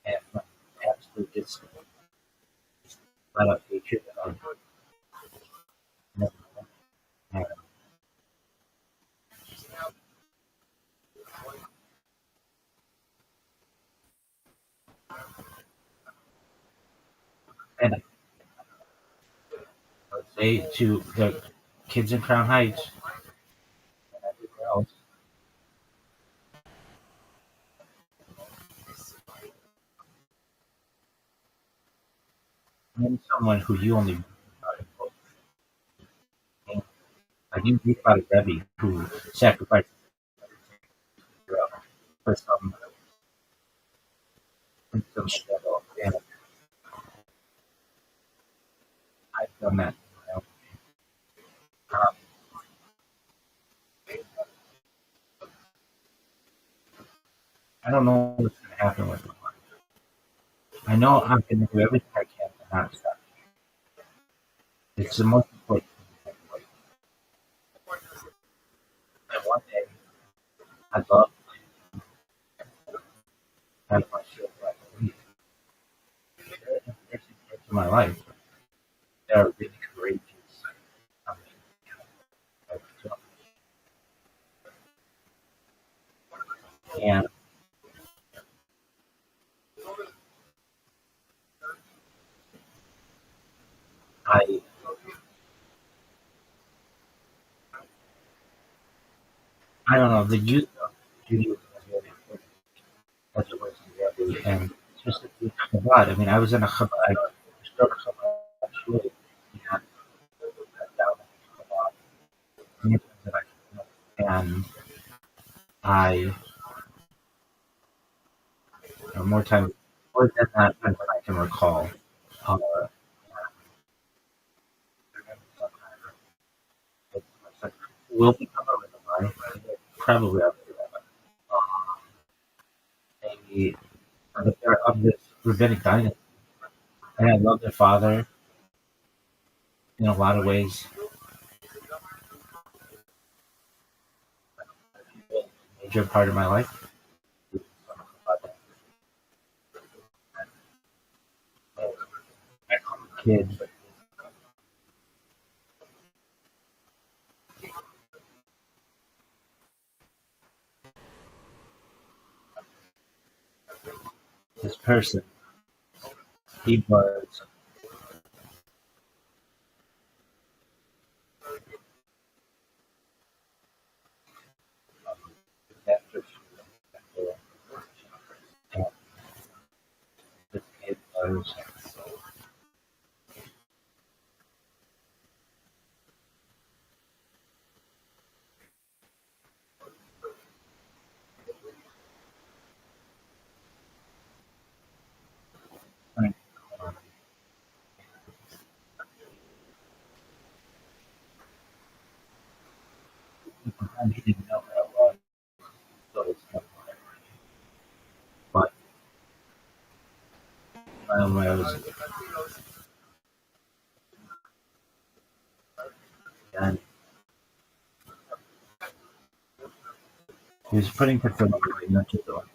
and my absolute disdain, flat out hatred of never had. And I would say to the kids in Crown Heights and everywhere else, I'm someone who you only read about in books. And I didn't read about a Rabbi who sacrificed for some own struggle. And I've done that. Um, I don't know what's going to happen with my life. I know I'm going to do everything I can to not stop. It's the most important thing. And one day, I'd love to have my children leave. There's parts of my life that are really courageous. I mean, and I don't know, the youth of Judaism is really important as it was in Rabbi, and just the Chabad. I mean, I was in a Chabad, I started Chabad shul, and I got down in Chabad many times that I could know. And more time, more than that than what I can recall. Uh, will become a rabbi, probably after that. They're of this rabbinic dynasty, and I love their father in a lot of ways. A major part of my life. I call him a kid, but this person, he was after and this kid was and he didn't know who I was, so it's kind of like, but when I was young, he was putting control over me, not just the one.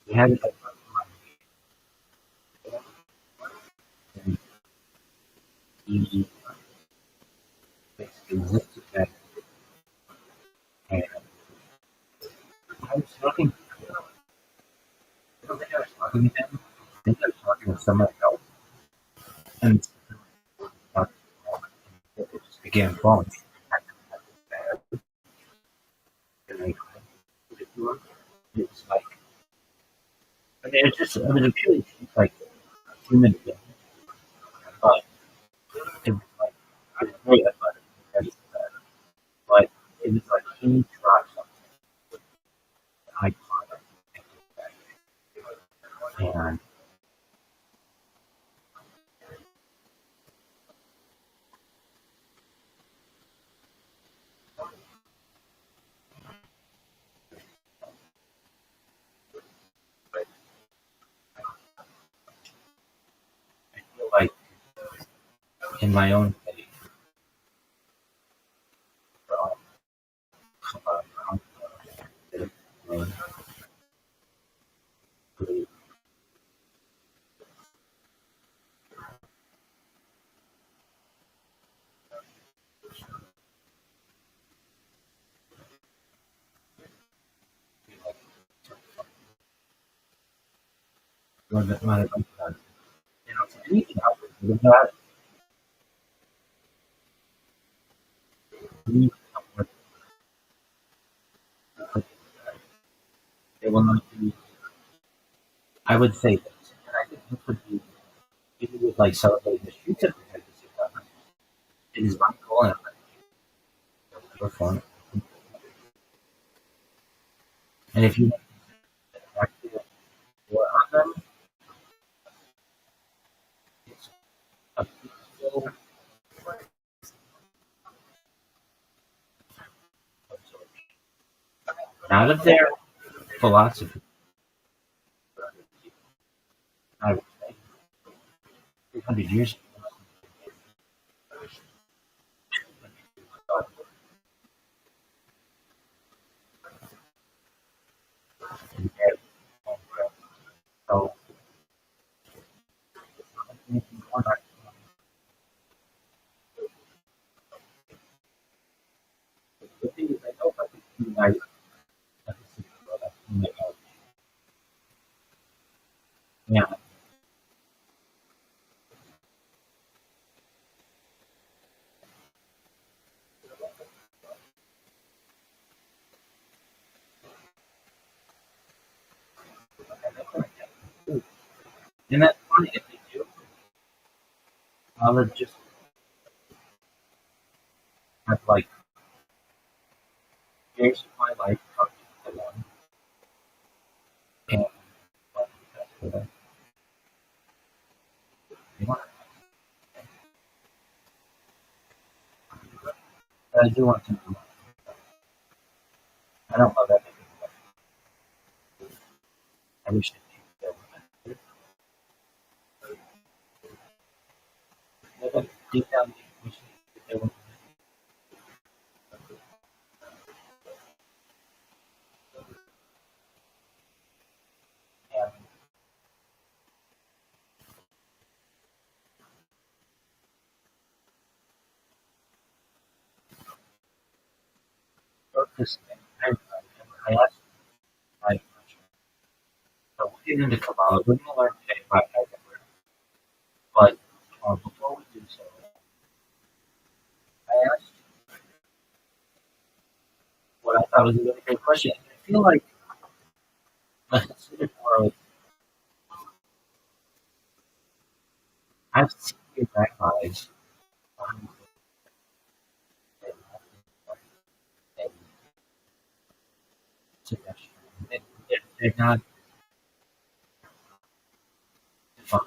He had it and he basically lifted that, and I was talking. I don't think I was talking to him. I think I was talking to someone else, and it just began falling. And I it was like, I mean, I mean, it purely like human being, but it was like, I was very athletic, but it was like he dropped something, I caught it, and I feel like in my own way, my you know, anything else with that, anything else with it will not be. I would say this, and I think this would be even with like celebrating the streets of the it is my goal and your fun. And if you actually war on them, it's a peaceful absorption. Not of their philosophy, I would say. 300 years ago, so the thing is, I know if I could unite at the city world, I can unite all. Yeah, and that's what I get. And that's funny if they do. I would just have like years of my life talking to them and for them. You know, but I do want to know. I don't know that many. I wish they could. But deep down, I wish they would. And wrote this thing. I asked my question. So we'll get into Kabbalah. We're going to learn today about Algebra. But before we do so, I asked what I thought was a really great question. And I feel like the Hasidic world, I've seen it rabbis and suggestions. They're not defined.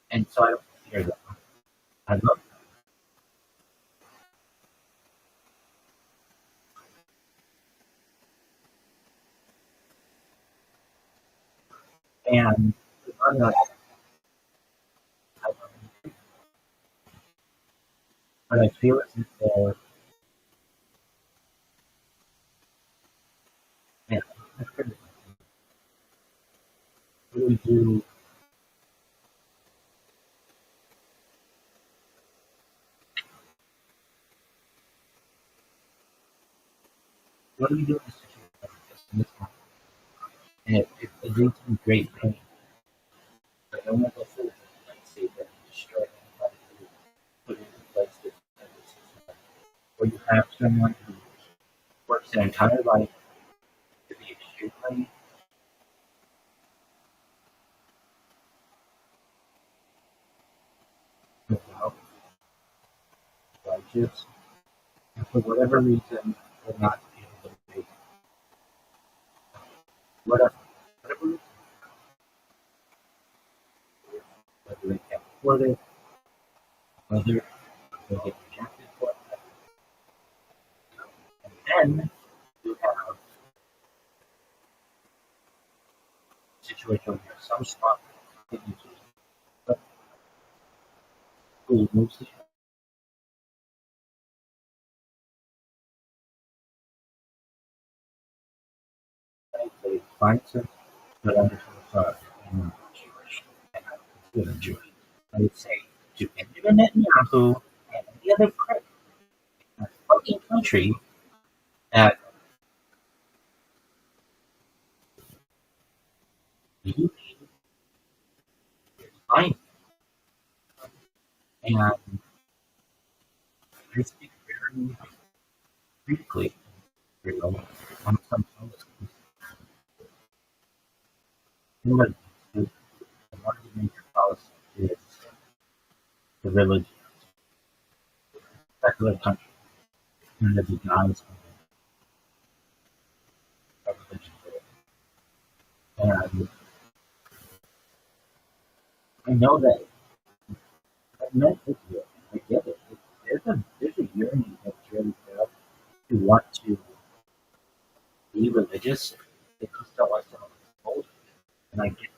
And so I don't hear them. I love them. And I'm not, I love them. But I feel as if they're, yeah, really do. What do we do in a situation like this? In this moment? And it leads to great pain. But I don't want to go through it. Like, see that destroy anybody who put into place this system. Where you have someone who works their entire life to be extremely devout, righteous, and for whatever reason will not be able to make whatever, whatever reason, whether they can't afford it, whether they get rejected for it. And then you have a situation where some spot continues to who moves the they find some but under Jewish and I consider Jewish. I would say to Benjamin Netanyahu and any other prick in a fucking country that you need is fine. And I speak very briefly, you know, on some policies. One of the major policies is the religion, secular country, and the guys And I know that I met with you. I get it. There's a yearning that's really felt to want to be religious. They just don't want to hold it. And I get it.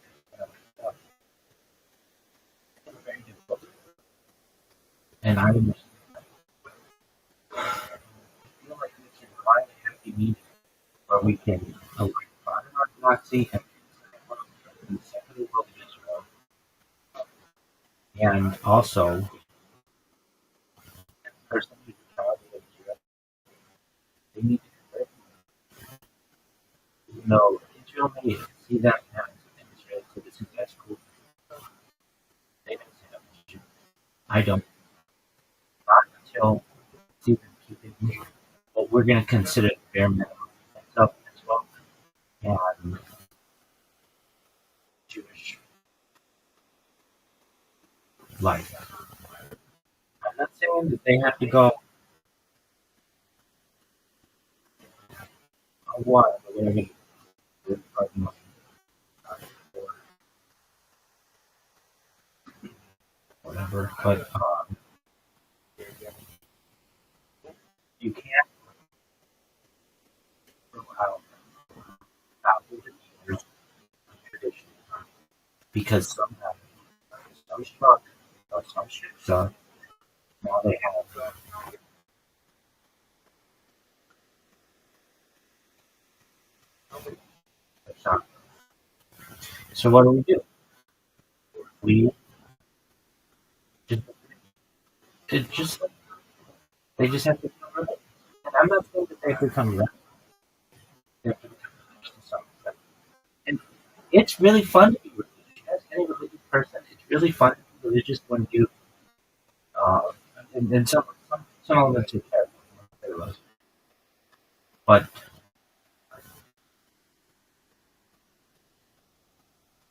It's very difficult. And I understand. I feel like we can find a happy medium where we can align modern orthodoxy and secular religious world. And also, the person who's a child of Israel, they need to convert. You know, Israel may see that as an Israel citizen. That's cool. They don't see that issue. I don't. Not until see them keeping what we're going to consider the bare minimum of as well. And Jewish life. I'm not saying that they have to go on what, or whatever, whatever, but you can't throw out thousands of years of tradition because somehow some struck or some ships are now they have a shock. So what do? We just, it just they just have to come around. And I'm not saying that they have to come around. They have to become religious to some extent. And it's really fun to be religious. As any religious person, it's really fun to be religious when you uh, and some elements are terrible. But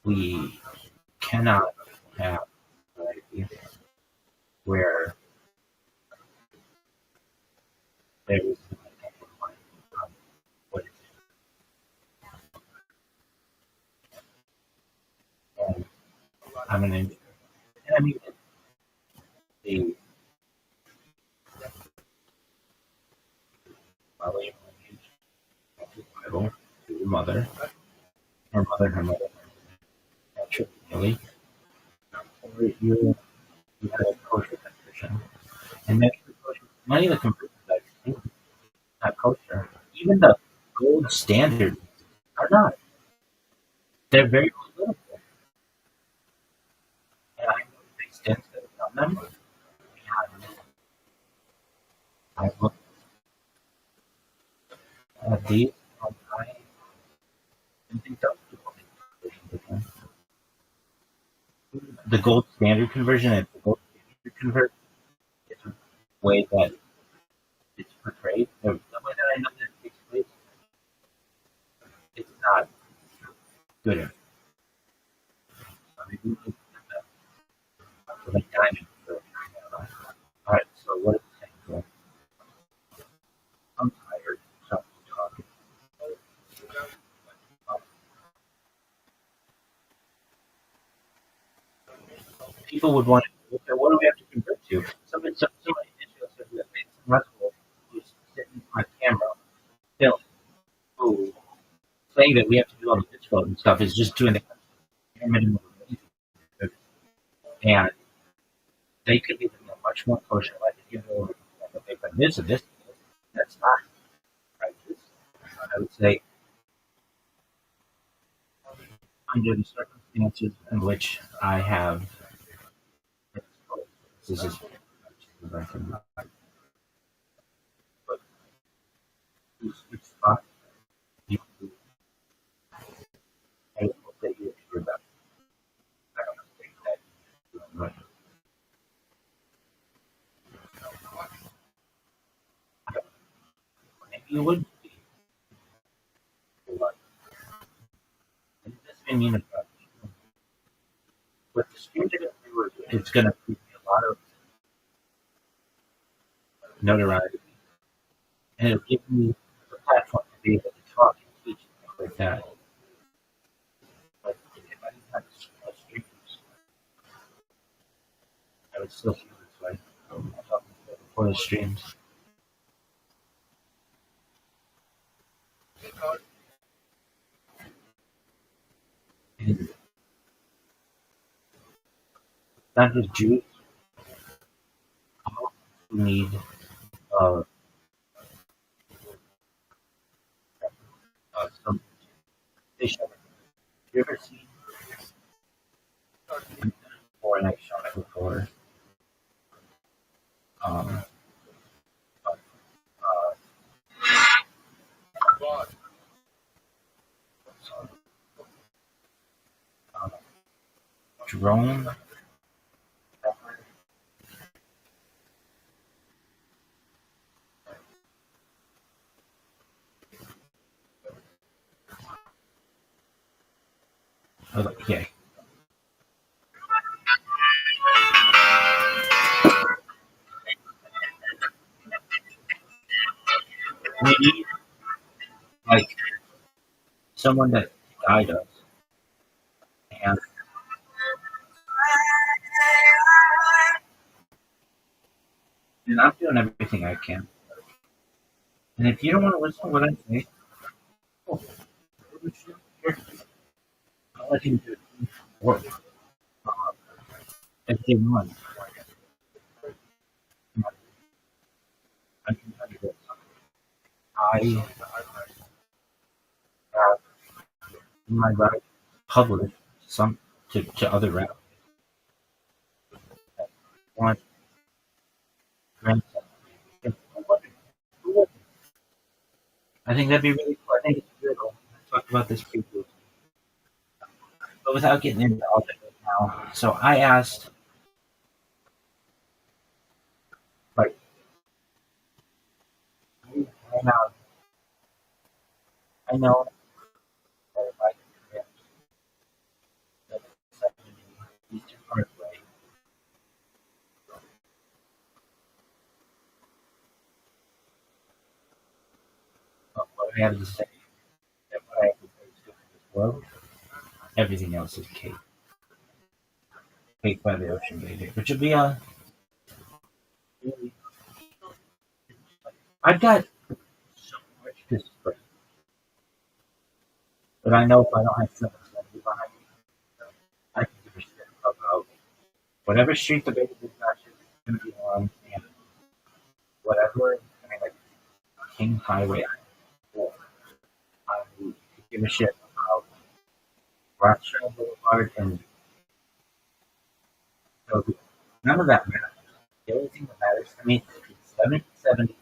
we cannot have society where there is what is and I'm an engineer. And I mean the Bible, to your mother, her mother, really, or you had a kosher conversion. And that's the kosher. Many of the conversions I've seen not kosher. Even the gold standard are not. They're very political. And I know they stand on them. And I look at these and I think those people the gold standard conversion and the gold standard conversion is a way that it's portrayed. The way that I know that it takes place, it's not good. I mean, it's like diamond. All right, so what is it saying here? I'm tired. Stop talking. People would want to, okay, what do we have to convert to? Somebody in Israel said that made some Russell who's sitting on camera, film, who saying that we have to do all the pitch and stuff is just doing the minimum. And they could be living a much more kosher life if you know that they've done this and this. That's not righteous. I would say under the circumstances in which I have this is but it's not you I will say you hear that. I don't think that right. Maybe you would be like and it doesn't mean about but the streams are gonna do it's gonna give me a lot of notoriety and it'll give me the platform to be able to talk and teach and things like that. I still feel this way. Before the streams. And not just Jews who need uh, some fish. You ever seen before, and I've shown it before. Um, uh, uh, drone. Yeah. We need like someone that guide us, and I'm doing everything I can. And if you don't want to listen to what I say, oh, I'll let him do work. Uh, if they want, I can tell you this. I have in my right published some to other rappers that want grandson. I think that'd be really cool. I think it's good. I talked about this previously, but without getting into all of it now. So I asked, like, I know, I know that if I can get that these two parts way, what I have to say, that what I have to say is good for this world, everything else is cake. Cake by the ocean, baby. Which would be a really. I've got so much to spread, but I know if I don't have someone standing behind me, I can give a shit about whatever street the baby is going to be on, and whatever. I mean, like King Highway, I could give a shit about Rothschild Boulevard, and so none of that matters. The only thing that matters to me is 70.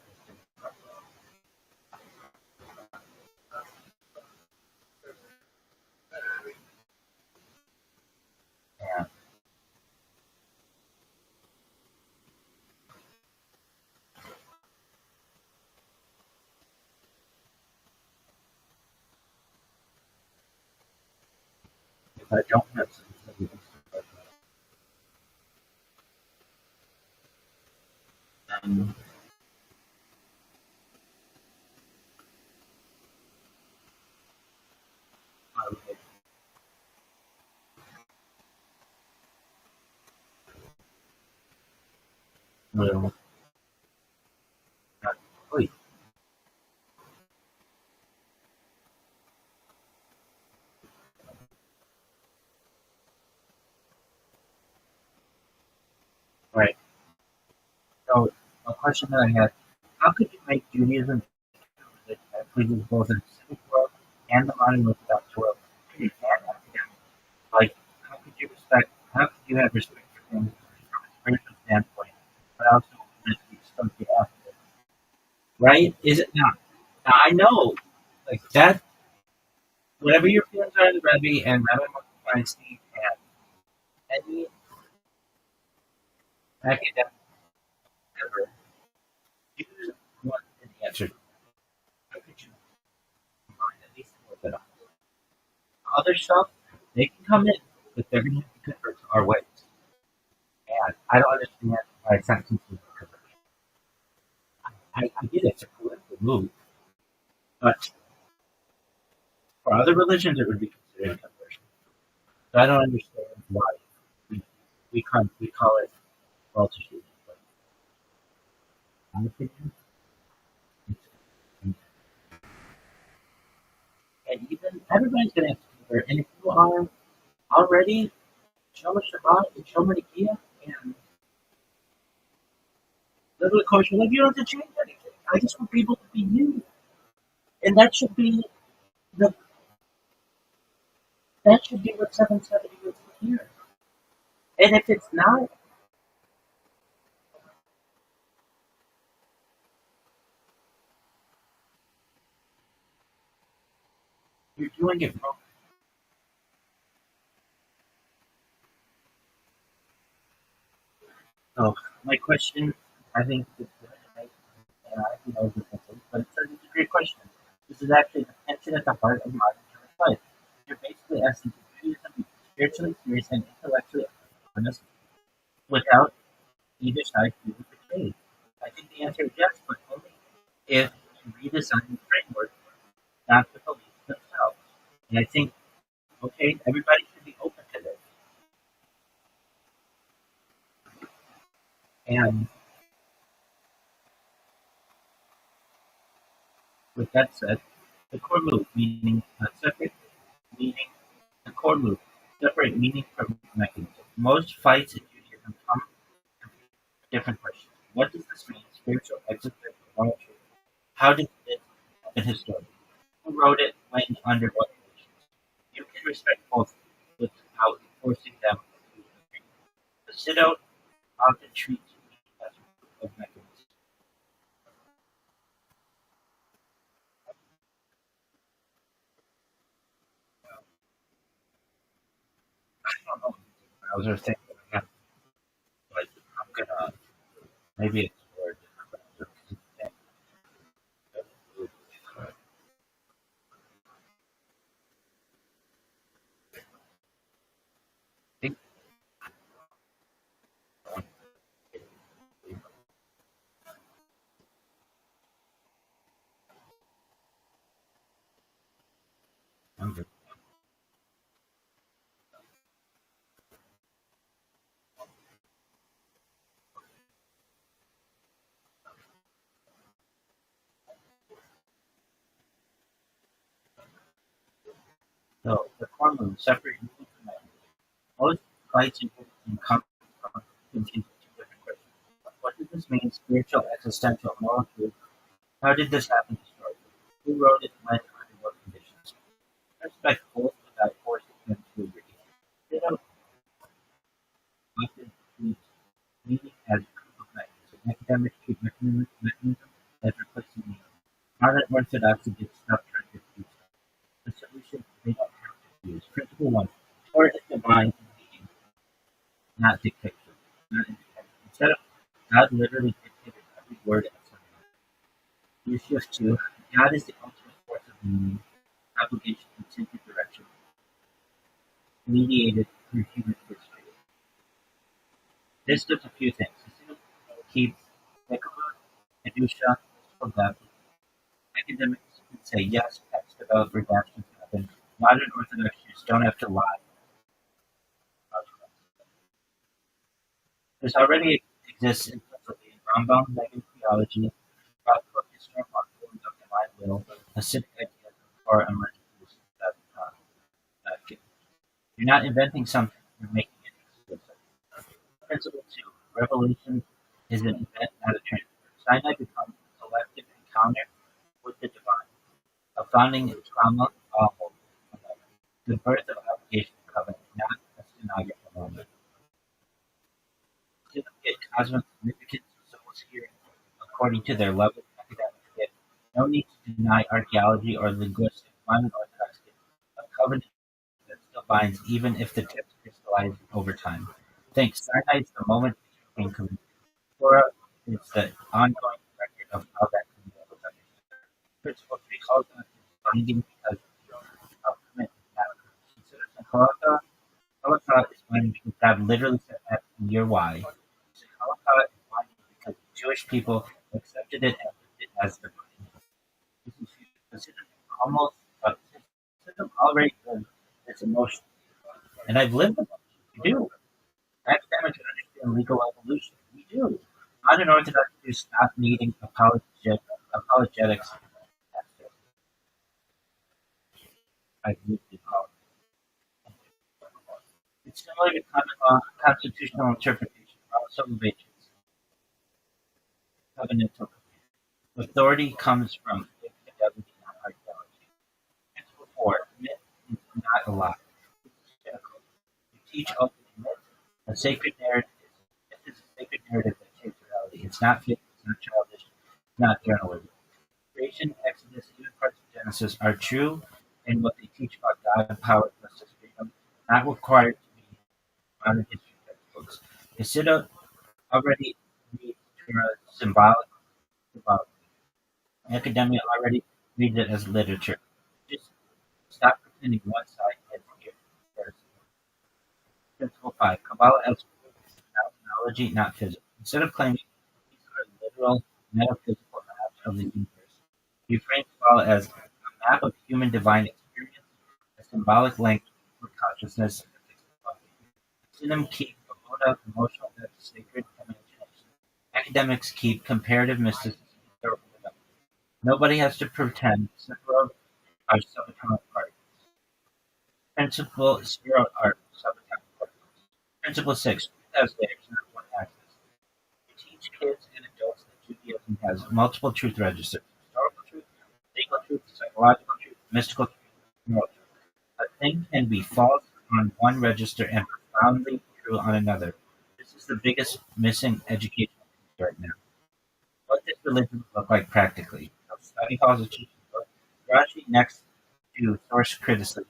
And if I don't have something, then I will not complete. Right. So a question that I had: how could you make Judaism that pleases both in the civic world and the modern Orthodox world and academic? Like, how could you respect? How could you have respect for things from a spiritual standpoint, but also just be stuck after? Right? Is it not? Now, I know, like that. Whatever your feelings are, the Rabbi and Rabbi Feinstein and any academic ever, you want an answer. How could you find at least more than us? Other stuff, they can come in, but they're going to have to convert to our ways. And I don't understand why it's not considered conversion. I get it's a political move, but for other religions, it would be considered conversion. So I don't understand why we call it Rothschild. But in my opinion, it's, and even everybody's gonna have to convert. And if you are already Shomer Shabbat and Shomer Nikia and live with kosher life, you don't have to change anything. I just want people to be you, and the that should be what 770 is here. And if it's not, you're doing it wrong. So my question, I think, is and I think I was thinking, but it's a great question. This is actually the tension at the heart of modern Jewish life. You're basically asking Judaism to be spiritually serious and intellectually honest without either side feeling betrayed. I think the answer is yes, but only if you redesign the framework, not the beliefs themselves. And I think, okay, everybody should be open to this. And with that said, the core move, meaning separate, meaning the core move, separate meaning from mechanism. Most fights in Judaism come from different questions. What does this mean? Spiritual, existential, moral truth. How did it happen historically? Who wrote it? When? Under what conditions? You can respect both without forcing them to agree. The Sidot often treats me as a group of mechanisms. I don't know. Browser thing. Yeah, but I'm gonna maybe it's word. So the formula separate meaning from mechanism. Most fights in come from thinking two different questions. What does this mean? Spiritual, existential, moral truth. How did this happen historically? Who wrote it? When? Under what conditions? Respect both without forcing them to agree. They don't often treat meaning as a group of mechanisms. Academics treat mechanism as replacing meaning. Modern orthodoxy gets stuck trying to fuse them. The solution they don't have to fuse. Principle one. Torah is divine meaning, not dictation, not independent. Instead of God literally dictated every word of something. You shift to God is the ultimate force of meaning, obligation, intended direction, mediated through human history. This does a few things. It keeps Nicola and Dusha from that. Academics can say yes, text about redactions happen. Modern Orthodox Jews don't have to lie. This already exists implicitly in Rambam, negative theology, practical history, possibility of divine will, acidic ideas, or emergent uses that you're not inventing something, you're making it explicit. Principle 2. Revelation is an event, not a transfer. Sinai becomes a collective encounter with the divine, a founding trauma of the birth of obligation covenant, not a stenographer moment. Students get cosmic significance of souls here according to their level of academic fit. No need to deny archaeology or linguistics. Modern Orthodox get a covenant that still binds even if the tips crystallize over time. Thanks. Sinai is the moment between community. Torah is the ongoing record of how that community was understood. Principle 3 Chalakah is binding because of commitment, not consideration. Chalakah is binding because God literally said that in year Y. So Chalakah is binding because the Jewish people accepted it and lived it as their binding. This is considered almost system already lives this emotion. And I've lived with them. You do. Academics understand legal evolution. stop needing apologetics. I've lived in all. It's similar to common law, constitutional interpretation, also religions, covenantal. Authority comes from fidelity, not ideology. Principle 4, myth is not a lie. It's cynical. You teach open myth, a sacred narrative. Myth is a sacred narrative that shapes reality. It's not fiction, it's not childish, it's not journalism. Creation, Exodus, even parts of Genesis are true in what they teach about God, power, justice, freedom, not required to be modern history textbooks. Consider already reads Torah symbolic. Academia already reads it as literature. Just stop pretending one side is here first. Principle 5. Kabbalah as analogy, not physics. Instead of claiming these are literal metaphysical maps of the universe, you frame Kabbalah as a map of human divine experience, a symbolic language for consciousness, Synonym keep Buddha, emotional depth, sacred imagination. Academics keep comparative mysticism, historical development. Nobody has to pretend several are subatomic particles. Principle 0 are subatomic particles. Principle 6, truth has layers, not one axis. You teach kids and adults that Judaism has multiple truth registers: historical truth, legal truth, psychological truth, mystical truth, moral truth. A thing can be false on one register and profoundly true on another. This is the biggest missing educational piece right now. What does religion look like practically? Study halls of teaching. Rashi next to source criticism.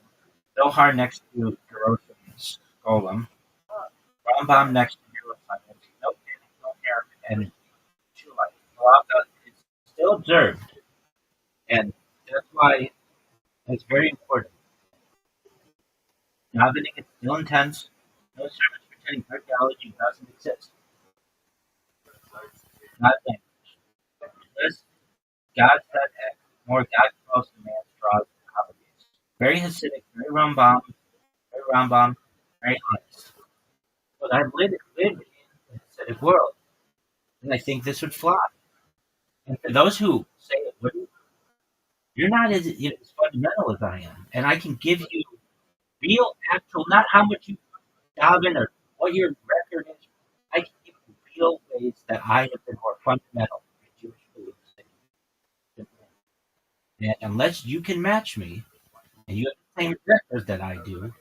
Zohar next to Hiroshima Golem. Rambam next to neuroscience. No panic, no air, and true life. Malaka is still observed, and that's why it's very important. Davening is still intense. No sermons pretending archaeology doesn't exist. Not language. This God said X. More God calls the man draws and obligates. Very Hasidic, very Rambam, very honest. But I live in a Hasidic world, and I think this would fly. And for those who say it wouldn't, you're not as fundamental as I am, and I can give you real, actual, not how much you daven or what your record is. I can give you real ways that I have been more fundamental in Jewish beliefs than you. And unless you can match me, and you have the same record that I do,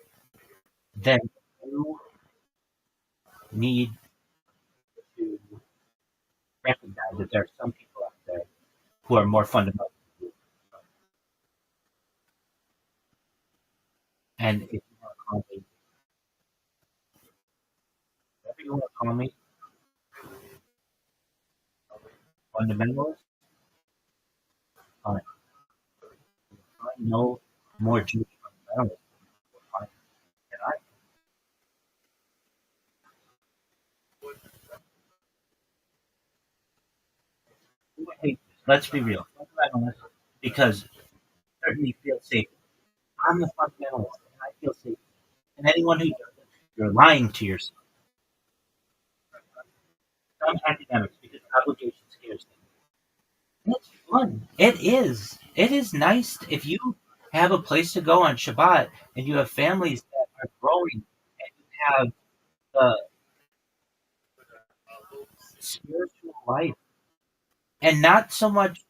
then you need to recognize that there are some people out there who are more fundamental than you. And if you want to call me whatever you want to call me, fundamentalist, fine. I know more Jewish fundamentalists than I. Who would hate this? Let's be real. Fundamentalists, because certainly feel safe. I'm the fundamentalist, and I feel safe. And anyone who doesn't, you're lying to yourself. Some academics, because obligation scares them. It's fun. It is. It is nice if you have a place to go on Shabbat and you have families that are growing and you have the spiritual life and not so much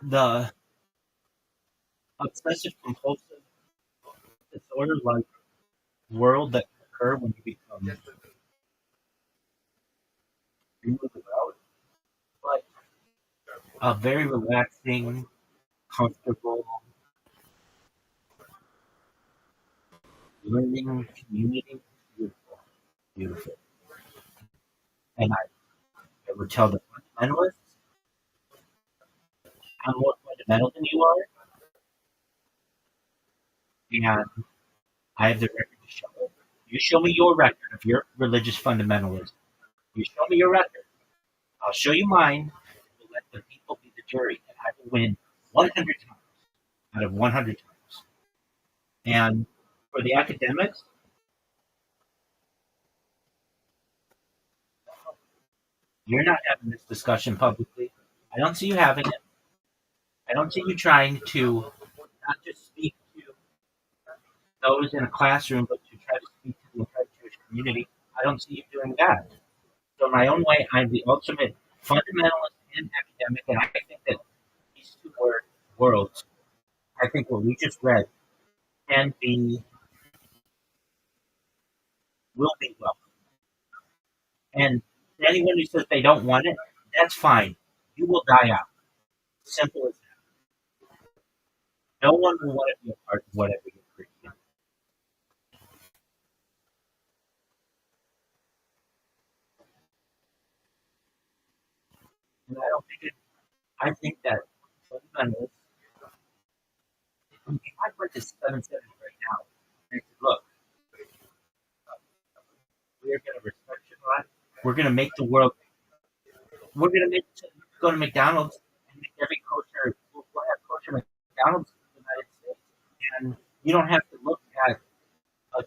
the obsessive compulsive disorder like world that can occur when you become really devout, but a very relaxing, comfortable, learning community. Beautiful. Beautiful. And I would tell the fundamentalists, I'm more fundamental than you are, and I have the record to show it. You show me your record of your religious fundamentalism. You show me your record. I'll show you mine. We'll let the people be the jury, and I will win 100 times out of 100 times. And for the academics, You're not having this discussion publicly. I don't see you having it. I don't see you trying to not just speak to those in a classroom, but to try to speak to the entire Jewish community. I don't see you doing that. So, in my own way, I'm the ultimate fundamentalist and academic, and I think that these two worlds, I think what we just read, can be, will be well. And to anyone who says they don't want it, that's fine. You will die out. Simple as that. No one will want to be a part of whatever you're creating. And I don't think it, I think that fundamentalists, if I went to 770 right now and said, look, we're going to respect your life. We're going to make the world, we're going to go to McDonald's and make every kosher, we'll have kosher McDonald's in the United States. And you don't have to look at a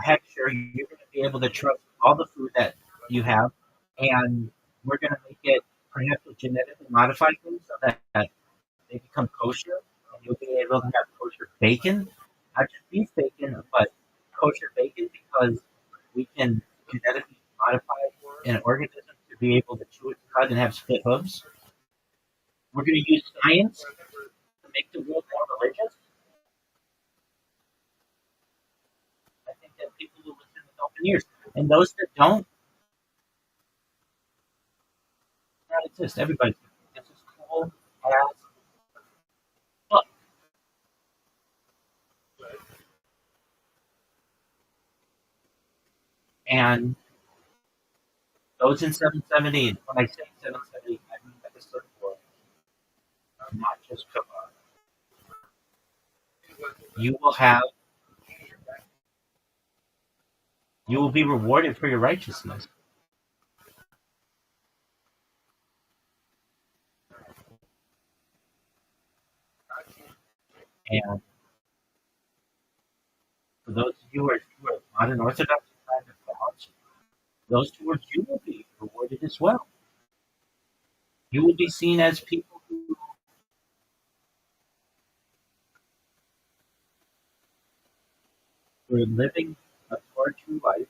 picture. You're going to be able to trust all the food that you have. And we're going to make it perhaps with genetically modified things so that they become kosher. And you'll be able to have kosher bacon, not just beef bacon, but kosher bacon because we can genetically modify an organism to be able to chew its cud and have split hooves. We're going to use science to make the world more religious. I think that people will listen with open ears. And those that don't, not exist. Everybody, this is cool as fuck. And those in 770, when I say 770, I mean episode 4, not just Kabbalah. You will be rewarded for your righteousness. And for those of you who are modern Orthodox and trying to balance, those towards you will be rewarded as well. You will be seen as people who were living a far true life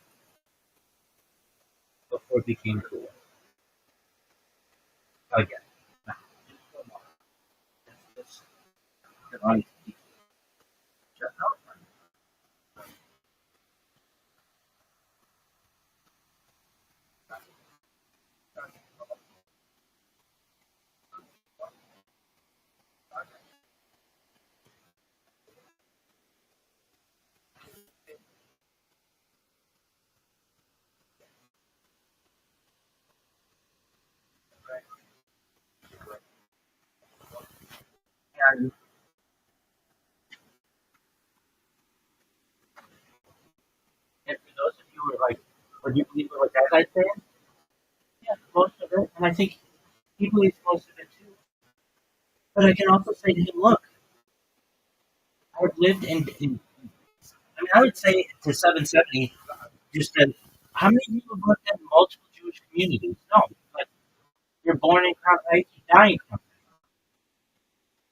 before it became cool. Again, now, just for a moment, this divine speaking, just outline. And And for those of you who are like, would you believe what that guy's saying? Yeah, most of it. And I think he believes most of it too. But I can also say to him, look, I've lived I mean, I would say to 770, just that, how many of you have lived in multiple Jewish communities? No, but you're born in Cronkite, you die in Cronkite.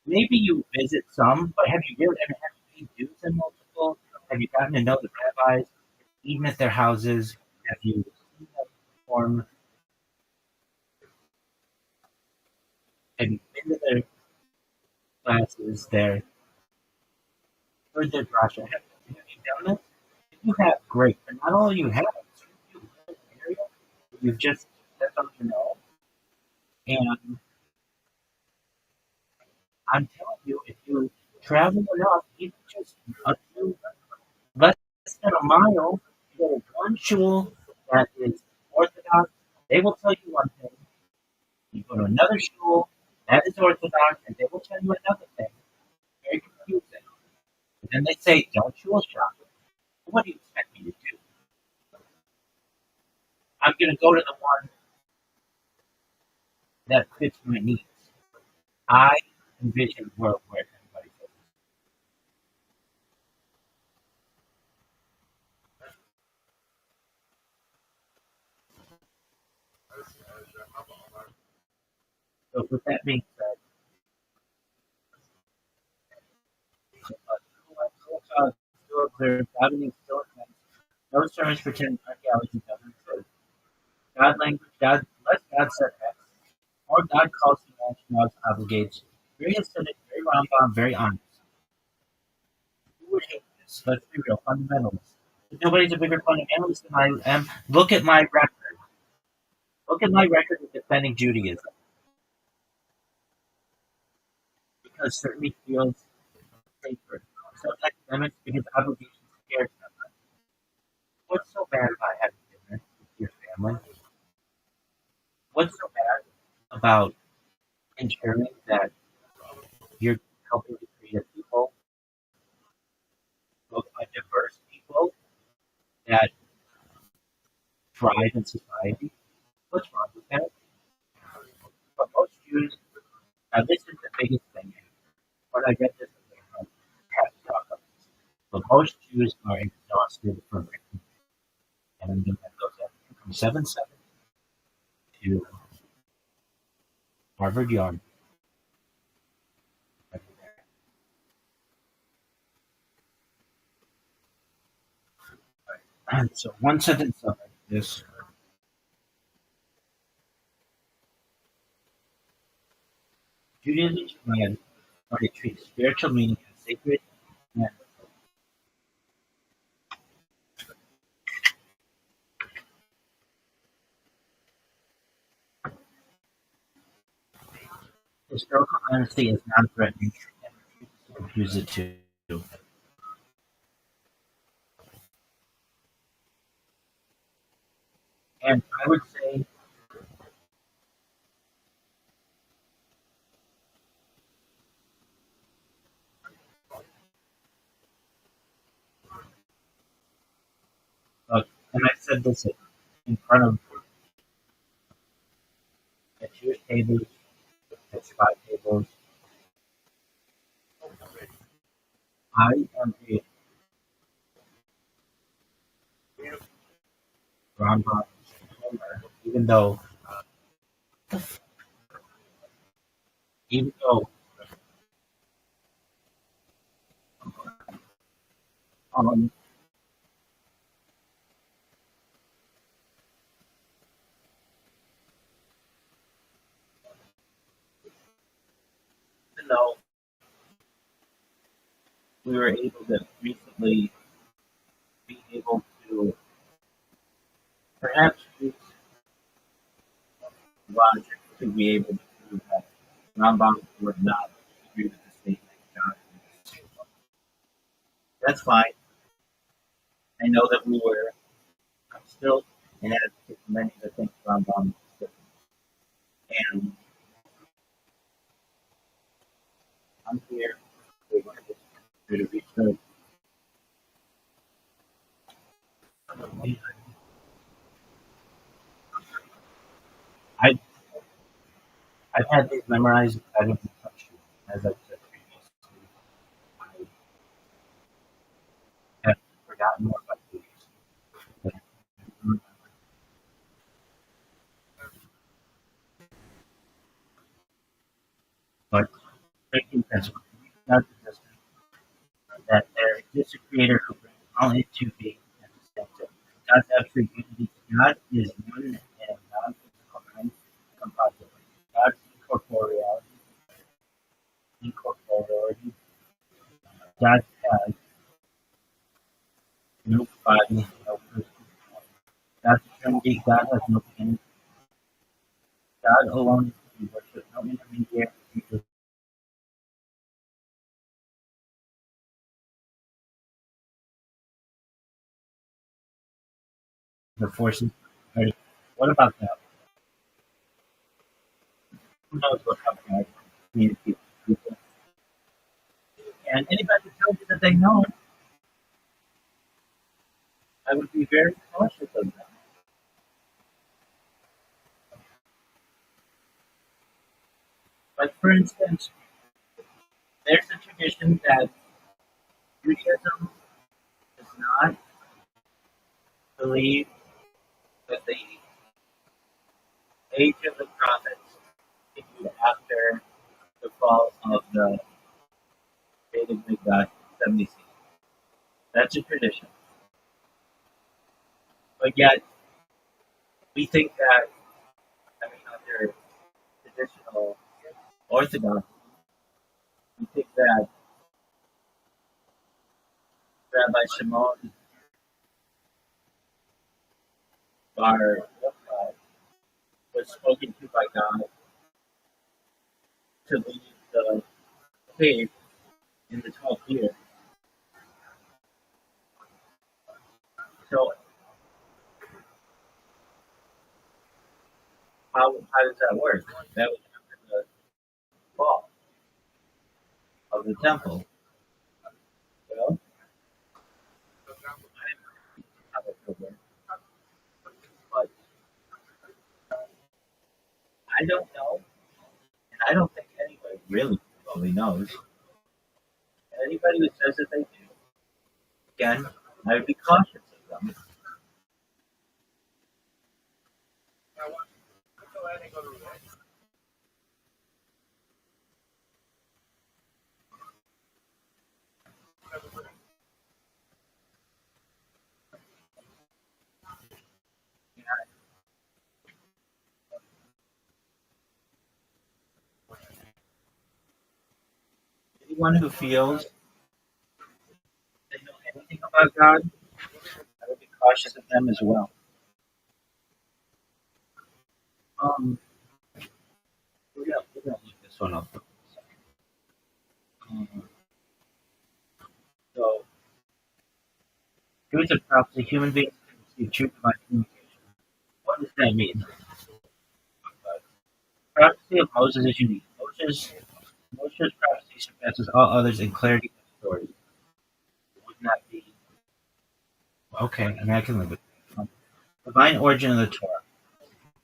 Maybe you visit some, but have you really ever had to pay dues in multiple? Have you gotten to know the rabbis, eaten at their houses? Have you seen them perform? Have you been to their classes, their heard their drasha? Have you done this? If you have, great. But not all you have, you live in an area you've just stepped on to know. And I'm telling you, if you travel enough, even just a few less than a mile, you go to one shul that is Orthodox, they will tell you one thing. You go to another shul that is Orthodox, and they will tell you another thing. Very confusing. And then they say, don't shul shop. What do you expect me to do? I'm going to go to the one that fits my needs. I envision a world where everybody fits. So with that being said, still observed, gardening still intense, no sermons pretend archaeology doesn't exist. God language, God, less God said X, more God calls to action, God's obligates. Very acidic, very Rambam, very honest. Who would hate this? Let's be real, fundamentalists. If nobody's a bigger fundamentalist than I am, look at my record. Look at my record of defending Judaism. Because certainly feels safer. Some academics, because obligations scares them. What's so bad about having dinner with your family? What's so bad about ensuring that you're helping to create a people, a diverse people that thrive in society? What's wrong with that? But most Jews, now this is the biggest thing. When I read this, I have to talk about this. But most Jews are exhausted from it. And that goes from 7-7 to Harvard Yard. And so one sentence of this. Judaism's command are to treat spiritual meaning as sacred and historical honesty is non-threatening and refuses to confuse it too. And I would say and I said this in front of at Jewish tables, at Shabbat tables, I am a Rambam homer, even though um, even though we were able to recently be able to perhaps use logic to be able to prove that Rambam would not agree with the statement God is. That's fine. I know that I'm still an advocate for many of the things Rambam said. And I'm here to research. I, I've had these memorized. I don't touch you, as I've said previously. I have forgotten more about these. But making principle, not just that there exists a creator who brings all into being and sustains it. God's absolute unity. God is one and non-physical and composite. God's incorporeality. God has no body, no person. God's Trinity. God has no beginning. God alone is to be worshipped. No intermediary. The forces. What about that? Who knows what how God communicates with people? And anybody who tells you that they know, I would be very cautious of that. Like, for instance, there's a tradition that Judaism does not believe that the age of the prophets, if you after the fall of the Beit HaMikdash 70 CE. That's a tradition. But yet, we think that, under traditional Orthodox, we think that Rabbi Shimon Bar Yochai was spoken to by God to lead the faith in the 12th year. So how does that work? That was after the fall of the temple. Well, how it could work. But I don't know, and I don't think anybody really fully knows. Anybody who says that they do, again, I would be cautious of them. Anyone who feels they know anything about God, I would be cautious of them as well. We're gonna look this one up. So, truth of prophecy, human beings can receive true divine communication. What does that mean? Prophecy of Moses is unique. Moshe's prophecy surpasses all others in clarity and authority. Would not be okay, and I can live with it. Divine origin of the Torah.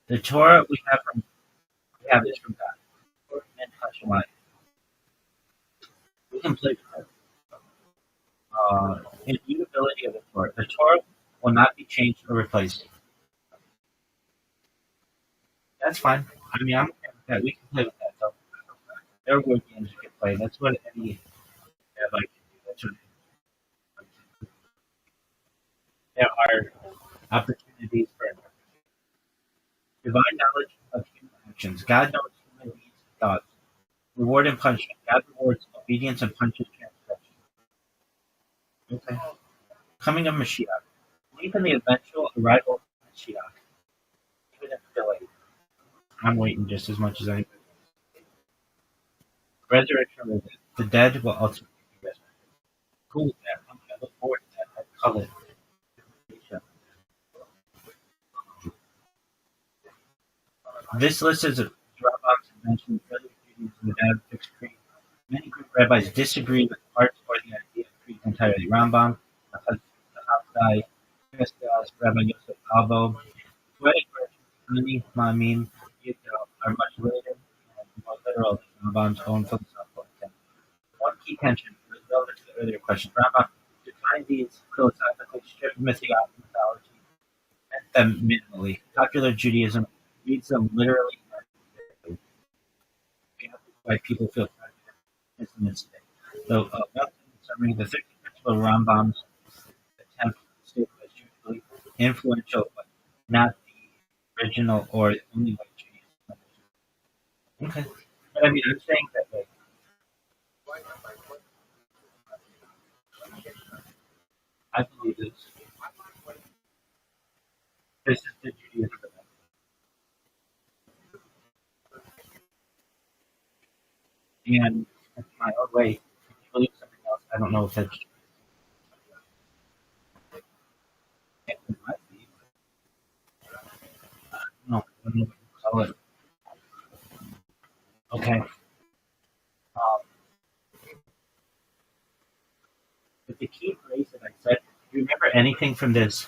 The Torah we have is from God. And Hashem. We can play with that. Immutability of the Torah. The Torah will not be changed or replaced. That's fine. I mean, I'm okay with that. We can play with that. So there are word games we can play. That's what any rabbi can do. That's what there are opportunities for divine knowledge of human actions. God knows human deeds and thoughts. Reward and punishment. God rewards obedience and punishes transgression. Okay. Coming of Mashiach. Believe in the eventual arrival of Mashiach, even if delayed. I'm waiting just as much as anybody. Resurrection of the dead. The dead will ultimately be resurrected. Cool with that. I look forward to that. I call it. This list is Rambam's invention of early Judaism without a fixed creed. Many Greek rabbis disagree with parts or the idea of creed entirely. Rambam, the Haftai, Pestas, Rabbi Yosef Albo, poetic versions, Mani, Ma'amin, Yudel, are much later and more literal than Rambam's own philosophical intent. One key tension is relevant to the earlier question. Rambam defined these philosophically, stripped mythology, meant them minimally. Popular Judaism reads them literally. Why people feel confident today. So, summary, the 50 principle of Rambam's attempt to state was hugely influential, but not the original or the only way Judaism. Okay. But I mean, I'm saying that, like, I believe this. This is the Judaism. And in my own way, if you believe something else, I don't know if that's it might be. No, I don't know what you call it. Okay. But the key phrase that I said, do you remember anything from this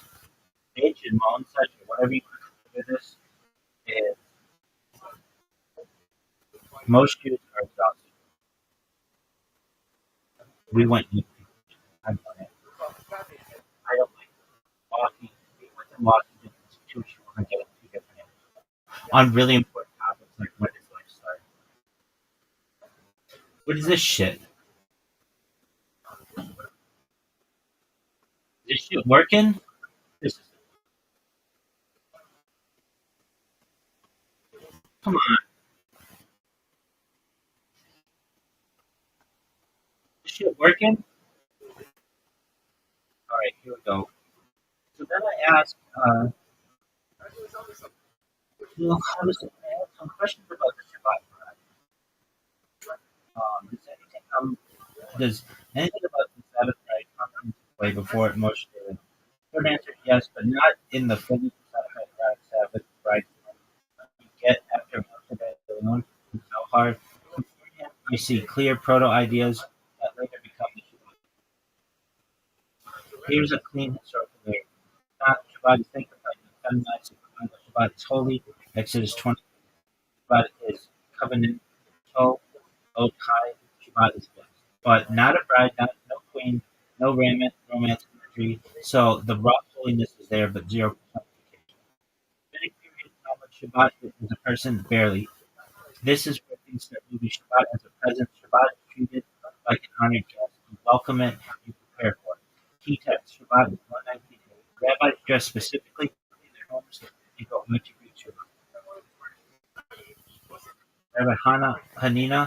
page in Moan session, or whatever you consider this, is most Jews are exhausted. We went deep. I've done it. I don't like walking. We went to Washington Institution. We're going to get into different answers on really important topics like when does life start? What is this shit? Is this shit working? This is, come on. This shit working? Alright, here we go. So then I asked, how does it, I have some questions about the Shabbat. Does anything about the Sabbath right come into play before it most daily? Short answer, yes, but not in the fully personified Sabbath right you get after most of it alone. It's so hard. You see clear proto ideas that later become the Shabbat. Here's a clean historical layer. Shabbat is sanctified and feminized. Shabbat is holy. Exodus 20. Shabbat is covenant. Old high. Shabbat is blessed. But not a bride, no queen, no romance imagery. So the raw holiness is there, but zero personification. Rabbinic period knowledge Shabbat is a person barely. This is where things start moving. Shabbat as a present. Shabbat is treated like an honored guest. You welcome it, you prepare for it. Key text: Shabbat is 119. Rabbis dress specifically in their homes and go out to greet Shabbat. Rabbi Hanina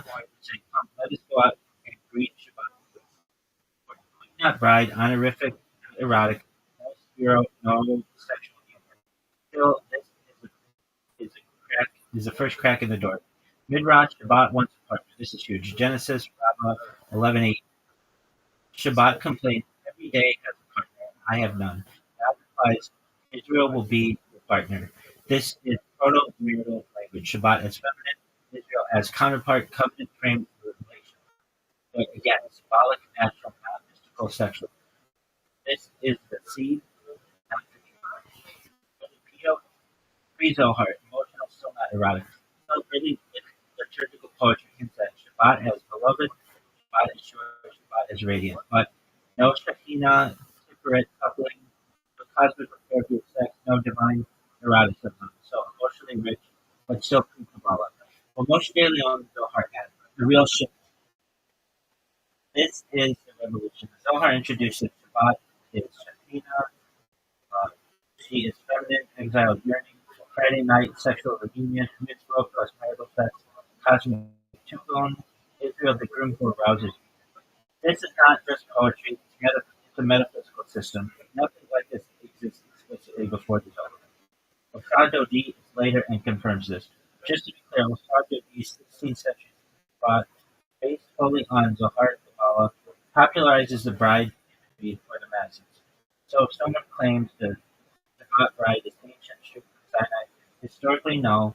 would say, "Come, let us go out and greet Shabbat." Not bride, honorific, not erotic, no spiro, no sexual humor. Still, this is the first crack in the door. Midrash Shabbat once apart. This is huge. Genesis Rabbah 11:8. Shabbat complains every day has a partner. I have none. God replies, Israel will be your partner. This is proto-marital language. Shabbat as feminine, Israel as counterpart, covenant framed relation. But again, symbolic, natural, not mystical, sexual. This is the seed, not the tree. Pre-Zohar, emotional, still not erotic. So really, liturgical poetry hints at Shabbat as beloved, Shabbat as sure, Shabbat as radiant. But no Shekhinah, separate coupling, no cosmic or therapy of sex, no divine eroticism. So emotionally rich, but still pre-Kabbalah. Well, Moshe Leon Zohar had the real shift. This is the revolution. Zohar introduces Shabbat is Shekhinah, she is feminine, exiled yearning, Friday night, sexual reunion, mitzvah plus marital sex, cosmic two-bone, Israel, the groom who arouses you. This is not just poetry, it's a metaphysical system. Nothing like this exists explicitly before the Zohar. Mossad Dodi is later and confirms this. Just to be clear, Mossad Dodi's 16th century thought, based solely on Zohar Kabbalah, popularizes the bride imagery for the masses. So if someone claims the Shabbat bride is ancient Shuk Sinai, historically no,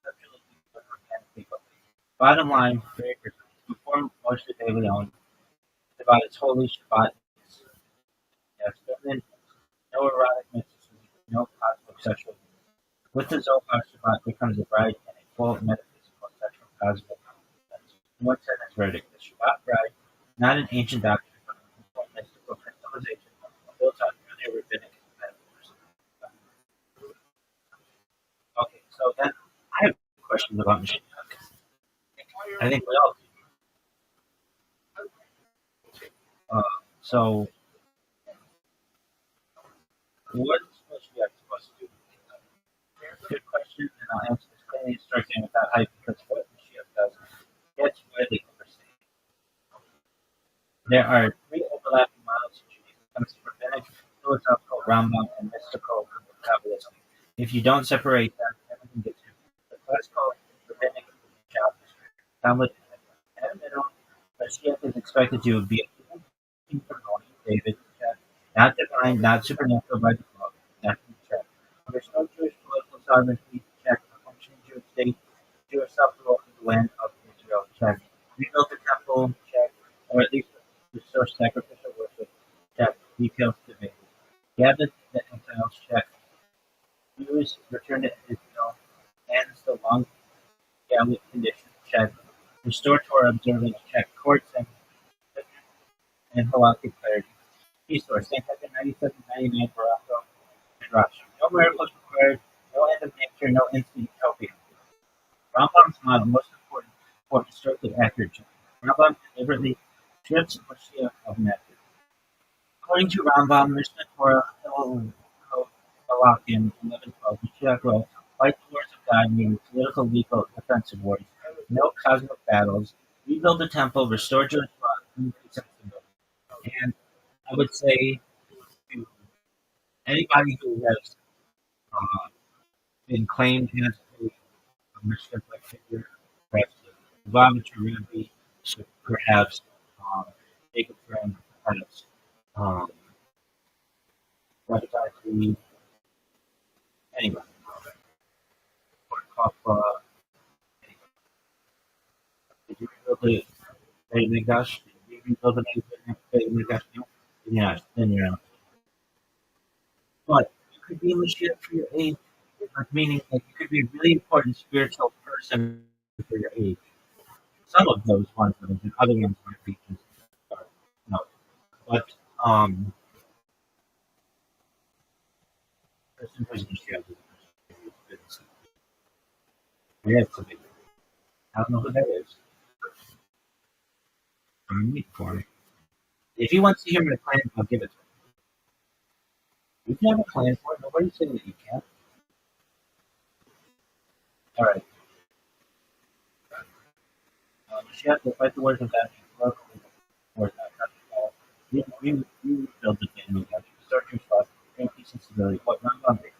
scripturally organically but. Bottom line, very precise. Before Moshe de Leon, Shabbat is holy, Shabbat is feminine, no erotic mysticism, no cosmic sexual. With the Zohar, Shabbat becomes a bride and a full metaphysical sexual cosmic. One sentence verdict: the Shabbat bride, not an ancient doctrine, but a full mystical crystallization built on earlier rabbinic metaphors. Okay, so then I have questions about Mashiach. I think we all do. So, what is Mashiach supposed to do? Good question, and I'll answer this clearly, starting without hype, because what Mashiach does gets widely overstated. There are three overlapping models of Judaism: rabbinic, philosophical, Rambam, and mystical, Kabbalistic. If you don't separate them, everything gets confused. The classical rabbinic job is Talmud and the middle. Mashiach is expected to be a human king from David, not divine, not supernatural by default. That's the check. There's no Jewish political sovereignty, check. A functioning Jewish state, Jewish self-rule in the land of Israel, check. Rebuild the temple, check. Or at least restore sacrificial worship, check. Details debated. Gather the exiles, check. Jews return to Israel, ends the long Gallic condition, check. Restore Torah observance, check. Courts and halakhic clarity. Resource, St. 9799 Baracco, Midrash. No miracles required, no end of nature, no instant utopia. Rambam's model, most important for historically accurate check. Rambam deliberately strips Mashiach of method. According to Rambam, Mishnah Torah Halakim 11:12, Mashiach will fight the wars of God, meaning political, legal, defensive wars, no cosmic battles, rebuild the temple, restore Jewish law, increase stability. And I would say to anybody who has been claimed as a Mashiach-like figure, perhaps the Rabbi should perhaps take a friend, perhaps Rabbi anyway, or Kappa, did you rebuild the Beit Mikdash? Did you rebuild the Beit Mikdash? No? Then you're out. But you could be Mashiach for your age, like meaning like you could be a really important spiritual person for your age. Some of those ones, and other ones might be just no. But person who's Mashiach is yeah, it's a big. I don't know who that is. I'm waiting for him. If he wants to hear my plan, I'll give it to him. You can have a plan for it. Nobody's saying that you can't. All right. Mashiach will fight the wars of God. Wars of God. You build the family. Start your trust. Bring peace and stability. What not hungry.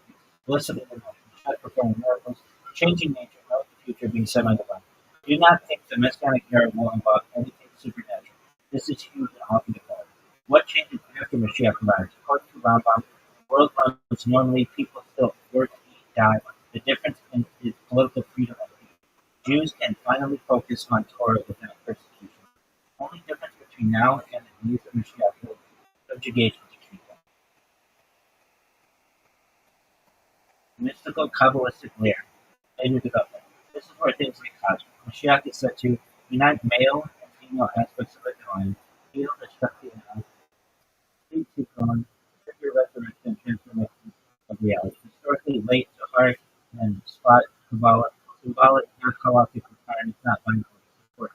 Listen to the Mashiach performing miracles, changing nature, know the future being semi-divine. Do not think the Messianic era will involve anything supernatural. This is huge and often ignored. What changes after Mashiach arrives? According to Rambam, the world runs normally, people still work, eat, die. The difference is political freedom and peace. Jews can finally focus on Torah without persecution. The only difference between now and the days of Mashiach is subjugation to keep them. Mystical Kabbalistic layer. Later development. This is where things get cosmic. Mashiach is said to unite male and female aspects of the divine, heal the Shakti and complete Tikkun, trigger resurrection, transformation of reality. Historically, late Zohar and spot Kabbalah, symbolic, not galactic requirement, not binary support.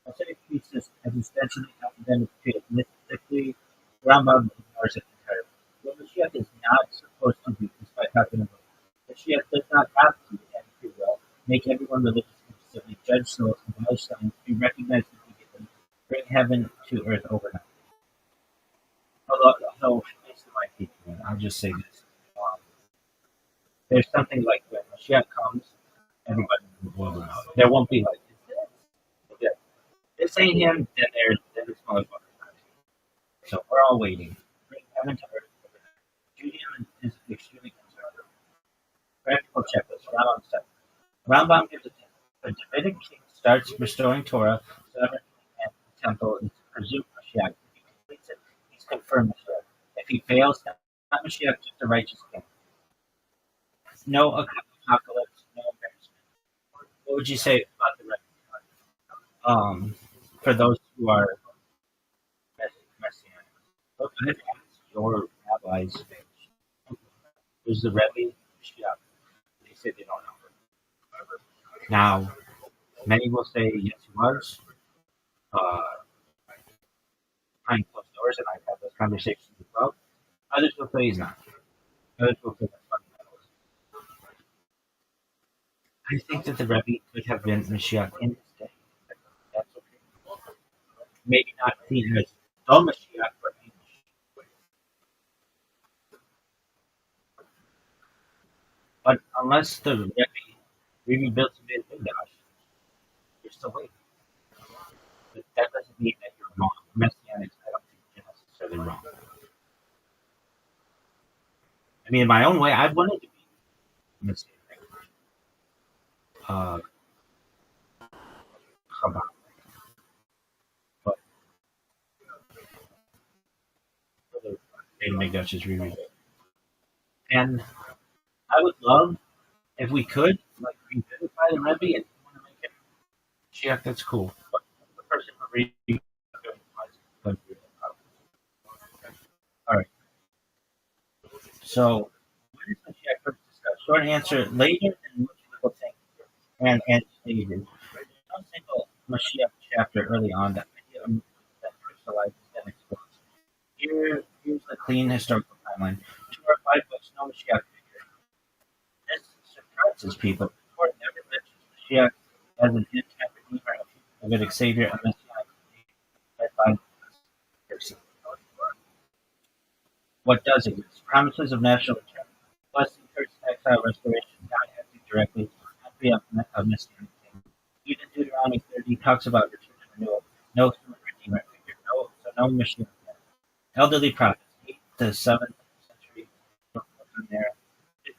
Hasidic thesis as essentially academic field. Mystically, Rambam ignores it entirely. What Mashiach is not supposed to do, despite talking about Mashiach does not have to, and free will, make everyone religious instantly, judge souls, abolish science, be recognized immediately, bring heaven to earth overnight. Although based on my teaching, I'll just say this. There's something like when Mashiach comes, everybody will know. There won't be like, if this ain't him, then this motherfucker. So we're all waiting. Bring heaven to earth overnight. Judaism is extremely conservative. Practical checklist. Rambam gives a tip. The Davidic king starts restoring Torah, sovereignty, and the temple is presumed Mashiach. If he completes it, he's confirmed Mashiach. If he fails, not Mashiach, just a righteous king. No apocalypse, no embarrassment. What would you say about the Rebbe? For those who are messianic, look at your rabbis. There's the Rebbe, Mashiach. They say they don't know. Now, many will say yes, he was. Behind closed doors, and I've had those conversations as well. Others will say he's not. Others will say that's fundamentalist. I think that the Rebbe could have been Mashiach in his day. That's okay. Maybe not seen as the Mashiach, but Mashiach. But unless the Rebbe rebuilt the Beit Mikdash, you're still waiting. But that doesn't mean that you're wrong. Messianics, I don't think you're necessarily wrong. I mean, in my own way, I wanted to be Messianic. Chabad. But the Beit Mikdash is rebuilt. And I would love if we could, like, revivify the Rebbe and want to make him Mashiach, that's cool. But the person who reads all right. So, when is Mashiach first discussed? Short answer: later than most people think, and stated. No single Mashiach chapter early on, the idea of that crystallizes and explodes. Here's the clean historical timeline. 2 or 5 books, no Mashiach figure. This surprises people. The Torah never mentions Mashiach as an end-time redeemer, a Davidic savior, a messianic led by mercy. What does exist? Promises of national return, blessing, curse, exile, restoration, God acting directly, and of messianic king. Even Deuteronomy 30 talks about return and renewal. No human redeemer figure. No Mashiach. Elderly prophets, 8th to 7th century era.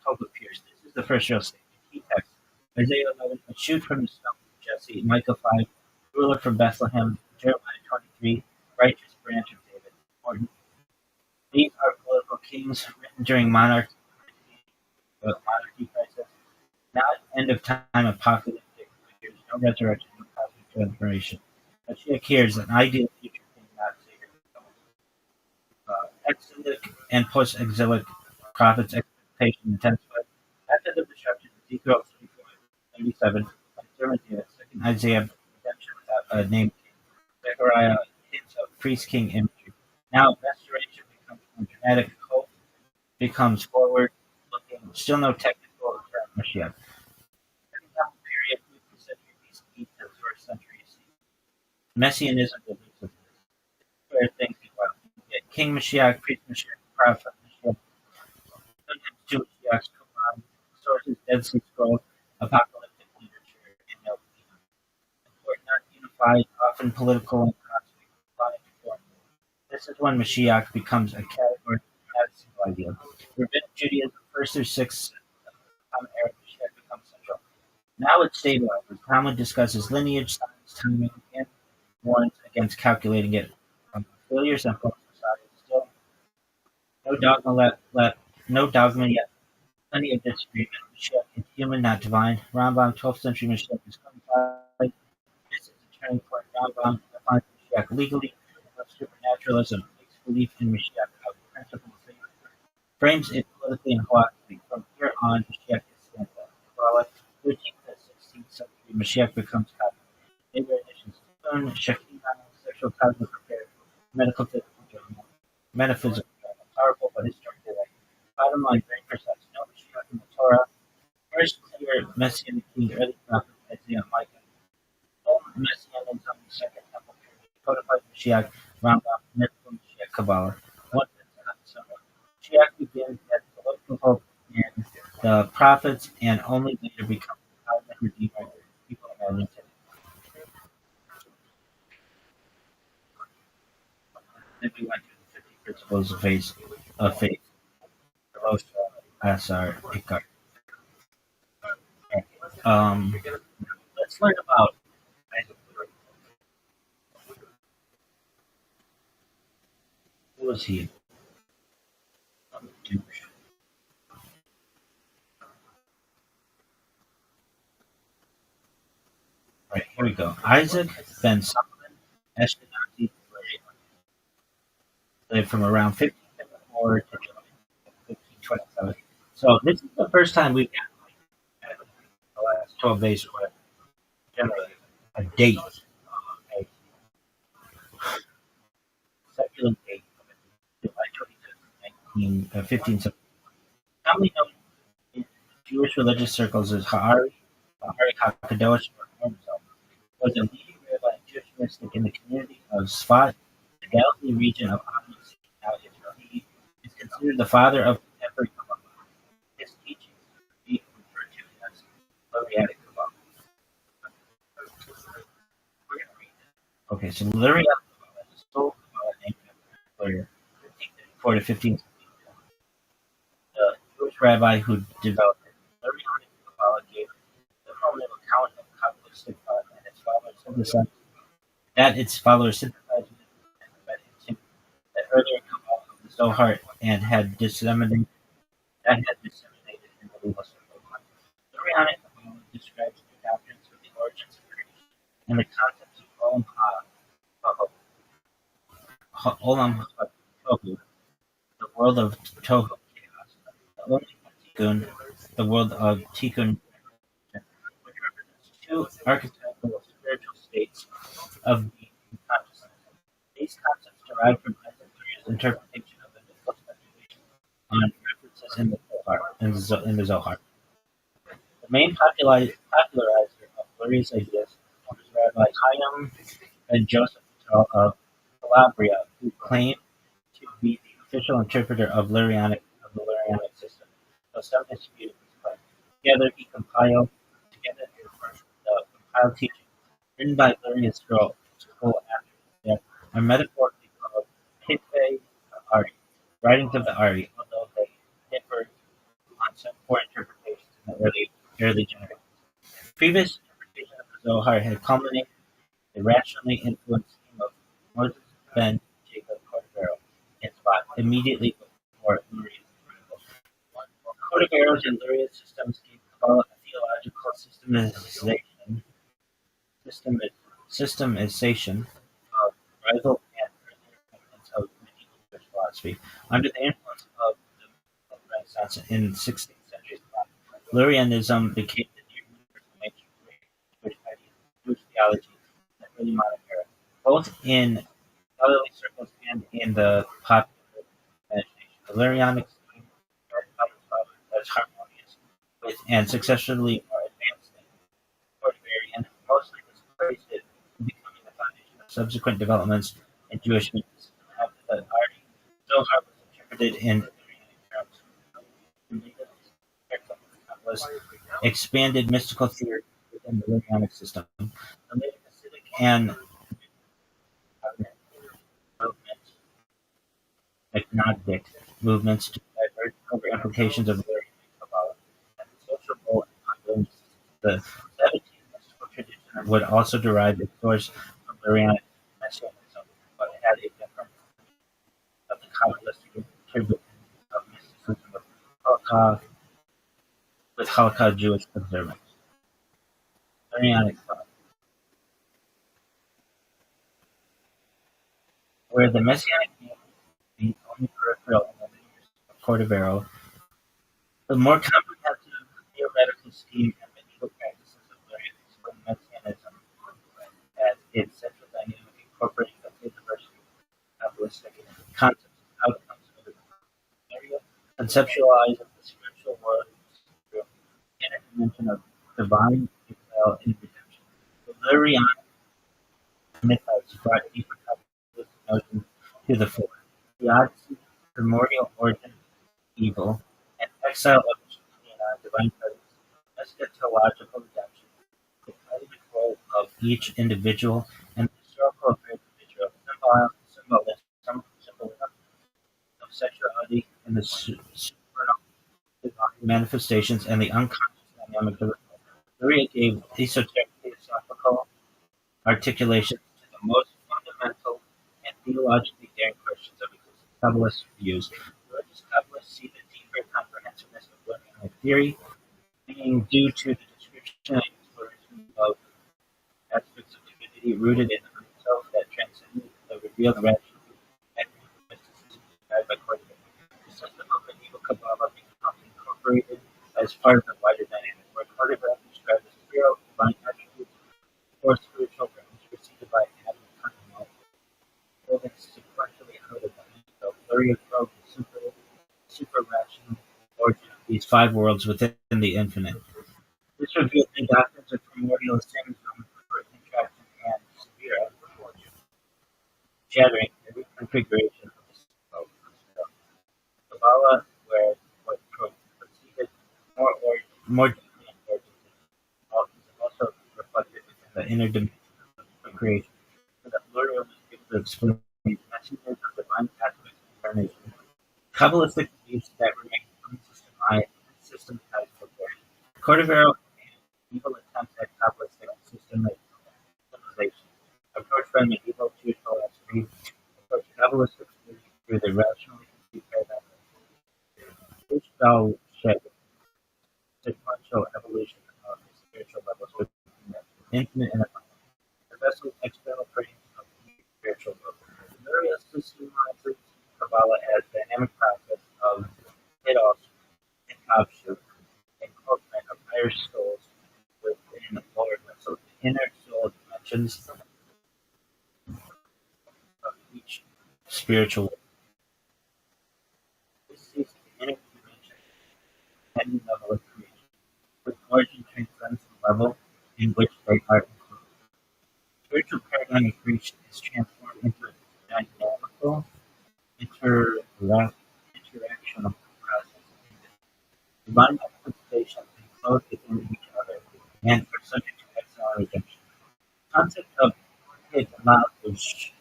Hope appears. This is the first real statement. Key text. Isaiah 11, a shoot from the stump of Jesse. Micah 5, ruler from Bethlehem. Jeremiah 23, righteous branch of David. Important. These are political kings written during monarchy crisis. Not end of time apocalyptic figures. No resurrection, no cosmic transformation. Mashiach here is an ideal future king, not savior. Exilic and post-exilic prophets' expectation intensified. After the destruction of Ezekiel 34:37, sermon David, second Isaiah, redemption without a named king. Zechariah hints of priest-king imagery. Now restoration becomes more dramatic. Hope becomes forward-looking. Still no technical term. Mashiach. Period 50th century BCE to the first century CE. Messianism believes of this. Where things get wild. King Mashiach, priest Mashiach, prophet Mashiach. Sometimes two Mashiachs combined. Sources, Dead Sea Scrolls, apocalyptic literature, and no important, not unified, often political and cosmic, applied form. This is when Mashiach becomes a category, not a single idea. Rabbinic Judaism, 1st through 6th era, Mashiach becomes central. Now it's stabilizes. Talmud discusses lineage, science, timing, and warns against calculating it. Failures and false society. Still, no dogma yet. Plenty of disagreement. Mashiach is human, not divine. Rambam, 12th century Mashiach is codified. This is a turning point. Rambam defines Mashiach legally. Supernaturalism makes belief in Mashiach out of principle of faith. Frames it politically and halakhically. From here on, Mashiach is standard. Kabbalah, 13th to 16th century, Mashiach becomes common. Later editions, Shekinah, sexual cosmic repair, medical physical drama, metaphysical drama, powerful but historically right. Bottom line, very precise. No Mashiach in the Torah. First clear Messianic king, early prophet Isaiah, Micah. No Messianism, second temple period. Codified Mashiach, Rambam, mythical Mashiach, Kabbalah. One summary. Mashiach begins as political hope and the prophets, and only later becomes the cosmic redeemer people imagine today. Then we went through the 50 principles of faith. Rothschild, Asar, Ickhart. Let's learn about Isaac Newton. Who was he? Douche. Right, here we go. Isaac ben Solomon, Ashkenazi, lived from around 1554 to 1527. So this is the first time we've got the last 12 days or whatever, generally a date, a secular date of July 25th, 1570. Commonly known in Jewish religious circles as Hari HaKadosh, or Harzal, was a leading rabbi and Jewish mystic in the community of Sfat, the Galilee region of Amu, now Israel. He is considered the father of contemporary Kabbalah. His teachings are being referred to as Luriatic Kabbalah. Okay, so Luriatic Kabbalah is a sole Kabbalah named after Luria, 1534 to 1570. The Jewish rabbi who developed it. Luriatic Kabbalah gave the prominent account of Kabbalistic thought and its followers synthesized and embedded into the earlier Kabbalah of the Zohar and had disseminated in the legal circle. Luriatic Kabbalah describes the doctrines of the origins of creation and the concepts of Olam Tohu, the world of Tohu chaos, the world of Tikkun, which represents two archetypal spiritual states of being and consciousness. These concepts derive from Isaac Luria's interpretation of the mythical speculation on references in the Zohar. The main popularizer of Luria's ideas was Rabbi Chaim and Joseph of Calabria, who claimed to be the official interpreter of the Lurianic system, though some disputed his claim. Together they compiled the compiled teachings written by Luria's scroll after his death are metaphorically called Pitve Ari, writings of the Ari, although they differ on some poor interpretations in the early generations. Previous interpretation of the Zohar had culminated in the rationally influenced scheme of Moses ben Jacob Cordovero in Spot immediately before Luria's arrival. Cordovero's and Luria's systems gave Kabbalah a theological systemization of rival and earlier elements of medieval Jewish philosophy. Under the influence of the Renaissance in the 16th century, Lurianism became the near universal mainstream Jewish idea, Jewish theology in the early modern era, both in scholarly circles and in the popular imagination. The Lurianic scheme regarded common scholars as harmonious with and successfully more advanced than Cordoverian, mostly displaced it in becoming the foundation of subsequent developments in Jewish mysticism. After the Zohar was interpreted in Lurianic terms, expanded mystical theory within the Lurianic system. The later Hasidic and agnostic movements diverged over implications of Lurianic Kabbalah and the social role and ongoing the 17th mystical tradition would also derive its source from Lurianic messianism, but it had a different of the Kabbalistic interpretation of mysticism with Halakha Jewish observance. Lurianic thought, where the messianic being only peripheral in the leaders of Cordovero, the more comprehensive theoretical scheme and medieval practices of Messianism as its central dynamic incorporating the diversity of Kabbalistic concepts and outcomes of the area, conceptualizing the spiritual world through the inner dimension of divine exile and redemption. The Lurianic mythos brought deeper Kabbalistic notions to the fore. The Odyssey, primordial origin of evil, and exile of divine presence, eschatological redemption, the cosmic role of each individual, and the historical individual symbolism of sexuality and the supernal divine manifestations and the unconscious dynamic of the world. Luria gave esoteric philosophical articulations to the most fundamental and theologically daring questions of existing Kabbalist views. Religious Kabbalists see the deeper comprehensiveness of Lurianic theory being due to the description and exploration of aspects of divinity rooted in the self that transcended the revealed rationality and mysticism described by Cordovero. The system of medieval Kabbalah becomes incorporated as part of the wider dynamic, where Cordovero described the spiritual divine attributes or spiritual realms preceded by Adam and Eve, building sequentially out of the myth. Luria probed the super-rational origin of these five worlds within the infinite. This revealed the doctrines of primordial symbolism for contraction and severe shattering the reconfiguration of the symbol. Kabbalah, where what proceeded more deeply in origin, is also reflected within the inner dimension of creation, so that Luria was able to explain the messages of divine aspects of incarnation. Kabbalistic beliefs that remain unsystematized for glory. Cordovero and medieval attempts at Kabbalistic systemization, approached by medieval Jewish philosophy, approached Kabbalistic belief through the rationally conceived paradigm of Rothschild sequential evolution of the spiritual levels within the infinite and abundant. The vessel external frames of the spiritual world. Luria systemizes Kabbalah as a dynamic process of hiddos and offshoot, incorporement of higher souls within lower vessels. The inner soul dimensions spiritual. This seeks to inner dimension, any level of creation, with origin transcends the level in which they are included. Spiritual paradigm of creation is transformed into a dynamical, interactional process. Divine manifestation enclosed within each other and are subject to exile and redemption. The concept of Hidlausch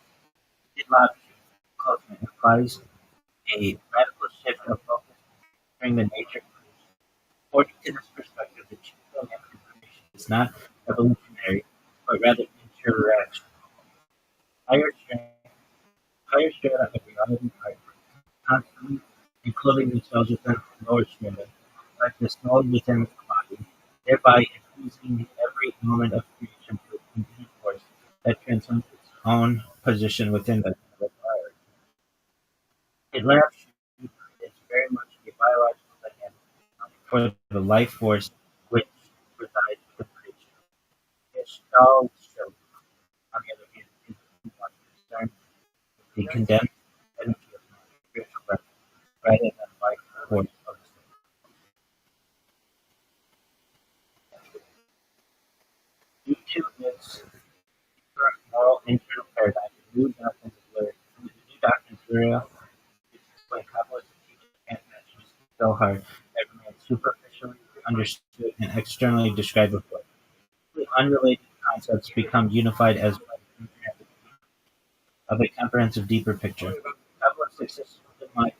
culture implies a radical shift of focus during the nature of creation. According to this perspective, the chief dynamic of creation is not evolutionary, but rather interaction. Higher strata, higher strata of reality are constantly enclosing themselves within lower strata, like the soul within the body, thereby infusing every element of creation with infinite force that transcends its own position within the universe. It lacks is very much a biological dynamic for the life force which resides within creation. Gestaltship, on the other hand, is more concerned with the condensed energy of spiritual breath rather than life force of the soul. Due to its current moral internal paradigm, the new doctrines Luria explain Kabbalistic teaching and messages so hard that remain superficially understood and externally described before. Unrelated concepts become unified as part of a comprehensive deeper picture. Kabbalistic systems defined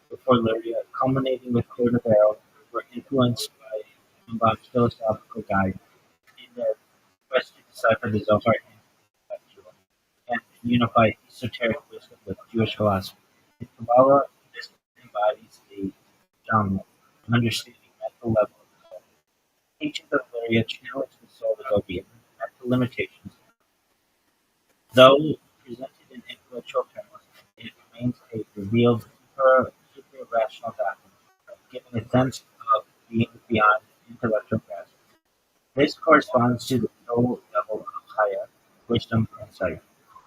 before Luria, culminating with Cordovero, were influenced by Rambam's philosophical guide in their quest to decipher the Zohar and unify esoteric wisdom with Jewish philosophy. In Kabbalah, this embodies a genre, understanding mental level of the soul. Teachings of Luria challenge the soul to go beyond mental limitations. Though presented in intellectual terms, it remains a revealed super-rational doctrine, giving a sense of being beyond intellectual grasp. This corresponds to the soul level of Chaya, wisdom, and sight,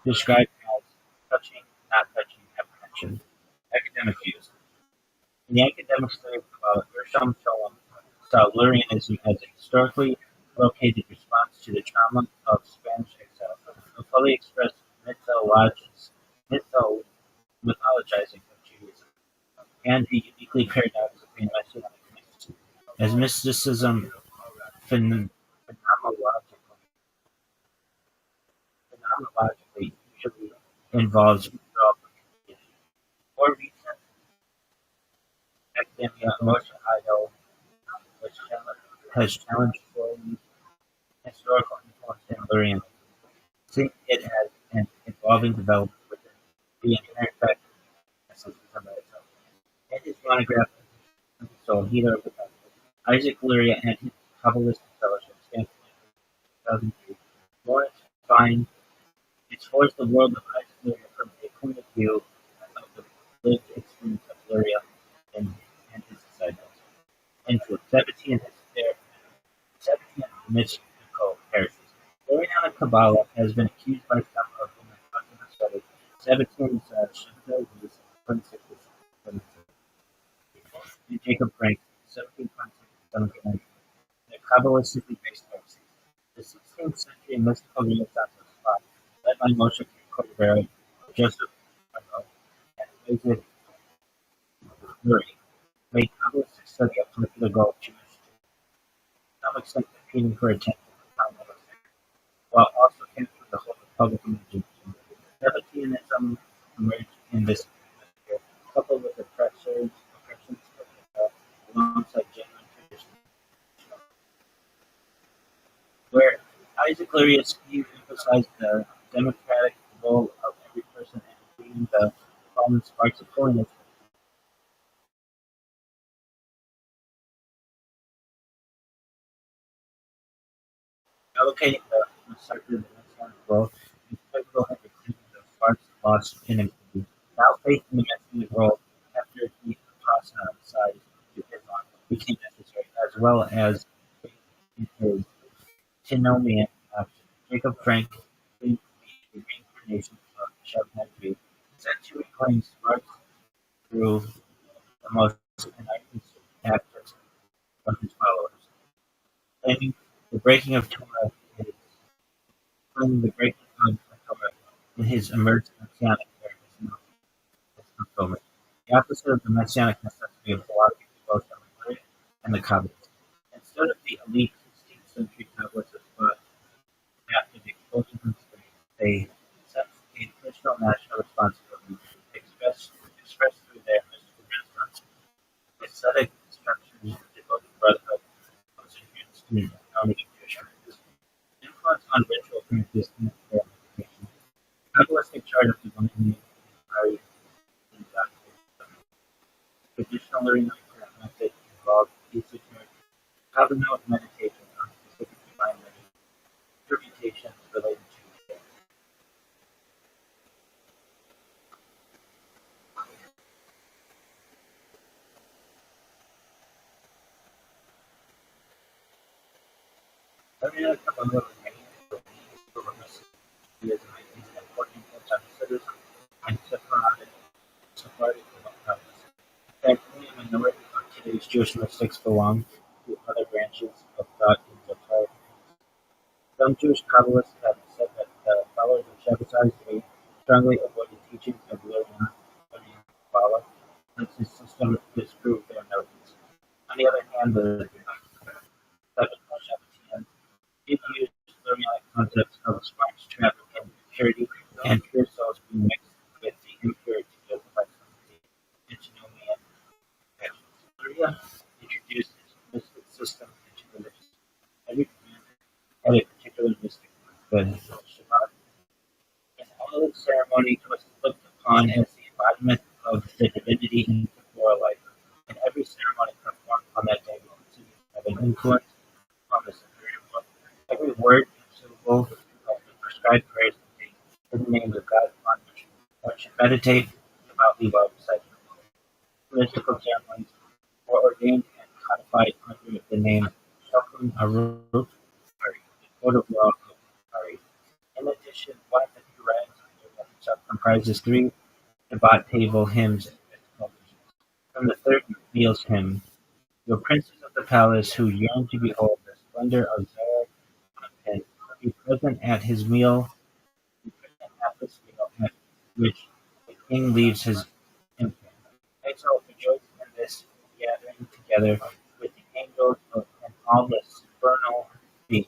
described as touching, not touching apprehension. Academic views. In the academic study of Gershom Scholem saw Lurianism as a historically located response to the trauma of Spanish exile, a fully expressed mythologizing of Judaism, and a uniquely paradox between messianic mysticism, as mysticism phenomenologically usually involves withdrawal from communication. More recent academia, Moshe Idol, has challenged Freud's historical influence in Lurianism, seeing it as an evolving development within the inherent factors of mysticism itself. In his monograph, The Soul, Healer of the Gospel, Isaac Luria and his Kabbalistic Fellowship, Stanford, 2003, Lawrence Fine explores the world of Isaac Luria from a point of view of the lived experience of Luria and his disciples. Influence, Sabbatean mystical heresies. Lurianic Kabbalah has been accused by some of the Methodic studies. Sabbatean Shinto views 26 and Jacob Frank, 1726-1790, the Kabbalistically based heresies. The 16th century mystical Renaissance was fought, led by Moshe Cordovero, Joseph Monroe, and Isaac Luria, made Kabbalistic study a particular goal of Jewish to some extent competing for attention from Talmudic, while also capturing the whole of public imagination. Sabbateanism emerged in this atmosphere, coupled with oppressions of alongside genuine tradition, where Isaac Luria's scheme emphasized the democratic role of every person and being the fallen sparks of holiness. Allocating the Masarti of the Messianic role is pivotal in reclaiming the sparks lost in antiquity. Without faith in the Messianic role, after the apostatized to Islam became necessary, as well as faith in his antinomian option. Jacob Frank claimed to be the reincarnation of Shevchenko, century claims sparks through the most conniving actors of his followers, claiming the breaking of Torah is claiming the breaking of Torah in his emergent messianic character is not its fulfillment. The opposite of the messianic necessity of philosophy is both the Rabbi and the Kabbalists. Instead of the elite 16th century Kabbalists of thought after the expulsion from Spain, they sense a personal national responsibility expressed through their mystical renaissance. Ascetic structures devoted brotherhood was introduced in normative Jewish practice. Influence on ritual practice and experimentation. Kabbalistic chart of divinity are in doctrine. Traditional learning method involved esoteric Kabbalah meditation on specific divine interpretations related to faith. Earlier Kabbalah remained the remiss Judaism is an important influence on Hasidism and Sephardic practice. In fact, only a minority of today's Jewish mystics belong to other branches of thought in the Torah. Some Jewish Kabbalists have said that the followers of Shabbatai may strongly avoid the teachings of Leon Kabbalah, since his system disproved their notions. On the other hand, the Shabbatians did use Lurianic concepts of sparks, traffic, and purity, and pure souls being mixed with the impure to justify some of the antinomian actions. Luria introduced its mystic system into religion. Every commandment had a particular mystic one. The Shabbat, in all its ceremony, was looked upon as the embodiment of the divinity in temporal life, and every ceremony performed on that day will have an influence on the superior world. Every word and syllable of the prescribed prayers contains hidden names of God upon which one should meditate devoutly while reciting mystical ceremonies were ordained and codified under the name Shulchan Aruch, the Code of Law of Ari. In addition, one of the few writings under the himself comprises 3 Shabbat table hymns and mystical visions. From the third Meals hymn, your princes of the palace who yearn to behold the splendor of Zohar and be present at his meal, be present at this meal at which the king leaves his infant. So rejoice in this gathering together with the angels and all the supernal beings.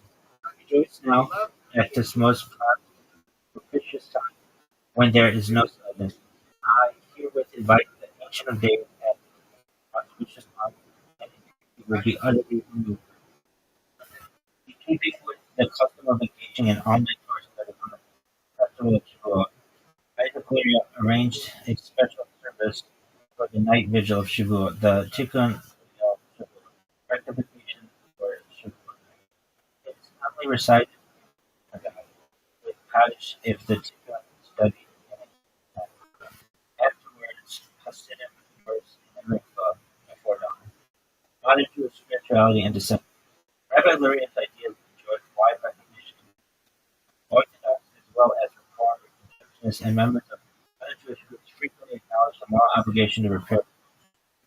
Rejoice now at this most propitious time, when there is no sadness. I herewith invite the Ancient of Days at the auspicious month, and it will be utterly removed. In keeping with the custom of engaging in all-night Torah study on the festival of Shavuot, Isaac arranged a special service for the night vigil of Shavuot, the Tikkun of Shavuot, rectification for Shavuot. It is commonly recited with Kaddish if the Tikkun is studied in it. Afterwards, Hasidim immerse in the mikvah before dawn. Modern Jewish spirituality and descent. Rabbi Luria's ideas enjoyed wide recognition, Orthodox as well as Reform, Egyptians, and members of other Jewish groups frequently acknowledge the moral obligation to repair.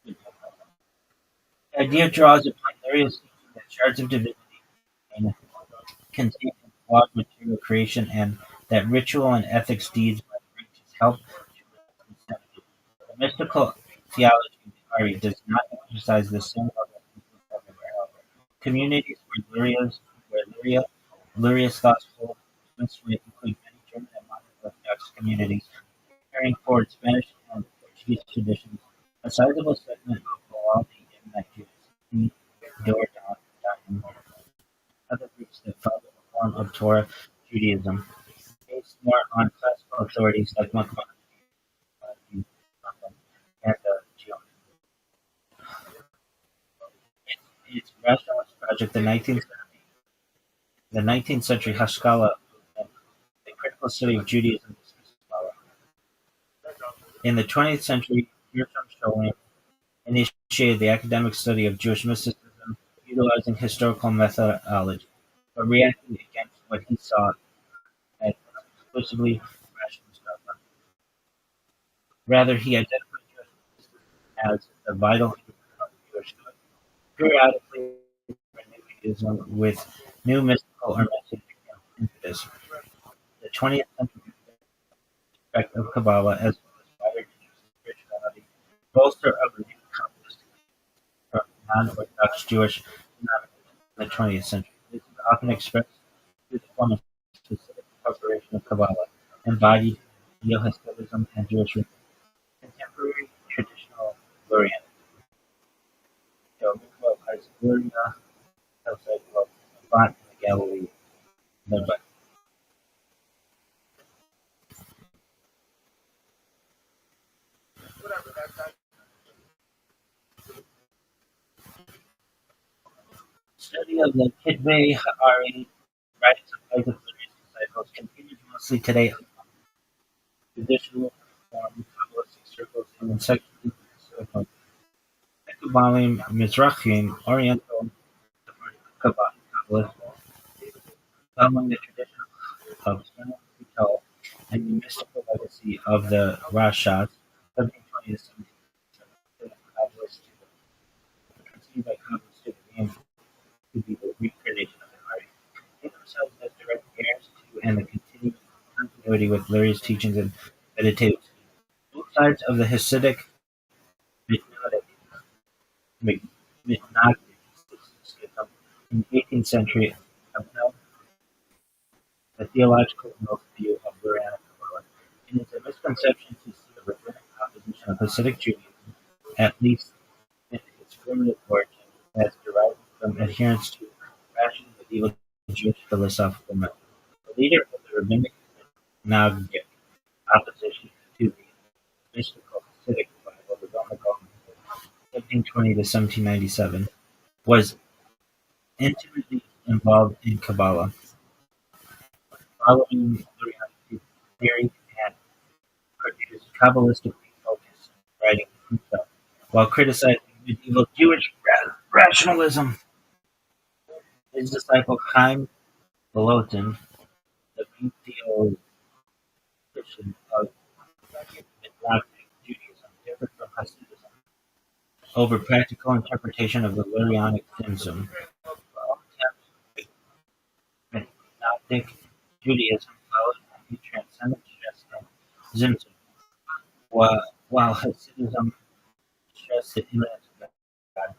The idea draws upon Luria's teaching that shards of divinity contain flawed material creation, and that ritual and ethics deeds might bring his help to insanity. The mystical theology of the Ari does not emphasize the same level of influence everywhere, however. Communities where Luria's thoughts hold immense weight include many German and modern Orthodox communities carrying forward Spanish and Portuguese traditions. A sizable segment of Wallonie Yemenite Jews, Dordan, other groups that follow a form of Torah Judaism, based more on classical authorities like Muhammad and the Geom. Its rationalist project, the 19th century Haskalah movement, a critical study of Judaism, dismisses Kabbalah. In the 20th century, Gershom Scholem initiated the academic study of Jewish mysticism, utilizing historical methodology, but reacting against what he saw as exclusively rationalist dogma. Rather, he identified Jewish as the vital ingredient of Jewish thought, periodically new Judaism with new mystical or messianic impetus. The 20th century aspect of Kabbalah, as well as wider Jewish spirituality, bolster a renewed Kabbalistic from non-Orthodox Jewish denominations in the 20th century. This is often expressed through the form of specific incorporation of Kabbalah, embodied in Neo-Hasidism and Jewish contemporary traditional Lurian. So, Mikvah Isluria, outside of Font in the Galilee, Nearby. Study of the Kidvei Ha'ari writings of Isaac Luria's disciples continues mostly today among traditional Reform Kabbalistic circles and in sections of Mekubalim, Mizrahim, Oriental Kabbalists, following the tradition of Shem Kutal and the mystical legacy of the Rashas, 1720 to 1770, Kabbalists conceived by Kabbalists to be the reincarnation of the Hari. They themselves as direct heirs to and the continuity with Luria's teachings and meditative schemes. Both sides of the Hasidic Mignognic schism in the 18th century upheld the theological view of Lurianic Kabbalah. It is a misconception to see a rabbinic opposition of Hasidic Judaism, at least in its primitive origin, as derived from adherence to rational medieval Jewish philosophical method. The leader of the rabbinic Mignognic opposition to the mystical Hasidic Bible, the Vilna Gaon, 1720 to 1797, was intimately involved in Kabbalah, following Lurianic theory, and produced Kabbalistically focused writing himself, while criticizing medieval Jewish rationalism. His disciple Chaim Volotin, the main theologian of Mignognic Judaism, differed from Hasidism over practical interpretation of the Lurianic Zimzum. All attempts at Mignognic Judaism followed a transcendent stress of Zimzum, while Hasidism stressed the immanence of God.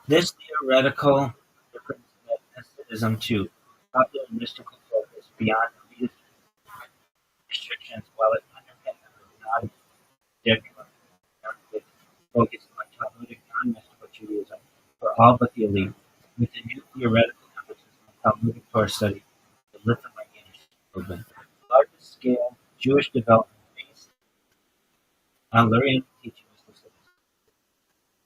This theoretical difference led Hasidism to popular mystical focus beyond these restrictions, while it underpinned a non-dogmatic focus on Talmudic non-mystical Judaism for all but the elite, with a new theoretical emphasis on Talmudic Torah study, the Lithuanian movement. Largest scale Jewish development based on Lurian teaching was mysticism,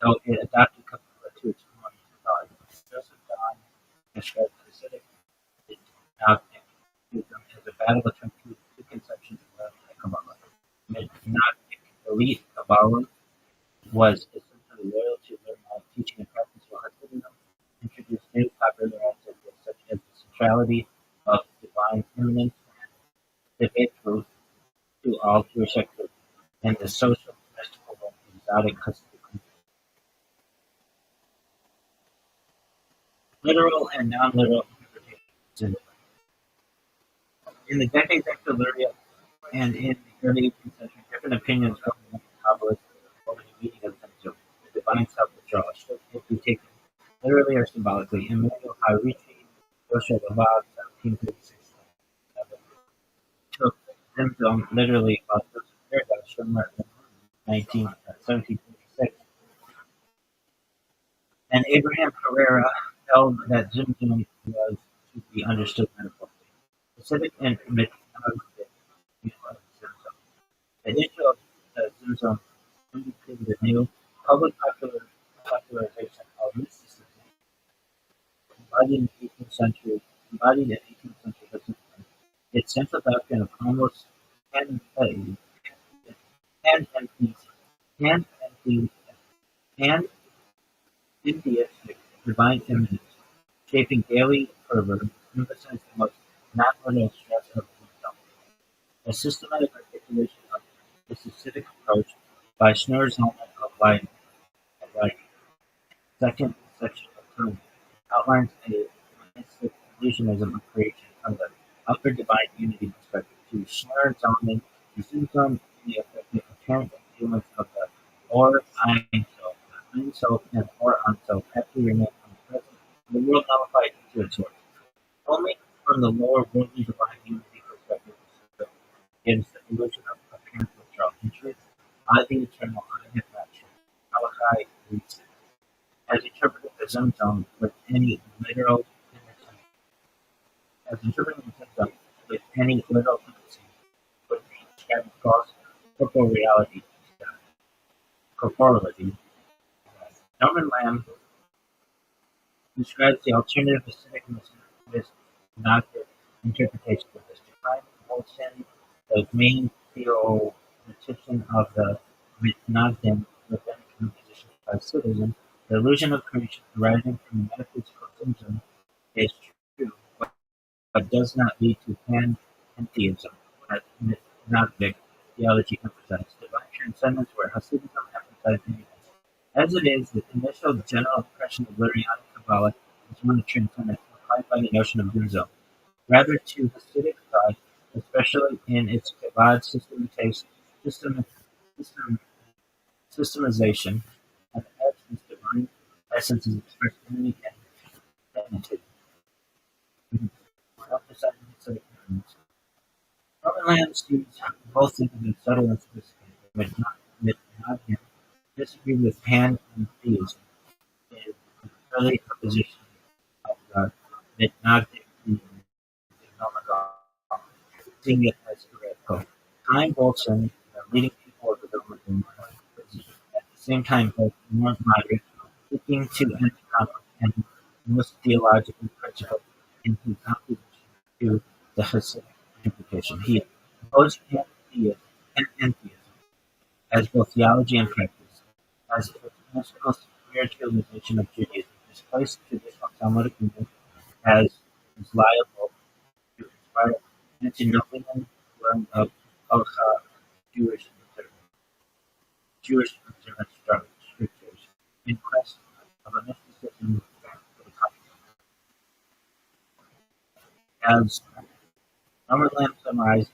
though it adopted Kabbalah to its own methodology. Joseph Don described Hasidic Mignognic Judaism as a battle between two conceptions of Lurianic Kabbalah. Mignognic elite Kabbalah was essentially loyal to Lurianic teaching and practice, while Hasidism introduced new popular ideas such as the centrality of divine immanence and divine truth to all Jewish activity, and the social, mystical, and exotic Hasidic concepts. Literal and non-literal interpretations. In the decades after Luria and in the early 18th century, different opinions of the Kabbalists over the meaning of Zimzum, the divine self-withdrawal, should it be taken literally or symbolically. Emmanuel Harichi, Joshua Lavav, 1736, took Zimzum literally, while Joseph Fairdown from Martin, 1736, and Abraham Herrera held that Zimzum was to be understood metaphorically. Hasidic and Mignognic view of Zimzum. The issue of Zimzum indicated the new public popularization of mysticism, embodied in 18th century Hasidism. Its central doctrine of almost panentheism, pantheistic divine immanence, shaping daily fervor, emphasized the most non-ordinary stress of himself. A systematic articulation of This acidic approach by Schnurr's element of lighting. Second section of Tony outlines a monistic illusionism of creation from the upper divine unity perspective. To Schnurr's element, he zooms on the effective apparent influence of the or Ein Sof. The Ein Sof and or Ein Sof have to remain omnipresent, and the world nullified into its source. Only from the lower worldly divine unity perspective gives the illusion of apparent withdrawal. In truth, I, the eternal, I have not changed. Malachi reads it. As interpreted the Zen zone with any literal tendency, would be scattered across corporeality. Corporality. Norman Lamb describes the alternative aesthetic synoptic interpretation of this. To find Wilson, the main theoretician of the Mitnagdim rabbinic composition by Siddhism, the illusion of creation arising from metaphysical symptom is true, but does not lead to pantheism, as Mitnagdic theology emphasized. Divine transcendence, where Hasidism emphasized immanence. As it is, the initial general impression of Lurianic Kabbalah is one of transcendence, implied by the notion of Gunzo. Rather to Hasidic thought, especially in its Kabbalah systemization, and as its divine essence is expressed in the magnitude, emphasizing Hasidic elements. Norman Lamb sees both into the subtle and sophisticated, but not him. Disagree with pantheism in the early opposition of the Mitnagdic Nomagon, seeing it as heretical. Time Bolton, the leading people of the government, was at the same time both more moderate, seeking to end conflict, and most theologically principled in his opposition to the Hasidic interpretation. He opposed pantheism as both theology and practice, as a mystical spiritualization of Judaism, displaced traditional Talmudic movement as is liable to inspire antinomian realm of Halacha Jewish observance strictures in quest of a mysticism for the cosmos. As Norman Lamb summarized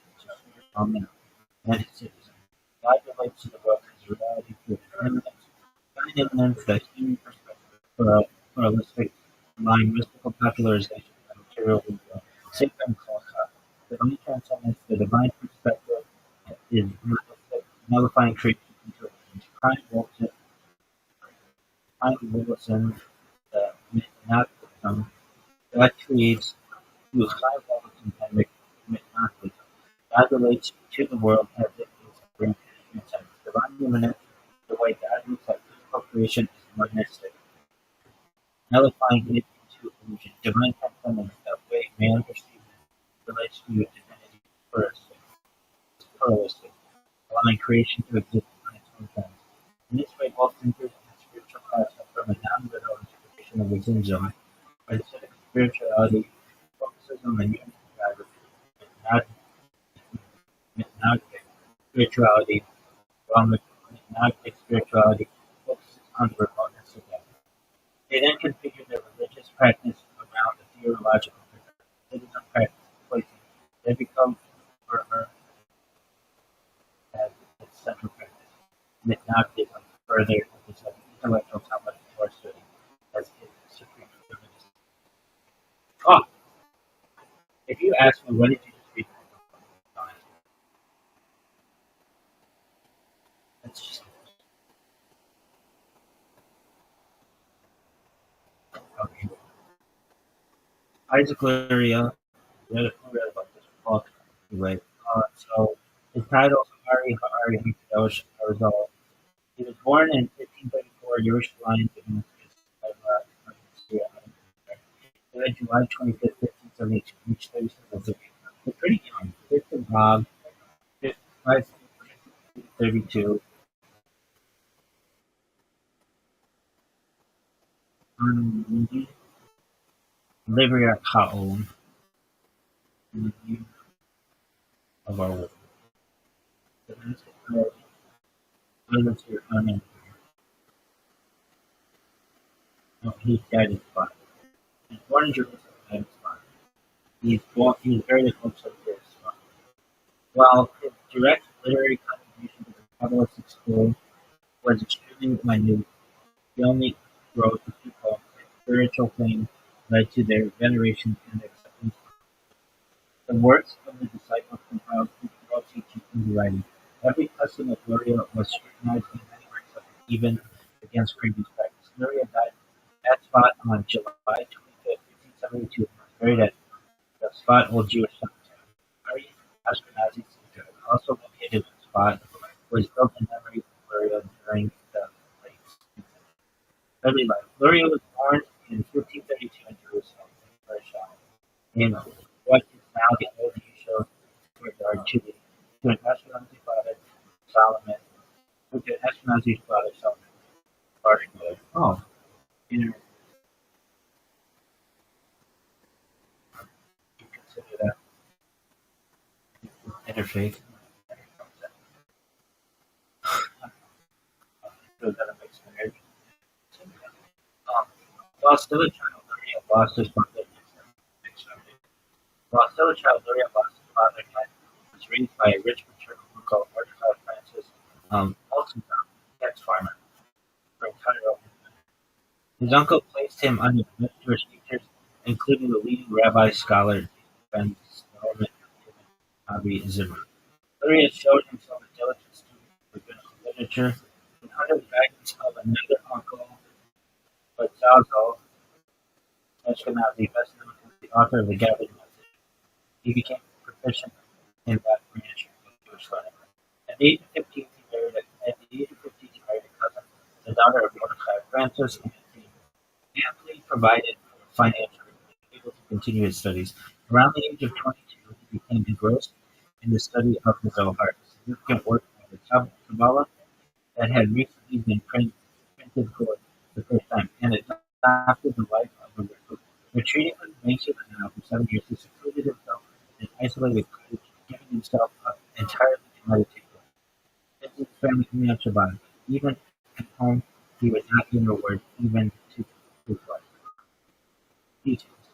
Amen and his citizen, God relates to the world as reality through immanence, the human perspective, pluralistic, line mystical popularization of material ego, sacred Halacha. Divine transcendence, the divine perspective is nullifying creation into a Wilson, the Mitnagdism, God creates through high Wilson and Mitnagdism. God relates to the world as it is great transcendence. Divine immanence, the way God looks at physical creation is monistic, nullifying it into illusion. Divine transcendence, the way man perceives it, relates to divinity pluralistic, allowing creation to exist on its own terms. In this way, both thinkers and spiritual class affirm a non-literal interpretation of the Zen zone, where the aesthetic spirituality focuses on the unity of God with Mitnagdic spirituality, while Mitnagdic spirituality focuses on the remoteness of God. They then configure their religious practice around the theological citizen practice, placing they become firmer as its central practice. Mitnagdism further emphasizes intellectual Talmudic Torah study as its supreme religious. Oh, if you ask me, what did you just read? That's just okay. Isaac Luria read about this book. Anyway, so his title is Hari Hakadosh Arizal. He was born in 1534, Yerushalayim, Damascus. He died July 25th, 1572, reached 37 years. He's pretty young. 5th of Bob, 32. Livia Ha'ol, review of our work. Violence here on no, he's dead in spot. He's born in Jerusalem, dead in spot. He's buried at Rothschild spot. While his direct literary contribution to the Kabbalistic school was extremely minute, he only wrote a few poems. His spiritual fame led to their veneration and acceptance. The works of the disciples compiled throughout teaching and writing. Every custom of Luria was scrutinized in many works, even against previous practice. Luria died at Spot on July 25th, 1572, and was buried at the Spot Old Jewish Cemetery. Mary Ashkenazi Cemetery, also located at Spot, was built in memory of Luria during the late 16th century. Early life. Luria was born in 1532 in Jerusalem, in what is now the old Yishuv courtyard to an Ashkenazi father, Solomon, Rothschild. Oh, you consider that interfaith. So that it makes marriage. While still a child, Luria lost his father. While still a child, Luria lost his father and was raised by a rich maternal uncle, Mordecai Francis Altenbaum, ex-farmer from Cairo. His uncle placed him under the best Jewish teachers, including the leading rabbi scholar Ben Solomon Rabbi Zimmer. Luria showed himself a diligent student of rabbinical literature, and under the guidance of another uncle, Batzalel Ashkenazi, best known as the author of the Gathered Message, he became proficient in that branch of Jewish learning. At the age of 15, he married a cousin, the daughter of Mordecai Francis, and he amply provided for financially, able to continue his studies. Around the age of 22, he became engrossed in the study of the Zohar, a significant work of the Kabbalah that had recently been printed for the first time, and adopted the life of a recluse. Retreating from the mainstream now for 7 years, he secluded himself in an isolated cottage, giving himself up entirely to meditation. This is his family coming out Shabbat. Even at home, he would not utter a word, even to his wife. Teachings.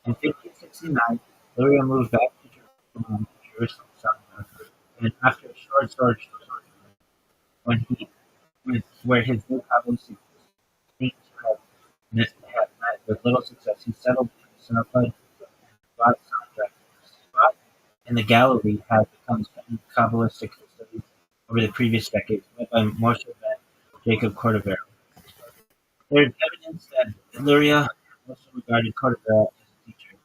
In 1569, Luria moved back to Jerusalem, and after a short sojourn, where his new Kabbalistic seems to have met with little success, he settled in the Sarafad Spot. Spot in the Galilee had become studied Kabbalistic studies over the previous decades, led by Moshe ben Jacob Cordovero. There is evidence that Luria also regarded Cordovero as a teacher.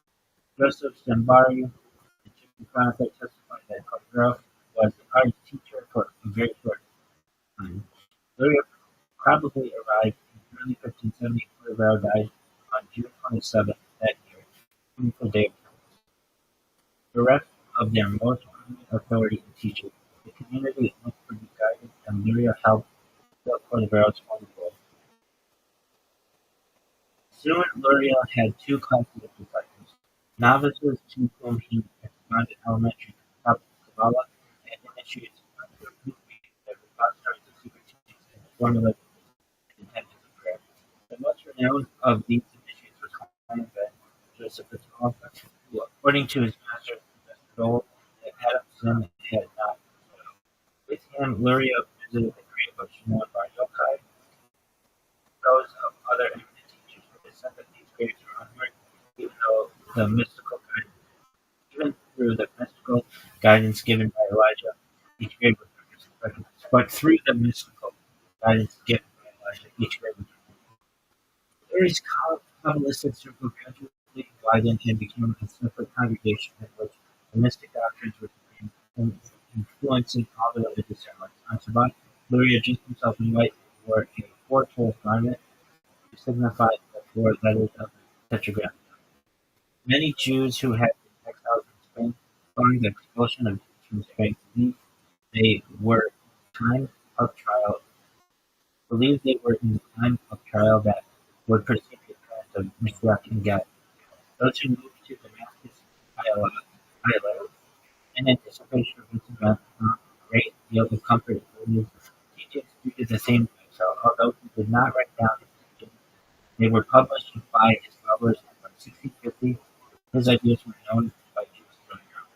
Joseph Zambari, the Egyptian chronicler, testified that Cordovero was the art's teacher for a very short time. Luria probably arrived in early 1570. Cordovero died on June 27th that year, the day of bereft of their most prominent authority and teacher. The community looked for new guidance, and Luria helped fill Cordovero's own role. Soon Luria had two classes of disciples: novices to whom he expounded elementary Kabbalah, and initiates who read the repositories of secret teachings and the formula and intentions of prayer. The most renowned of these initiates was Chaim ben Joseph Israel, who, according to his master, possessed gold that Adamson had not. With him, Luria visited the grave of Shimon Bar Yochai. Those of other eminent teachers were said that these graves were unmarked, even through the mystical guidance given by Elijah, each grave was recognized. But through the mystical guidance given by Elijah, each grave was recognized. Mary's Kabbalistic circle gradually widened and became a separate congregation in which the mystic doctrines were influencing all the religious ceremonies. On Shabbat, Luria dressed himself in white and wore a four-fold garment to signify the four letters of the tetragram. Many Jews who had been exiled from Spain following the expulsion of Jews from Spain believed they were in the time of trial that would precede the appearance of Mashiach and Gad. Those who moved to Damascus by Allah I live in anticipation of this event, found a great deal of comfort in his teachings due to the same way. So, although he did not write down his teachings, they were published by his followers in 1650. His ideas were known by Jews throughout Europe.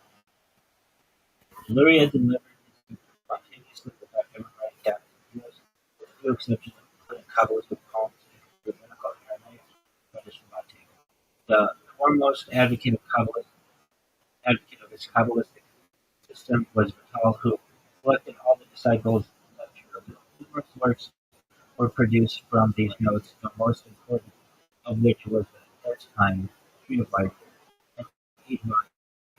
Luria delivered his teachings spontaneously without ever writing down his ideas, with few exceptions, including Kabbalistic poems and rabbinical Aramaic tradition Latin. The foremost advocate of his Kabbalistic system was Vital, who collected all the disciples' literature. Numerous works were produced from these notes, the most important of which was the first time Tree of Life, and 8 months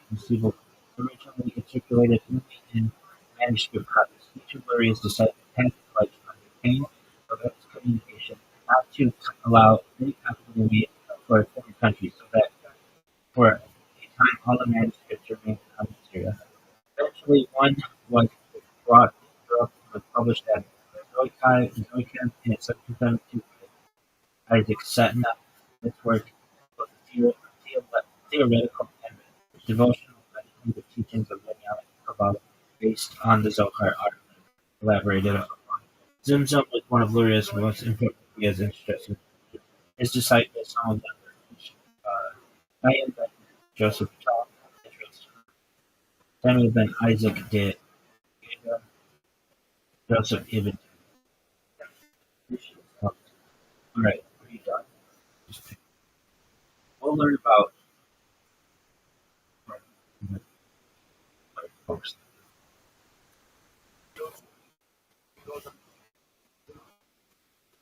conceivable. Originally, it circulated only in manuscript copies. Each of Luria's disciples had to pledge under pain of excommunication not to allow any copy to be for a foreign country, so that for a time all the manuscripts remained unmaterial. Eventually, one was brought was published at Zoican in 1772 by Isaac Satna. This work was a theoretical and devotional study of the teachings of Lineal Kabbalah based on the Zohar argument elaborated upon. Zimzum was one of Luria's most important ideas and stressing. His disciples, some of them Chaim ben Joseph Charles, Samuel ben Isaac de Geda, Joseph Ibn. Alright, are you done? We'll learn about folks.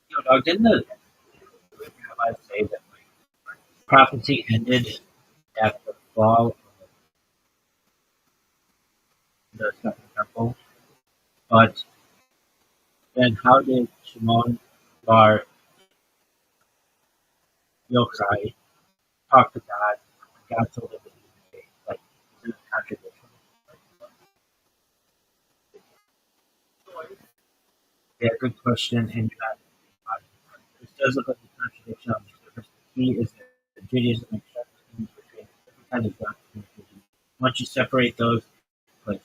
Yo, dog, didn't the rabbi say that prophecy ended at the fall of the Second Temple? But then how did Shimon Bar Yochai talk to God? God told him that he was saved. Like, is it a contradiction? Yeah, good question. And this does look like a contradiction on the surface. The key is that Judaism accepts things between different kinds of doctrines. Once you separate those, like,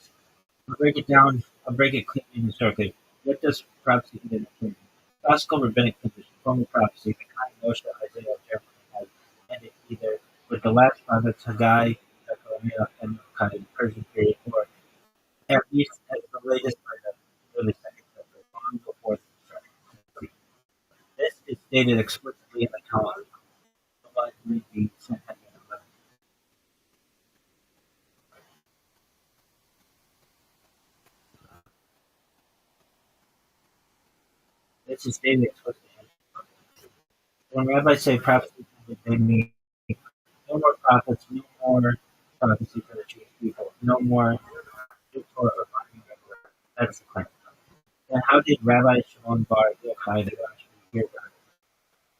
I'll break it down. I'll break it clearly and historically. What does prophecy even mean? Classical rabbinic position, formal prophecy, the kind Moshe, Isaiah, Jeremiah had ended either with the last prophets, Haggai, Zechariah, and Malachi in the Persian period, or at least as the latest by the early second century, long before the destruction. This is stated explicitly in the Talmud. The Sanhedrin 11. This is stated explicitly. When rabbis say prophecy, they mean no more prophets, no more prophecy for the Jewish people, no more new Torah or binding regular. That's the claim. Then how did Rabbi Shimon Bar Yochai the Rashi hear that?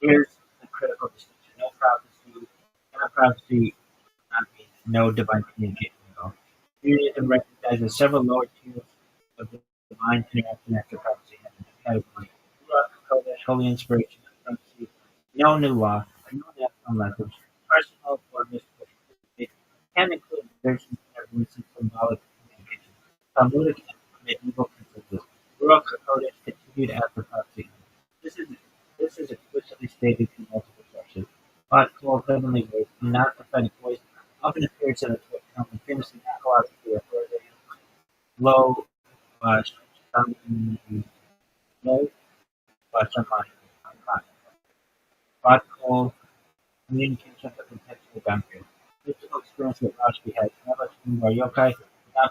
Here's the critical distinction. No prophecy, not prophecy, not mean no divine communication at all. Judaism recognizes several lower tiers of the divine interaction after prophecy and the category. Kodesh, holy inspiration, prophecy, no new law, no national language, personal or mystical. It can include versions of recent symbolic communication. Talmudic and medieval consensus. Ruach HaKodesh continued after prophecy. This is explicitly stated in multiple sources. But called heavenly voice, not prophetic voice, often appears in a Torah, famously ecologically authoritative, low, low, but called communication of the contextual boundary. Physical experience with Rothschild had Rabbi Shimon Bar Yochai not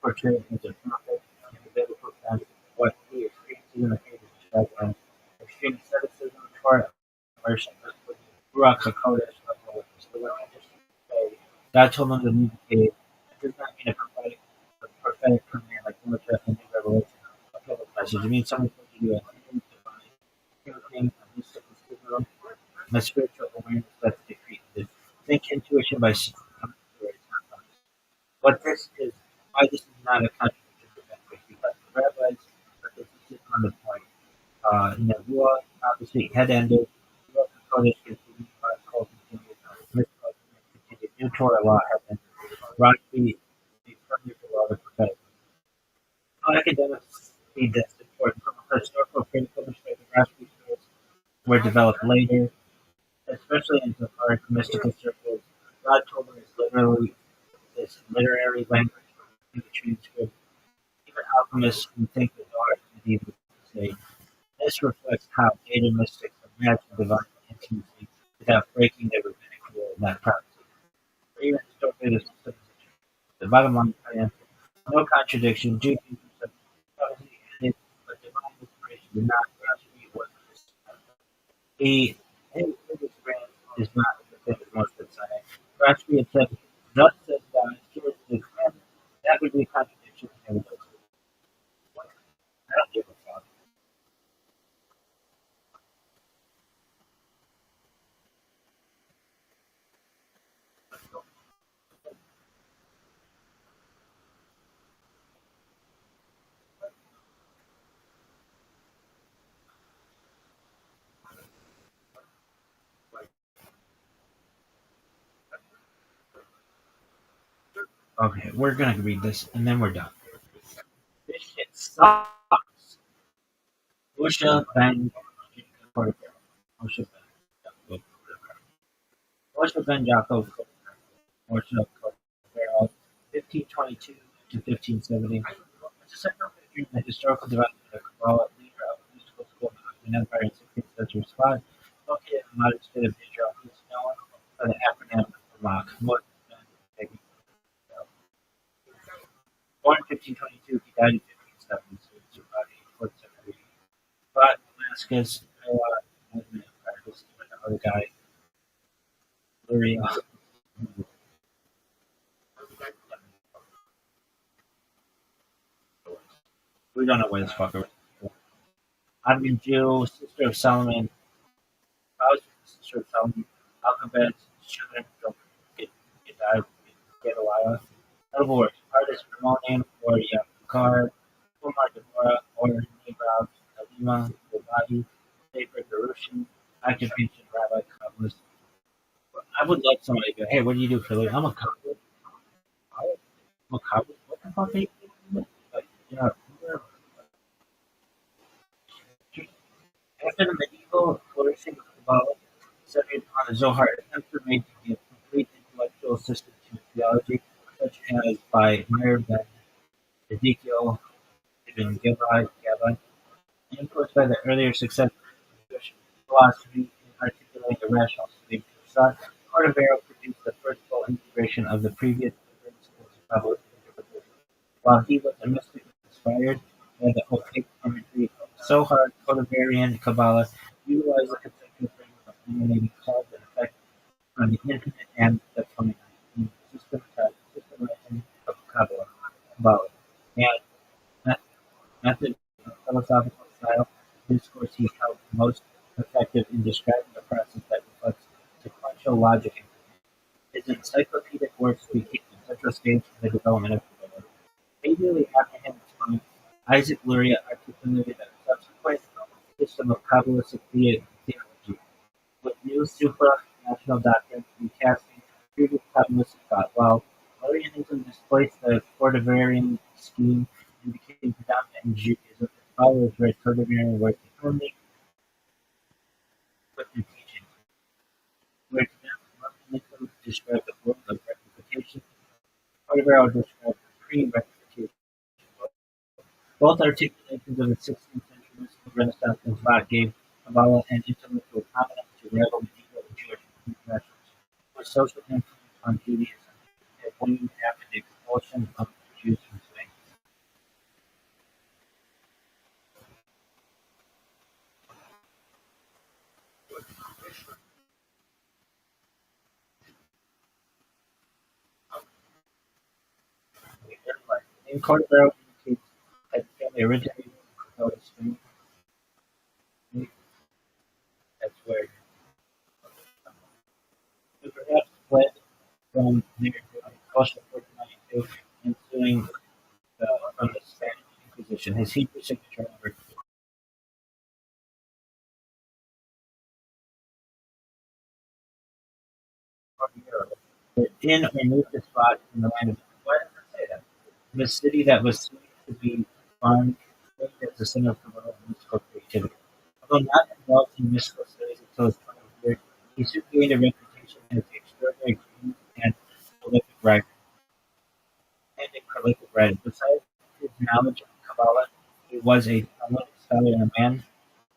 portrayed as a prophet in the biblical sense. What he experiences in the faith is described as extreme asceticism, Torah immersion, Ruach HaKodesh level. So when I just say God told him to leave the cave, it does not mean a prophetic command like Mordecai and New Revelation, a public message. It means someone told you to do a divine thinking, a mystical signal, and a spiritual awareness that's decreed. Think intuition by but this is why this is not a contradiction because the rabbis are consistent on the point. Nebuah, obviously, had ended. Ruach HaKodesh continued, Bible continued, mystical continued, new Torah law had ended. Rothschild, a firmly beloved professor. No academics see this important from a historical critical perspective. Rothschild stories were developed later, especially in the art mystical circles. God told is literally this literary language in the transcript. Even alchemists who think that art medieval say this reflects how data mystics imagine divine intimacy without breaking their rabbinic rule in that prophecy. Or even historical systems. The bottom line is no contradiction. Jews prophecy ended, but divine inspiration did not. Rashi was he his experience is not the same as most would say. Rashi had said, thus says God, here is the commandment. That would be a contradiction in every way. I don't give a fuck. Okay, we're gonna read this and then we're done. This shit sucks. Usha Ben Jacob. Usha Ben Usha Ben Jacob. Usha Cordero, 1522 to 1570. Was a second figure in the historical development of Kabbalah, leader of the mystical school of the Ottoman Empire in 16th century spot, located in the modern state of Israel. He is known by the acronym Ramach. Born in 1522, he died in 1570, so it's about 84th century. But Damascus, Ottoman Empire, this is another guy, Luria. We don't know where this fucker is. Ottoman Jew, sister of Solomon, spouse of the sister of Solomon, Alphabet, children, don't get a while. Notable works, artist Ramon or Yakar, Umar Deborah, or Nebrav, Alima, Bobadi, Safer Garushin, active ancient rabbi, Kabbalist. I would love somebody to go, hey, what do you do for a living? I'm a Kabbalist. I'm a Kabbalist. What the fuck are you doing? Like, yeah, after the medieval flourishing of Kabbalah, centered on the Zohar, attempts were made to give complete intellectual assistance to theology, such as by Meir ben Ezekiel ibn Gabbai, influenced by the earlier success of Jewish philosophy in articulating a rational solution to thought. Cordovero produced the first full integration of the previous principles of Kabbalah interpretation. While he was a mystic inspired by the opaque imagery of Zohar, Cordoverian Kabbalah utilized the conceptual framework of emanating cause and effect from the infinite and the finite in systematizing of Kabbalah. And method of philosophical style discourse he held most effective in describing a process that reflects sequential logic. His encyclopedic works became the central stage in the development of Kabbalah. Immediately after him, Isaac Luria articulated a subsequent system of Kabbalistic theology, with new supranational doctrines recasting previous Kabbalistic thought, while Arianism displaced the Cordoverian scheme and became predominant in Judaism. Followers read Cordoverian works only with their teachings, where Muslimism described the world of rectification, Cordovero described pre-rectification. Both articulations of the 16th century mystical Renaissance and thought gave Kabbalah an intellectual prominence to rival medieval Jewish intellectuals, whose social influence on Judaism had waned after the expulsion of the Jews from Spain. In Cordovero indicates that the family originated from Spain. That's where he perhaps fled from there to Costa 1492, ensuing from the Spanish Inquisition. His Hebrew signature number in or moved the spot in the land of why does it say that? The city that was seen to be farmed as the center of Kabbalah and mystical creativity. Although not involved in mystical studies until his 20th year, he soon gained a reputation as an extraordinary genius and prolific writer. Besides his knowledge of Kabbalah, he was a Talmudic scholar and a man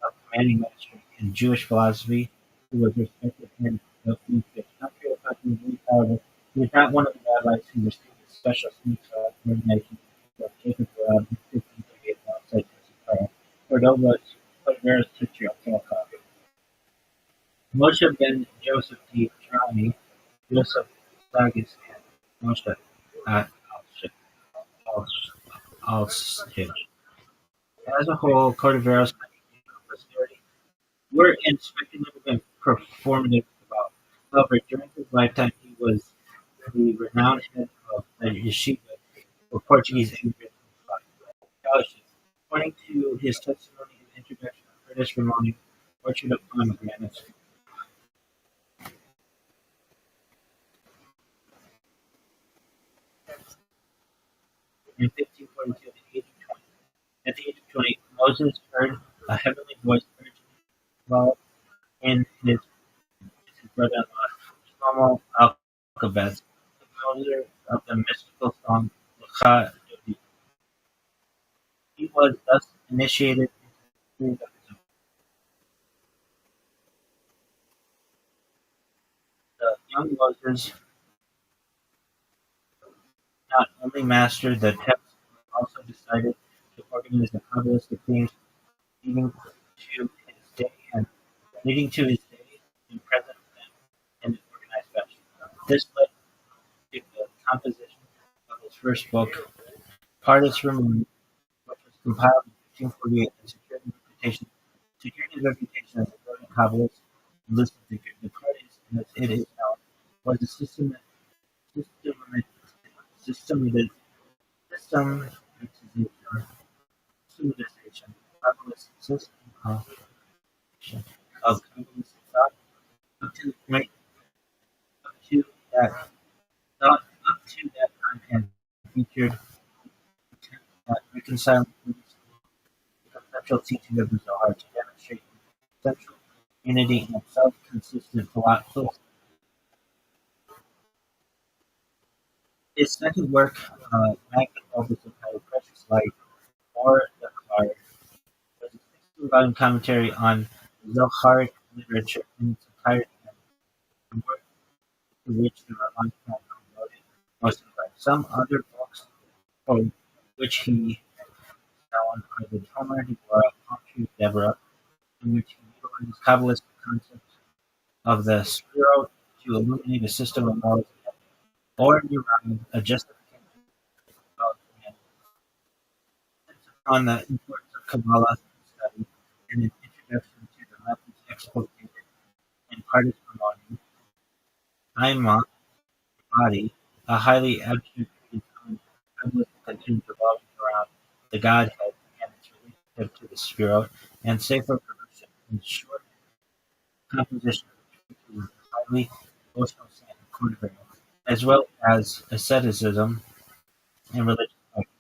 of commanding ministry in Jewish philosophy who was respected in the free faith. Not sure if I can believe, however, he was not one of the rabbis who received a special speech ordination of Jacob Rabbi in 1538 alongside Joseph Cordova's teacher of Talmud. Moshe ben Joseph D. Trani, Joseph Sagis, and Moshe Alstich. As a whole, Cordova's posterity were in speculative and performative about. However, during his lifetime, he was the renowned head of the yeshiva for Portuguese immigrants and scholarships. According to his testimony in the introduction of Curtis Ramon's Orchard of Pomegranates, in 1542, at the age of 20, Moses heard a heavenly voice urging him to dwell in his brother-in-law, Shlomo Alkabetz, the composer of the mystical song Lecha Dodi. He was thus initiated into the spirit of his own. The young Moses not only mastered the text, but also decided to organize the Kabbalistic themes leading to his day and present them in an organized fashion. This led to the composition of his first book, Pardes Ramon, which was compiled in 1548 and secured his reputation as a brilliant Kabbalist and listed thinker. The Pardes, as it is known, was a systematization of Kabbalistic thought up to the point up to that up to that time and featured attempt at reconciling the conceptual teaching of the Zohar to demonstrate conceptual unity and self-consistent philosophy. His second work, Magna Opus entitled Precious Light, or the Zohar, was a 16-volume commentary on Zoharic literature in its entirety and work to which the Ramban devoted most of his life. Some other books for which he is known are the Tomer Deborah, Palm Tree of Deborah, in which he utilizes Kabbalistic concepts of the Sphirot to illuminate a system of morals, or Nirvana, a justification of humanity. On the importance of Kabbalah study and an introduction to the methods explicated in Pardes Ramon, Aima Body, a highly abstract treatise on Kabbalistic concerns revolving around the Godhead and its relationship to the Sphirot, and Sefer Perversion, in short composition which is highly emotional and cultivated, as well as asceticism and religious practice.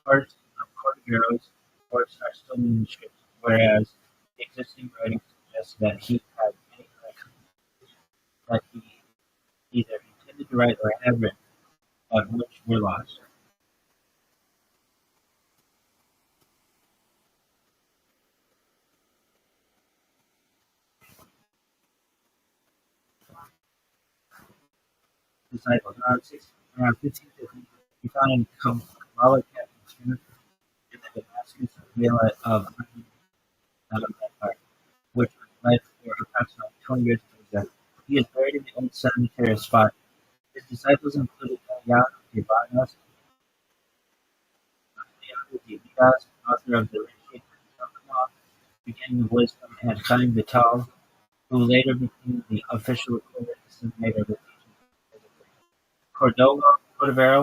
Parts of Cordero's works are still manuscripts, whereas the existing writings suggest that he had many other compositions that he either intended to write or had written, but which were lost. Disciples. Around 1550, he founded Kabbalah Catholic in the Damascus Villa of Empire, which was led for approximately 20 years to his death. He is buried in the old cemetery of Spa. His disciples included Eliyahu Devanos, author of the Rishit Tanakh, Beginning of Wisdom, and Chaim Vital, who later became the official equivalent disseminator of the teachings of Cordovero,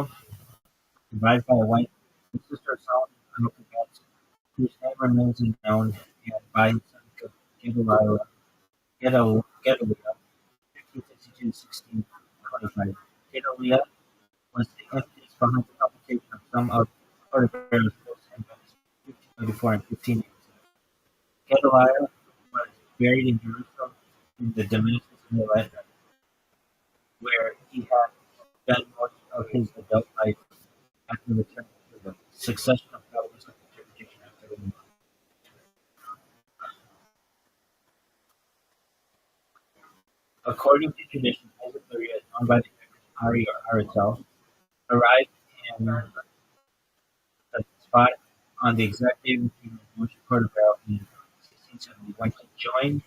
survived by a wife, the sister of Solomon Alkabetz, whose name remains unknown, and by his son Gedaliah, 1562-1625. 1925. Catalina was the impetus behind the publication of some of Portobello's books in 1584 and 1587. Catalina was buried in Jerusalem in the Damascus Millet, where he had spent most of his adult life after returning to the succession of Calvinistic interpretation after the war. According to tradition, Isaac Luria, known by the acronym Ari or Aritel, arrived in the spot on the exact day between Moshe Portobello in 1670. When he joined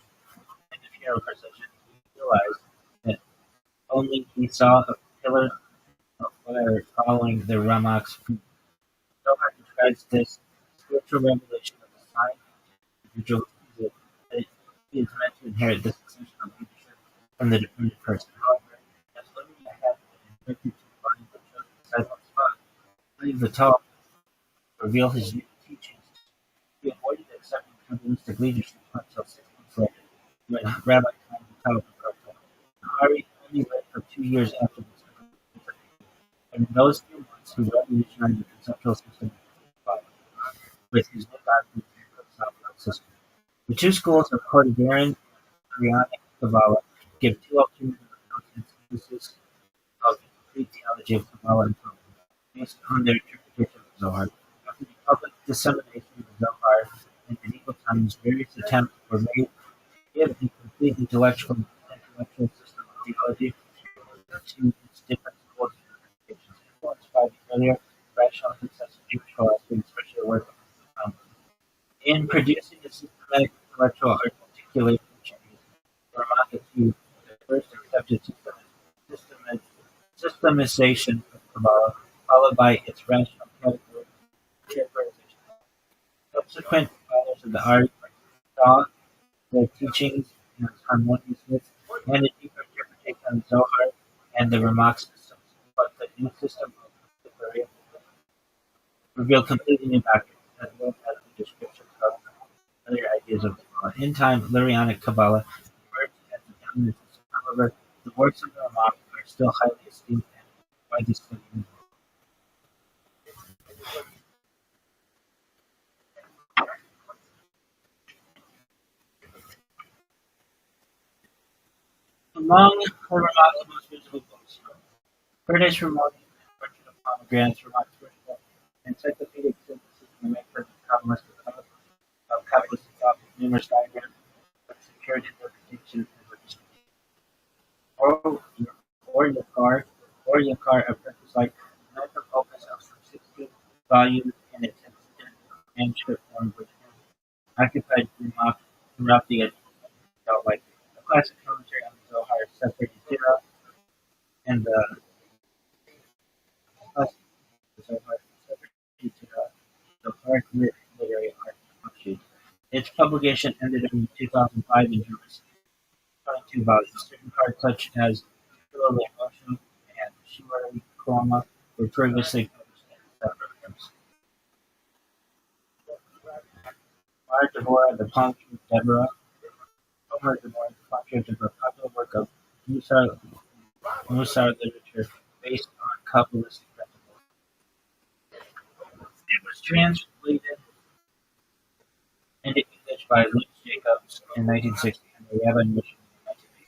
in the funeral procession, he realized that only he saw a pillar of fire following the Ramak's feet. Zohar describes this spiritual revelation of a sign individual that he is meant to inherit the succession of leadership from the departed person. However, as Luria had been instructed to find the chosen disciple spot, leave the top, reveal his new teachings, he avoided accepting Kabbalistic leadership until 6 months later, when Rabbi Chaim Vital approached him. Ari only lived for 2 years after this, and in those few months he revolutionized the conceptual system of thought with his new doctrine and philosophical system. The two schools of Portobello and Lurianic Kabbalah give two alternative accounts and synthesis of the complete theology of Kabbalah and Talmud, based on their interpretation of Zohar. After the public dissemination of Zohar in medieval times, various attempts were made to give a complete intellectual system of theology to its different schools and interpretations, influenced by the earlier rational success of Jewish philosophy, especially the work of Talmud. In producing a systematic intellectual articulation change, the Ramak achieved the first accepted systemization of Kabbalah, followed by its rational categorization. Subsequent fathers of the art saw the teachings in harmoniousness and a deeper interpretation of Zohar and the Ramak systems, but the new system of Luria revealed completely new doctrines, as well as the descriptions of other ideas of Kabbalah. In time, Lurianic Kabbalah emerged as the dominant system. However, the works of the Ramak are still highly esteemed and widely studied in the world. Among the Ramak's most visible books, Kurdish Ramon, Portrait of Pomegranates, Ramak's first book, encyclopedic synthesis and make perfect Kabbalistic thought of Kabbalistic thought with numerous diagrams of secured interpretation and registration. Or Yakar, a purchase like American opus of some 16 volumes in its extant manuscript form, which occupied Ramak throughout the adult life. A classic commentary on the Zohar separated Tira and the classic Zohar separated Tira, the hard literary art offshoot. Its publication ended in 2005 in Jerusalem. 22 volumes. Certain parts such as Purely Emotional and Shivari Chroma were previously published in separate books. Mar Deborah, The Puncture of Deborah. Omer Deborah, The Puncture of Deborah, popular work of Musar literature based on Kabbalistic principles. It was translated into English by Louis Jacobs in 1960 and the Rabbi Mission in 1980.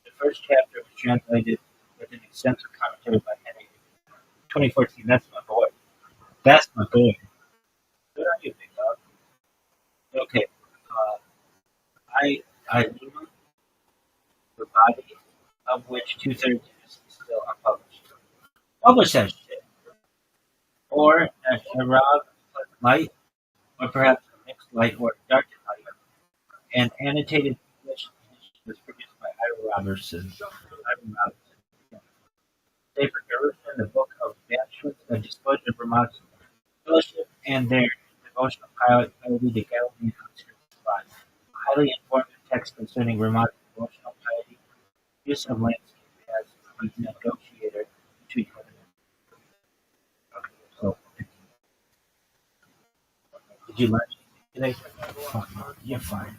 The first chapter was translated with an extensive commentary by Henry. 2014, that's my boy. That's my boy. Good on you, big dog. Okay. I knew the body, of which 2/3 is still unpublished. Publish that shit. Or a Sharab light, or perhaps a mixed light or darkened light. An annotated English edition was produced by Ira Robertson. Safer Jerusalem, the Book of Banishment, a disclosure of Vermont's fellowship and their devotional piety, the Galilean outskirts spot. A highly informative text concerning Vermont's devotional piety, use of landscape as a negotiator between heaven and earth. So, did you learn anything today? Fuck no, you're fine.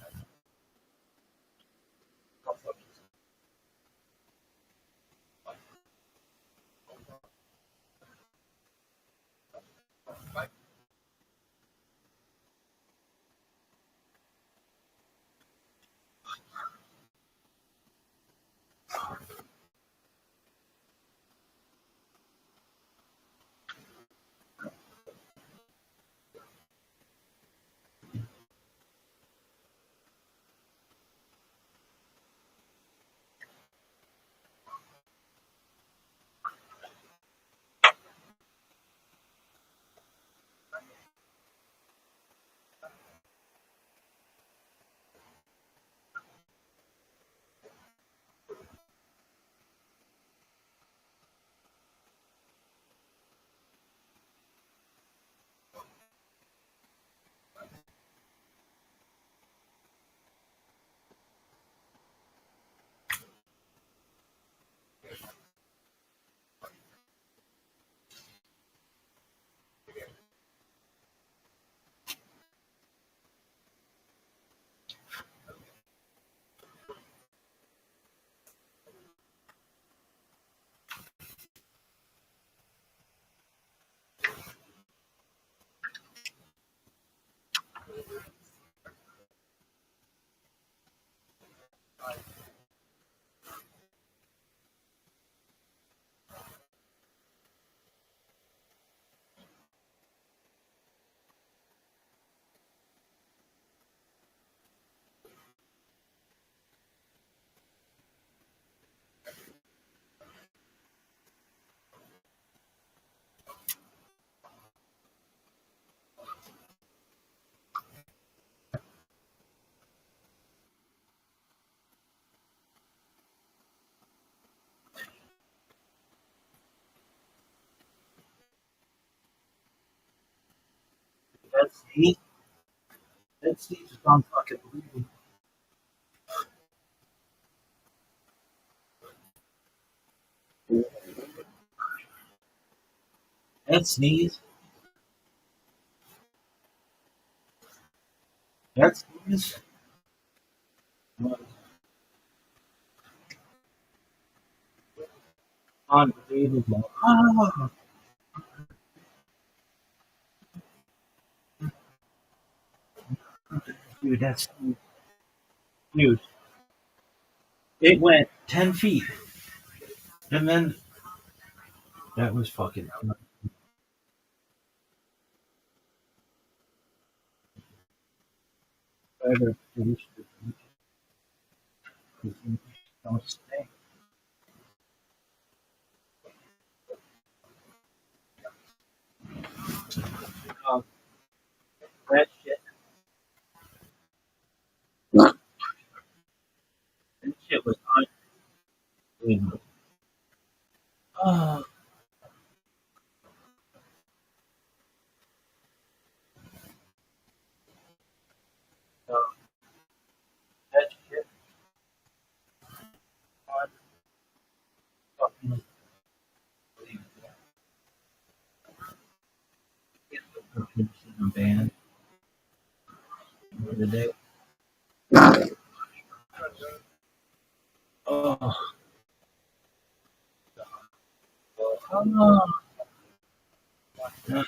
That's neat. That's neat. Just don't fucking believe me. That sneeze. That sneeze. Was unbelievable. Ah, dude, that's huge. It went 10 feet. And then that was fucking. Whatever. Don't stay. Uh, that shit. That shit was unbelievable. Oh, no, that shit was fucking unbelievable. Get the fucking band for the day. Oh, oh, look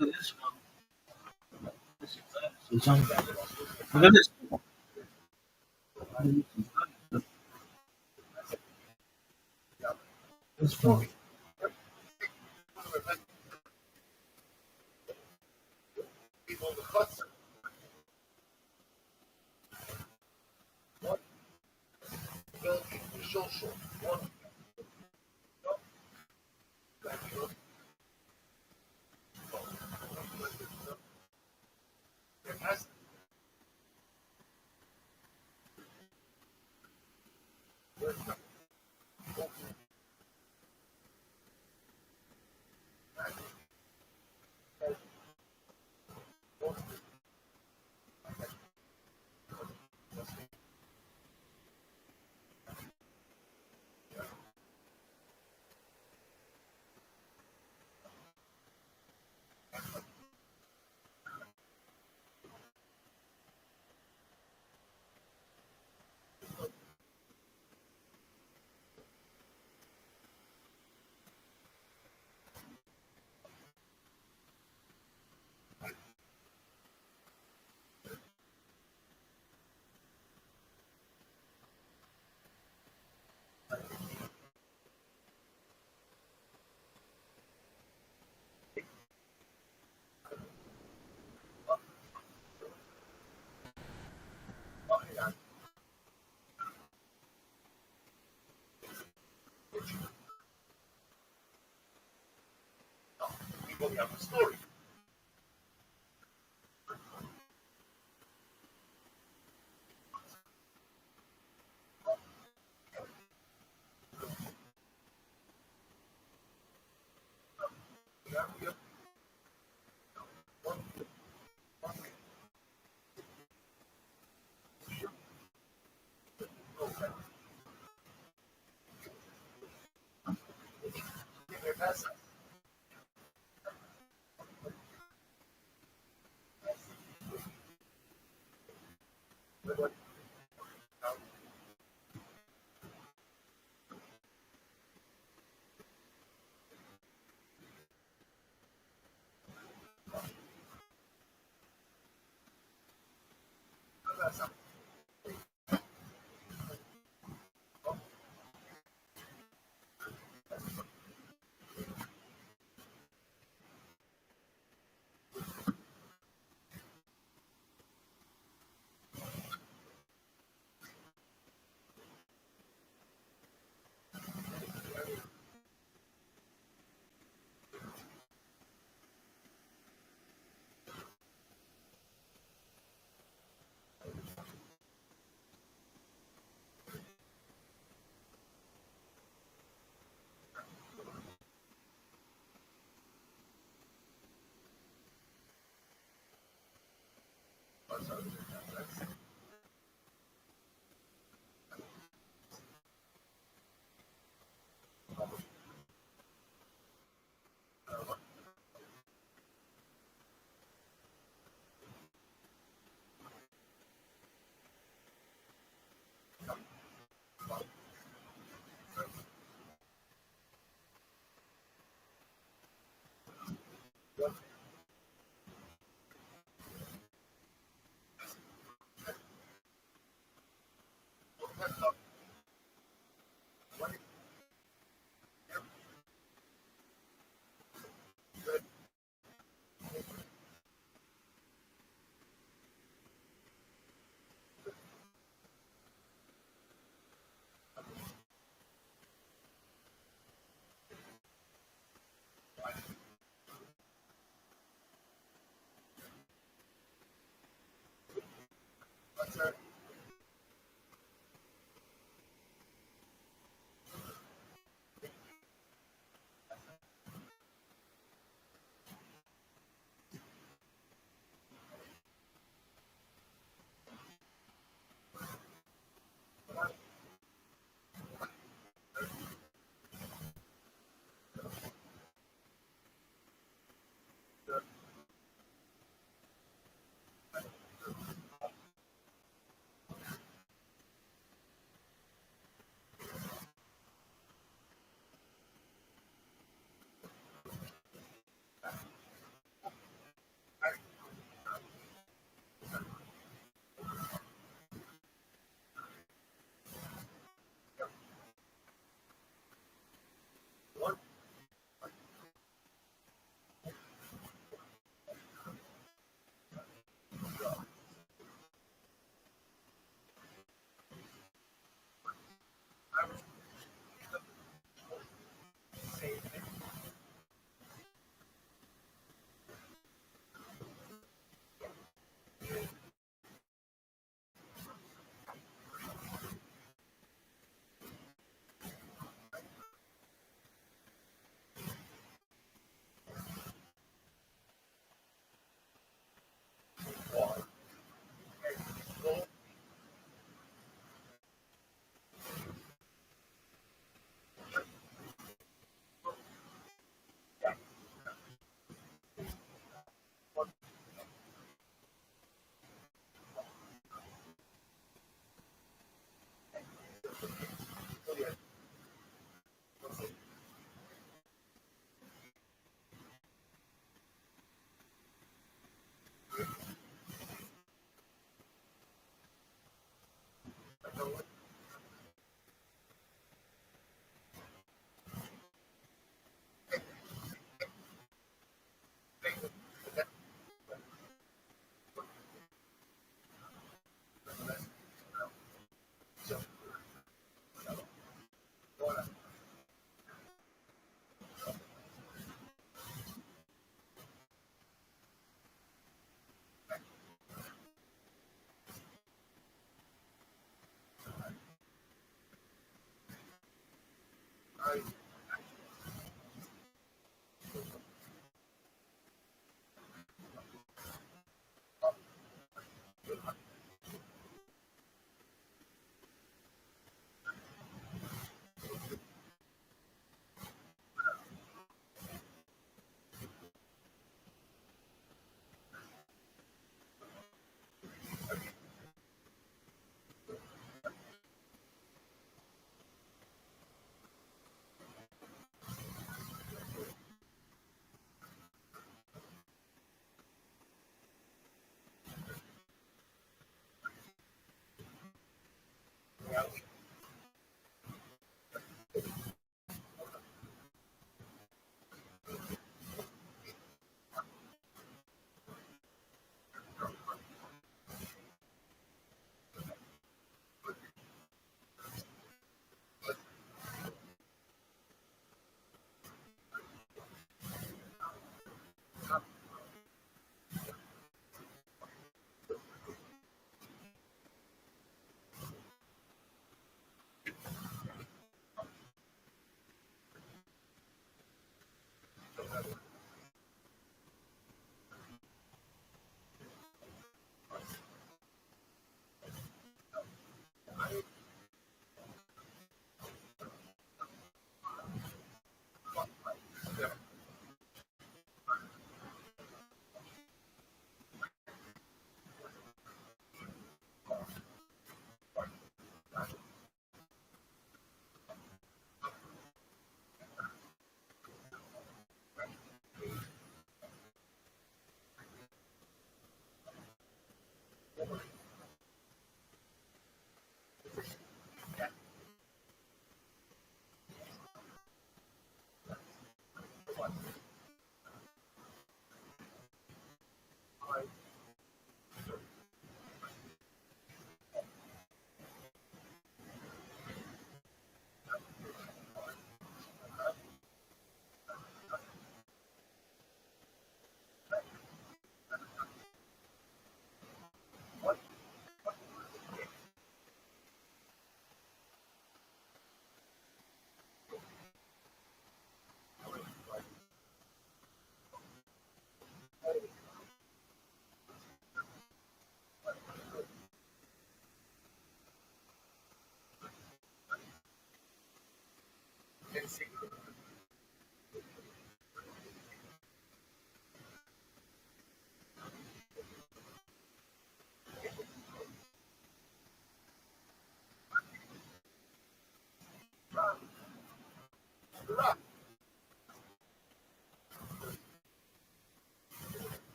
at this one. This is unbelievable. Look at this one. This one.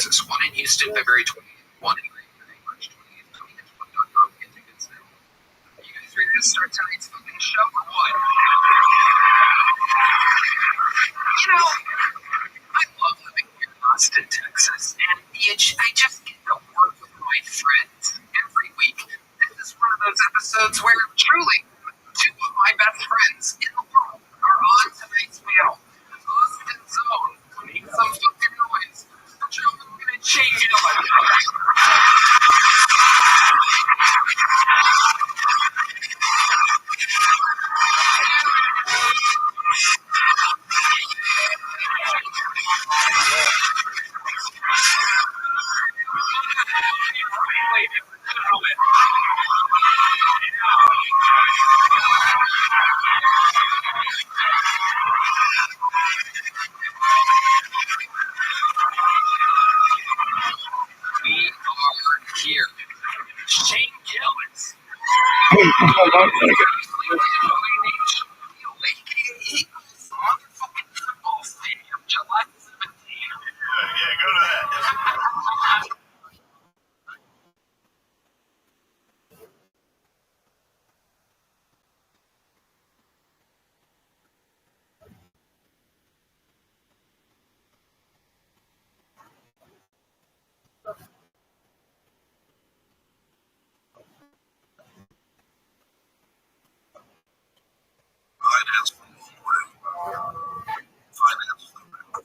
Texas. One in Houston, February 20th. One in Green Bay, March 20th. GUINNESS.com. Get tickets now. Are you guys ready to start tonight's fucking show or what? You know, I love living here in Austin, Texas, and I just get to work with my friends every week. This is one of those episodes where truly two of my best friends in the world are on tonight's wheel. Austin Zone, make some fucking noise. The show is gonna change it up. We are here. Shane Gillis. Motherfucking football stadium, July 17th. Yeah, go to that. Finance the wrong way. Finance the right way.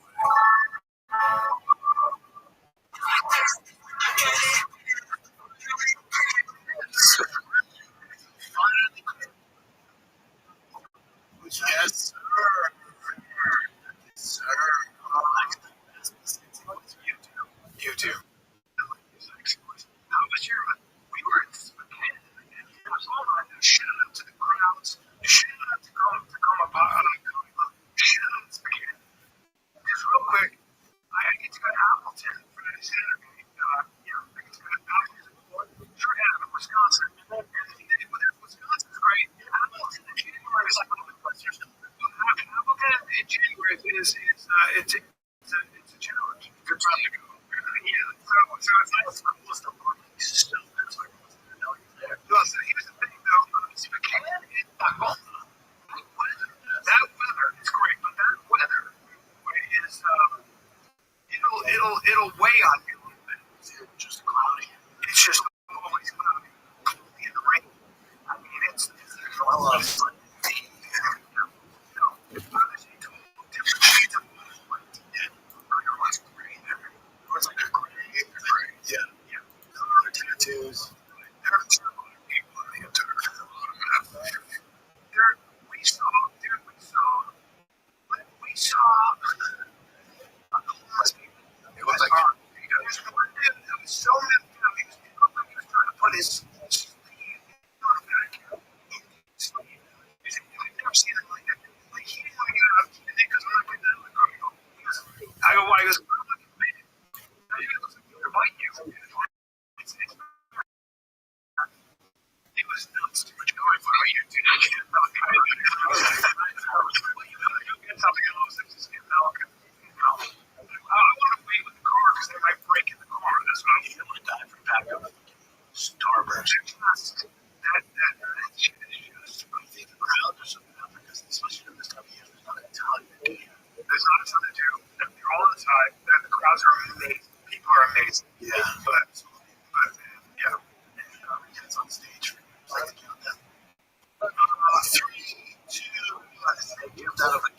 Yes, sir. Yes, sir. YouTube. How was your? We were in Spokane. It was all right. Shout out to the crowds. Shout out to come about. Shout out to Spokane. Just real quick, I get to go to Appleton for the Saturday. I get to go to Appleton. Sure have in Wisconsin. And Wisconsin's great. Appleton in January is like one of the best. Appleton in January is it's a challenge. Good time to go. So it's not the coolest of all. Still, that's like no, so here's the thing though. Spokane is Tacoma. That weather is great, but that weather is it'll weigh on you a little bit. It's just cloudy. It's just always cloudy. In the rain. I mean, it's a lot of fun. It's like a gray. Yeah. Tattoos. There are some people on the internet. We saw the homeless people. It was like There's one dude that was so messed up. He was trying to put his sleeve on the back of his sleeve. I've never seen it like that. Like, he didn't want to get out. He goes, I'm not getting out of the car. I go, why? He goes, I'm not getting paid. Now he goes, they're biting you. It was nuts. Too much going for you, dude. I can't tell you. You'll get something else if it's getting out. I want to wait with the car because they might break in the car. That's what I'm I'm gonna die from backup. Starburst. That shit is just. I think the crowd or something out there because especially during this time of year, there's not a ton to do. There's not a ton to do. They're all inside. And the crowds are amazing. People are amazing. Yeah. But yeah. It's on stage. I'd like to count that. 3, 2, 1. Get out of the